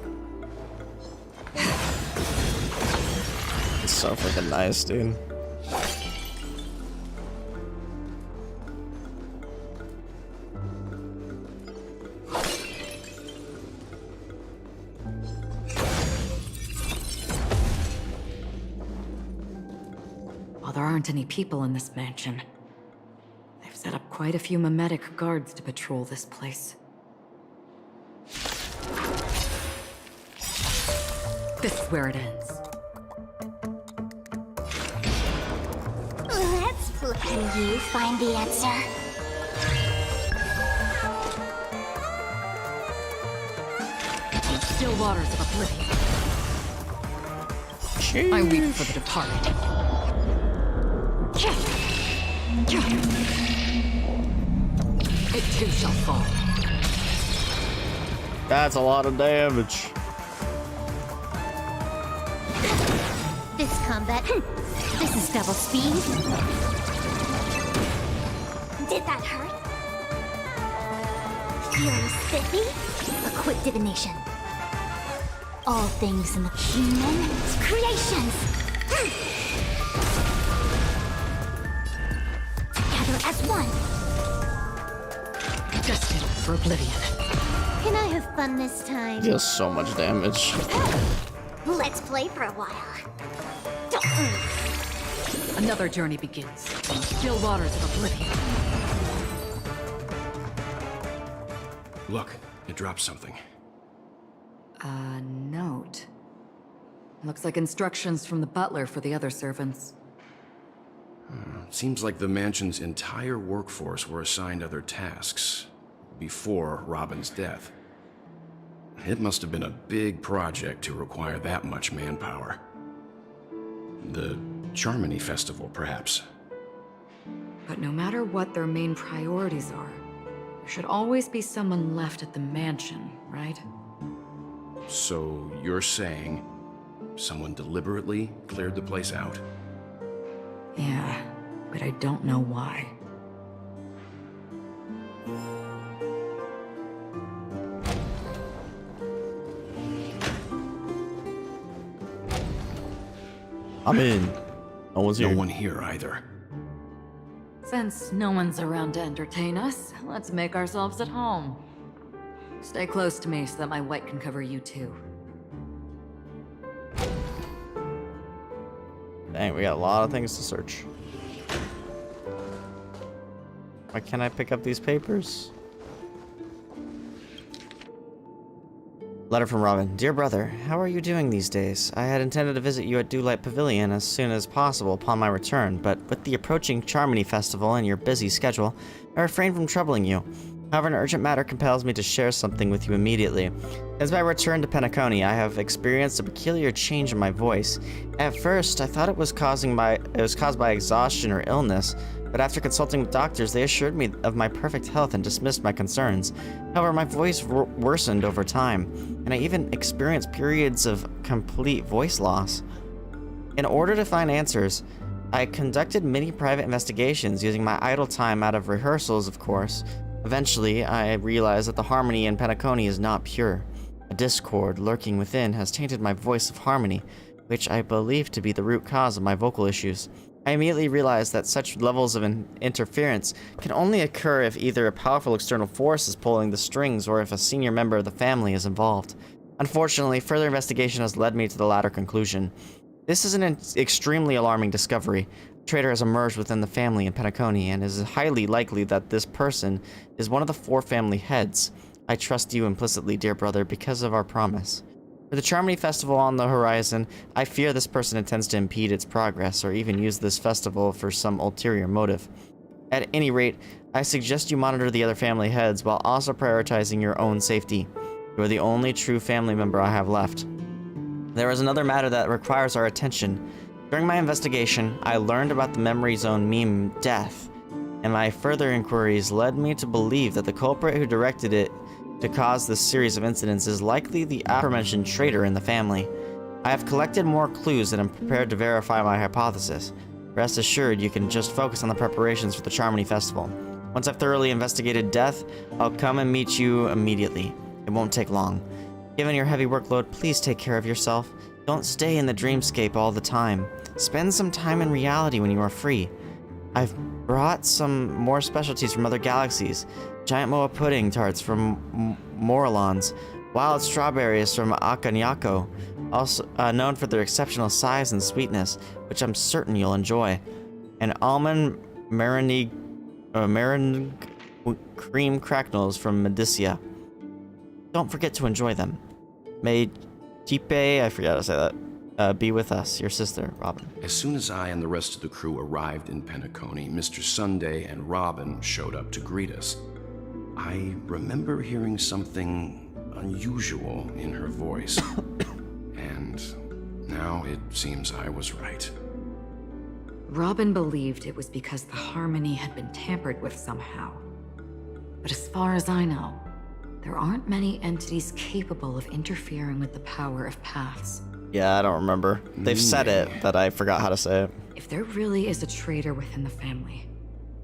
It's so freaking nice, dude. While there aren't any people in this mansion, they've set up quite a few mimetic guards to patrol this place. This is where it ends. Let's flip. Can you find the answer? Still waters of oblivion. I weep for the departed. It too shall fall. That's a lot of damage. This combat. This is double speed. Did that hurt? Feeling spiffy? A quick divination. All things in the human creations. Together as one. Destined for oblivion. Can I have fun this time? Deals so much damage. Let's play for a while. Another journey begins. In the still waters of oblivion. Look, it dropped something. A note. Looks like instructions from the butler for the other servants. Seems like the mansion's entire workforce were assigned other tasks before Robin's death. It must have been a big project to require that much manpower. The Charmony Festival, perhaps. But no matter what their main priorities are, there should always be someone left at the mansion, right? So you're saying someone deliberately cleared the place out? Yeah, but I don't know why. I'm in. No one's here. No one here either. Since no one's around to entertain us, let's make ourselves at home. Stay close to me so that my white can cover you too. Dang, we got a lot of things to search. Why can't I pick up these papers? Letter from Robin. Dear brother, how are you doing these days? I had intended to visit you at Dite Pavilion as soon as possible upon my return, but with the approaching Charmony Festival and your busy schedule, I refrain from troubling you. However, an urgent matter compels me to share something with you immediately. As my return to Penacony, I have experienced a peculiar change in my voice. At first, I thought it was caused by exhaustion or illness, but after consulting with doctors, they assured me of my perfect health and dismissed my concerns. However, my voice worsened over time, and I even experienced periods of complete voice loss. In order to find answers, I conducted many private investigations using my idle time out of rehearsals, of course. Eventually, I realized that the harmony in Penacony is not pure. A discord lurking within has tainted my voice of harmony, which I believe to be the root cause of my vocal issues. I immediately realized that such levels of interference can only occur if either a powerful external force is pulling the strings or if a senior member of the family is involved. Unfortunately, further investigation has led me to the latter conclusion. This is an extremely alarming discovery. A traitor has emerged within the family in Penacony, and it is highly likely that this person is one of the 4 family heads. I trust you implicitly, dear brother, because of our promise. With the Charmony Festival on the horizon, I fear this person intends to impede its progress or even use this festival for some ulterior motive. At any rate, I suggest you monitor the other family heads while also prioritizing your own safety. You are the only true family member I have left. There is another matter that requires our attention. During my investigation, I learned about the Memory Zone meme, Death, and my further inquiries led me to believe that the culprit who directed it to cause this series of incidents is likely the aforementioned traitor in the family. I have collected more clues and am prepared to verify my hypothesis. Rest assured, you can just focus on the preparations for the Charmony Festival. Once I've thoroughly investigated Death, I'll come and meet you immediately. It won't take long. Given your heavy workload, please take care of yourself. Don't stay in the dreamscape all the time. Spend some time in reality when you are free. I've brought some more specialties from other galaxies. Giant moa pudding tarts from Morillons, wild strawberries from Akanyako, also known for their exceptional size and sweetness, which I'm certain you'll enjoy, and almond meringue cream cracknels from Medicia. Don't forget to enjoy them. May Dite, I forgot how to say that, be with us, your sister, Robin. As soon as I and the rest of the crew arrived in Penacony, Mr. Sunday and Robin showed up to greet us. I remember hearing something unusual in her voice, and now it seems I was right. Robin believed it was because the harmony had been tampered with somehow. But as far as I know, there aren't many entities capable of interfering with the power of paths. Yeah, I don't remember. They've said it, but I forgot how to say it. If there really is a traitor within the family,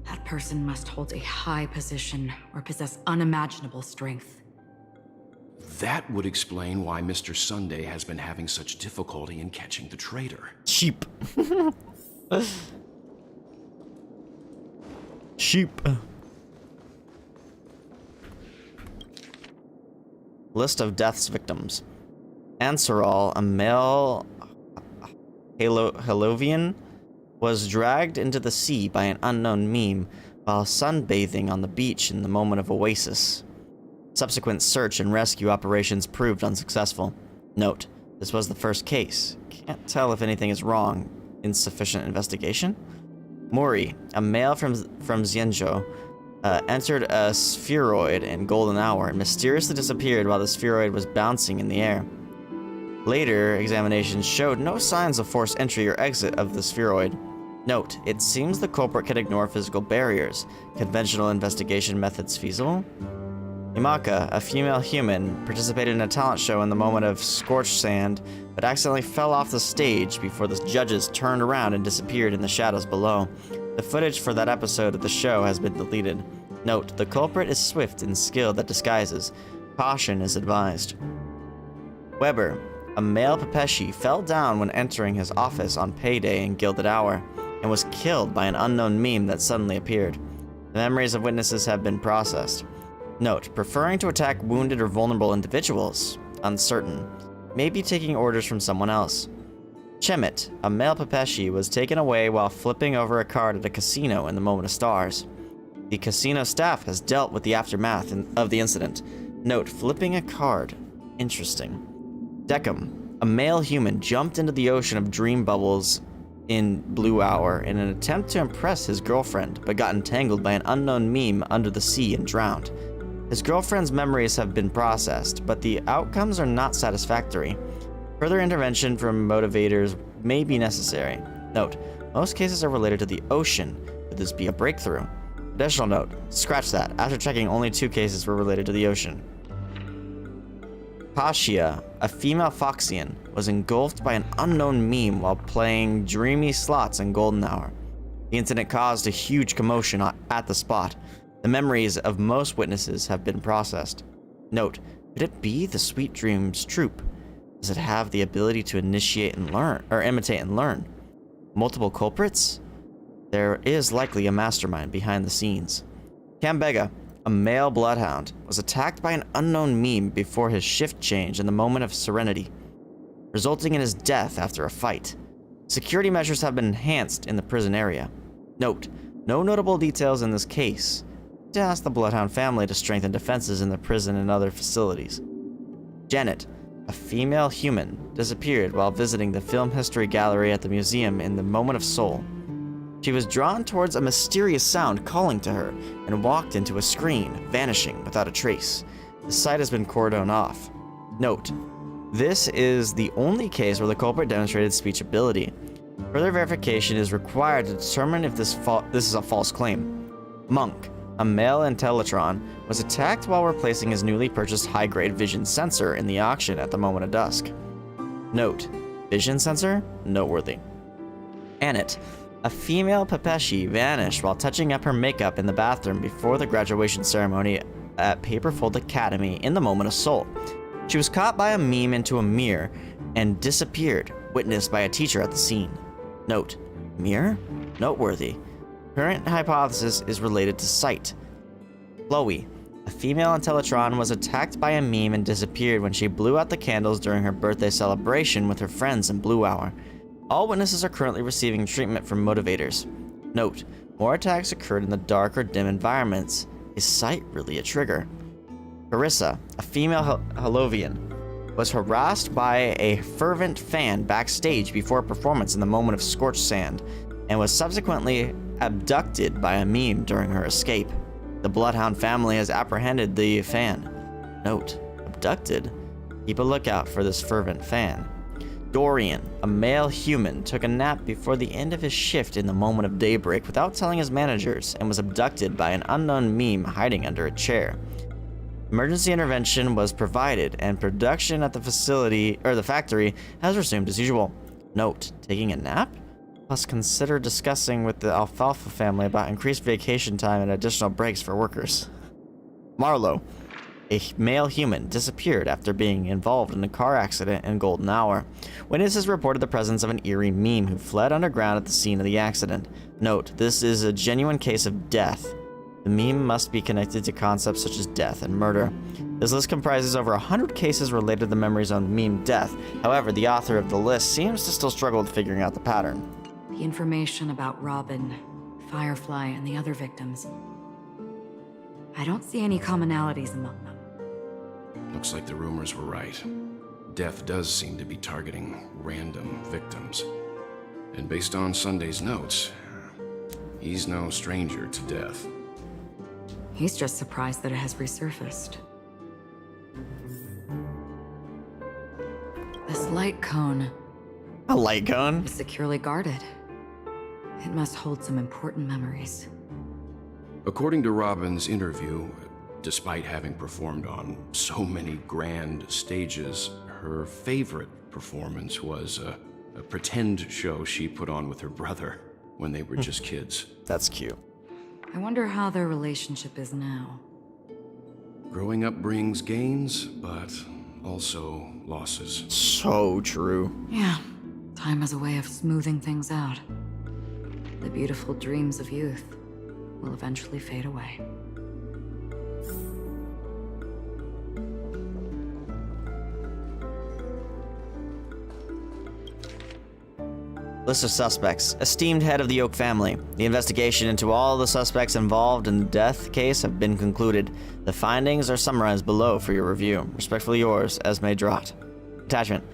that person must hold a high position or possess unimaginable strength. That would explain why Mr. Sunday has been having such difficulty in catching the traitor. Sheep. Sheep. List of death's victims. Anserol, a male Halovian, was dragged into the sea by an unknown meme while sunbathing on the beach in the moment of oasis. Subsequent search and rescue operations proved unsuccessful. Note, this was the first case. Can't tell if anything is wrong. Insufficient investigation? Mori, a male from Xianzhou, entered a spheroid in golden hour and mysteriously disappeared while the spheroid was bouncing in the air. Later examinations showed no signs of forced entry or exit of the spheroid. Note, it seems the culprit can ignore physical barriers. Conventional investigation methods feasible? Himaka, a female human, participated in a talent show in the moment of scorched sand, but accidentally fell off the stage before the judges turned around and disappeared in the shadows below. The footage for that episode of the show has been deleted. Note, the culprit is swift and skilled at disguises. Caution is advised. Weber, a male Pepeshi, fell down when entering his office on payday in Gilded Hour, and was killed by an unknown meme that suddenly appeared. The memories of witnesses have been processed. Note, preferring to attack wounded or vulnerable individuals. Uncertain. Maybe taking orders from someone else. Chemit, a male Pepeshi, was taken away while flipping over a card at a casino in the Moment of Stars. The casino staff has dealt with the aftermath of the incident. Note, flipping a card. Interesting. Deckham, a male human, jumped into the ocean of dream bubbles in Blue Hour in an attempt to impress his girlfriend, but got entangled by an unknown meme under the sea and drowned. His girlfriend's memories have been processed, but the outcomes are not satisfactory. Further intervention from motivators may be necessary. Note, most cases are related to the ocean. Could this be a breakthrough? Additional note, scratch that. After checking, only 2 cases were related to the ocean. Pashia, a female Foxian, was engulfed by an unknown meme while playing dreamy slots in Golden Hour. The incident caused a huge commotion at the spot. The memories of most witnesses have been processed. Note, could it be the Sweet Dreams troupe? Does it have the ability to initiate and learn, or imitate and learn? Multiple culprits? There is likely a mastermind behind the scenes. Cambega, a male bloodhound, was attacked by an unknown meme before his shift change in the Moment of Serenity, resulting in his death after a fight. Security measures have been enhanced in the prison area. Note, no notable details in this case. To ask the Bloodhound family to strengthen defenses in the prison and other facilities. Janet, a female human, disappeared while visiting the film history gallery at the museum in the Moment of Soul. She was drawn towards a mysterious sound calling to her and walked into a screen, vanishing without a trace. The site has been cordoned off. Note, this is the only case where the culprit demonstrated speech ability. Further verification is required to determine if this is a false claim. Monk, a male Intellitron, was attacked while replacing his newly purchased high-grade vision sensor in the auction at the Moment of Dusk. Note, vision sensor? Noteworthy. Annette, a female Pepeshi, vanished while touching up her makeup in the bathroom before the graduation ceremony at Paperfold Academy in the Moment of Soul. She was caught by a meme into a mirror and disappeared, witnessed by a teacher at the scene. Note, mirror? Noteworthy. Current hypothesis is related to sight. Chloe, a female Intellitron, was attacked by a meme and disappeared when she blew out the candles during her birthday celebration with her friends in Blue Hour. All witnesses are currently receiving treatment from motivators. Note, more attacks occurred in the dark or dim environments. Is sight really a trigger? Carissa, a female Halovian, was harassed by a fervent fan backstage before a performance in the Moment of Scorched Sand, and was subsequently abducted by a meme during her escape. The Bloodhound family has apprehended the fan. Note, abducted? Keep a lookout for this fervent fan. Dorian, a male human, took a nap before the end of his shift in the Moment of Daybreak without telling his managers and was abducted by an unknown meme hiding under a chair. Emergency intervention was provided and production at the factory has resumed as usual. Note, taking a nap? Must consider discussing with the Alfalfa family about increased vacation time and additional breaks for workers. Marlowe, a male human, disappeared after being involved in a car accident in Golden Hour. Witnesses reported the presence of an eerie meme who fled underground at the scene of the accident. Note, this is a genuine case of death. The meme must be connected to concepts such as death and murder. This list comprises over 100 cases related to the memory zone meme death. However, the author of the list seems to still struggle with figuring out the pattern. The information about Robin, Firefly, and the other victims. I don't see any commonalities among them. Looks like the rumors were right. Death does seem to be targeting random victims. And based on Sunday's notes, he's no stranger to death. He's just surprised that it has resurfaced. This light cone... A light cone? ...is securely guarded. It must hold some important memories. According to Robin's interview, despite having performed on so many grand stages, her favorite performance was a pretend show she put on with her brother when they were just kids. That's cute. I wonder how their relationship is now. Growing up brings gains, but also losses. So true. Yeah, time has a way of smoothing things out. The beautiful dreams of youth will eventually fade away. List of suspects. Esteemed head of the Oak family. The investigation into all the suspects involved in the death case have been concluded. The findings are summarized below for your review. Respectfully yours, Esme Drott. Attachment.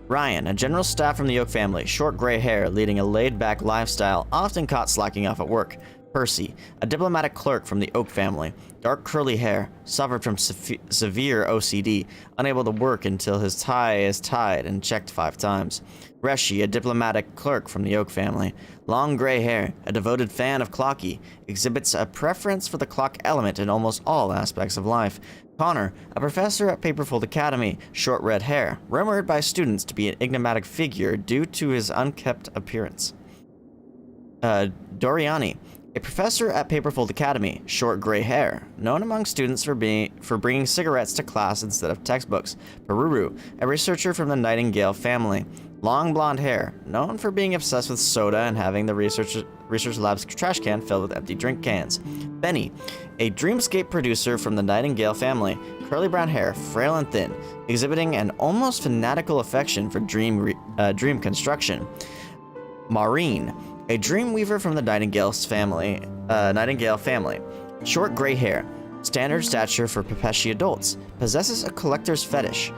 Ryan, a general staff from the Oak family. Short gray hair, leading a laid-back lifestyle, often caught slacking off at work. Percy, a diplomatic clerk from the Oak family. Dark curly hair, suffered from severe OCD, unable to work until his tie is tied and checked 5 times. Reshi, a diplomatic clerk from the Oak family. Long gray hair, a devoted fan of Clocky, exhibits a preference for the clock element in almost all aspects of life. Connor, a professor at Paperfold Academy, short red hair, rumored by students to be an enigmatic figure due to his unkempt appearance. Doriani, a professor at Paperfold Academy, short gray hair, known among students for bringing cigarettes to class instead of textbooks. Peruru, a researcher from the Nightingale family, long blonde hair, known for being obsessed with soda and having the research lab's trash can filled with empty drink cans. Benny, a dreamscape producer from the Nightingale family, curly brown hair, frail and thin, exhibiting an almost fanatical affection for dream construction. Maureen, a dreamweaver from the Nightingale family, short gray hair, standard stature for Pepeshi adults, possesses a collector's fetish,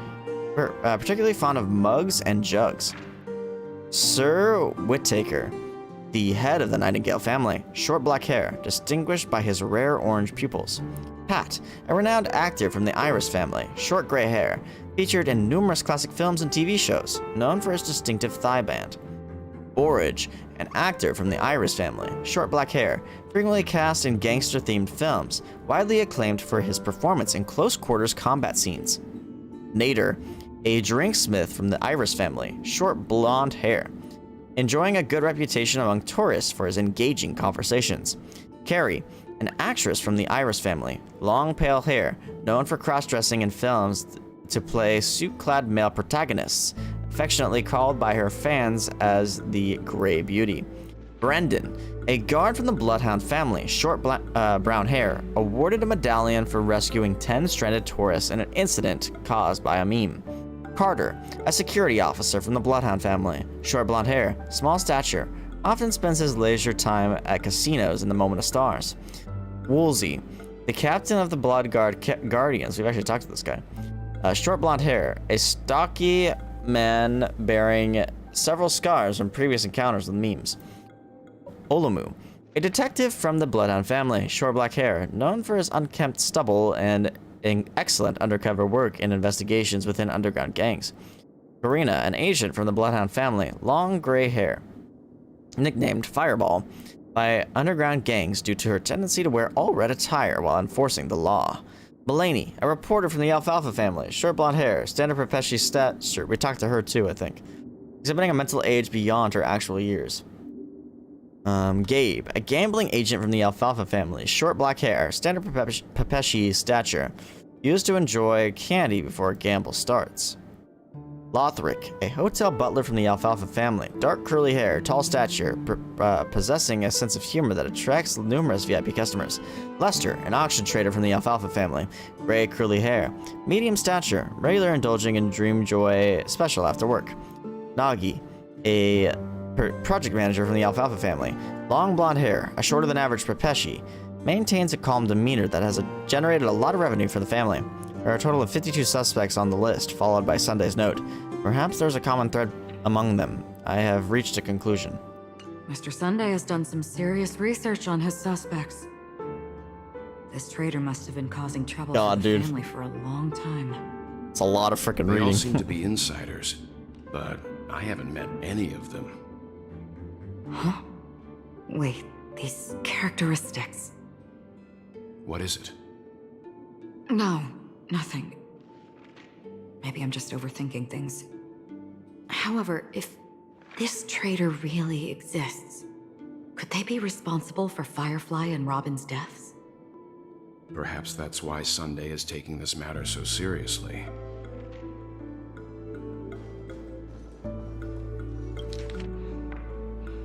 particularly fond of mugs and jugs. Sir Whittaker, the head of the Nightingale family, short black hair, distinguished by his rare orange pupils. Pat, a renowned actor from the Iris family, short gray hair, featured in numerous classic films and TV shows, known for his distinctive thigh band. Borage, an actor from the Iris family, short black hair, frequently cast in gangster-themed films, widely acclaimed for his performance in close-quarters combat scenes. Nader, a drinksmith from the Iris family, short blonde hair, enjoying a good reputation among tourists for his engaging conversations. Carrie, an actress from the Iris family, long pale hair, known for cross-dressing in films to play suit-clad male protagonists, affectionately called by her fans as the Grey Beauty. Brendan, a guard from the Bloodhound family, short brown hair, awarded a medallion for rescuing 10 stranded tourists in an incident caused by a meme. Carter, a security officer from the Bloodhound family, short blonde hair, small stature, often spends his leisure time at casinos in the Moment of Stars. Woolsey, the captain of the Blood Guardians, we've actually talked to this guy, short blonde hair, a stocky man bearing several scars from previous encounters with memes. Olumu, a detective from the Bloodhound family, short black hair, known for his unkempt stubble and excellent undercover work in investigations within underground gangs. Karina, an agent from the Bloodhound family, long gray hair, nicknamed Fireball by underground gangs due to her tendency to wear all red attire while enforcing the law. Mulaney, a reporter from the Alfalfa family, short blonde hair, standard Pepeshi stature. We talked to her too, I think. Exhibiting a mental age beyond her actual years. Gabe, a gambling agent from the Alfalfa family, short black hair, standard Pepeshi stature, used to enjoy candy before a gamble starts. Lothric, a hotel butler from the Alfalfa family. Dark curly hair, tall stature, possessing a sense of humor that attracts numerous VIP customers. Lester, an auction trader from the Alfalfa family. Gray curly hair. Medium stature, regular indulging in dream joy special after work. Nagi, a project manager from the Alfalfa family. Long blonde hair, a shorter than average Pepeshi. Maintains a calm demeanor that has generated a lot of revenue for the family. There are a total of 52 suspects on the list, followed by Sunday's note. Perhaps there's a common thread among them. I have reached a conclusion. Mr. Sunday has done some serious research on his suspects. This traitor must have been causing trouble for the family for a long time. It's a lot of freaking reading. They all seem to be insiders, but I haven't met any of them. Huh? Wait, these characteristics. What is it? No, nothing. Maybe I'm just overthinking things. However, if this traitor really exists, could they be responsible for Firefly and Robin's deaths? Perhaps that's why Sunday is taking this matter so seriously.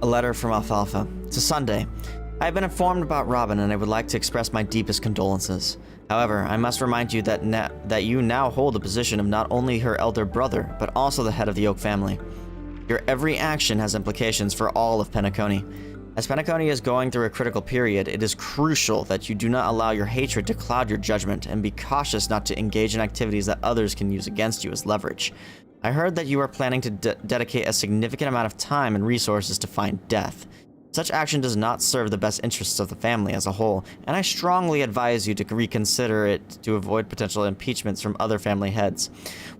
A letter from Alfalfa. To Sunday. I have been informed about Robin and I would like to express my deepest condolences. However, I must remind you that you now hold the position of not only her elder brother, but also the head of the Oak family. Your every action has implications for all of Penacony. As Penacony is going through a critical period, it is crucial that you do not allow your hatred to cloud your judgment and be cautious not to engage in activities that others can use against you as leverage. I heard that you are planning to dedicate a significant amount of time and resources to find Death. Such action does not serve the best interests of the family as a whole, and I strongly advise you to reconsider it to avoid potential impeachments from other family heads.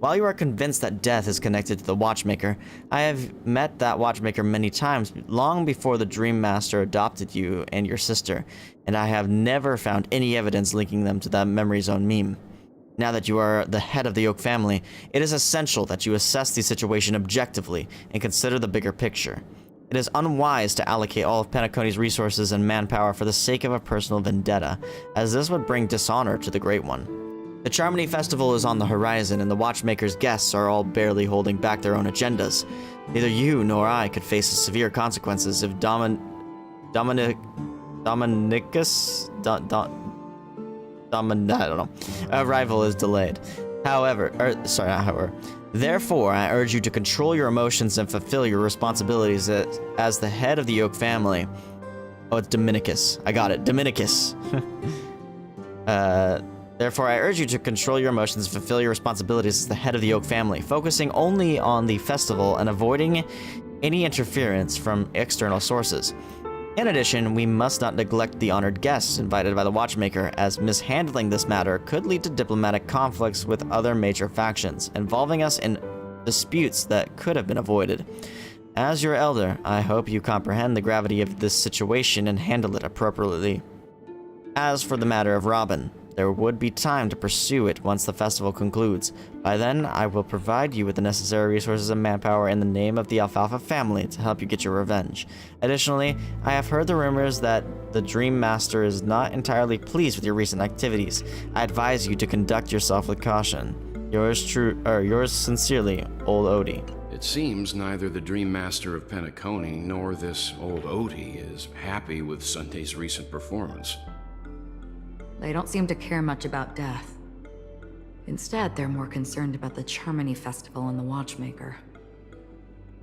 While you are convinced that Death is connected to the Watchmaker, I have met that Watchmaker many times long before the Dream Master adopted you and your sister, and I have never found any evidence linking them to that Memory Zone meme. Now that you are the head of the Oak family, it is essential that you assess the situation objectively and consider the bigger picture. It is unwise to allocate all of Penacony's resources and manpower for the sake of a personal vendetta, as this would bring dishonor to the Great One. The Charmony Festival is on the horizon, and the Watchmaker's guests are all barely holding back their own agendas. Neither you nor I could face the severe consequences if arrival is delayed. Therefore, I urge you to control your emotions and fulfill your responsibilities as the head of the Oak family. Oh, it's Dominicus. I got it. Dominicus. Therefore, I urge you to control your emotions and fulfill your responsibilities as the head of the Oak family, focusing only on the festival and avoiding any interference from external sources. In addition, we must not neglect the honored guests invited by the Watchmaker, as mishandling this matter could lead to diplomatic conflicts with other major factions, involving us in disputes that could have been avoided. As your elder, I hope you comprehend the gravity of this situation and handle it appropriately. As for the matter of Robin, there would be time to pursue it once the festival concludes. By then, I will provide you with the necessary resources and manpower in the name of the Alfalfa family to help you get your revenge. Additionally, I have heard the rumors that the Dream Master is not entirely pleased with your recent activities. I advise you to conduct yourself with caution. Yours sincerely, Old Odie. It seems neither the Dream Master of Penacony nor this Old Odie is happy with Sunday's recent performance. They don't seem to care much about Death. Instead, they're more concerned about the Charmony Festival and the Watchmaker.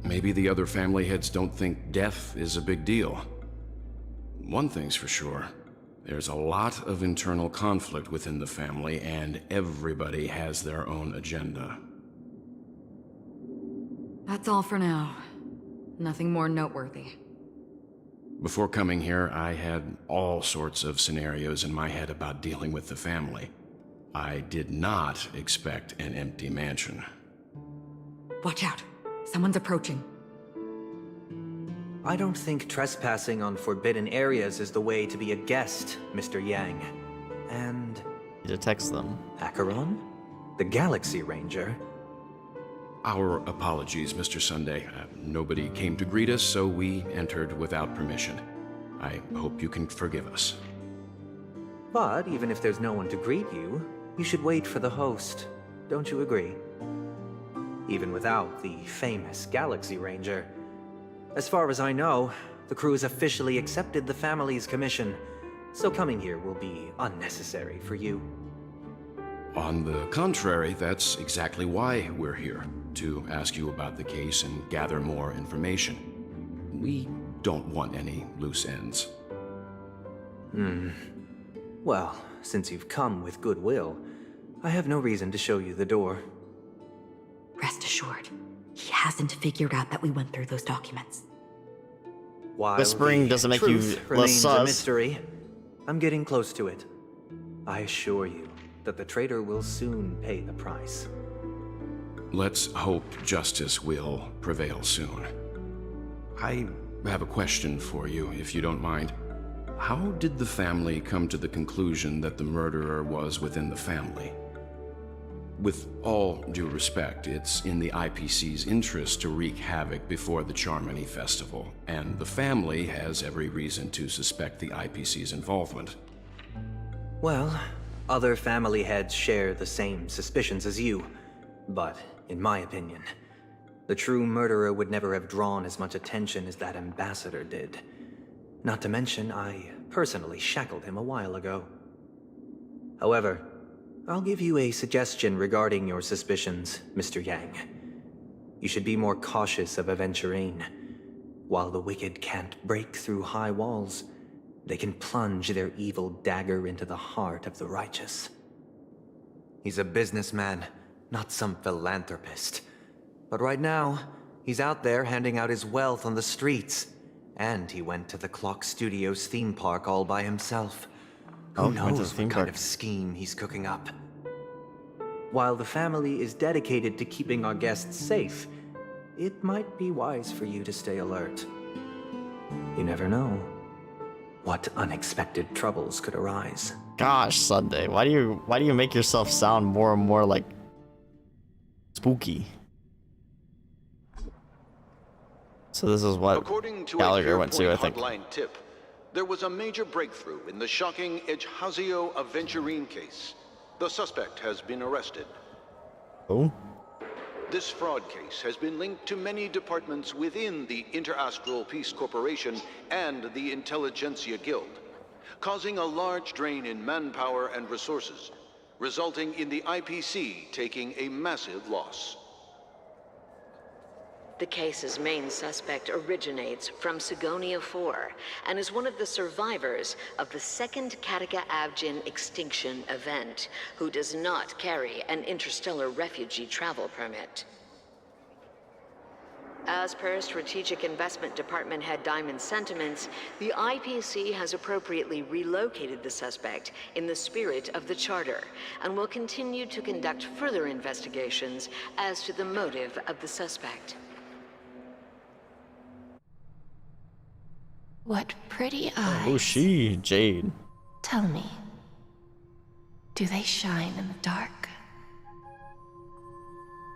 Maybe the other family heads don't think Death is a big deal. One thing's for sure. There's a lot of internal conflict within the family, and everybody has their own agenda. That's all for now. Nothing more noteworthy. Before coming here, I had all sorts of scenarios in my head about dealing with the family. I did not expect an empty mansion. Watch out! Someone's approaching. I don't think trespassing on forbidden areas is the way to be a guest, Mr. Yang. And... he detects them. Acheron? The Galaxy Ranger? Our apologies, Mr. Sunday. Nobody came to greet us, so we entered without permission. I hope you can forgive us. But even if there's no one to greet you, you should wait for the host. Don't you agree? even without the famous Galaxy Ranger. As far as I know, the crew has officially accepted the family's commission, so coming here will be unnecessary for you. On the contrary, that's exactly why we're here, to ask you about the case and gather more information. We don't want any loose ends. Well, since you've come with goodwill, I have no reason to show you the door. Rest assured, he hasn't figured out that we went through those documents. While Whispering the doesn't make truth you less remains a sus. mystery, I'm getting close to it. I assure you that the traitor will soon pay the price. Let's hope justice will prevail soon. I have a question for you, if you don't mind. How did the family come to the conclusion that the murderer was within the family? With all due respect, it's in the IPC's interest to wreak havoc before the Charmony Festival, and the family has every reason to suspect the IPC's involvement. Well, other family heads share the same suspicions as you, but in my opinion, the true murderer would never have drawn as much attention as that ambassador did. Not to mention, I personally shackled him a while ago. However, I'll give you a suggestion regarding your suspicions, Mr. Yang. You should be more cautious of Aventurine. While the wicked can't break through high walls, they can plunge their evil dagger into the heart of the righteous. He's a businessman, not some philanthropist. But right now, he's out there handing out his wealth on the streets. And he went to the Clock Studios theme park all by himself. Who knows what kind of scheme he's cooking up? While the family is dedicated to keeping our guests safe, it might be wise for you to stay alert. You never know what unexpected troubles could arise. Gosh, Sunday, why do you make yourself sound more and more like spooky? So this is what Gallagher went to, I think. Hotline tip. There was a major breakthrough in the shocking Ejhazio Aventurine case. The suspect has been arrested. Oh? This fraud case has been linked to many departments within the Interastral Peace Corporation and the Intelligentsia Guild, causing a large drain in manpower and resources, resulting in the IPC taking a massive loss. The case's main suspect originates from Seonia 4 and is one of the survivors of the second Kataka Avgin extinction event, who does not carry an interstellar refugee travel permit. As per Strategic Investment Department Head Diamond's sentiments, the IPC has appropriately relocated the suspect in the spirit of the Charter and will continue to conduct further investigations as to the motive of the suspect. What pretty eyes. Oh, she, Jade. Tell me, do they shine in the dark?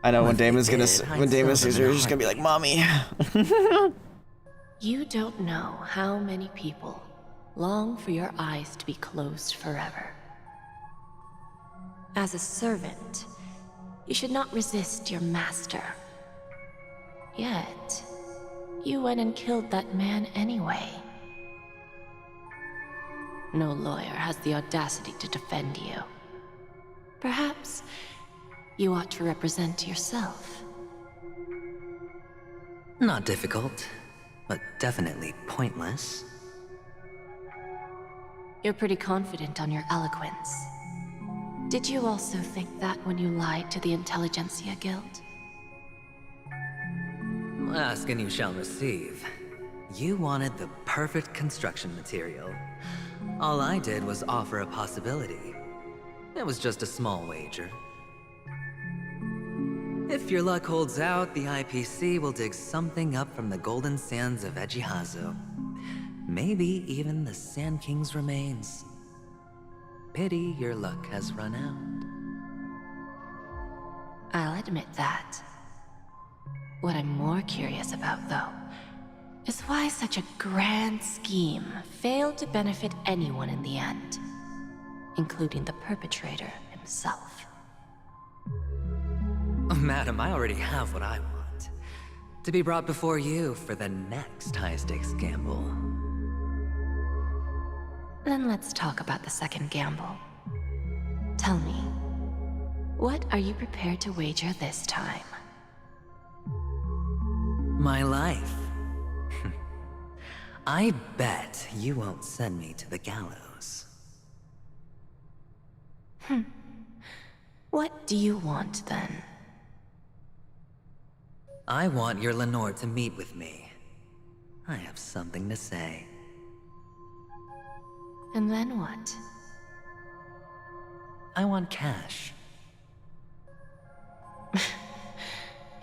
I know when Damon sees her, she's just gonna be like, "Mommy." You don't know how many people long for your eyes to be closed forever. As a servant, you should not resist your master. Yet, you went and killed that man anyway. No lawyer has the audacity to defend you. Perhaps you ought to represent yourself. Not difficult, but definitely pointless. You're pretty confident on your eloquence. Did you also think that when you lied to the Intelligentsia Guild? Ask and you shall receive. You wanted the perfect construction material. All I did was offer a possibility. It was just a small wager. If your luck holds out, the IPC will dig something up from the golden sands of Ejhazio. Maybe even the Sand King's remains. Pity your luck has run out. I'll admit that. What I'm more curious about, though, is why such a grand scheme failed to benefit anyone in the end, including the perpetrator himself. Madam, I already have what I want. To be brought before you for the next high-stakes gamble. Then let's talk about the second gamble. Tell me, what are you prepared to wager this time? My life. I bet you won't send me to the gallows. What do you want, then? I want your Lenore to meet with me. I have something to say. And then what? I want cash.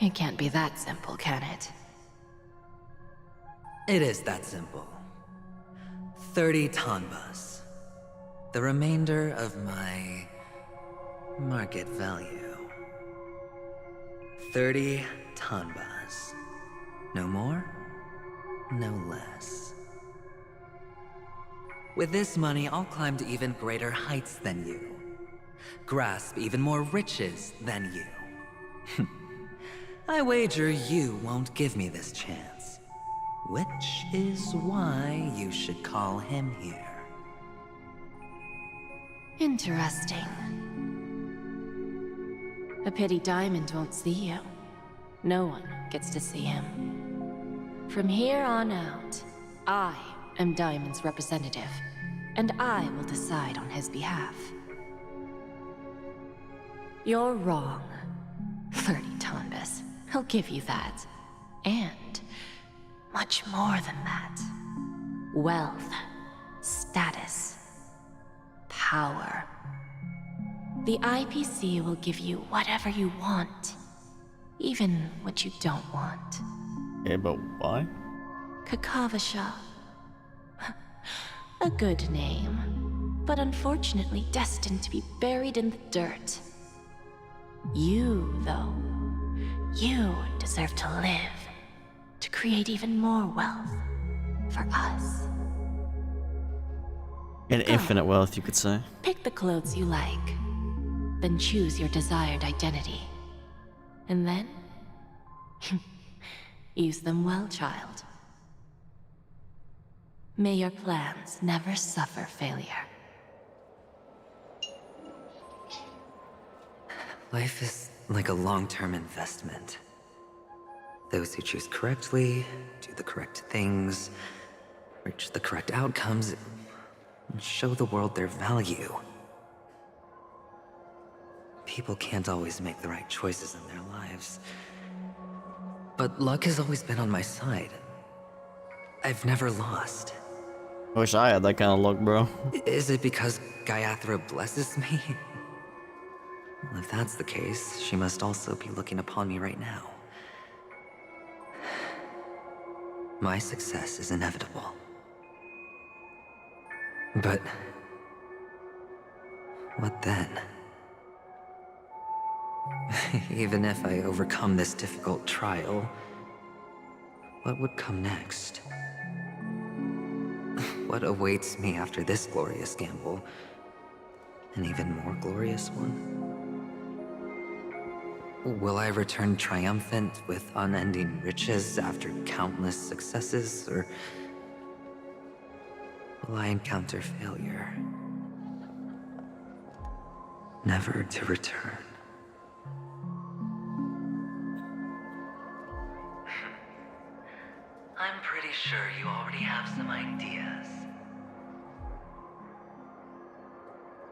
It can't be that simple, can it? It is that simple. 30 tanbas. The remainder of my market value. 30 tanbas. No more, no less. With this money, I'll climb to even greater heights than you. Grasp even more riches than you. I wager you won't give me this chance. Which is why you should call him here. Interesting. A pity Diamond won't see you. No one gets to see him. From here on out, I am Diamond's representative, and I will decide on his behalf. You're wrong. 30 tanbas. I'll give you that. And much more than that. Wealth, status, power. The IPC will give you whatever you want, even what you don't want. Yeah, but why? Kakavasha. A good name, but unfortunately destined to be buried in the dirt. You, though, you deserve to live, to create even more wealth for us. An infinite wealth, you could say. Pick the clothes you like, then choose your desired identity. And then, use them well, child. May your plans never suffer failure. Life is like a long-term investment. Those who choose correctly, do the correct things, reach the correct outcomes, and show the world their value. People can't always make the right choices in their lives. But luck has always been on my side. I've never lost. I wish I had that kind of luck, bro. Is it because Gaiathra blesses me? Well, if that's the case, she must also be looking upon me right now. My success is inevitable. But what then? Even if I overcome this difficult trial, what would come next? What awaits me after this glorious gamble? An even more glorious one? Will I return triumphant with unending riches after countless successes, or will I encounter failure? Never to return. I'm pretty sure you already have some ideas.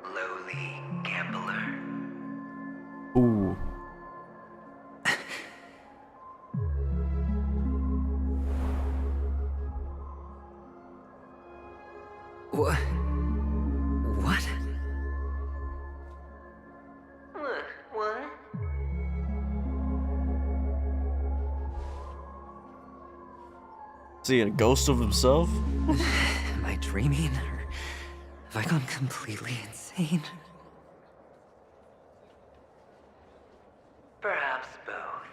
Lowly gambler. Ooh. What? What? What? Is he a ghost of himself? Am I dreaming, or have I gone completely insane? Perhaps both.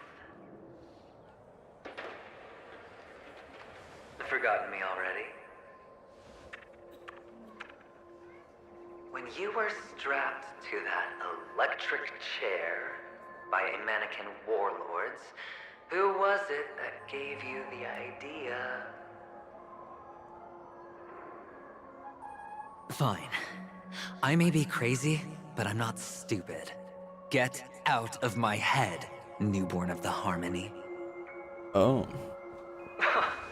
Forgotten me already? When you were strapped to that electric chair by a mannequin warlords. Who was it that gave you the idea? Fine. I may be crazy, but I'm not stupid. Get out of my head, newborn of the Harmony. Oh. The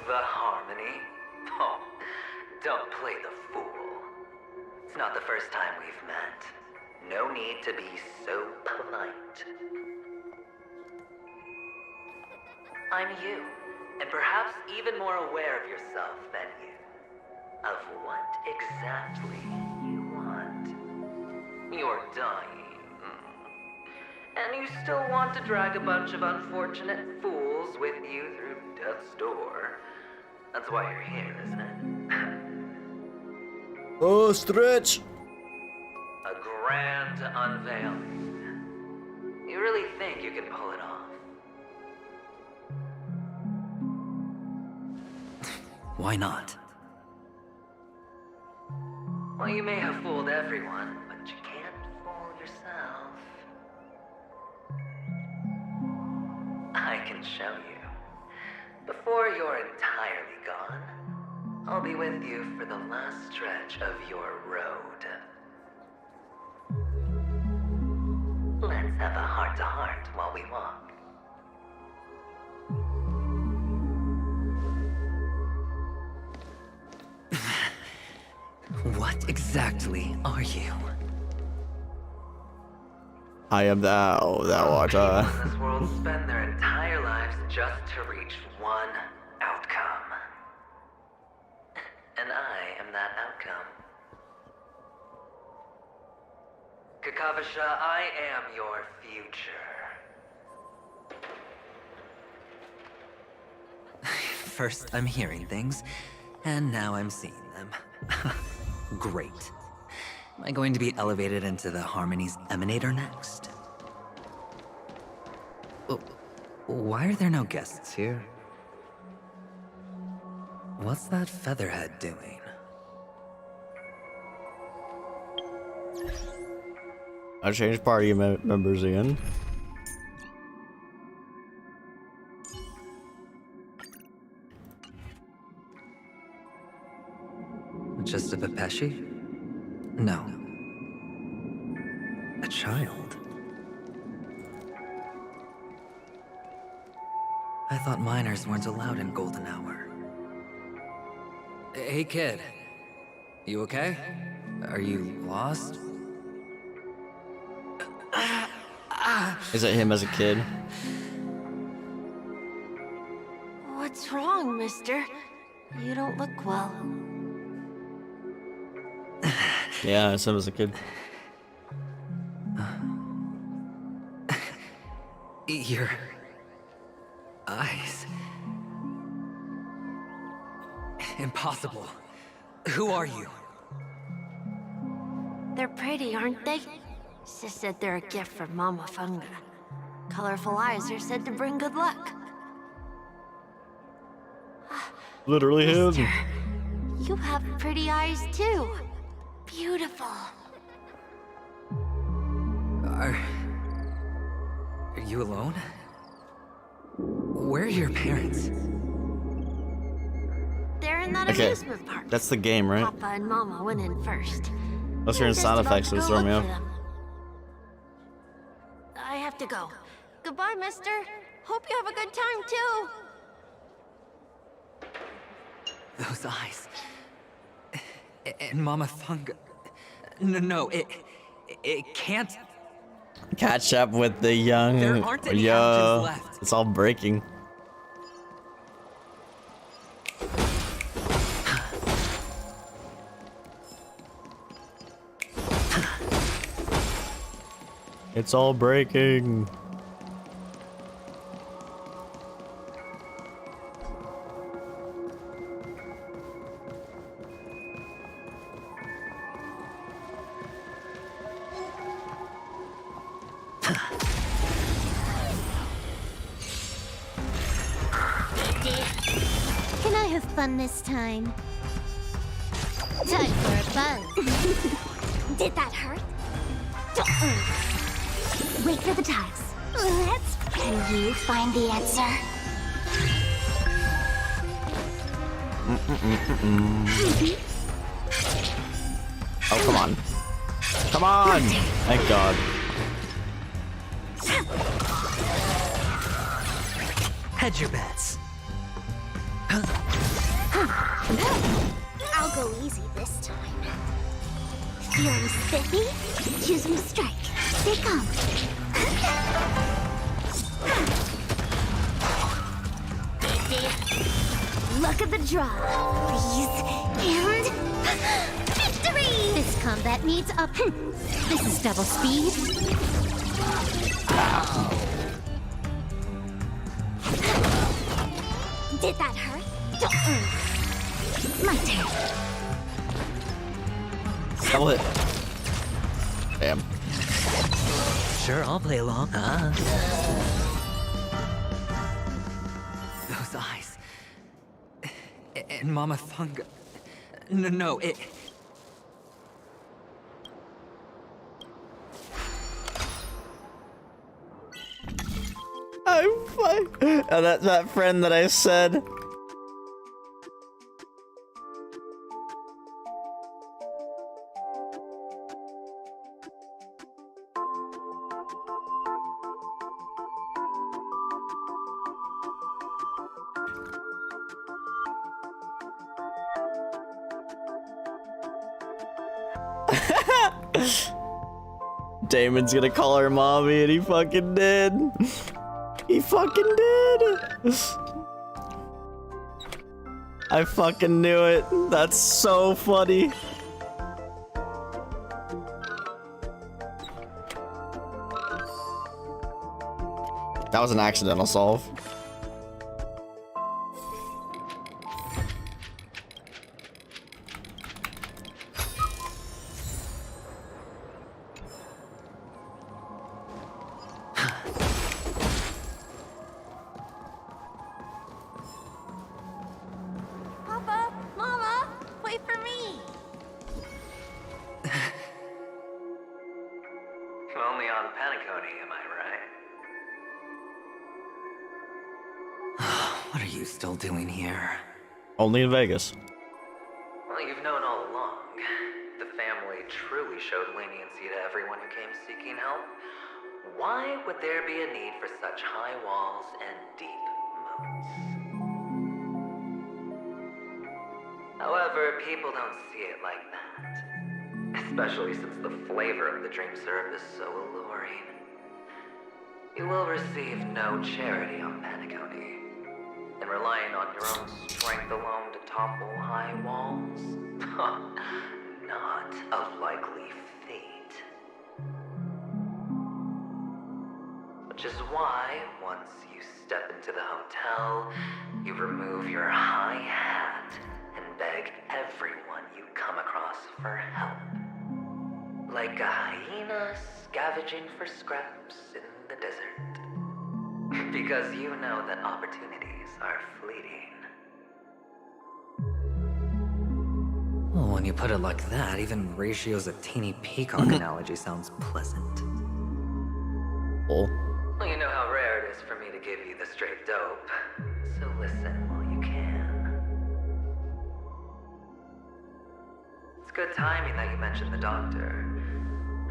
Harmony? Oh, don't play the fool. It's not the first time we've met. No need to be so polite. I'm you, and perhaps even more aware of yourself than you. Of what exactly you want. You're dying. And you still want to drag a bunch of unfortunate fools with you through death's door. That's why you're here, isn't it? Oh, stretch! A grand unveiling. You really think you can pull it off? Why not? Well, you may have fooled everyone, but you can't fool yourself. I can show you. Before you're entirely gone, I'll be with you for the last stretch of your road. Let's have a heart-to-heart while we walk. What exactly are you? I am thou art I. People in this world spend their entire lives just to reach one outcome. And I am that outcome. Kakavasha, I am your future. First, I'm hearing things, and now I'm seeing them. Great. Am I going to be elevated into the Harmony's Emanator next? Why are there no guests here? What's that featherhead doing? I changed party members again. Just a Pepeshi? No. A child? I thought minors weren't allowed in Golden Hour. Hey kid, you okay? Are you lost? Is it him as a kid? What's wrong, mister? You don't look well. Yeah, it's him as a kid. Your eyes. Impossible. Who are you? They're pretty, aren't they? Sis said they're a gift from Mama Funga. Colorful eyes are said to bring good luck. Literally him. You have pretty eyes too. Beautiful. Are you alone? Where are your parents? They're in that Okay, amusement park. that's the game, right? Papa and Mama went in first. Let's hear sound effects. It'll throw me off. I have to go. Goodbye, mister. Hope you have a good time too. Those eyes. And Mama Funga. No, it can't. Catch up with the young. There aren't any Yo, allergens left. it's all breaking. It's all breaking. Can I have fun this time? Time for a buzz. Did that hurt? Wait for the tiles. Can you find the answer? Oh, come on. Come on! Thank God. Hedge your bets. I'll go easy this time. Feeling spiffy? Choosing to strike. They come. Look at the draw. Freeze. And... victory! This combat needs up. This is double speed. Did that hurt? My turn. Double hit. Damn. Sure, I'll play along. Those eyes. And Mama Thunga. No, it... I'm fine. Oh, that's that friend that I said. Damon's gonna call her mommy, and he fucking did. He fucking did. I fucking knew it. That's so funny. That was an accidental solve. Papa, Mama, wait for me. Only on Paniconi, am I right? What are you still doing here? Only in Vegas. Well, you've known all along. The family truly showed leniency to everyone who came seeking help. Why would there be a need for such high walls and deep moats? However, people don't see it like that. Especially since the flavor of the dream syrup is so alluring. You will receive no charity on Paniconi. And relying on your own strength alone to topple high walls? Not a likely fate. Which is why, once you step into the hotel, you remove your high hat and beg everyone you come across for help. Like a hyena scavenging for scraps in the desert. Because you know that opportunities are fleeting. Well, when you put it like that, even Ratio's a teeny peacock analogy sounds pleasant. Oh. Well, you know how rare it is for me to give you the straight dope, so listen while you can. It's good timing that you mentioned the doctor.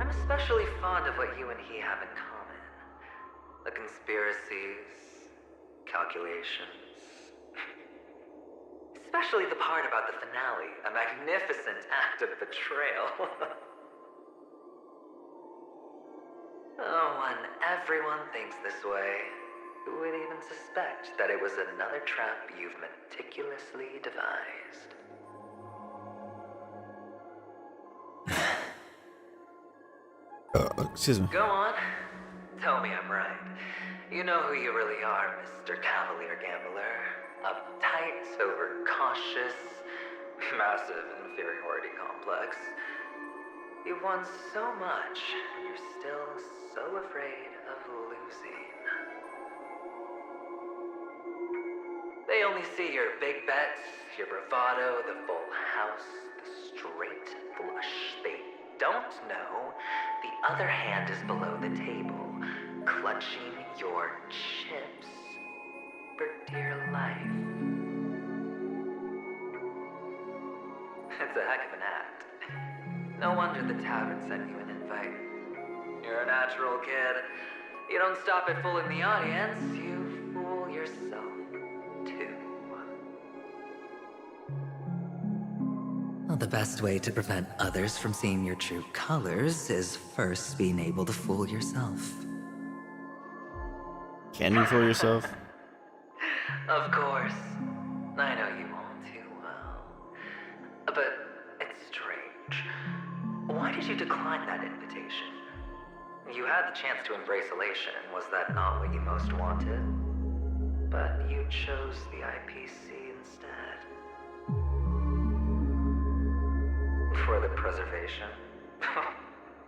I'm especially fond of what you and he have in common. The conspiracies, calculations. Especially the part about the finale, a magnificent act of betrayal. Oh, when everyone thinks this way, who would even suspect that it was another trap you've meticulously devised? Excuse me. Go on. Tell me I'm right. You know who you really are, Mr. Cavalier Gambler. Uptight, overcautious, massive inferiority complex. You've won so much, and you're still so afraid of losing. They only see your big bets, your bravado, the full house, the straight flush. They don't know the other hand is below the table, clutching your chips for dear life. It's a heck of an act. No wonder the tavern sent you an invite. You're a natural kid. You don't stop at fooling the audience, you fool yourself too. Well, the best way to prevent others from seeing your true colors is first being able to fool yourself. Can you fool yourself? Of course. I know you all too well. But it's strange. Why did you decline that invitation? You had the chance to embrace elation. Was that not what you most wanted? But you chose the IPC instead. For the preservation?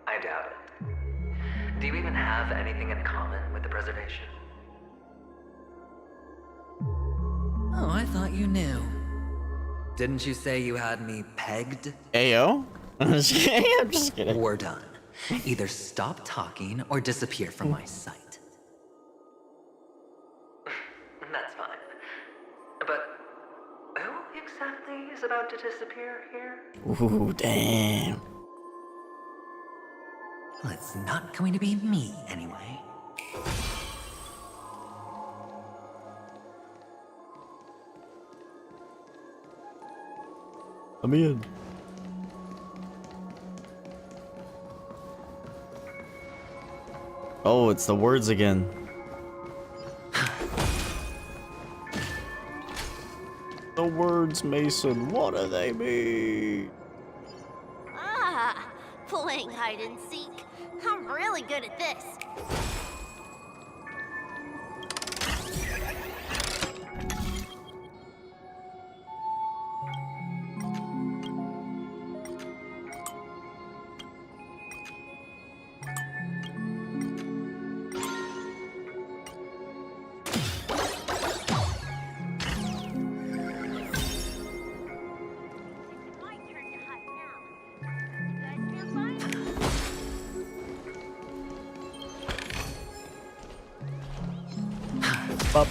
I doubt it. Do you even have anything in common with the preservation? Oh, I thought you knew. Didn't you say you had me pegged? Ayo? I'm just kidding. We're done. Either stop talking or disappear from my sight. That's fine. But who exactly is about to disappear here? Ooh, damn. Well, it's not going to be me anyway. Let me in. Oh, it's the words again. The words, Mason. What do they mean? Ah, playing hide and seek. I'm really good at this. Up.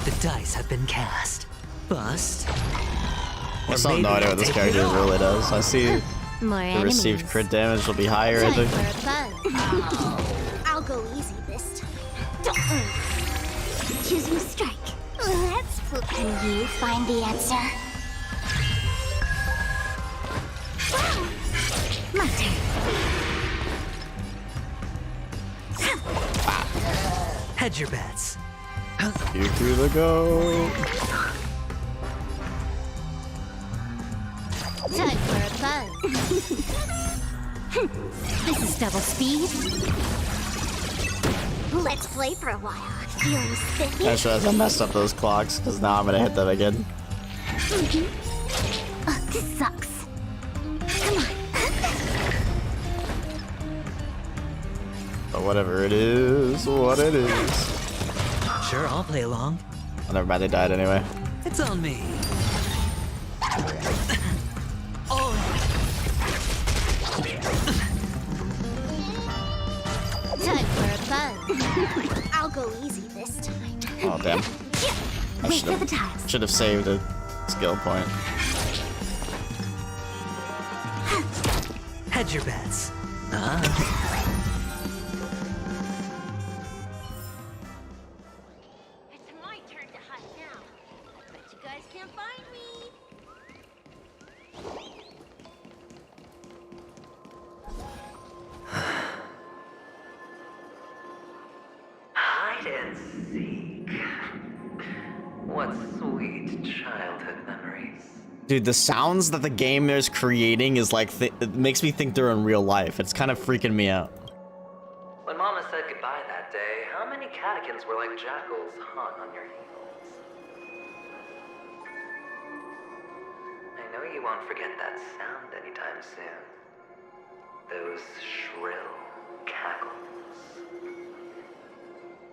The dice have been cast. Bust. I still have no idea what this character really does. I see the received crit damage will be higher, I think. I'll go easy this time. Choose your strike. Let's flip. Can you find the answer? My turn. Hedge your bets. You through the go. Time for a buzz. This is double speed. Let's play for a while. Feeling spiffy? I realized I messed up those clocks because now I'm gonna hit them again. Oh, this sucks. Come on. But whatever it is, what it is. Sure, I'll play along. Oh, never mind, they died anyway. It's on me. Oh. Time for a buzz. I'll go easy this time. Oh damn. Wait for the tiles. Should have saved a skill point. Hedge your bets. It's my turn to hunt now. Bet you guys can't find me. Hide and seek. What sweet childhood memories. Dude, the sounds that the game is creating is like, it makes me think they're in real life. It's kind of freaking me out. When Mama said goodbye that day, how many catechins were like jackals hung on your heels? I know you won't forget that sound anytime soon. Those shrill cackles.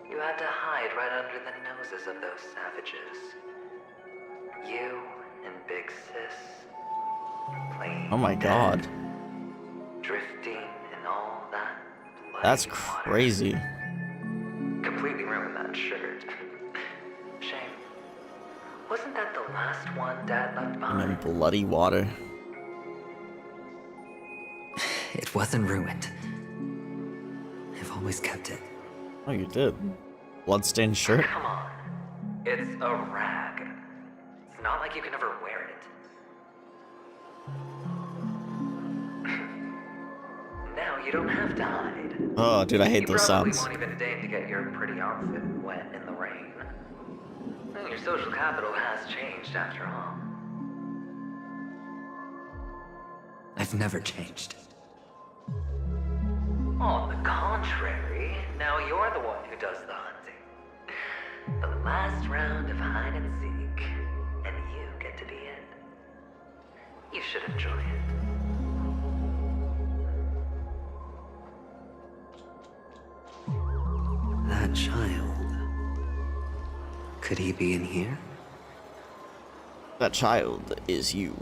You had to hide right under the noses of those savages. You and Big Sis. playing Oh my god. drifting and all that. That's crazy. Completely ruined that shirt. Shame. Wasn't that the last one Dad left And behind? then bloody water. It wasn't ruined. I've always kept it. Oh, you did. Bloodstained shirt? Come on. It's a rag. It's not like you can ever wear it. Now you don't have to hide. Oh, dude, I hate You those probably sounds. won't even deign to get your pretty outfit wet in the rain. And your social capital has changed after all. I've never changed. On the contrary, now you're the one who does the hunting. The last round of hide and seek, and you get to be it. You should enjoy it. That child. Could he be in here? That child is you.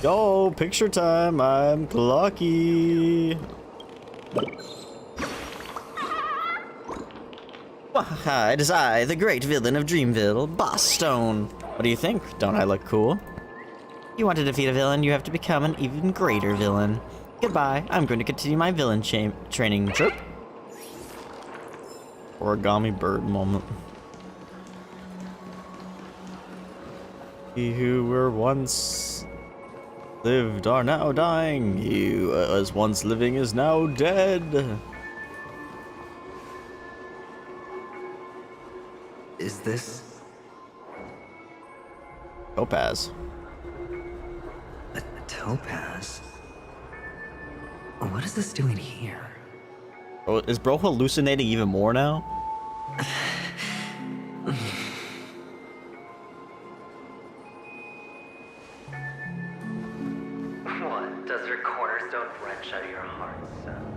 Yo, picture time. I'm Clocky. Wahaha, it is I, the great villain of Dreamville, Boss Stone. What do you think? Don't I look cool? You want to defeat a villain, you have to become an even greater villain. Goodbye, I'm going to continue my villain training trip. Origami bird moment. He who were once lived are now dying. He who was once living is now dead. Is this Topaz? a topaz? What is this doing here? Oh, is bro hallucinating even more now? What? Does your cornerstone wrench out of your heart, son?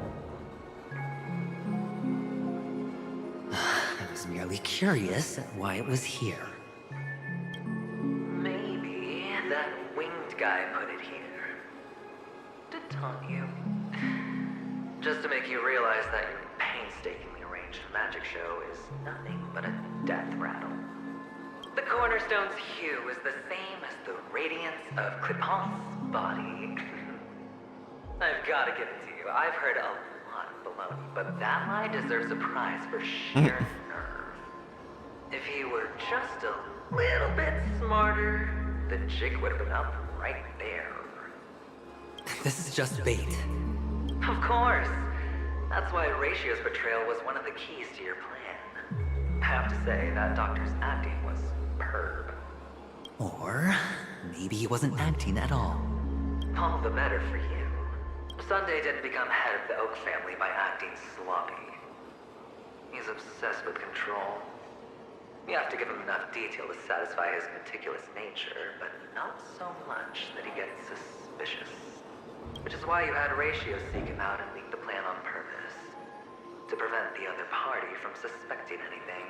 I was merely curious at why it was here. Maybe that winged guy put it here. To taunt you. Just to make you realize that your painstakingly arranged magic show is nothing but a death rattle. The cornerstone's hue is the same as the radiance of Clipant's body. I've got to give it to you. I've heard a lot of baloney, but that lie deserves a prize for sheer nerve. If he were just a little bit smarter, the jig would have been up right there. This is just bait. Of course. That's why Ratio's betrayal was one of the keys to your plan. I have to say, that doctor's acting was superb. Or maybe he wasn't acting at all. All the better for you. Sunday didn't become head of the Oak family by acting sloppy. He's obsessed with control. You have to give him enough detail to satisfy his meticulous nature, but not so much that he gets suspicious. Which is why you had Ratio seek him out and leak the plan on purpose. To prevent the other party from suspecting anything.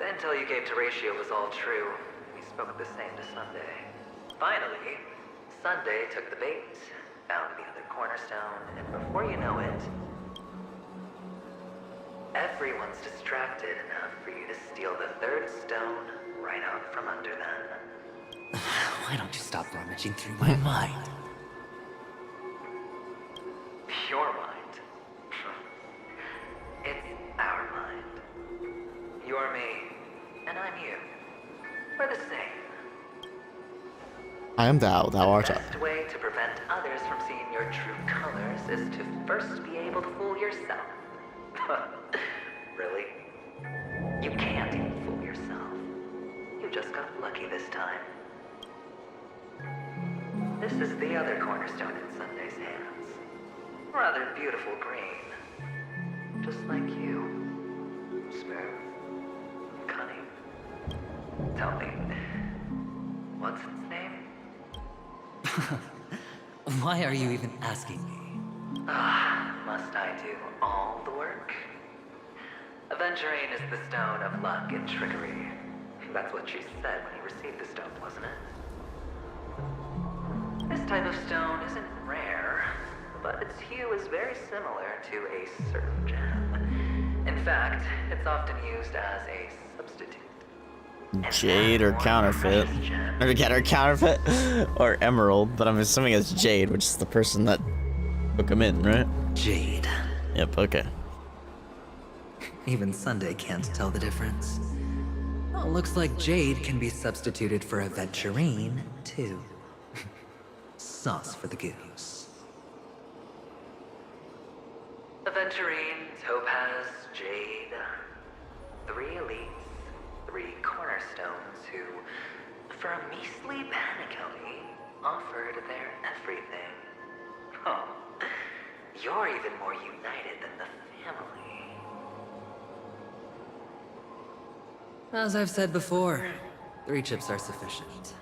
The intel you gave to Ratio was all true. He spoke the same to Sunday. Finally, Sunday took the bait, found the other cornerstone, and before you know it, everyone's distracted enough for you to steal the third stone right out from under them. Why don't you stop rummaging through my mind? Your mind. It's our mind. You're me, and I'm you. We're the same. I am thou, thou art I. The best way to prevent others from seeing your true colors is to first be able to fool yourself. Really? You can't even fool yourself. You just got lucky this time. This is the other cornerstone in Sunday's hands. Rather beautiful green. Just like you. Smooth. Cunning. Tell me, what's its name? Why are you even asking me? Must I do all the work? Aventurine is the stone of luck and trickery. That's what she said when you received the stone, wasn't it? This type of stone isn't rare, but its hue is very similar to a certain gem. In fact, it's often used as a substitute. Jade or counterfeit. Or get her counterfeit or emerald, but I'm assuming it's Jade, which is the person that took him in, right? Jade. Yep, okay. Even Sunday can't tell the difference. Well, looks like Jade can be substituted for Aventurine, too. Sauce for the goose. Aventurine, Topaz, Jade. 3 elites, 3 cornerstones who, for a measly penny, offered their everything. Oh, you're even more united than the family. As I've said before, 3 chips are sufficient.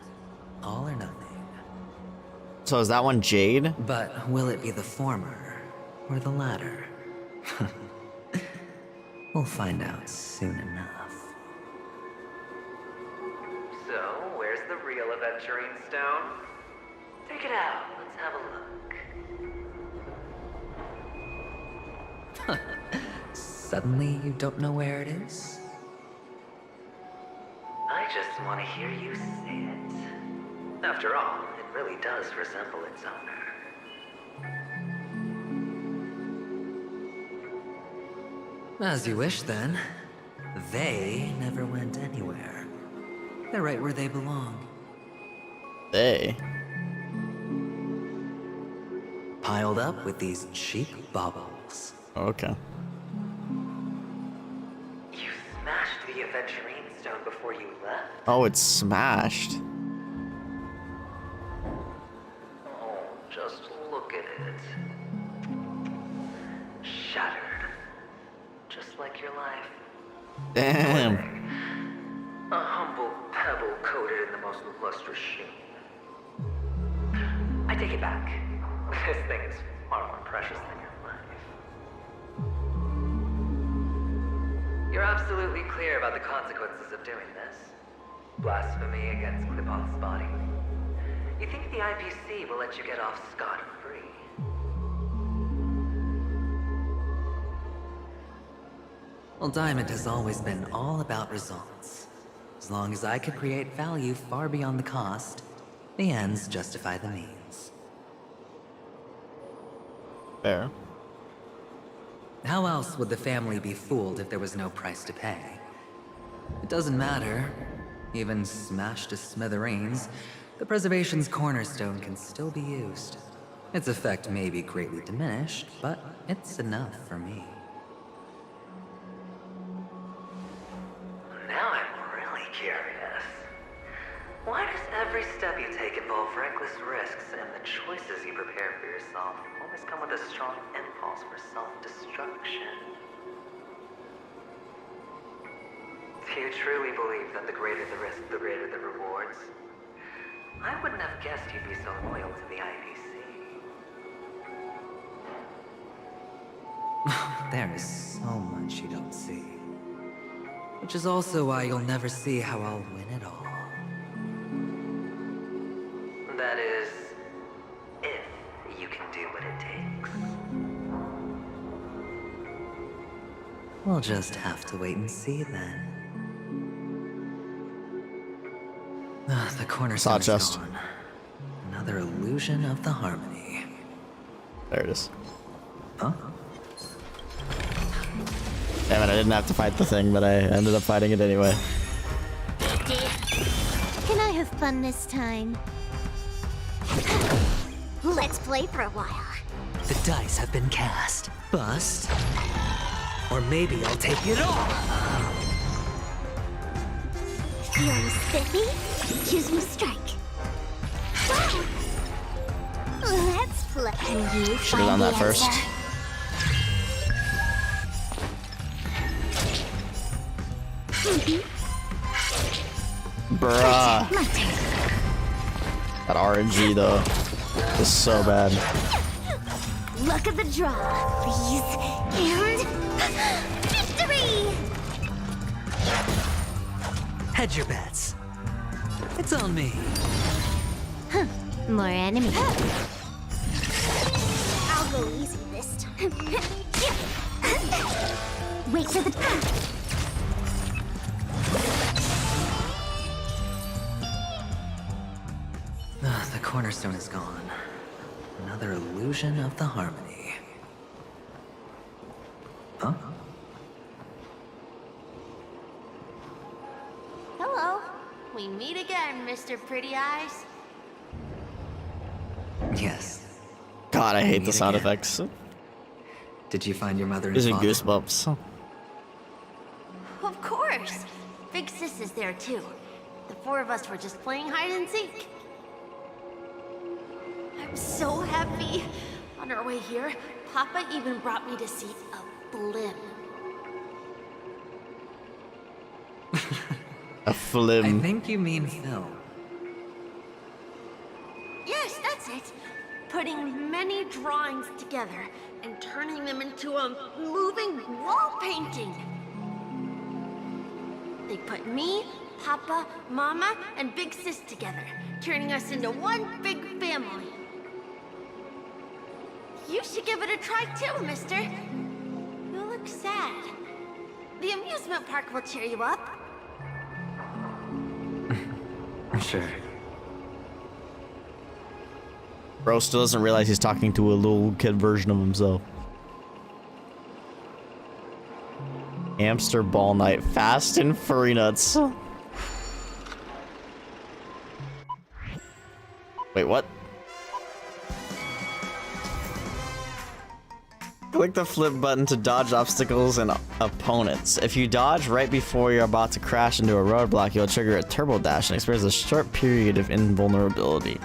All or nothing. So is that one Jade? But will it be the former or the latter? We'll find out soon enough. So, where's the real Aventurine stone? Take it out, let's have a look. Suddenly you don't know where it is? I just want to hear you say it. After all, it really does resemble its owner. As you wish, then. They never went anywhere. They're right where they belong. They? Piled up with these cheap baubles. Okay. You smashed the Aventurine stone before you left? Oh, it's smashed. Oh, just look at it. Shattered. Just like your life. Damn. A humble pebble coated in the most lustrous sheen. I take it back. This thing is far more precious than your life. You're absolutely clear about the consequences of doing this. Blasphemy against Clipoth's body. You think the IPC will let you get off scot-free? Well, Diamond has always been all about results. As long as I could create value far beyond the cost, the ends justify the means. Fair. How else would the family be fooled if there was no price to pay? It doesn't matter. Even smashed to smithereens, the preservation's cornerstone can still be used. Its effect may be greatly diminished, but it's enough for me. Now I'm really curious. Why does every step you take involve reckless risks, and the choices you prepare for yourself always come with a strong impulse for self-destruction? Do you truly believe that the greater the risk, the greater the rewards? I wouldn't have guessed you'd be so loyal to the IPC. There is so much you don't see. Which is also why you'll never see how I'll win it all. That is, if you can do what it takes. We'll just have to wait and see then. The cornerstone is Sawchest. gone. Another illusion of the harmony. There it is. Huh? Damn it, I didn't have to fight the thing, but I ended up fighting it anyway. Can I have fun this time? Let's play for a while. The dice have been cast. Bust. Or maybe I'll take it all. Feeling spiffy? Choose your strike. Let's play. And you Should have done that first. Bruh. That RNG though is so bad. Luck of the draw, please. And victory! Hedge your bets. It's on me. More enemies. I'll go easy this time. Wait for the... The cornerstone is gone. Another illusion of the harmony. Huh? Hello. We meet again, Mr. Pretty Eyes. Yes. God, I hate the Meet sound again. effects. Did you find your mother and These are father? goosebumps. Of course. Big Sis is there too. The four of us were just playing hide and seek. I'm so happy. On our way here, Papa even brought me to see a blimp. A flim. I think you mean Phil. Yes, that's it. Putting many drawings together and turning them into a moving wall painting. They put me, Papa, Mama, and Big Sis together, turning us into one big family. You should give it a try too, mister. You look sad. The amusement park will cheer you up. Sure. Bro still doesn't realize he's talking to a little kid version of himself. Hamster ball night, fast and furry nuts. Wait, what? Click the flip button to dodge obstacles and opponents. If you dodge right before you're about to crash into a roadblock, you'll trigger a turbo dash and experience a short period of invulnerability.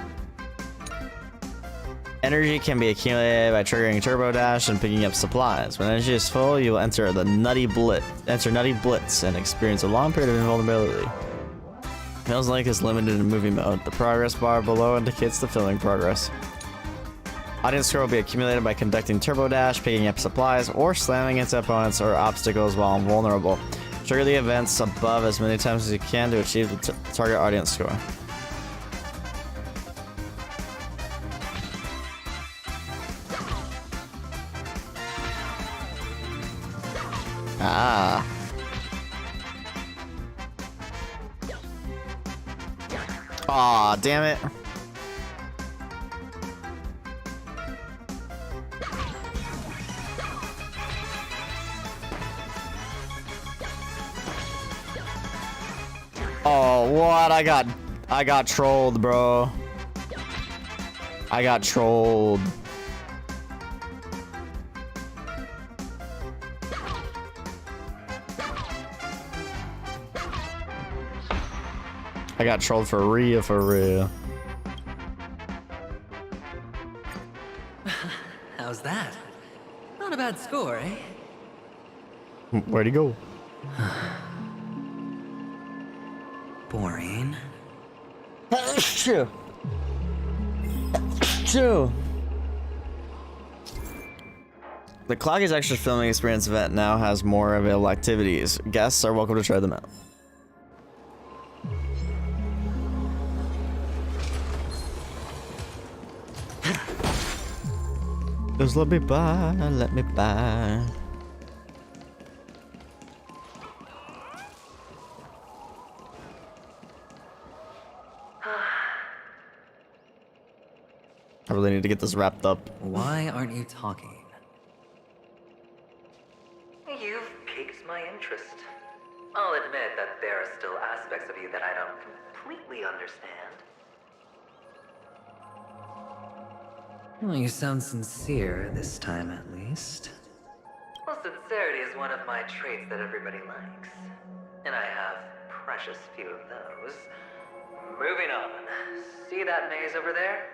Energy can be accumulated by triggering turbo dash and picking up supplies. When energy is full, you will enter Nutty Blitz and experience a long period of invulnerability. Mill's length is limited in movie mode. The progress bar below indicates the filling progress. Audience score will be accumulated by conducting turbo dash, picking up supplies, or slamming into opponents or obstacles while invulnerable. Trigger the events above as many times as you can to achieve the target audience score. Ah. Aw, damn it. Oh, what? I got trolled, bro. I got trolled. I got trolled for real, for real. How's that? Not a bad score, eh? Where'd he go? Boring. True. True. The Cloggy's Extra Filming Experience event now has more available activities. Guests are welcome to try them out. Just let me by, let me by. I really need to get this wrapped up. Why aren't you talking? You've piqued my interest. I'll admit that there are still aspects of you that I don't completely understand. Well, you sound sincere this time, at least. Well, sincerity is one of my traits that everybody likes. And I have precious few of those. Moving on. See that maze over there?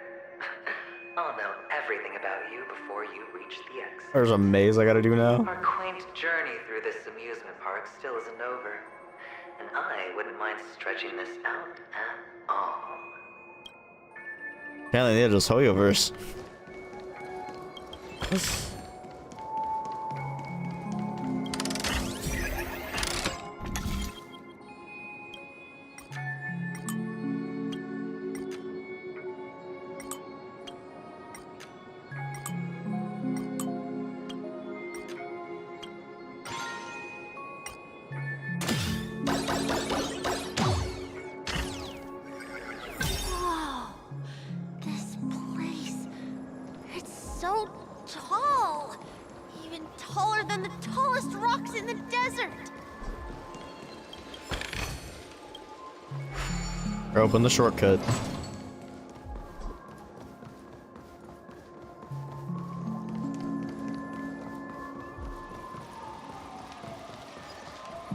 I'll know everything about you before you reach the exit. There's a maze I gotta do now. Our quaint journey through this amusement park still isn't over. And I wouldn't mind stretching this out at all. Apparently they just Hoyoverse. taller than the tallest rocks in the desert. Open the shortcut.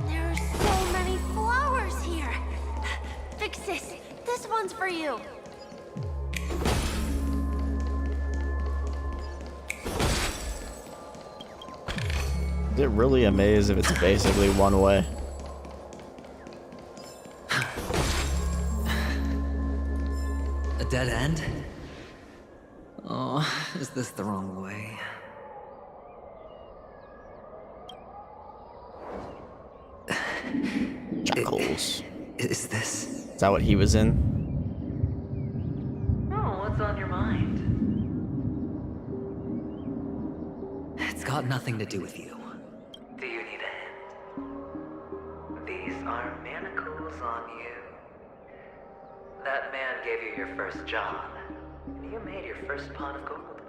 There are so many flowers here. Big sis, this one's for you. Is it really a maze if it's basically one way? A dead end? Oh, is this the wrong way? Chuckles. Is this? Is that what he was in? Oh, what's on your mind? It's got nothing to do with you. Do you need a hint? These are manacles on you. That man gave you your first job, and you made your first pot of gold.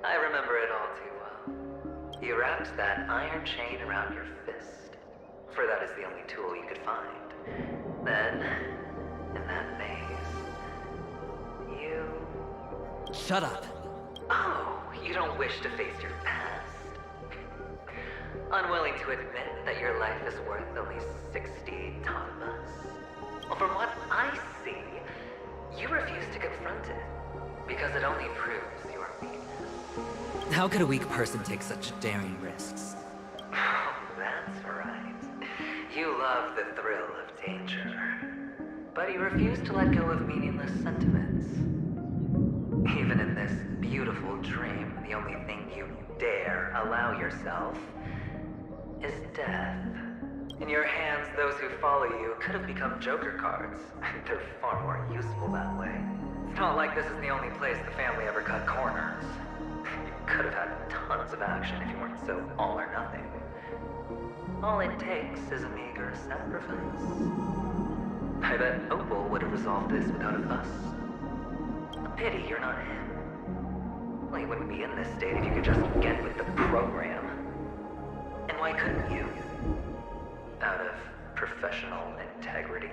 I remember it all too well. You wrapped that iron chain around your fist, for that is the only tool you could find. Then, in that maze, you... Shut up. Oh, you don't wish to face your past. Unwilling to admit that your life is worth only 60 tamas. Well, from what I see, you refuse to confront it, because it only proves your weakness. How could a weak person take such daring risks? Oh, that's right. You love the thrill of danger. But you refuse to let go of meaningless sentiments. Even in this beautiful dream, the only thing you dare allow yourself is death. In your hands, those who follow you could have become Joker cards. They're far more useful that way. It's not like this is the only place the family ever cut corners. You could have had tons of action if you weren't so all or nothing. All it takes is a meager sacrifice. I bet Opal would have resolved this without a fuss. A pity you're not him. Well, you wouldn't be in this state if you could just get with the program. And why couldn't you? Out of professional integrity.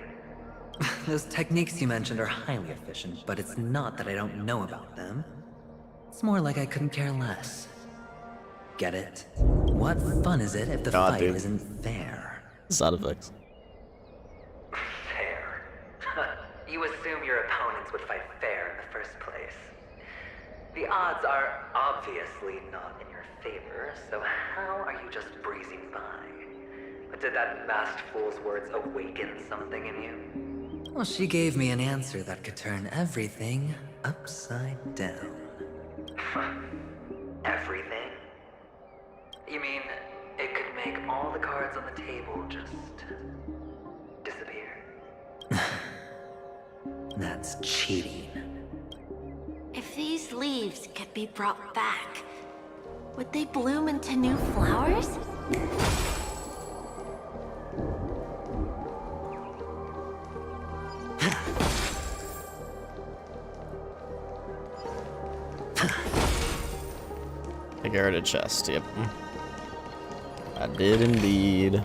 Those techniques you mentioned are highly efficient, but it's not that I don't know about them. It's more like I couldn't care less. Get it? What fun is it if the fight isn't fair? Side effects. Fair. You assume your opponents would fight fair in the first place. The odds are obviously not in your favor, so how are you just breezing by? Did that masked fool's words awaken something in you? Well, she gave me an answer that could turn everything upside down. Everything? You mean it could make all the cards on the table just disappear? That's cheating. If these leaves could be brought back, would they bloom into new flowers? I got a chest, yep. I did indeed.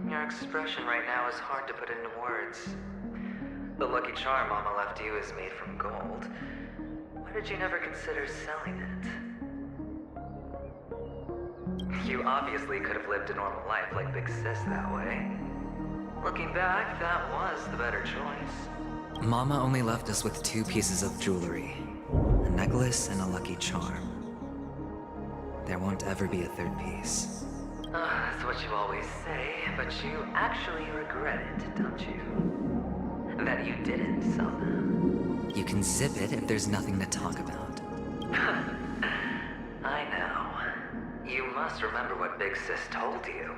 Your expression right now is hard to put into words. The lucky charm Mama left you is made from gold. Why did you never consider selling it? You obviously could have lived a normal life like Big Sis that way. Looking back, that was the better choice. Mama only left us with 2 pieces of jewelry. A necklace and a lucky charm. There won't ever be a 3rd piece. That's what you always say, but you actually regret it, don't you? That you didn't sell them. You can zip it if there's nothing to talk about. I know. You must remember what Big Sis told you.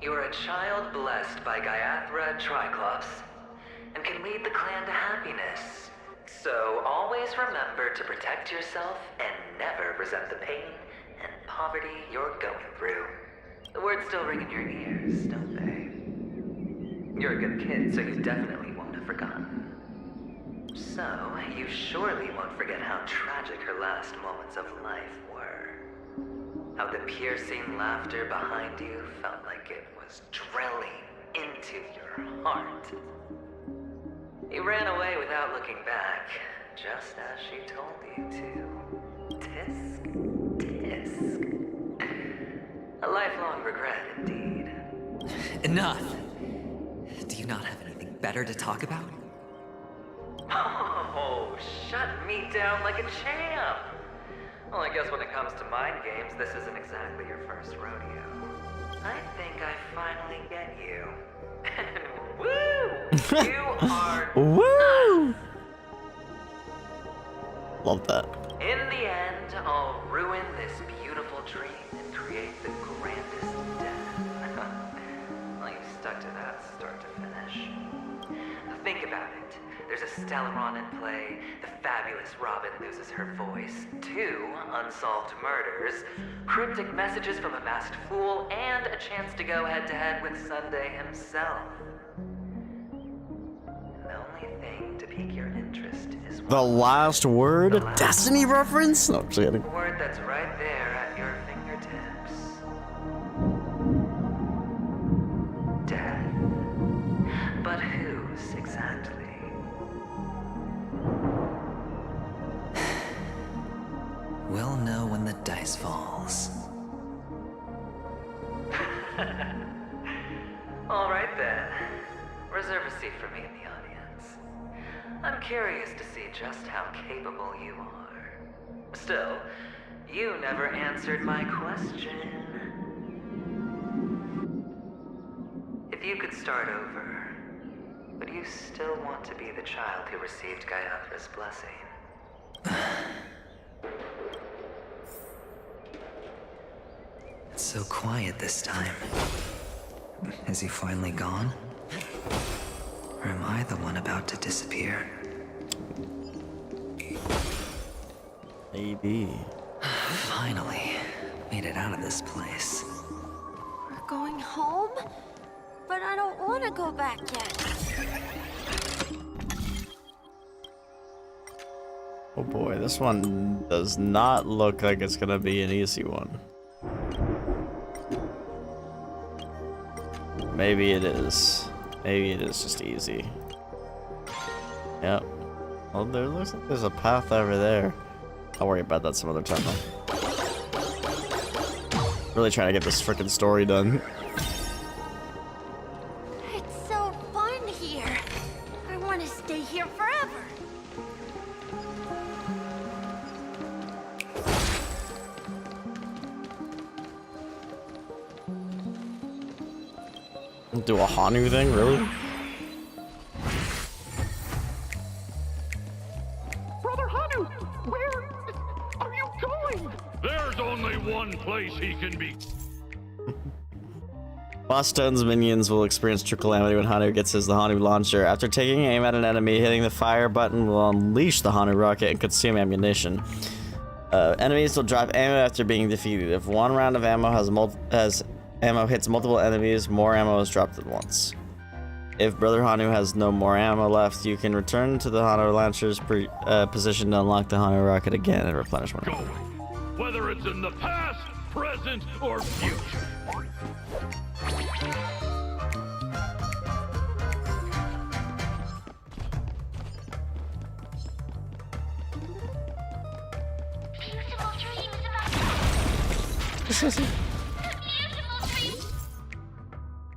You're a child blessed by Gaiathra Triclops, and can lead the clan to happiness. So always remember to protect yourself and never resent the pain and poverty you're going through. The words still ring in your ears, don't they? You're a good kid, so you definitely won't have forgotten. So, you surely won't forget how tragic her last moments of life were. How the piercing laughter behind you felt like it was drilling into your heart. You ran away without looking back, just as she told you to. Tisk, tisk. A lifelong regret, indeed. Enough! Do you not have anything better to talk about? Oh, shut me down like a champ! Well, I guess when it comes to mind games, this isn't exactly your first rodeo. I think I finally get you. And woo! You are Woo! Love that. In the end, I'll ruin this beautiful dream and create the grandest death. Well, you stuck to that start to finish. Think about it. There's a Stellaron in play, the fabulous Robin loses her voice, 2 unsolved murders, cryptic messages from a masked fool, and a chance to go head-to-head with Sunday himself. And the only thing to pique your interest is The last word? A Destiny reference? No, I'm just kidding. the word that's right there at your fingertips. Death. But whose exactly? We'll know when the dice falls. All right then. Reserve a seat for me in the audience. I'm curious to see just how capable you are. Still, you never answered my question. If you could start over, would you still want to be the child who received Gayathra's blessing? It's so quiet this time. Is he finally gone? Or am I the one about to disappear? Maybe. Finally, made it out of this place. We're going home? But I don't want to go back yet. Oh boy, this one does not look like it's gonna be an easy one. Maybe it is. Maybe it is just easy. Yep. Well, there looks like there's a path over there. I'll worry about that some other time though. Really trying to get this frickin' story done. It's so fun here. I want to stay here forever. Do a Hanu thing, really? Brother Hanu, where are you going? There's only one place he can be. Boss Stone's minions will experience true calamity when Hanu gets the Hanu launcher. After taking aim at an enemy, hitting the fire button will unleash the Hanu rocket and consume ammunition. Enemies will drop ammo after being defeated. If one round of ammo ammo hits multiple enemies, more ammo is dropped at once. If Brother Hanu has no more ammo left, you can return to the Hanu launcher's position to unlock the Hanu rocket again and replenish one. Whether it's in the past, present, or future.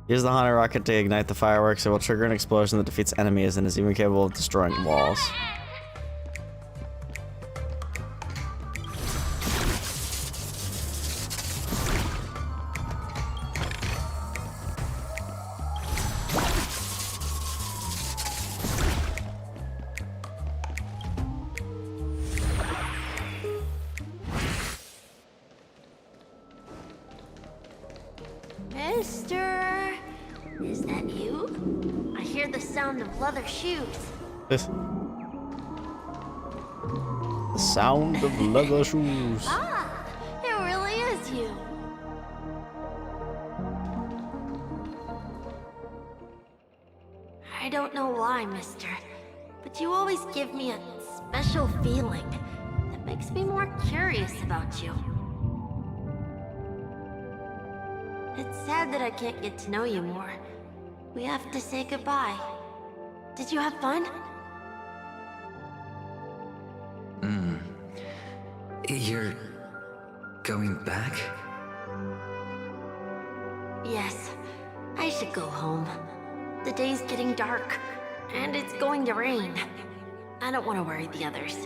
Use the Hanu rocket to ignite the fireworks. It will trigger an explosion that defeats enemies and is even capable of destroying walls. Mister, is that you? I hear the sound of leather shoes. The sound of leather shoes. Ah, it really is you. I don't know why, mister, but you always give me a special feeling that makes me more curious about you. It's sad that I can't get to know you more. We have to say goodbye. Did you have fun? You're going back? Yes. I should go home. The day's getting dark, and it's going to rain. I don't want to worry the others.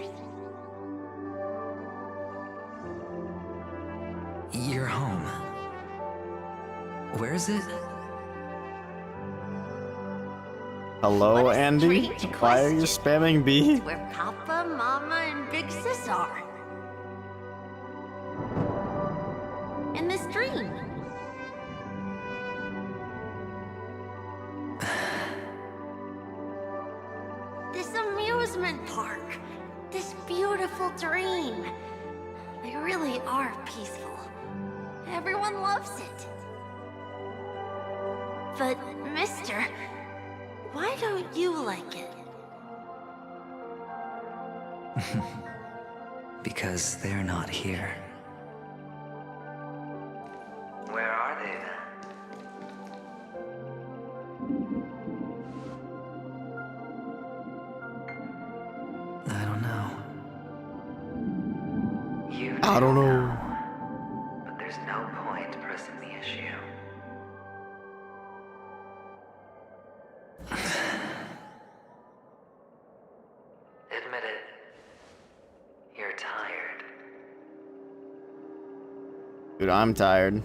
You're home. Where is it? Hello, Andy? Why are you spamming B? Where Papa, Mama, and Big Sis are. In this dream. This amusement park. This beautiful dream. They really are peaceful. Everyone loves it. But, mister, why don't you like it? Because they're not here. Where are they then? I don't know. I don't know. But there's no point pressing the issue. Admit it. You're tired. Dude, I'm tired.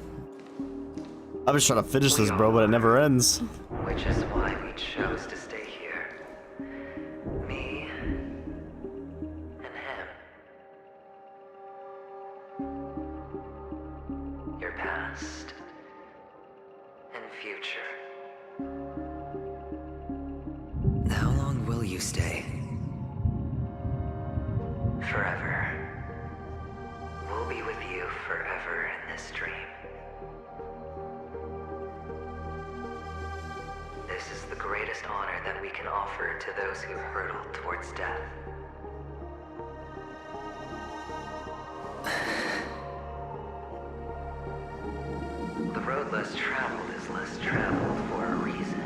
I'm just trying to finish this, bro, but it never ends. Which is why we chose to stay here. Me and him. Your past and future. How long will you stay? Forever. We'll be with you forever in this dream. This is the greatest honor that we can offer to those who hurtle towards death. The road less traveled is less traveled for a reason.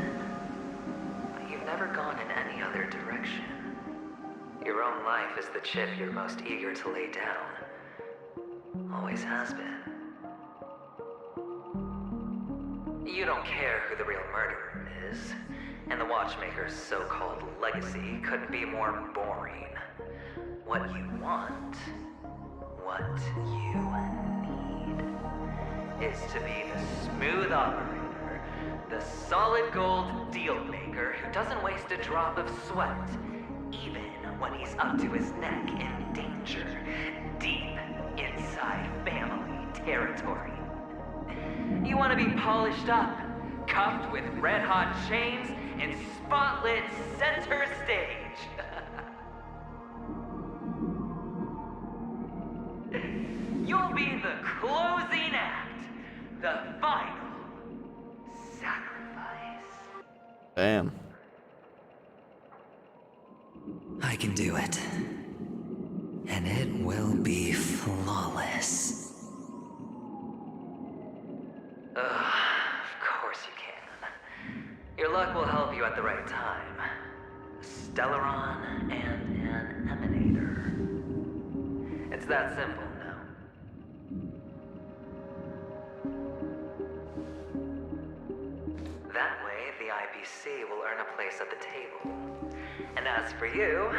You've never gone in any other direction. Your own life is the chip you're most eager to lay down. Always has been. You don't care who the real murderer is, and the Watchmaker's so-called legacy couldn't be more boring. What you want, what you need, is to be the smooth operator, the solid gold deal maker who doesn't waste a drop of sweat, even when he's up to his neck in danger, deep inside family territory. You want to be polished up, cuffed with red-hot chains, and spotlit center stage. You'll be the closing act, the final sacrifice. Damn. I can do it. And it will be flawless. Of course you can. Your luck will help you at the right time. A Stellaron and an Emanator. It's that simple now. That way, the IPC will earn a place at the table. And as for you,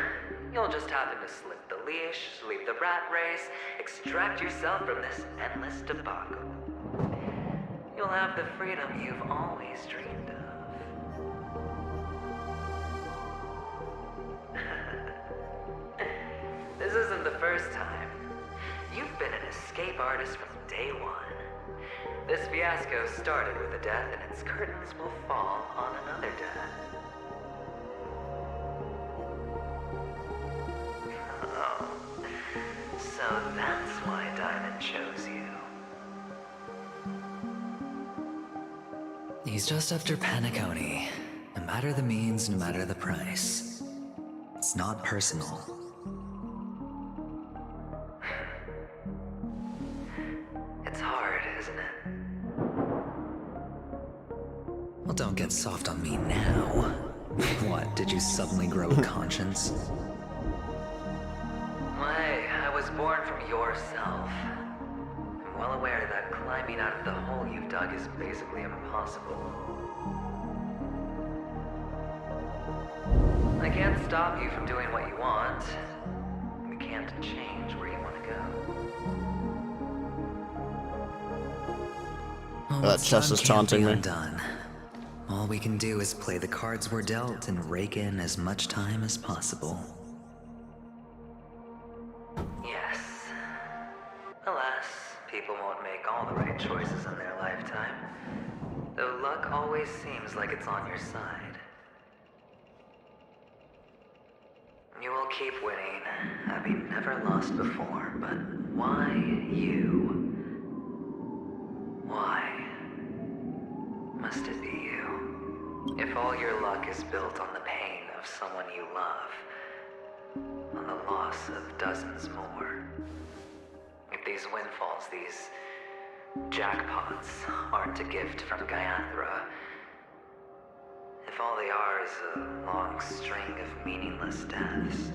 you'll just happen to slip the leash, leave the rat race, extract yourself from this endless debacle. You'll have the freedom you've always dreamed of. This isn't the first time. You've been an escape artist from day one. This fiasco started with a death, and its curtains will fall on another death. Oh, so that's why Diamond chose you. He's just after Penacony. No matter the means, no matter the price. It's not personal. It's hard, isn't it? Well, don't get soft on me now. What, did you suddenly grow a conscience? Hey, I was born from yourself. I'm well aware that climbing out of the hole you've dug is basically impossible. I can't stop you from doing what you want. We can't change where you want to go. Well, That chest is taunting me. Undone. All we can do is play the cards we're dealt and rake in as much time as possible. Yes. Alas, people won't make all the right choices in their lifetime. Though luck always seems like it's on your side. You will keep winning, having never lost before, but why you? Why must it be you? If all your luck is built on the pain of someone you love, on the loss of dozens more, if these windfalls, these jackpots, aren't a gift from Gaiathra, if all they are is a long string of meaningless deaths,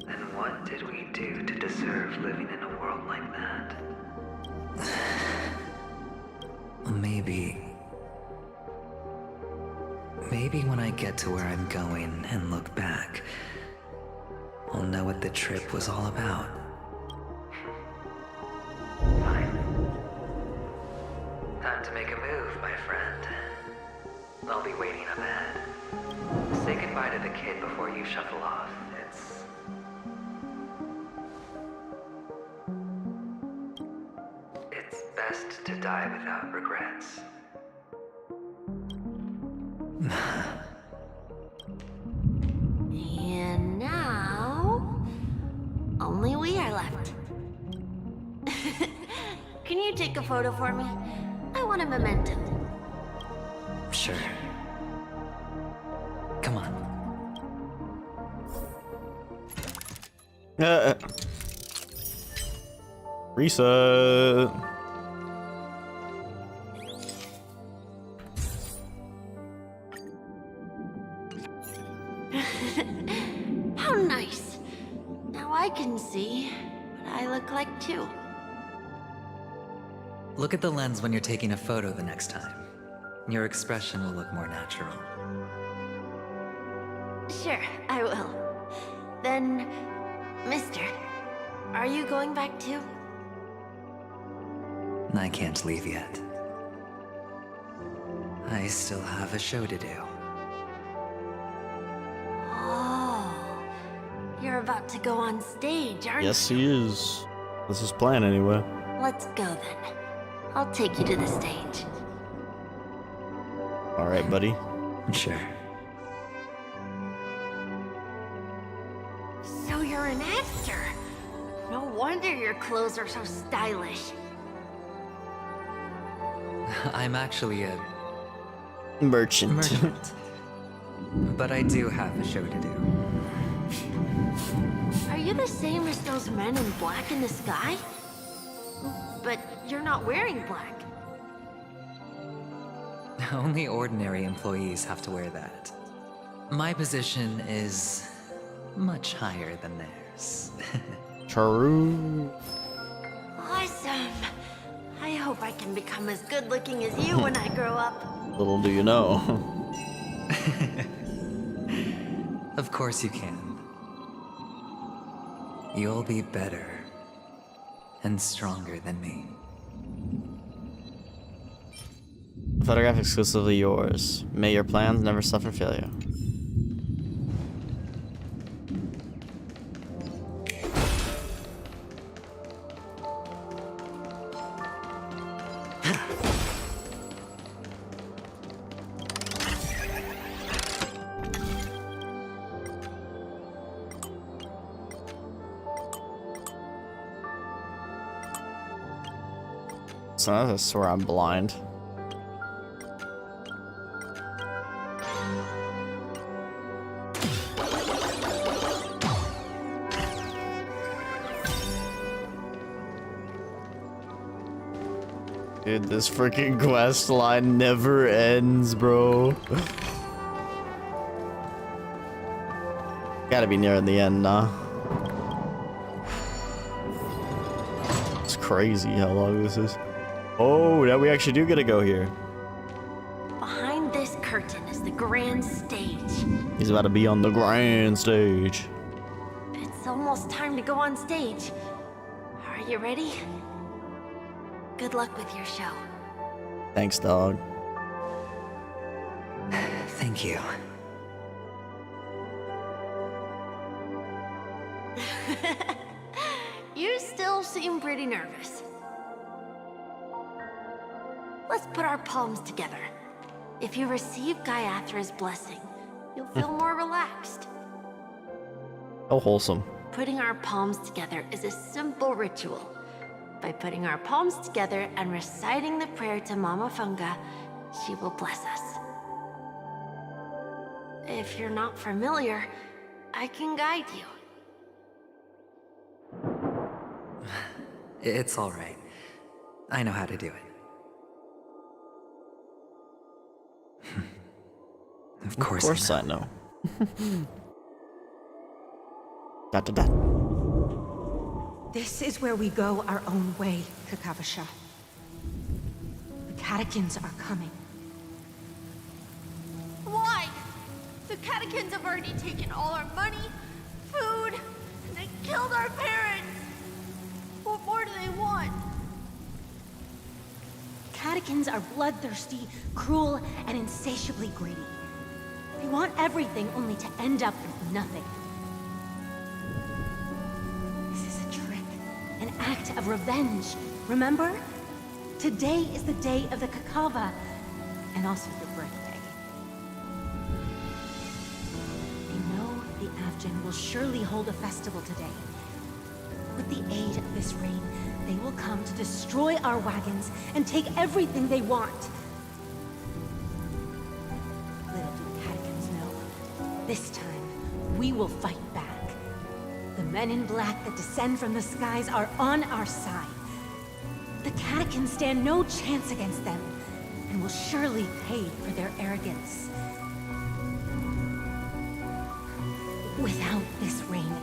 then what did we do to deserve living in a world like that? Maybe when I get to where I'm going and look back, I'll know what the trip was all about. Time to make a move, my friend. I'll be waiting up ahead. Say goodbye to the kid before you shuffle off. It's best to die without regrets. And now, only we are left. Can you take a photo for me? I want a memento. Sure. Come on. Reset. How nice. Now I can see what I look like too. Look at the lens when you're taking a photo the next time. Your expression will look more natural. Sure, I will. Then, mister, are you going back too? I can't leave yet. I still have a show to do. Oh, you're about to go on stage, aren't Yes, he is. This is plan anyway. you? Let's go then. I'll take you to the stage. All right, buddy. Sure. So you're an actor. No wonder your clothes are so stylish. I'm actually a merchant. But I do have a show to do. Are you the same as those men in black in the sky? But you're not wearing black. Only ordinary employees have to wear that. My position is much higher than theirs. True. Awesome. I hope I can become as good looking as you when I grow up. Little do you know. Of course you can. You'll be better and stronger than me. Photograph exclusively yours. May your plans never suffer failure. So I swear I'm blind. Dude, this freaking quest line never ends, bro. Gotta be near the end now. It's crazy how long this is. Oh, now we actually do get to go here. Behind this curtain is the grand stage. He's about to be on the grand stage. It's almost time to go on stage. Are you ready? Good luck with your show. Thanks, dog. Thank you. You still seem pretty nervous. Let's put our palms together. If you receive Gaiathra's blessing, you'll feel more relaxed. Oh, wholesome. Putting our palms together is a simple ritual. By putting our palms together and reciting the prayer to Mama Funga, she will bless us. If you're not familiar, I can guide you. It's all right. I know how to do it. Of course I know. Dot to dot. This is where we go our own way, Kakavasha. The catechins are coming. Why? The catechins have already taken all our money, food, and they killed our parents. What more do they want? Catechins are bloodthirsty, cruel, and insatiably greedy. They want everything only to end up with nothing. This is a trick, an act of revenge. Remember? Today is the day of the Kakava, and also your birthday. They know the Avgin will surely hold a festival today. With the aid of this rain, they will come to destroy our wagons and take everything they want. Little do catechins know, this time we will fight back. The men in black that descend from the skies are on our side. The catechins stand no chance against them, and will surely pay for their arrogance. Without this rain,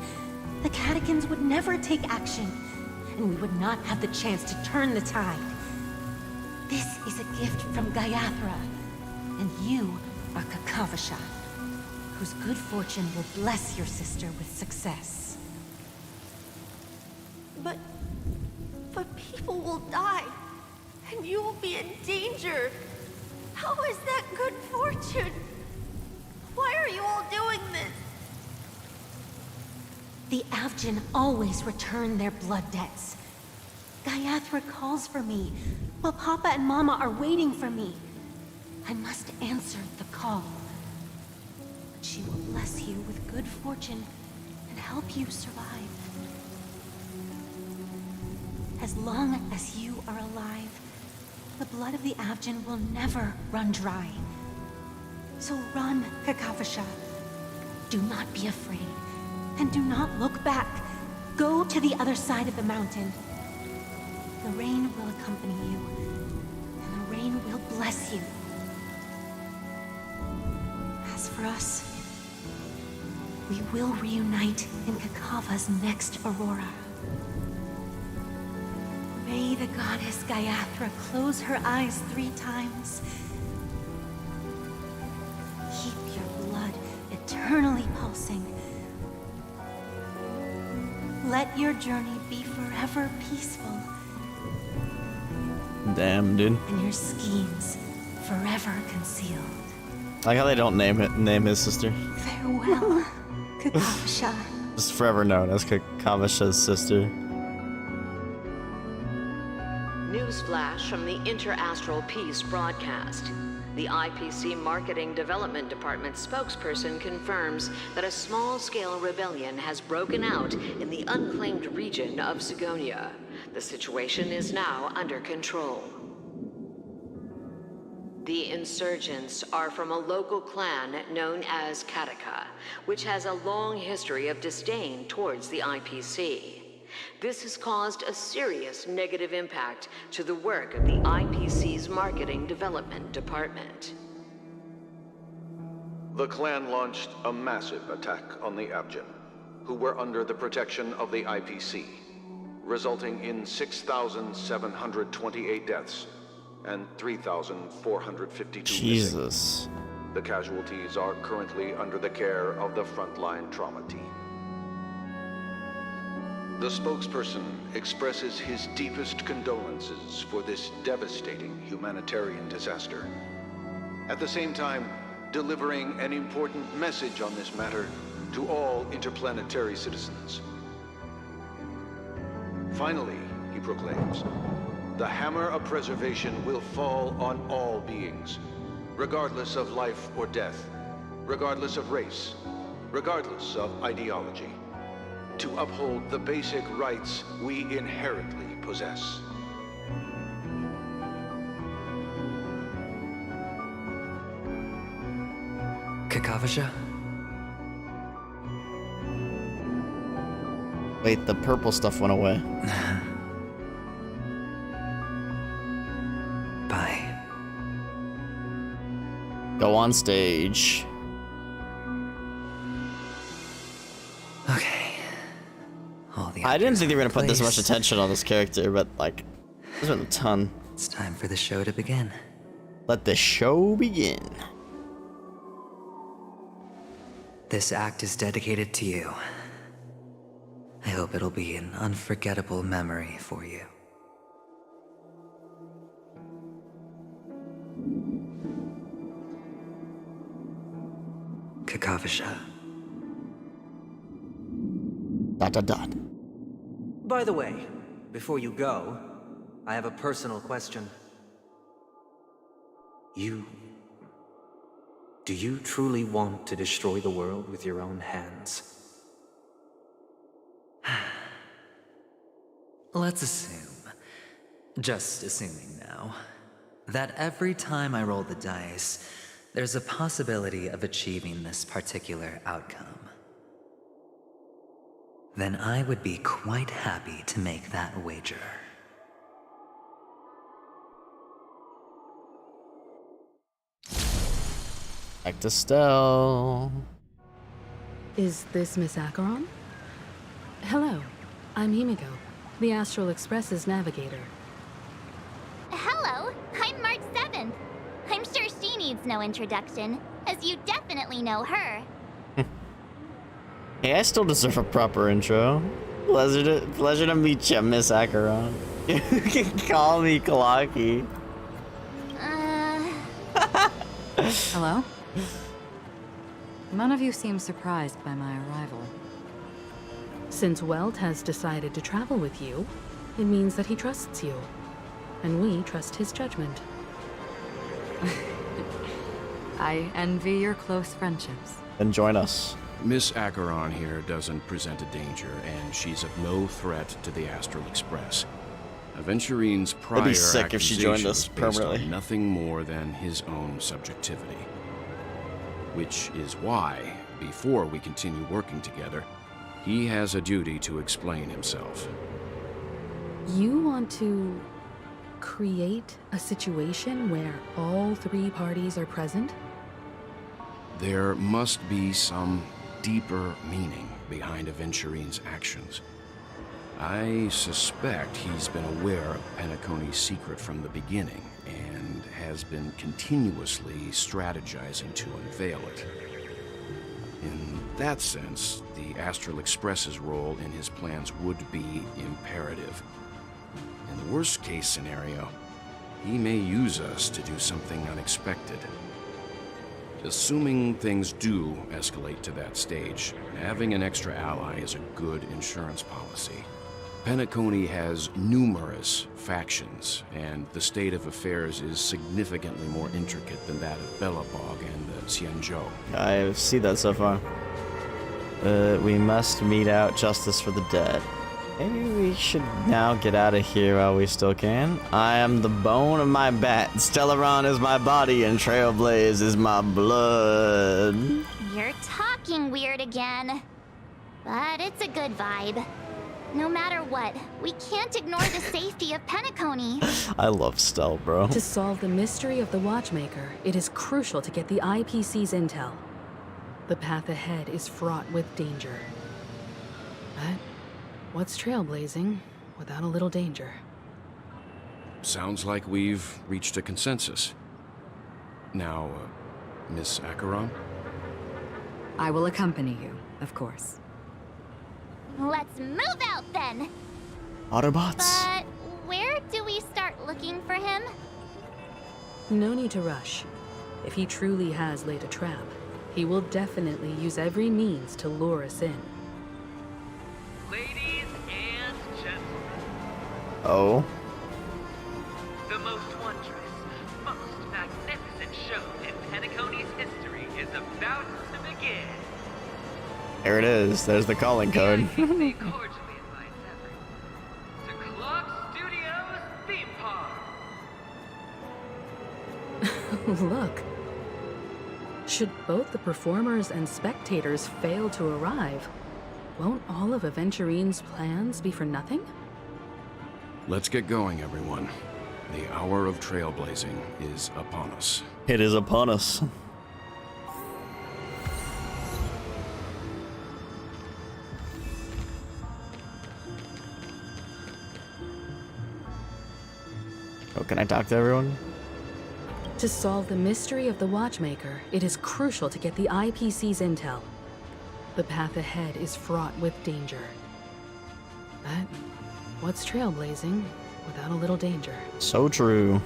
the catechins would never take action, and we would not have the chance to turn the tide. This is a gift from Gaiathra, and you are Kakavasha, whose good fortune will bless your sister with success. But people will die, and you will be in danger. How is that good fortune? Why are you all doing this? The Avgin always return their blood debts. Gaiathra calls for me, while Papa and Mama are waiting for me. I must answer the call. But she will bless you with good fortune and help you survive. As long as you are alive, the blood of the Avgin will never run dry. So run, Kakavasha. Do not be afraid. And do not look back. Go to the other side of the mountain. The rain will accompany you, and the rain will bless you. As for us, we will reunite in Kakava's next aurora. May the goddess Gaiathra close her eyes 3 times. Keep your blood eternally pulsing. Let your journey be forever peaceful. Damn, dude. And your schemes forever concealed. I like how they don't name his sister. Farewell, Kakavasha. Just forever known as Kakavasha's sister. Newsflash from the Interastral Peace broadcast. The IPC Marketing Development Department spokesperson confirms that a small-scale rebellion has broken out in the unclaimed region of Seonia. The situation is now under control. The insurgents are from a local clan known as Kataka, which has a long history of disdain towards the IPC. This has caused a serious negative impact to the work of the IPC's Marketing Development Department. The clan launched a massive attack on the Abjin, who were under the protection of the IPC, resulting in 6,728 deaths and 3,452 Jesus. missing. The casualties are currently under the care of the frontline trauma team. The spokesperson expresses his deepest condolences for this devastating humanitarian disaster. At the same time, delivering an important message on this matter to all interplanetary citizens. Finally, he proclaims, the hammer of preservation will fall on all beings, regardless of life or death, regardless of race, regardless of ideology, to uphold the basic rights we inherently possess. Kakavasha? Wait, the purple stuff went away. Bye. Go on stage. Okay. I didn't think they were gonna put this much attention on this character, but like, there's been a ton. It's time for the show to begin. Let the show begin. This act is dedicated to you. I hope it'll be an unforgettable memory for you. Kakavasha. ... By the way, before you go, I have a personal question. Do you truly want to destroy the world with your own hands? Let's assume, just assuming now, that every time I roll the dice, there's a possibility of achieving this particular outcome. Then I would be quite happy to make that wager. Back to Stell. Is this Miss Acheron? Hello, I'm Himiko, the Astral Express's navigator. Hello, I'm March 7th. I'm sure she needs no introduction, as you definitely know her. Hey, I still deserve a proper intro. Pleasure to meet you, Miss Acheron. You can call me Kalaki. Hello? None of you seem surprised by my arrival. Since Welt has decided to travel with you, it means that he trusts you. And we trust his judgment. I envy your close friendships. Then join us. Miss Acheron here doesn't present a danger, and she's of no threat to the Astral Express. Aventurine's prior It'd be sick if she joined us accusations based permanently. on nothing more than his own subjectivity. Which is why, before we continue working together, he has a duty to explain himself. You want to create a situation where all three parties are present? There must be some deeper meaning behind Aventurine's actions. I suspect he's been aware of Penacony's secret from the beginning, and has been continuously strategizing to unveil it. In that sense, the Astral Express's role in his plans would be imperative. In the worst-case scenario, he may use us to do something unexpected. Assuming things do escalate to that stage, having an extra ally is a good insurance policy. Penacony has numerous factions, and the state of affairs is significantly more intricate than that of Belobog and the Xianzhou. I see that so far. We must mete out justice for the dead. Maybe we should now get out of here while we still can. I am the bone of my bat. Stellaron is my body, and Trailblaze is my blood. You're talking weird again. But it's a good vibe. No matter what, we can't ignore the safety of Penacony. I love stealth, bro. To solve the mystery of the Watchmaker, it is crucial to get the IPC's intel. The path ahead is fraught with danger. But what's trailblazing without a little danger? Sounds like we've reached a consensus. Now, Miss Acheron? I will accompany you, of course. Let's move out then! Autobots. But where do we start looking for him? No need to rush. If he truly has laid a trap, he will definitely use every means to lure us in. Ladies and gentlemen. Oh. The most wondrous, most magnificent show in Penacony's history is about to begin. There it is. There's the calling code. cordially invites everyone to Clock Studios Theme Park. Look. Should both the performers and spectators fail to arrive, won't all of Aventurine's plans be for nothing? Let's get going, everyone. The hour of trailblazing is upon us. It is upon us. Oh, can I talk to everyone? To solve the mystery of the Watchmaker, it is crucial to get the IPC's intel. The path ahead is fraught with danger. But what's trailblazing without a little danger? So true.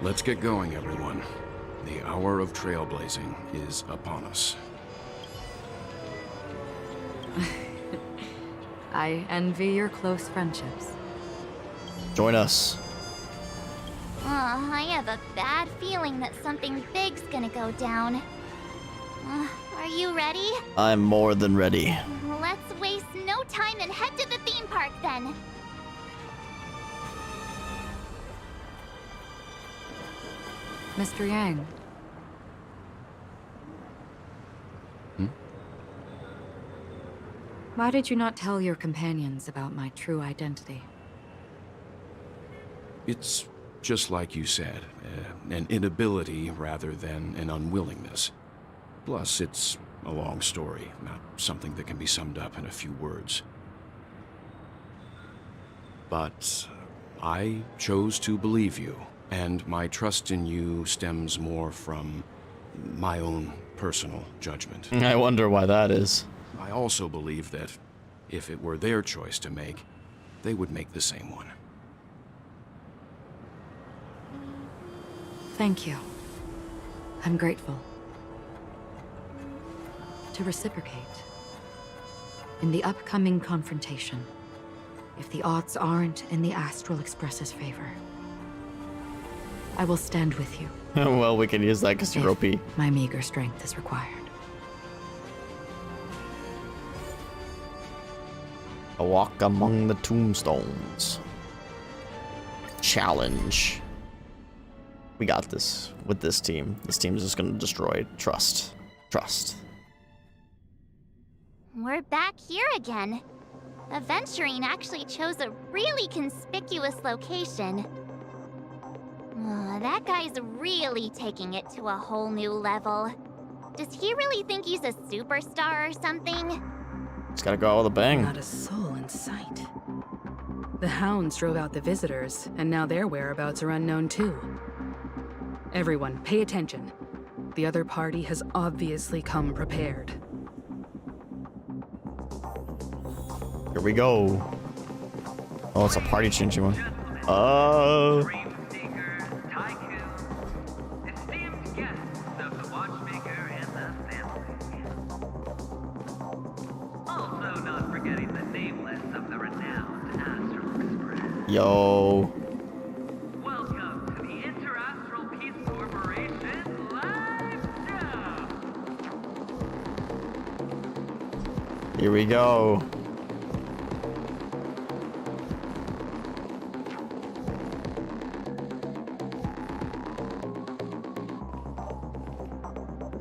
Let's get going, everyone. The hour of trailblazing is upon us. I envy your close friendships. Join us. I have a bad feeling that something big's gonna go down. Are you ready? I'm more than ready. Let's waste no time and head to the theme park then. Mr. Yang. Why did you not tell your companions about my true identity? It's just like you said, an inability rather than an unwillingness. Plus, it's a long story, not something that can be summed up in a few words. But I chose to believe you, and my trust in you stems more from my own personal judgment. I wonder why that is. I also believe that if it were their choice to make, they would make the same one. Thank you. I'm grateful. To reciprocate, in the upcoming confrontation, if the odds aren't in the Astral Express's favor, I will stand with you. Well, we can use that because you're OP. My meager strength is required. A walk among the tombstones. Challenge. We got this with this team. This team is just gonna destroy. Trust. Trust. We're back here again. Aventurine actually chose a really conspicuous location. That guy's really taking it to a whole new level. Does he really think he's a superstar or something? Just gotta go with a bang. Not a soul in sight. The hounds drove out the visitors, and now their whereabouts are unknown too. Everyone, pay attention. The other party has obviously come prepared. Here we go. Oh, it's a party changing one. Oh. Also not forgetting the nameless of the renowned Astral Express. Yo. Welcome to the Interastral Peace Corporation live show. Here we go.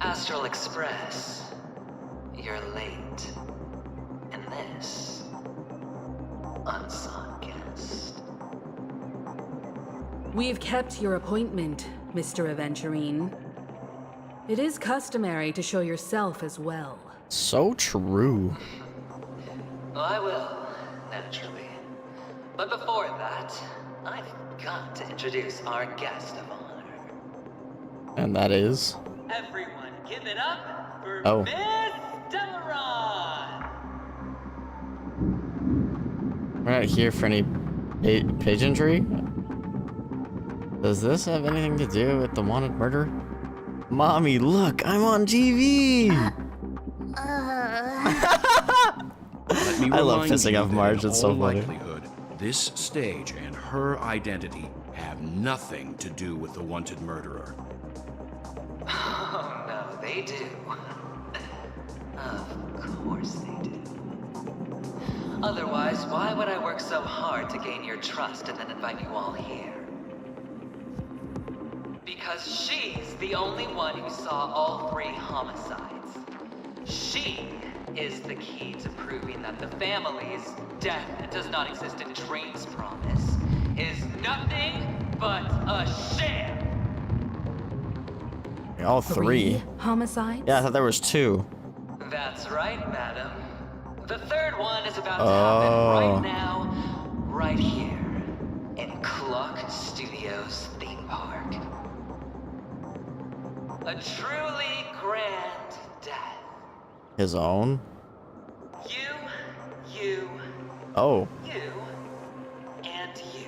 Astral Express, you're late. We've kept your appointment, Mr. Aventurine. It is customary to show yourself as well. So true. I will, naturally. But before that, I've got to introduce our guest of honor. And that is? Everyone, give it up for Oh. Miss Acheron! We're not here for any pageantry? Does this have anything to do with the wanted murder? Mommy, look, I'm on TV! I love pissing off Marge, it's so funny. This stage and her identity have nothing to do with the wanted murderer. Oh, no, they do. Of course they do. Otherwise, why would I work so hard to gain your trust and then invite you all here? Because she's the only one who saw all 3 homicides. She is the key to proving that the family's death does not exist in Dream's promise is nothing but a sham. All 3? Homicides? Yeah, I thought there was 2. That's right, madam. The 3rd one is about to happen right now, right here, in Clock Studios theme park. A truly grand death. His own? You, Oh. you, and you.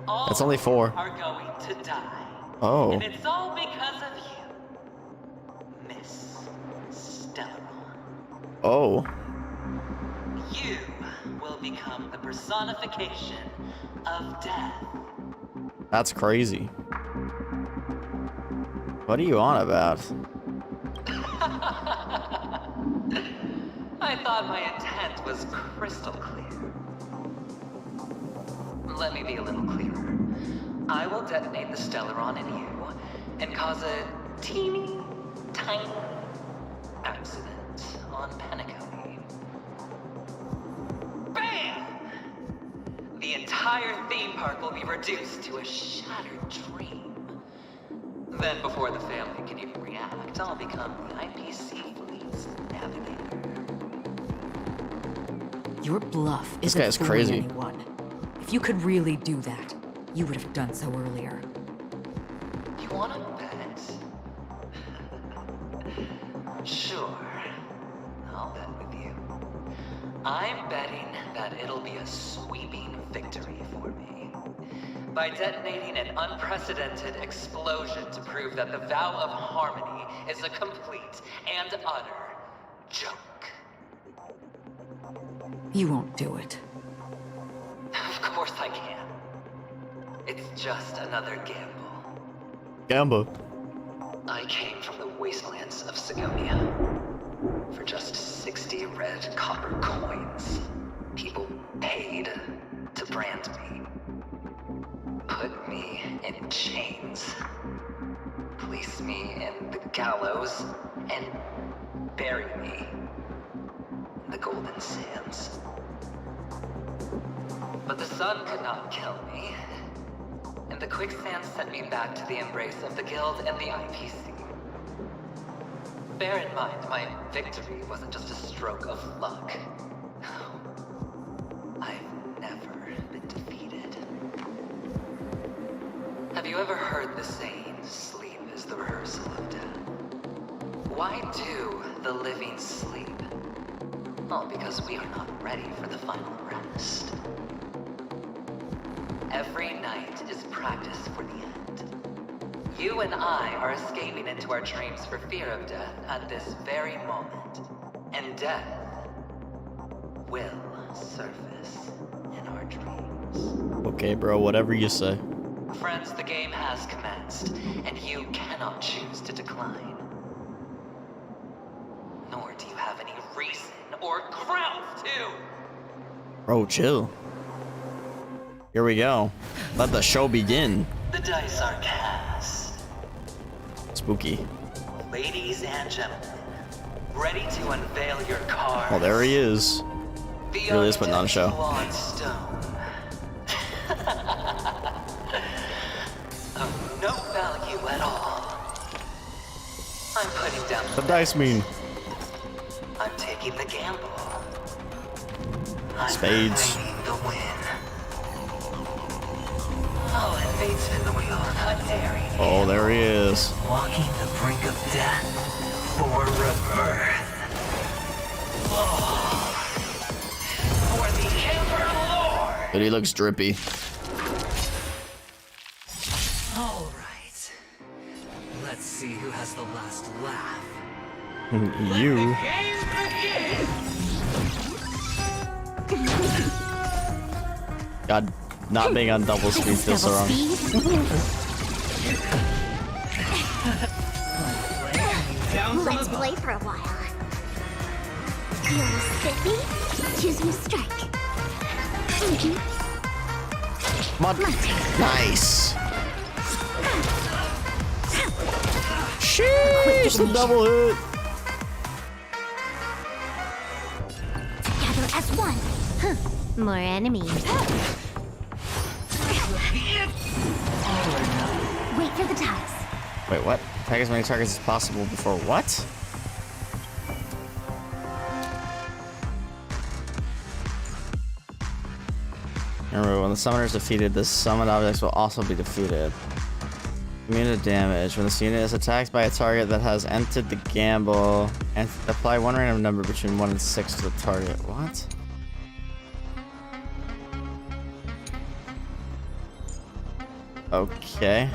All That's only 4. are going to die. Oh. And it's all because of you, Miss Stellaron. Oh. You will become the personification of death. That's crazy. What are you on about? I thought my intent was crystal clear. Let me be a little clearer. I will detonate the Stellaron in you and cause a teeny, tiny accident on Penacony. Bam! The entire theme park will be reduced to a shattered dream. Then, before the family can even react, I'll become the IPC fleet's navigator. Your bluff This isn't guy's fooling crazy. anyone. If you could really do that, you would have done so earlier. You wanna bet? Sure. I'll bet with you. I'm betting that it'll be a sweeping victory for me. By detonating an unprecedented explosion to prove that the vow of harmony is a complete and utter joke. You won't do it. Of course I can. It's just another gamble. Gamble. I came from the wastelands of Seonia. For just 60 red copper coins, people paid to brand me. Put me in chains. Place me in the gallows and bury me in the golden sands. But the sun could not kill me, and the quicksand sent me back to the embrace of the Guild and the IPC. Bear in mind, my victory wasn't just a stroke of luck. I've never been defeated. Have you ever heard the saying, sleep is the rehearsal of death? Why do the living sleep? Oh, because we are not ready for the final rest. Every night is practice for the end. You and I are escaping into our dreams for fear of death at this very moment. And death will surface in our dreams. Okay, bro, whatever you say. Friends, the game has commenced, and you cannot choose to decline. Nor do you have any reason or grounds to. Bro, chill. Here we go. Let the show begin. The dice are cast. Spooky. Ladies and gentlemen, ready to unveil your cards. Oh, there he is. The Really is putting on a show. on stone. The dice mean? I'm taking the gamble. Spades. I'm the win. Oh, and fate's in the wheel. A daring. Oh, there he is. Walking the brink of death for rebirth. Oh, for the Emperor Lord. But he looks drippy. All right. Let's see who has the last laugh. You. God, not being on double speed feels so wrong. Let's play for a while. You're spiffy? Choose your strike. Nice. Sheesh, the double hit. Together as one. More enemies. Wait for the ties. Wait, what? Attack as many targets as possible before what? Remember, when the summoner is defeated, the summoned objects will also be defeated. Immune to damage. When this unit is attacked by a target that has entered the gamble, and apply one random number between 1 and 6 to the target. What? Okay.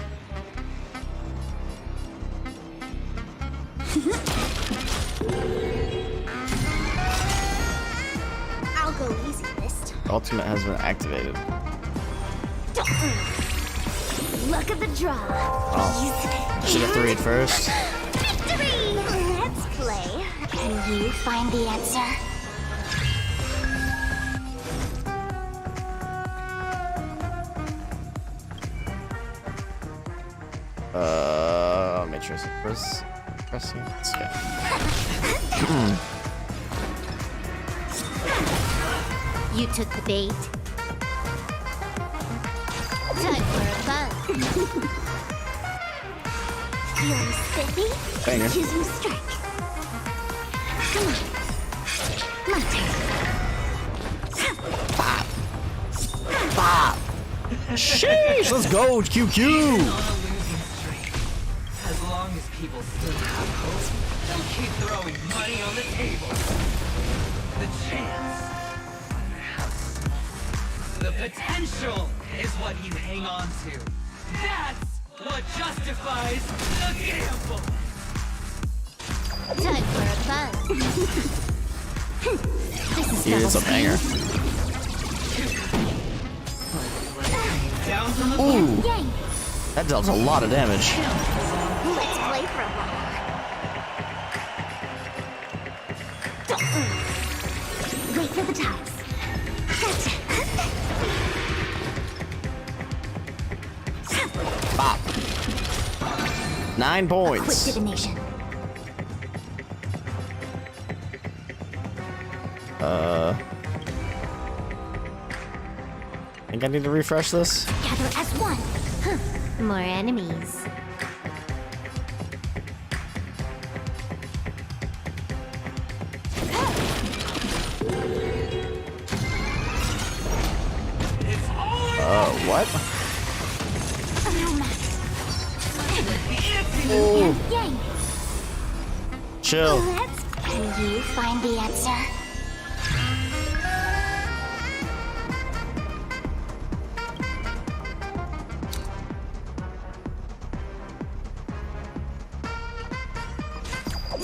I'll go easy this time. Ultimate has been activated. Look at the draw. Oh. Should have 3'd first. Victory! Let's play. Can you find the answer? Matrix. Pressing. Let's go. You took the bait. Time for a buzz. You're spiffy? Banger. Choose your strike. Come on. My turn. Pop. Pop. Sheesh, let's go, QQ. As long as people still have hope, they'll keep throwing money on the table. The chance, perhaps, the potential is what you hang on to. That's what justifies the gamble. Time for a buzz. This is Dude, it's a banger. Ooh, that deals a lot of damage. Let's play for a while. Wait for the ties. Gotcha. Bop. 9 points. Quick divination. I think I need to refresh this. Gather as one. More enemies. What? Oh. Chill. Can you find the answer?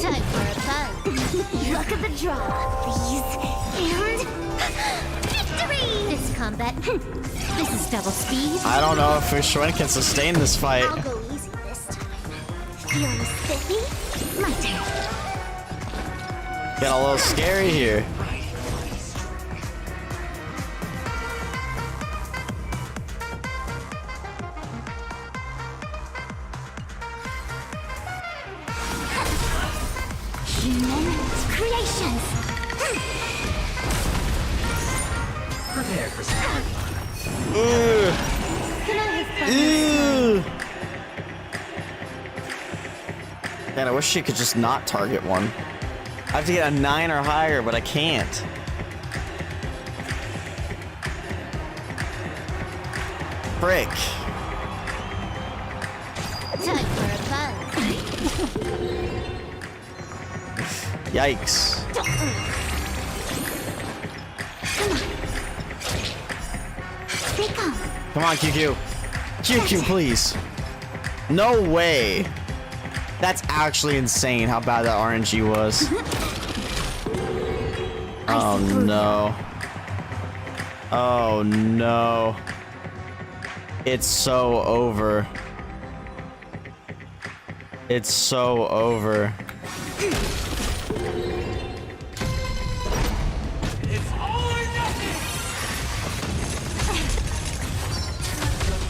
Time for a buzz. Look at the draw, please. And victory! This combat. This is double speed. I don't know if Swan can sustain this fight. I'll go easy this time. Feeling spiffy? My turn. Get a little scary here. Human creations. Prepare for some. Can I have fun? Man, I wish she could just not target one. I have to get a 9 or higher, but I can't. Frick. Time for a buzz. Yikes. Come on, QQ. QQ, please. No way. That's actually insane how bad that RNG was. Oh no. Oh no. It's so over. It's so over. It's all or nothing.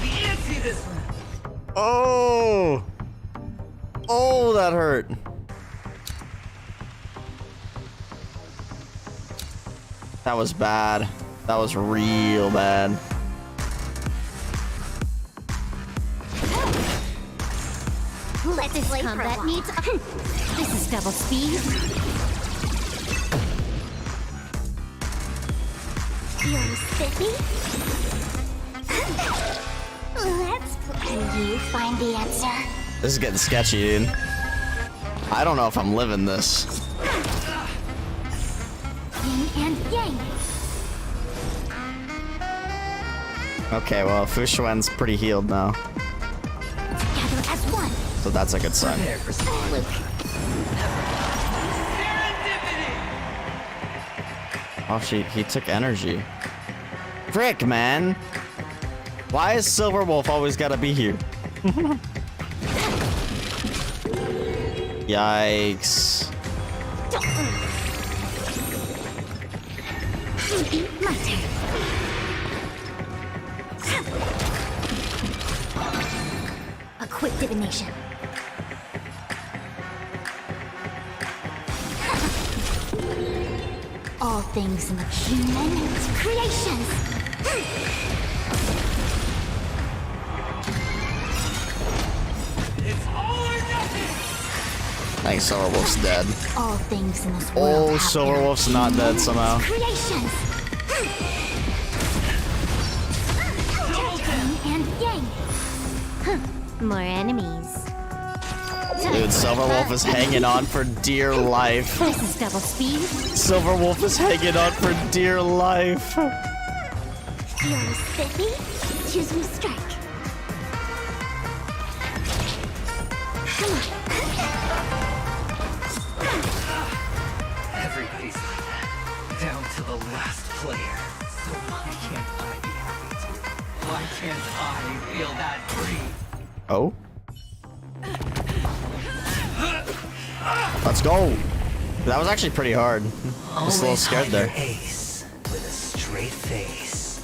Fancy this one. Oh! Oh, that hurt. That was bad. That was real bad. Let's play combat needs. This is double speed. Feeling spiffy? Let's play. Can you find the answer? This is getting sketchy, dude. I don't know if I'm living this. Yin and yang. Okay, well, Fushuan's pretty healed now. Together as one. So that's a good sign. Oh, he took energy. Frick, man. Why is Silverwolf always gotta be here? Yikes. My turn. A quick divination. All things in the human creations. It's all or nothing. Thanks, Silverwolf's dead. All things in this world. Oh, Silverwolf's not dead somehow. Creations. Yin and yang. More enemies. Dude, Silverwolf is hanging on for dear life. This is double speed. Silverwolf is hanging on for dear life. Feeling spiffy? Choose me strike. Come on. Everybody's like that, down to the last player. So why can't I be happy too? Why can't I feel that free? Oh? Let's go. That was actually pretty hard. I was a little scared there. Ace with a straight face.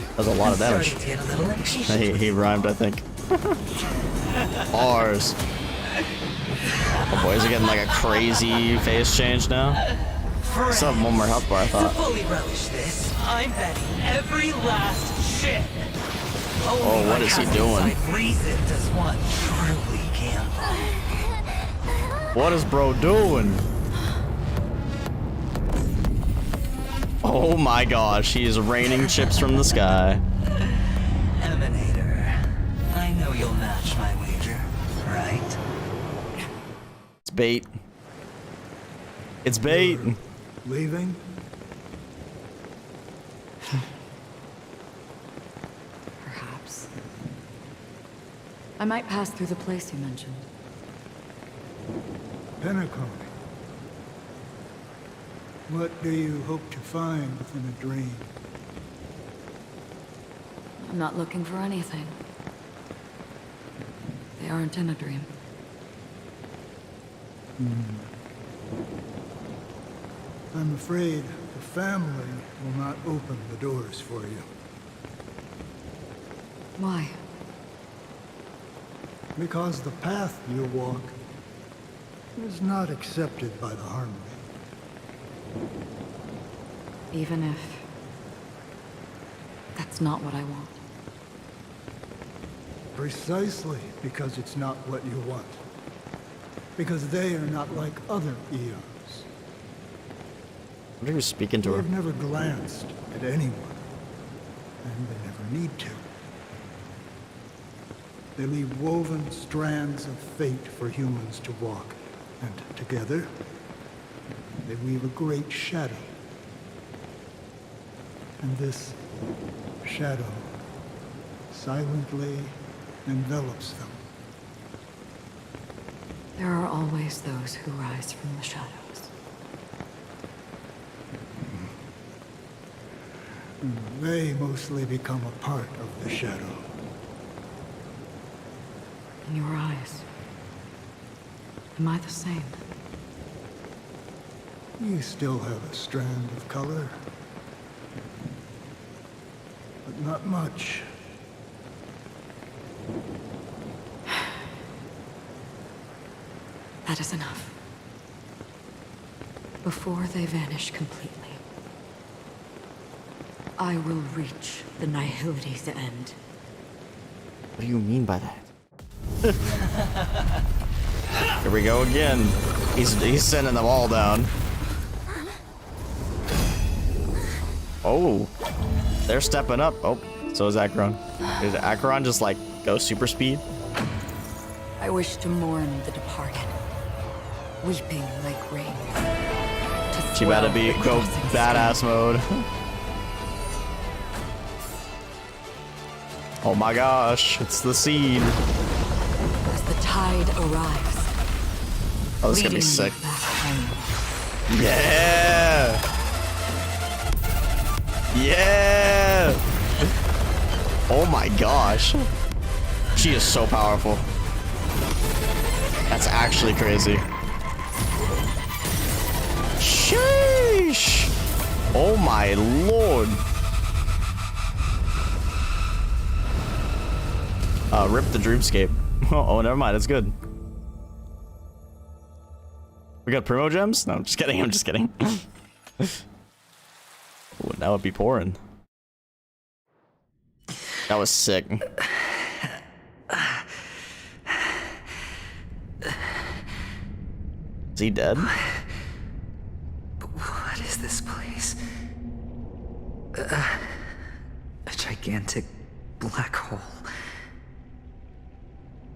That was a lot of damage. He rhymed, I think. Bars. Oh boy, is he getting like a crazy face change now? Still have one more health bar, I To thought. fully relish this, I'm betting every last shit. Oh, what is he doing? Reason does one truly gamble. What is bro doing? Oh my gosh, he is raining chips from the sky. Emanator, I know you'll match my wager, right? It's bait. It's bait. Leaving? Perhaps. I might pass through the place you mentioned. Penacony. What do you hope to find within a dream? I'm not looking for anything. They aren't in a dream. I'm afraid the family will not open the doors for you. Why? Because the path you walk is not accepted by the Harmony. Even if that's not what I want. Precisely because it's not what you want. because they are not like other eons. What are you speaking to her? They've never glanced at anyone, and they never need to. They leave woven strands of fate for humans to walk, and together, they weave a great shadow. And this shadow silently envelops them. There are always those who rise from the shadows. They mostly become a part of the shadow. In your eyes, am I the same? You still have a strand of color, but not much. That is enough. Before they vanish completely, I will reach the Nihility's end. What do you mean by that? Here we go again. He's sending them all down. Oh, they're stepping up. Oh, so is Acheron. Is Acheron just like go super speed? I wish to mourn the departed, weeping like rain. She better go badass mode. Oh my gosh, it's the scene. As the tide arrives. Oh, this is gonna be sick. Yeah! Yeah! Oh my gosh. She is so powerful. That's actually crazy. Sheesh! Oh my lord. Rip the dreamscape. Oh, never mind. It's good. We got primo gems? No, I'm just kidding. I'm just kidding. Ooh, that would be pouring. That was sick. Is he dead? What is this place? A gigantic black hole.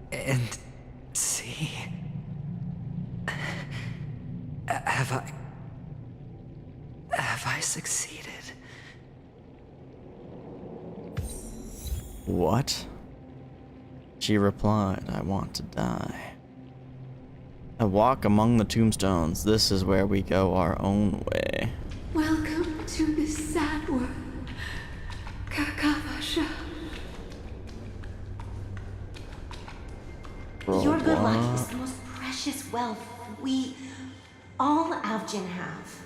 And see, have I succeeded? What? She replied, I want to die. I walk among the tombstones. This is where we go our own way. Welcome to this sad world, Kakavasha. Your good luck is the most precious wealth we, all Avgin, have.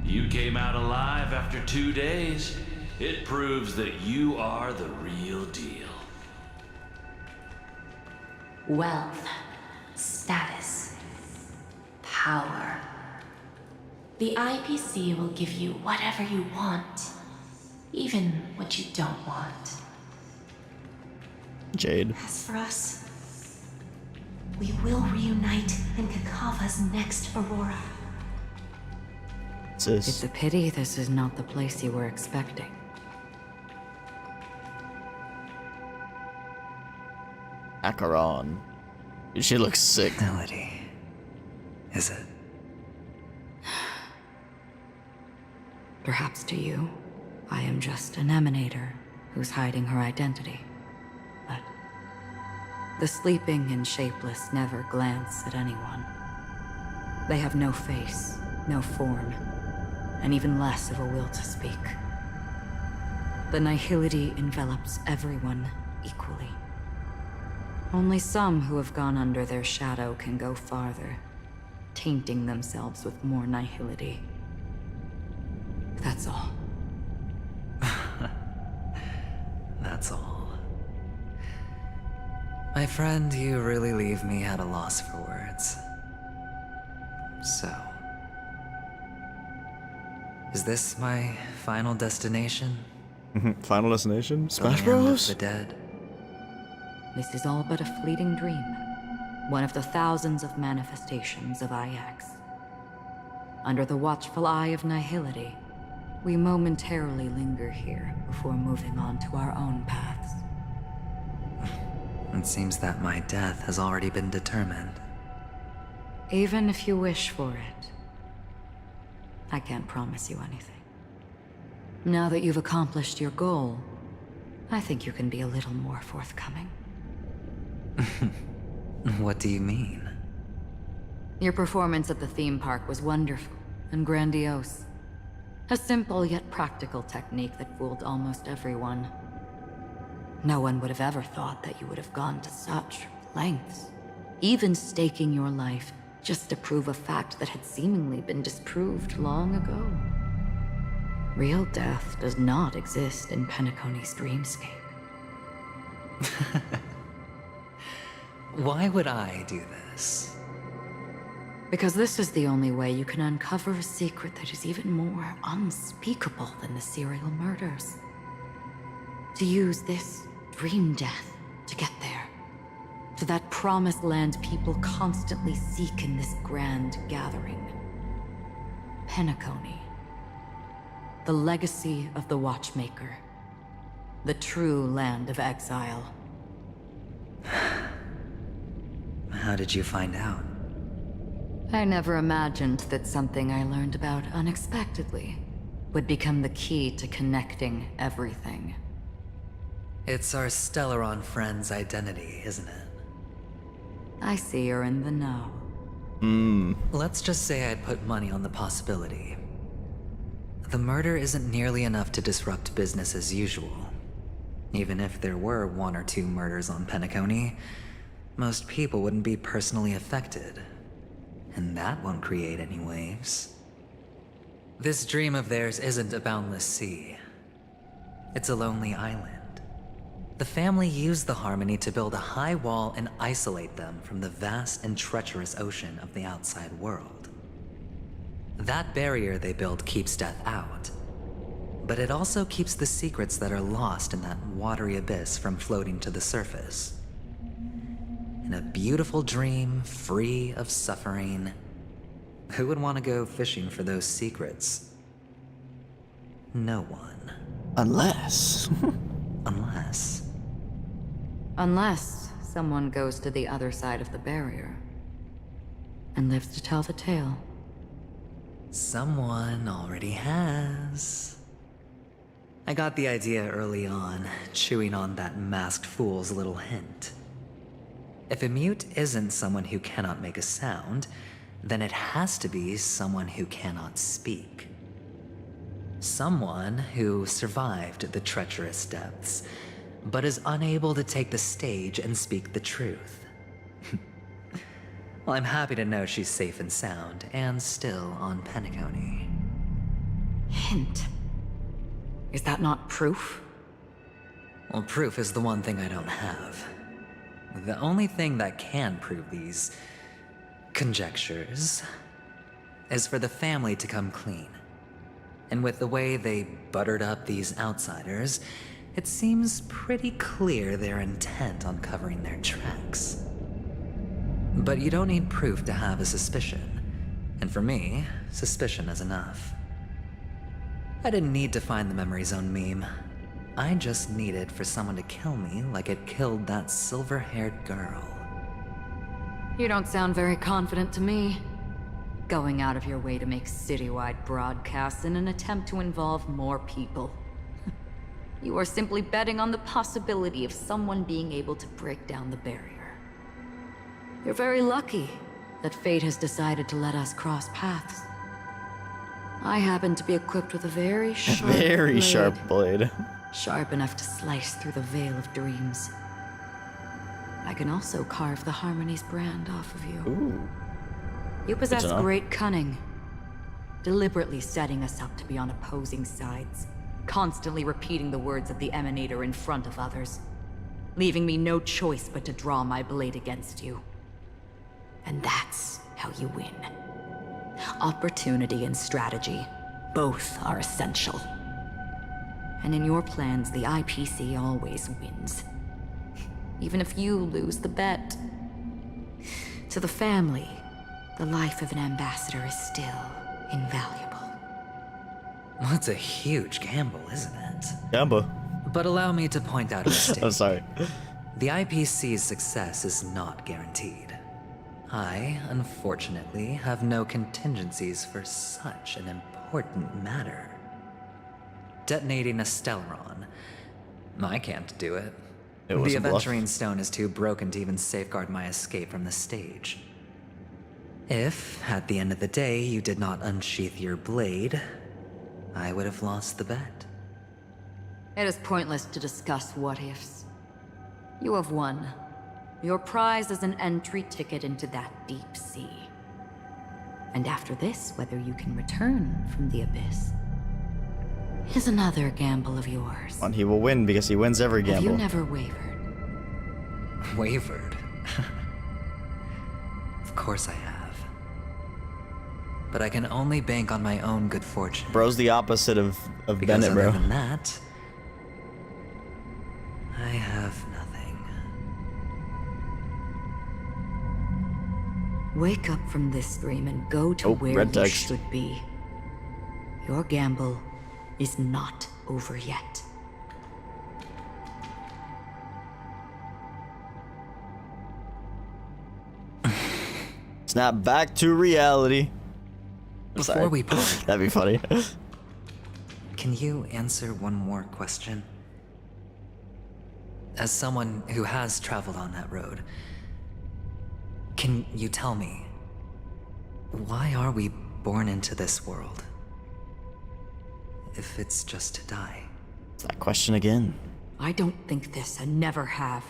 You came out alive after 2 days. It proves that you are the real deal. Wealth, status, power. The IPC will give you whatever you want, even what you don't want. Jade. As for us, we will reunite in Kakava's next Aurora. It's a pity this is not the place you were expecting. Acheron. She looks sick. Melody. Is it? Perhaps to you, I am just an emanator who's hiding her identity. But the sleeping and shapeless never glance at anyone. They have no face, no form, and even less of a will to speak. The nihility envelops everyone equally. Only some who have gone under their shadow can go farther, tainting themselves with more nihility. That's all. That's all. My friend, you really leave me at a loss for words. So, is this my final destination? Final destination? Smash The land of Bros? the dead. This is all but a fleeting dream. One of the thousands of manifestations of IX. Under the watchful eye of nihility, we momentarily linger here before moving on to our own paths. It seems that my death has already been determined. Even if you wish for it, I can't promise you anything. Now that you've accomplished your goal, I think you can be a little more forthcoming. What do you mean? Your performance at the theme park was wonderful and grandiose. A simple yet practical technique that fooled almost everyone. No one would have ever thought that you would have gone to such lengths, even staking your life just to prove a fact that had seemingly been disproved long ago. Real death does not exist in Penacony's dreamscape. Why would I do this? Because this is the only way you can uncover a secret that is even more unspeakable than the serial murders. To use this dream death to get there. To that promised land people constantly seek in this grand gathering. Penacony. The legacy of the Watchmaker. The true land of exile. How did you find out? I never imagined that something I learned about unexpectedly would become the key to connecting everything. It's our Stellaron friend's identity, isn't it? I see you're in the know. Let's just say I'd put money on the possibility. The murder isn't nearly enough to disrupt business as usual. Even if there were 1 or 2 murders on Penacony, most people wouldn't be personally affected. And that won't create any waves. This dream of theirs isn't a boundless sea. It's a lonely island. The family used the Harmony to build a high wall and isolate them from the vast and treacherous ocean of the outside world. That barrier they built keeps death out, but it also keeps the secrets that are lost in that watery abyss from floating to the surface. In a beautiful dream, free of suffering, who would want to go fishing for those secrets? No one. Unless... Unless someone goes to the other side of the barrier and lives to tell the tale. Someone already has. I got the idea early on, chewing on that masked fool's little hint. If a mute isn't someone who cannot make a sound, then it has to be someone who cannot speak. Someone who survived the treacherous depths, but is unable to take the stage and speak the truth. Well, I'm happy to know she's safe and sound, and still on Penacony. Hint. Is that not proof? Well, proof is the one thing I don't have. The only thing that can prove these conjectures is for the family to come clean. And with the way they buttered up these outsiders, it seems pretty clear they're intent on covering their tracks. But you don't need proof to have a suspicion. And for me, suspicion is enough. I didn't need to find the memory zone meme. I just needed for someone to kill me like it killed that silver-haired girl. You don't sound very confident to me. Going out of your way to make citywide broadcasts in an attempt to involve more people. You are simply betting on the possibility of someone being able to break down the barrier. You're very lucky that fate has decided to let us cross paths. I happen to be equipped with a very sharp blade. Sharp enough to slice through the veil of dreams. I can also carve the Harmony's brand off of you. Ooh. You possess great cunning, deliberately setting us up to be on opposing sides, constantly repeating the words of the Emanator in front of others, leaving me no choice but to draw my blade against you. And that's how you win. Opportunity and strategy, both are essential. And in your plans, the IPC always wins. Even if you lose the bet. To the family, the life of an ambassador is still invaluable. That's a huge gamble, isn't it? Gamble. But allow me to point out a mistake. I'm sorry. The IPC's success is not guaranteed. I, unfortunately, have no contingencies for such an important matter. Detonating a Stellaron. I can't do it. It was The a bluff. Aventurine stone is too broken to even safeguard my escape from the stage. If, at the end of the day, you did not unsheath your blade, I would have lost the bet. It is pointless to discuss what-ifs. You have won. Your prize is an entry ticket into that deep sea. And after this, whether you can return from the abyss is another gamble of yours. And he will win because he wins every Have gamble. you never wavered? Wavered? Of course I have. But I can only bank on my own good fortune. Bro's the opposite of Because Bennett, other bro. than that, I have nothing. Wake up from this dream and go to where red you text. should be. Your gamble is not over yet. Snap back to reality. Before we part, That'd be funny. can you answer one more question? As someone who has traveled on that road, can you tell me, why are we born into this world? If it's just to die. It's that question again. I don't think this and never have.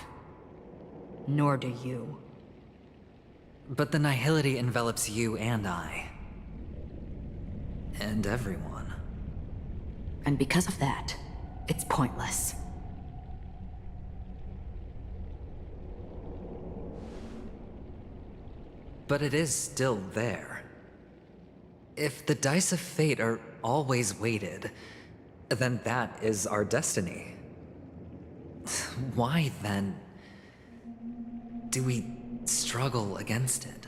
Nor do you. But the nihility envelops you and I. And everyone. And because of that, it's pointless. But it is still there. If the dice of fate are always weighted, then that is our destiny. Why, then, do we struggle against it?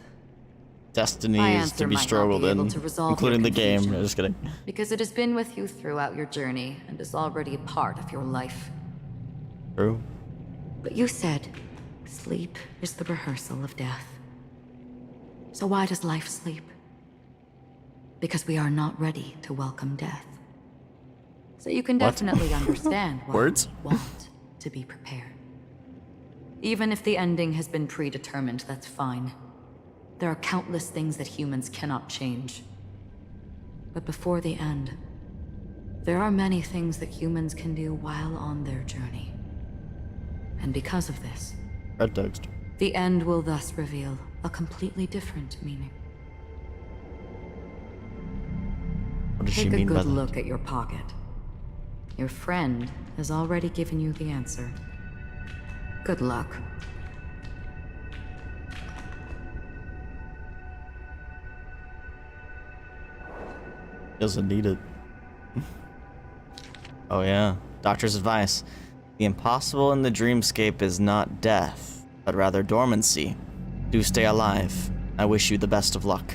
Destiny My is to answer be might not struggled be able in, to resolve including your the game. confusion. No, just kidding. Because it has been with you throughout your journey and is already a part of your life. True. But you said, sleep is the rehearsal of death. So why does life sleep? Because we are not ready to welcome death. So you can What? definitely understand why Words? we want to be prepared. Even if the ending has been predetermined, that's fine. There are countless things that humans cannot change. But before the end, there are many things that humans can do while on their journey. And because of this, Red text. the end will thus reveal a completely different meaning. What does she Take a mean by good that? look at your pocket. Your friend has already given you the answer. Good luck. Doesn't need it. Oh yeah. Doctor's advice. The impossible in the dreamscape is not death, but rather dormancy. Do stay alive. I wish you the best of luck.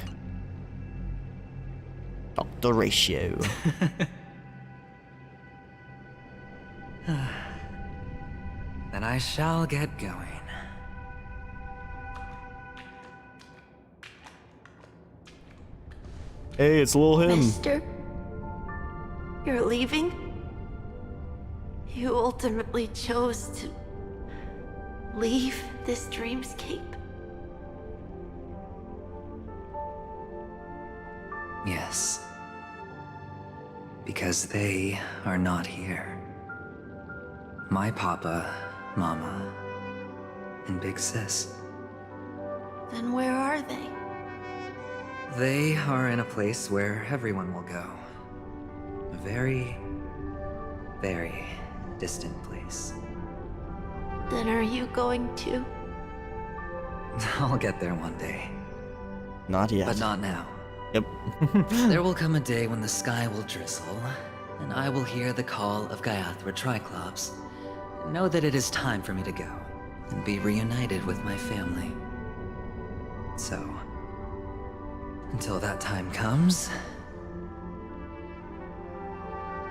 Dr. Ratio. Then I shall get going. Hey, it's little him. Mister, you're leaving? You ultimately chose to leave this dreamscape? Yes. Because they are not here. My papa, mama, and big sis. Then where are they? They are in a place where everyone will go. A very, very distant place. Then are you going to? I'll get there one day. Not yet. But not now. Yep. There will come a day when the sky will drizzle, and I will hear the call of Gaiathra Triclops. Know that it is time for me to go, and be reunited with my family. So, until that time comes,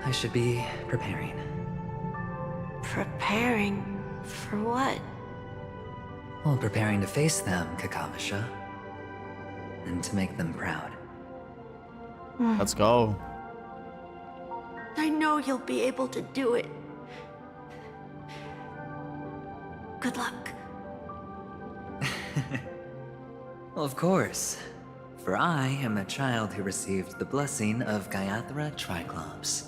I should be preparing. Preparing for what? Well, preparing to face them, Kakavasha. And to make them proud. Let's go. I know you'll be able to do it. Good luck. Well, of course. For I am a child who received the blessing of Gaiathra Triclops.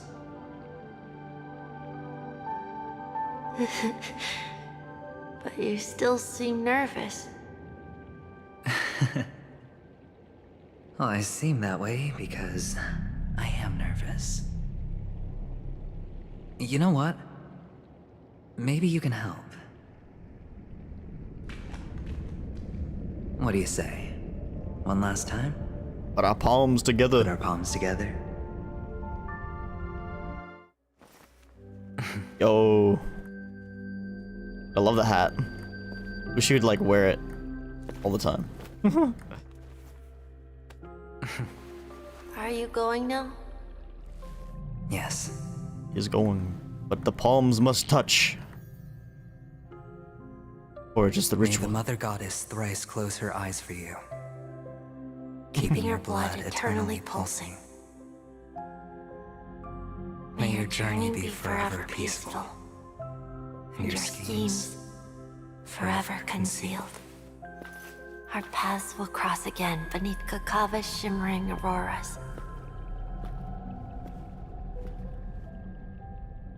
But you still seem nervous. Well, I seem that way because I am nervous. You know what? Maybe you can help. What do you say? One last time? Put our palms together. Put our palms together. Yo. I love the hat. Wish you'd like wear it all the time. Are you going now? Yes. He's going. But the palms must touch. Or just the ritual. May the Mother Goddess thrice close her eyes for you, keeping your blood eternally pulsing. May your journey be forever peaceful, and your schemes forever concealed. Our paths will cross again beneath Kakava's shimmering auroras.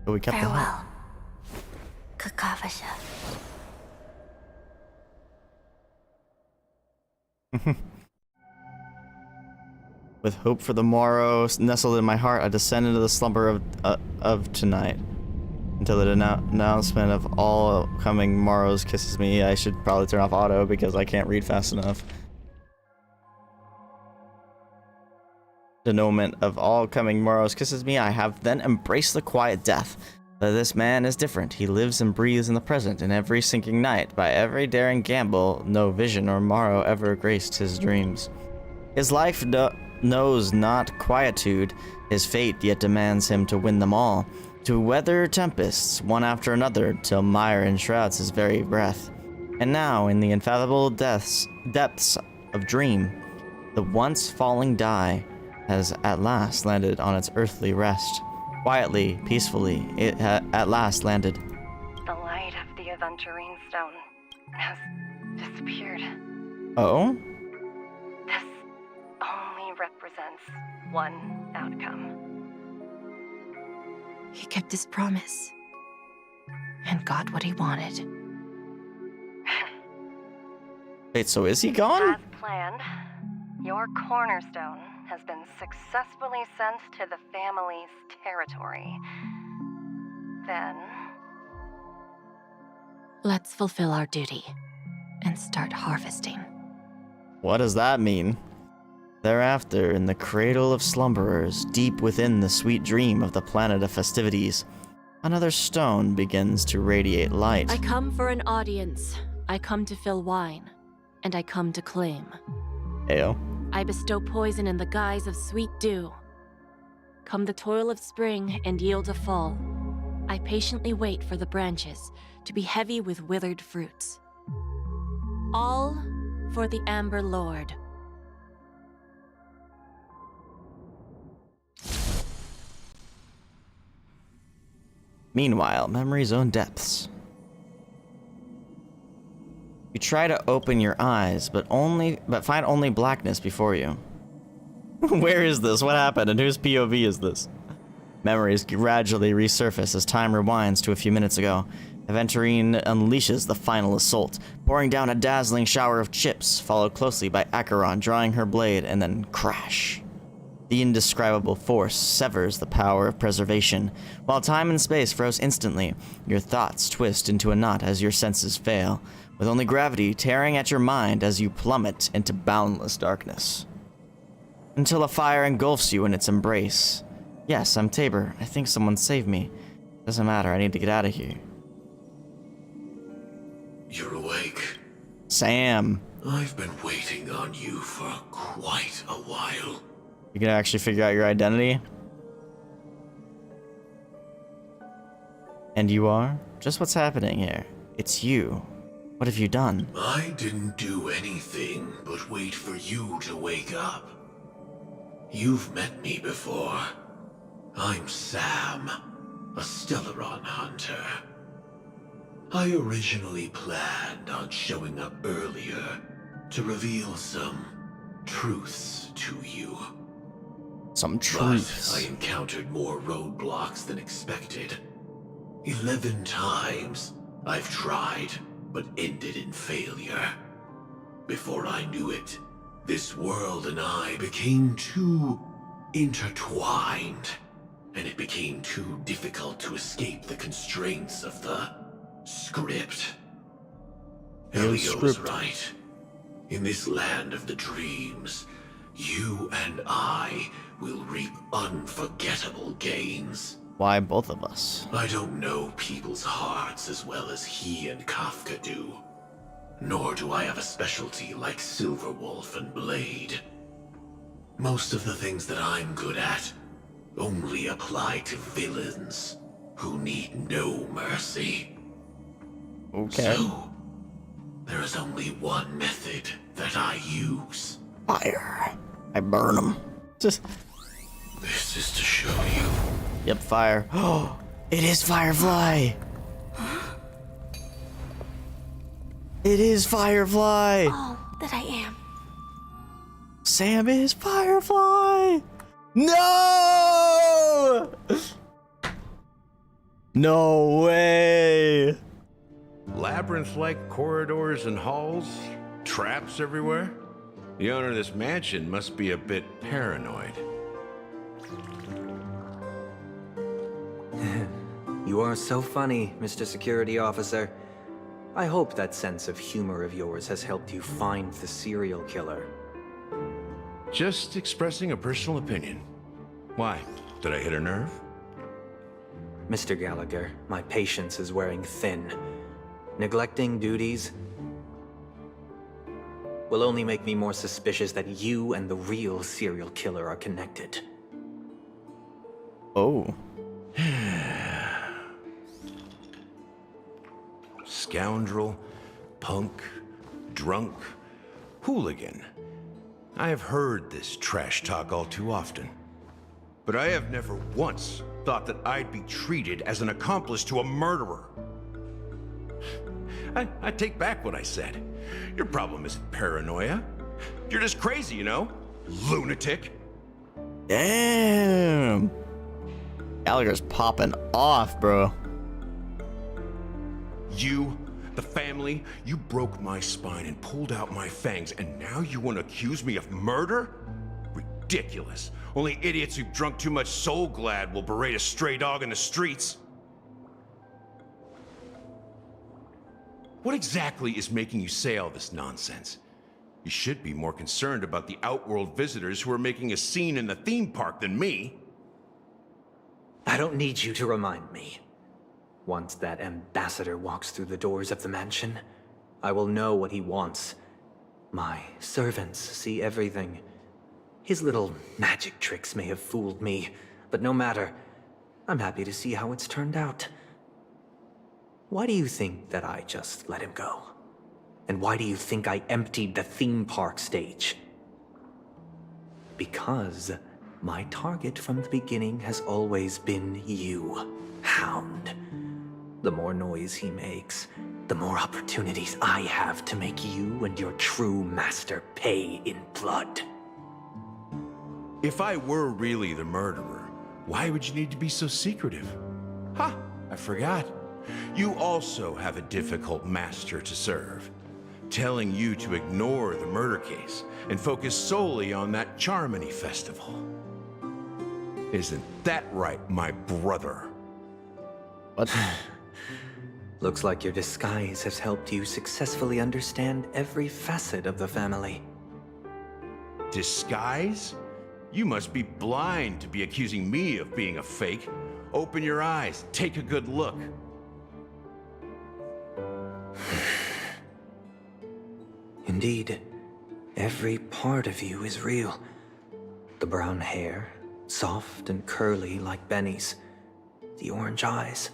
But we kept the hat. Farewell, Kakavasha. With hope for the morrow nestled in my heart, I descend into the slumber of tonight. Until the announcement of all coming morrows kisses me. I should probably turn off auto because I can't read fast enough. The moment of all coming morrows kisses me. I have then embraced the quiet death. But this man is different. He lives and breathes in the present, in every sinking night. By every daring gamble, no vision or morrow ever graced his dreams. His life knows not quietude. His fate yet demands him to win them all. To weather tempests, one after another, till mire enshrouds his very breath. And now, in the unfathomable depths of dream, the once falling die has at last landed on its earthly rest. Quietly, peacefully, it at last landed. The light of the Aventurine stone has disappeared. Oh? This only represents one outcome. He kept his promise. And got what he wanted. Wait, so is he gone? As planned, your cornerstone has been successfully sent to the family's territory. Then... let's fulfill our duty and start harvesting. What does that mean? Thereafter, in the cradle of slumberers, deep within the sweet dream of the planet of festivities, another stone begins to radiate light. I come for an audience. I come to fill wine. And I come to claim. Ayo. I bestow poison in the guise of sweet dew. Come the toil of spring and yield a fall. I patiently wait for the branches to be heavy with withered fruits. All for the Amber Lord. Meanwhile, memory's own depths. You try to open your eyes, but find only blackness before you. Where is this? What happened? And whose POV is this? Memories gradually resurface as time rewinds to a few minutes ago. Aventurine unleashes the final assault, pouring down a dazzling shower of chips, followed closely by Acheron drawing her blade, and then crash. The indescribable force severs the power of preservation. While time and space froze instantly, your thoughts twist into a knot as your senses fail, with only gravity tearing at your mind as you plummet into boundless darkness. Until a fire engulfs you in its embrace. Yes, I'm Tabor. I think someone saved me. Doesn't matter, I need to get out of here. You're awake. Sam. I've been waiting on you for quite a while. You gonna actually figure out your identity? And you are? Just what's happening here? It's you. What have you done? I didn't do anything but wait for you to wake up. You've met me before. I'm Sam, a Stellaron hunter. I originally planned on showing up earlier to reveal some truths to you. Some truths. But I encountered more roadblocks than expected. 11 times I've tried, but ended in failure. Before I knew it, this world and I became too intertwined, and it became too difficult to escape the constraints of the script. Elio was right. In this land of the dreams, you and I will reap unforgettable gains. Why both of us? I don't know people's hearts as well as he and Kafka do. Nor do I have a specialty like Silverwolf and Blade. Most of the things that I'm good at only apply to villains who need no mercy. Okay. So, there is only one method that I use. Fire. I burn them. Just. This is to show you. Yep, fire. Oh, it is Firefly. It is Firefly. All that I am. Sam is Firefly. No! No way. Labyrinth-like corridors and halls, traps everywhere. The owner of this mansion must be a bit paranoid. You are so funny, Mr. Security Officer. I hope that sense of humor of yours has helped you find the serial killer. Just expressing a personal opinion. Why? Did I hit a nerve? Mr. Gallagher, my patience is wearing thin. Neglecting duties will only make me more suspicious that you and the real serial killer are connected. Oh. Scoundrel, punk, drunk, hooligan. I have heard this trash talk all too often. But I have never once thought that I'd be treated as an accomplice to a murderer. I take back what I said. Your problem isn't paranoia. You're just crazy, you know? Lunatic. Damn. Gallagher's popping off, bro. You, the family, you broke my spine and pulled out my fangs, and now you want to accuse me of murder? Ridiculous. Only idiots who've drunk too much Soul Glad will berate a stray dog in the streets. What exactly is making you say all this nonsense? You should be more concerned about the Outworld visitors who are making a scene in the theme park than me. I don't need you to remind me. Once that ambassador walks through the doors of the mansion, I will know what he wants. My servants see everything. His little magic tricks may have fooled me, but no matter. I'm happy to see how it's turned out. Why do you think that I just let him go? And why do you think I emptied the theme park stage? Because my target from the beginning has always been you, Hound. The more noise he makes, the more opportunities I have to make you and your true master pay in blood. If I were really the murderer, why would you need to be so secretive? Ha! I forgot. You also have a difficult master to serve, telling you to ignore the murder case and focus solely on that Charmony festival. Isn't that right, my brother? What? Looks like your disguise has helped you successfully understand every facet of the family. Disguise? You must be blind to be accusing me of being a fake. Open your eyes, take a good look. Indeed, every part of you is real. The brown hair, soft and curly like Benny's. The orange eyes,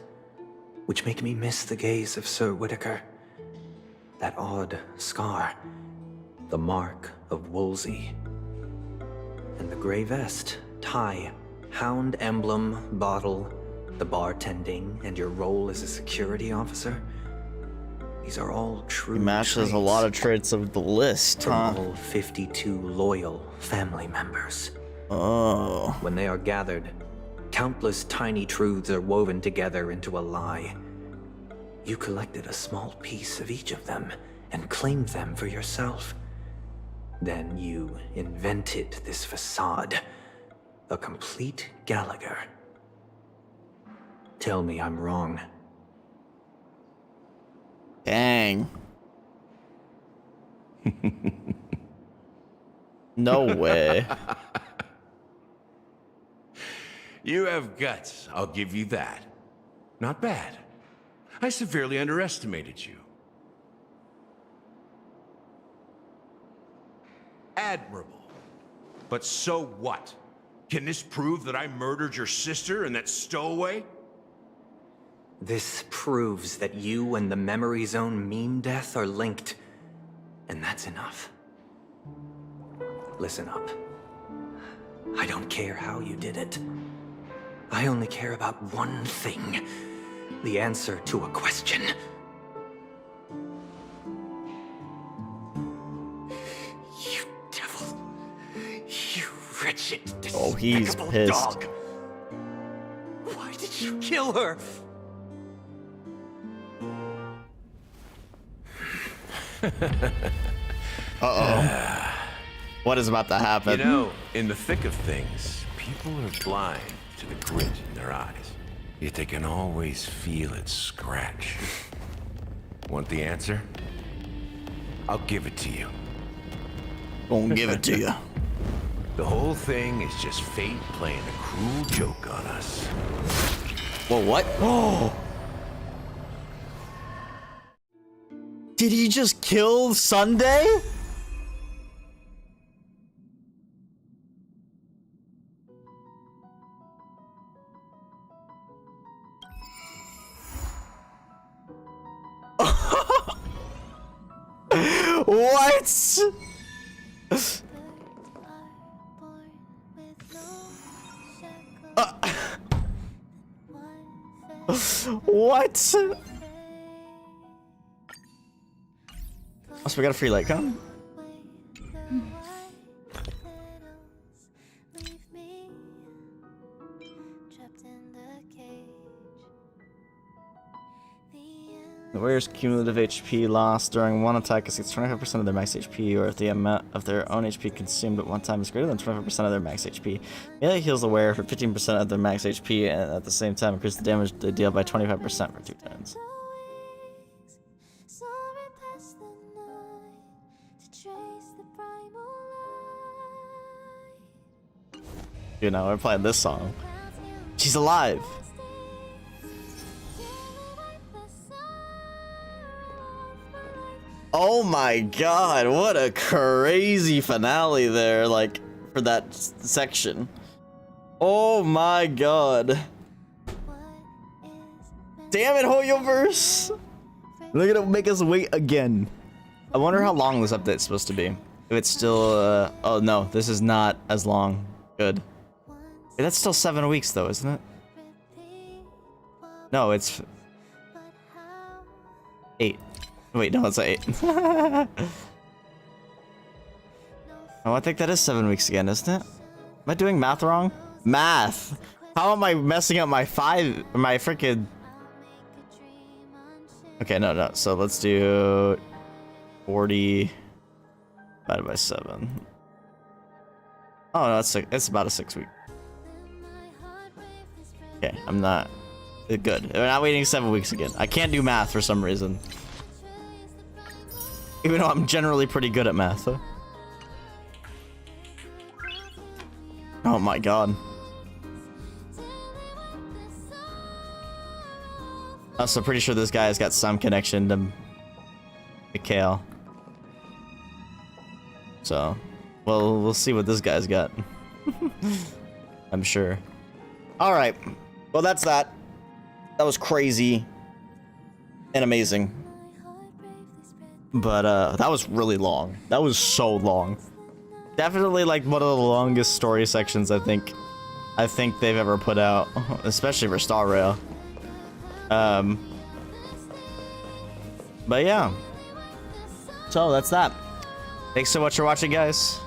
which make me miss the gaze of Sir Whitaker. That odd scar, the mark of Wolsey. And the gray vest, tie, hound emblem, bottle, the bartending, and your role as a security officer. These are all true He matches a lot of traits of the list, huh? From all 52 loyal family members. Oh. When they are gathered, countless tiny truths are woven together into a lie. You collected a small piece of each of them and claimed them for yourself. Then you invented this facade, a complete Gallagher. Tell me I'm wrong. Dang. No way. You have guts, I'll give you that. Not bad. I severely underestimated you. Admirable. But so what? Can this prove that I murdered your sister and that stowaway? This proves that you and the Memory Zone meme death are linked. And that's enough. Listen up. I don't care how you did it. I only care about one thing. The answer to a question. You devil. You wretched, Oh, he's despicable pissed. dog. Why did you kill her? Uh-oh. What is about to happen? You know, in the thick of things, people are blind to the grit in their eyes. Yet they can always feel it scratch. Want the answer? I'll give it to you. Gonna give it to you. The whole thing is just fate playing a cruel joke on us. Well, what? Oh! Did he just kill Sunday? What? What? Oh, so we got a free light gun? The warrior's cumulative HP loss during one attack is 25% of their max HP, or if the amount of their own HP consumed at one time is greater than 25% of their max HP. Melee heals the wearer for 15% of their max HP, and at the same time increases the damage they deal by 25% for 2 turns. You know, we're playing this song. She's alive! Oh my god, what a crazy finale there, like, for that section. Oh my god. Damn it, Hoyoverse! They're gonna make us wait again. I wonder how long this update's supposed to be. If it's still, oh no, this is not as long. Good. Hey, that's still 7 weeks though, isn't it? No, it's 8. Wait, no, it's 8. Oh, I think that is 7 weeks again, isn't it? Am I doing math wrong? Math! How am I messing up my freaking... Okay, no, so let's do 40 divided by 7. Oh, no, it's about a 6 week. Okay, I'm not... Good. We're not waiting 7 weeks again. I can't do math for some reason. Even though I'm generally pretty good at math. Oh my god. Also, pretty sure this guy has got some connection to Mikhail. So, well, we'll see what this guy's got. I'm sure. Alright. Well, that's that. That was crazy and amazing. But, that was really long. That was so long. Definitely, like, one of the longest story sections I think they've ever put out. Especially for Star Rail. But yeah. So, that's that. Thanks so much for watching, guys.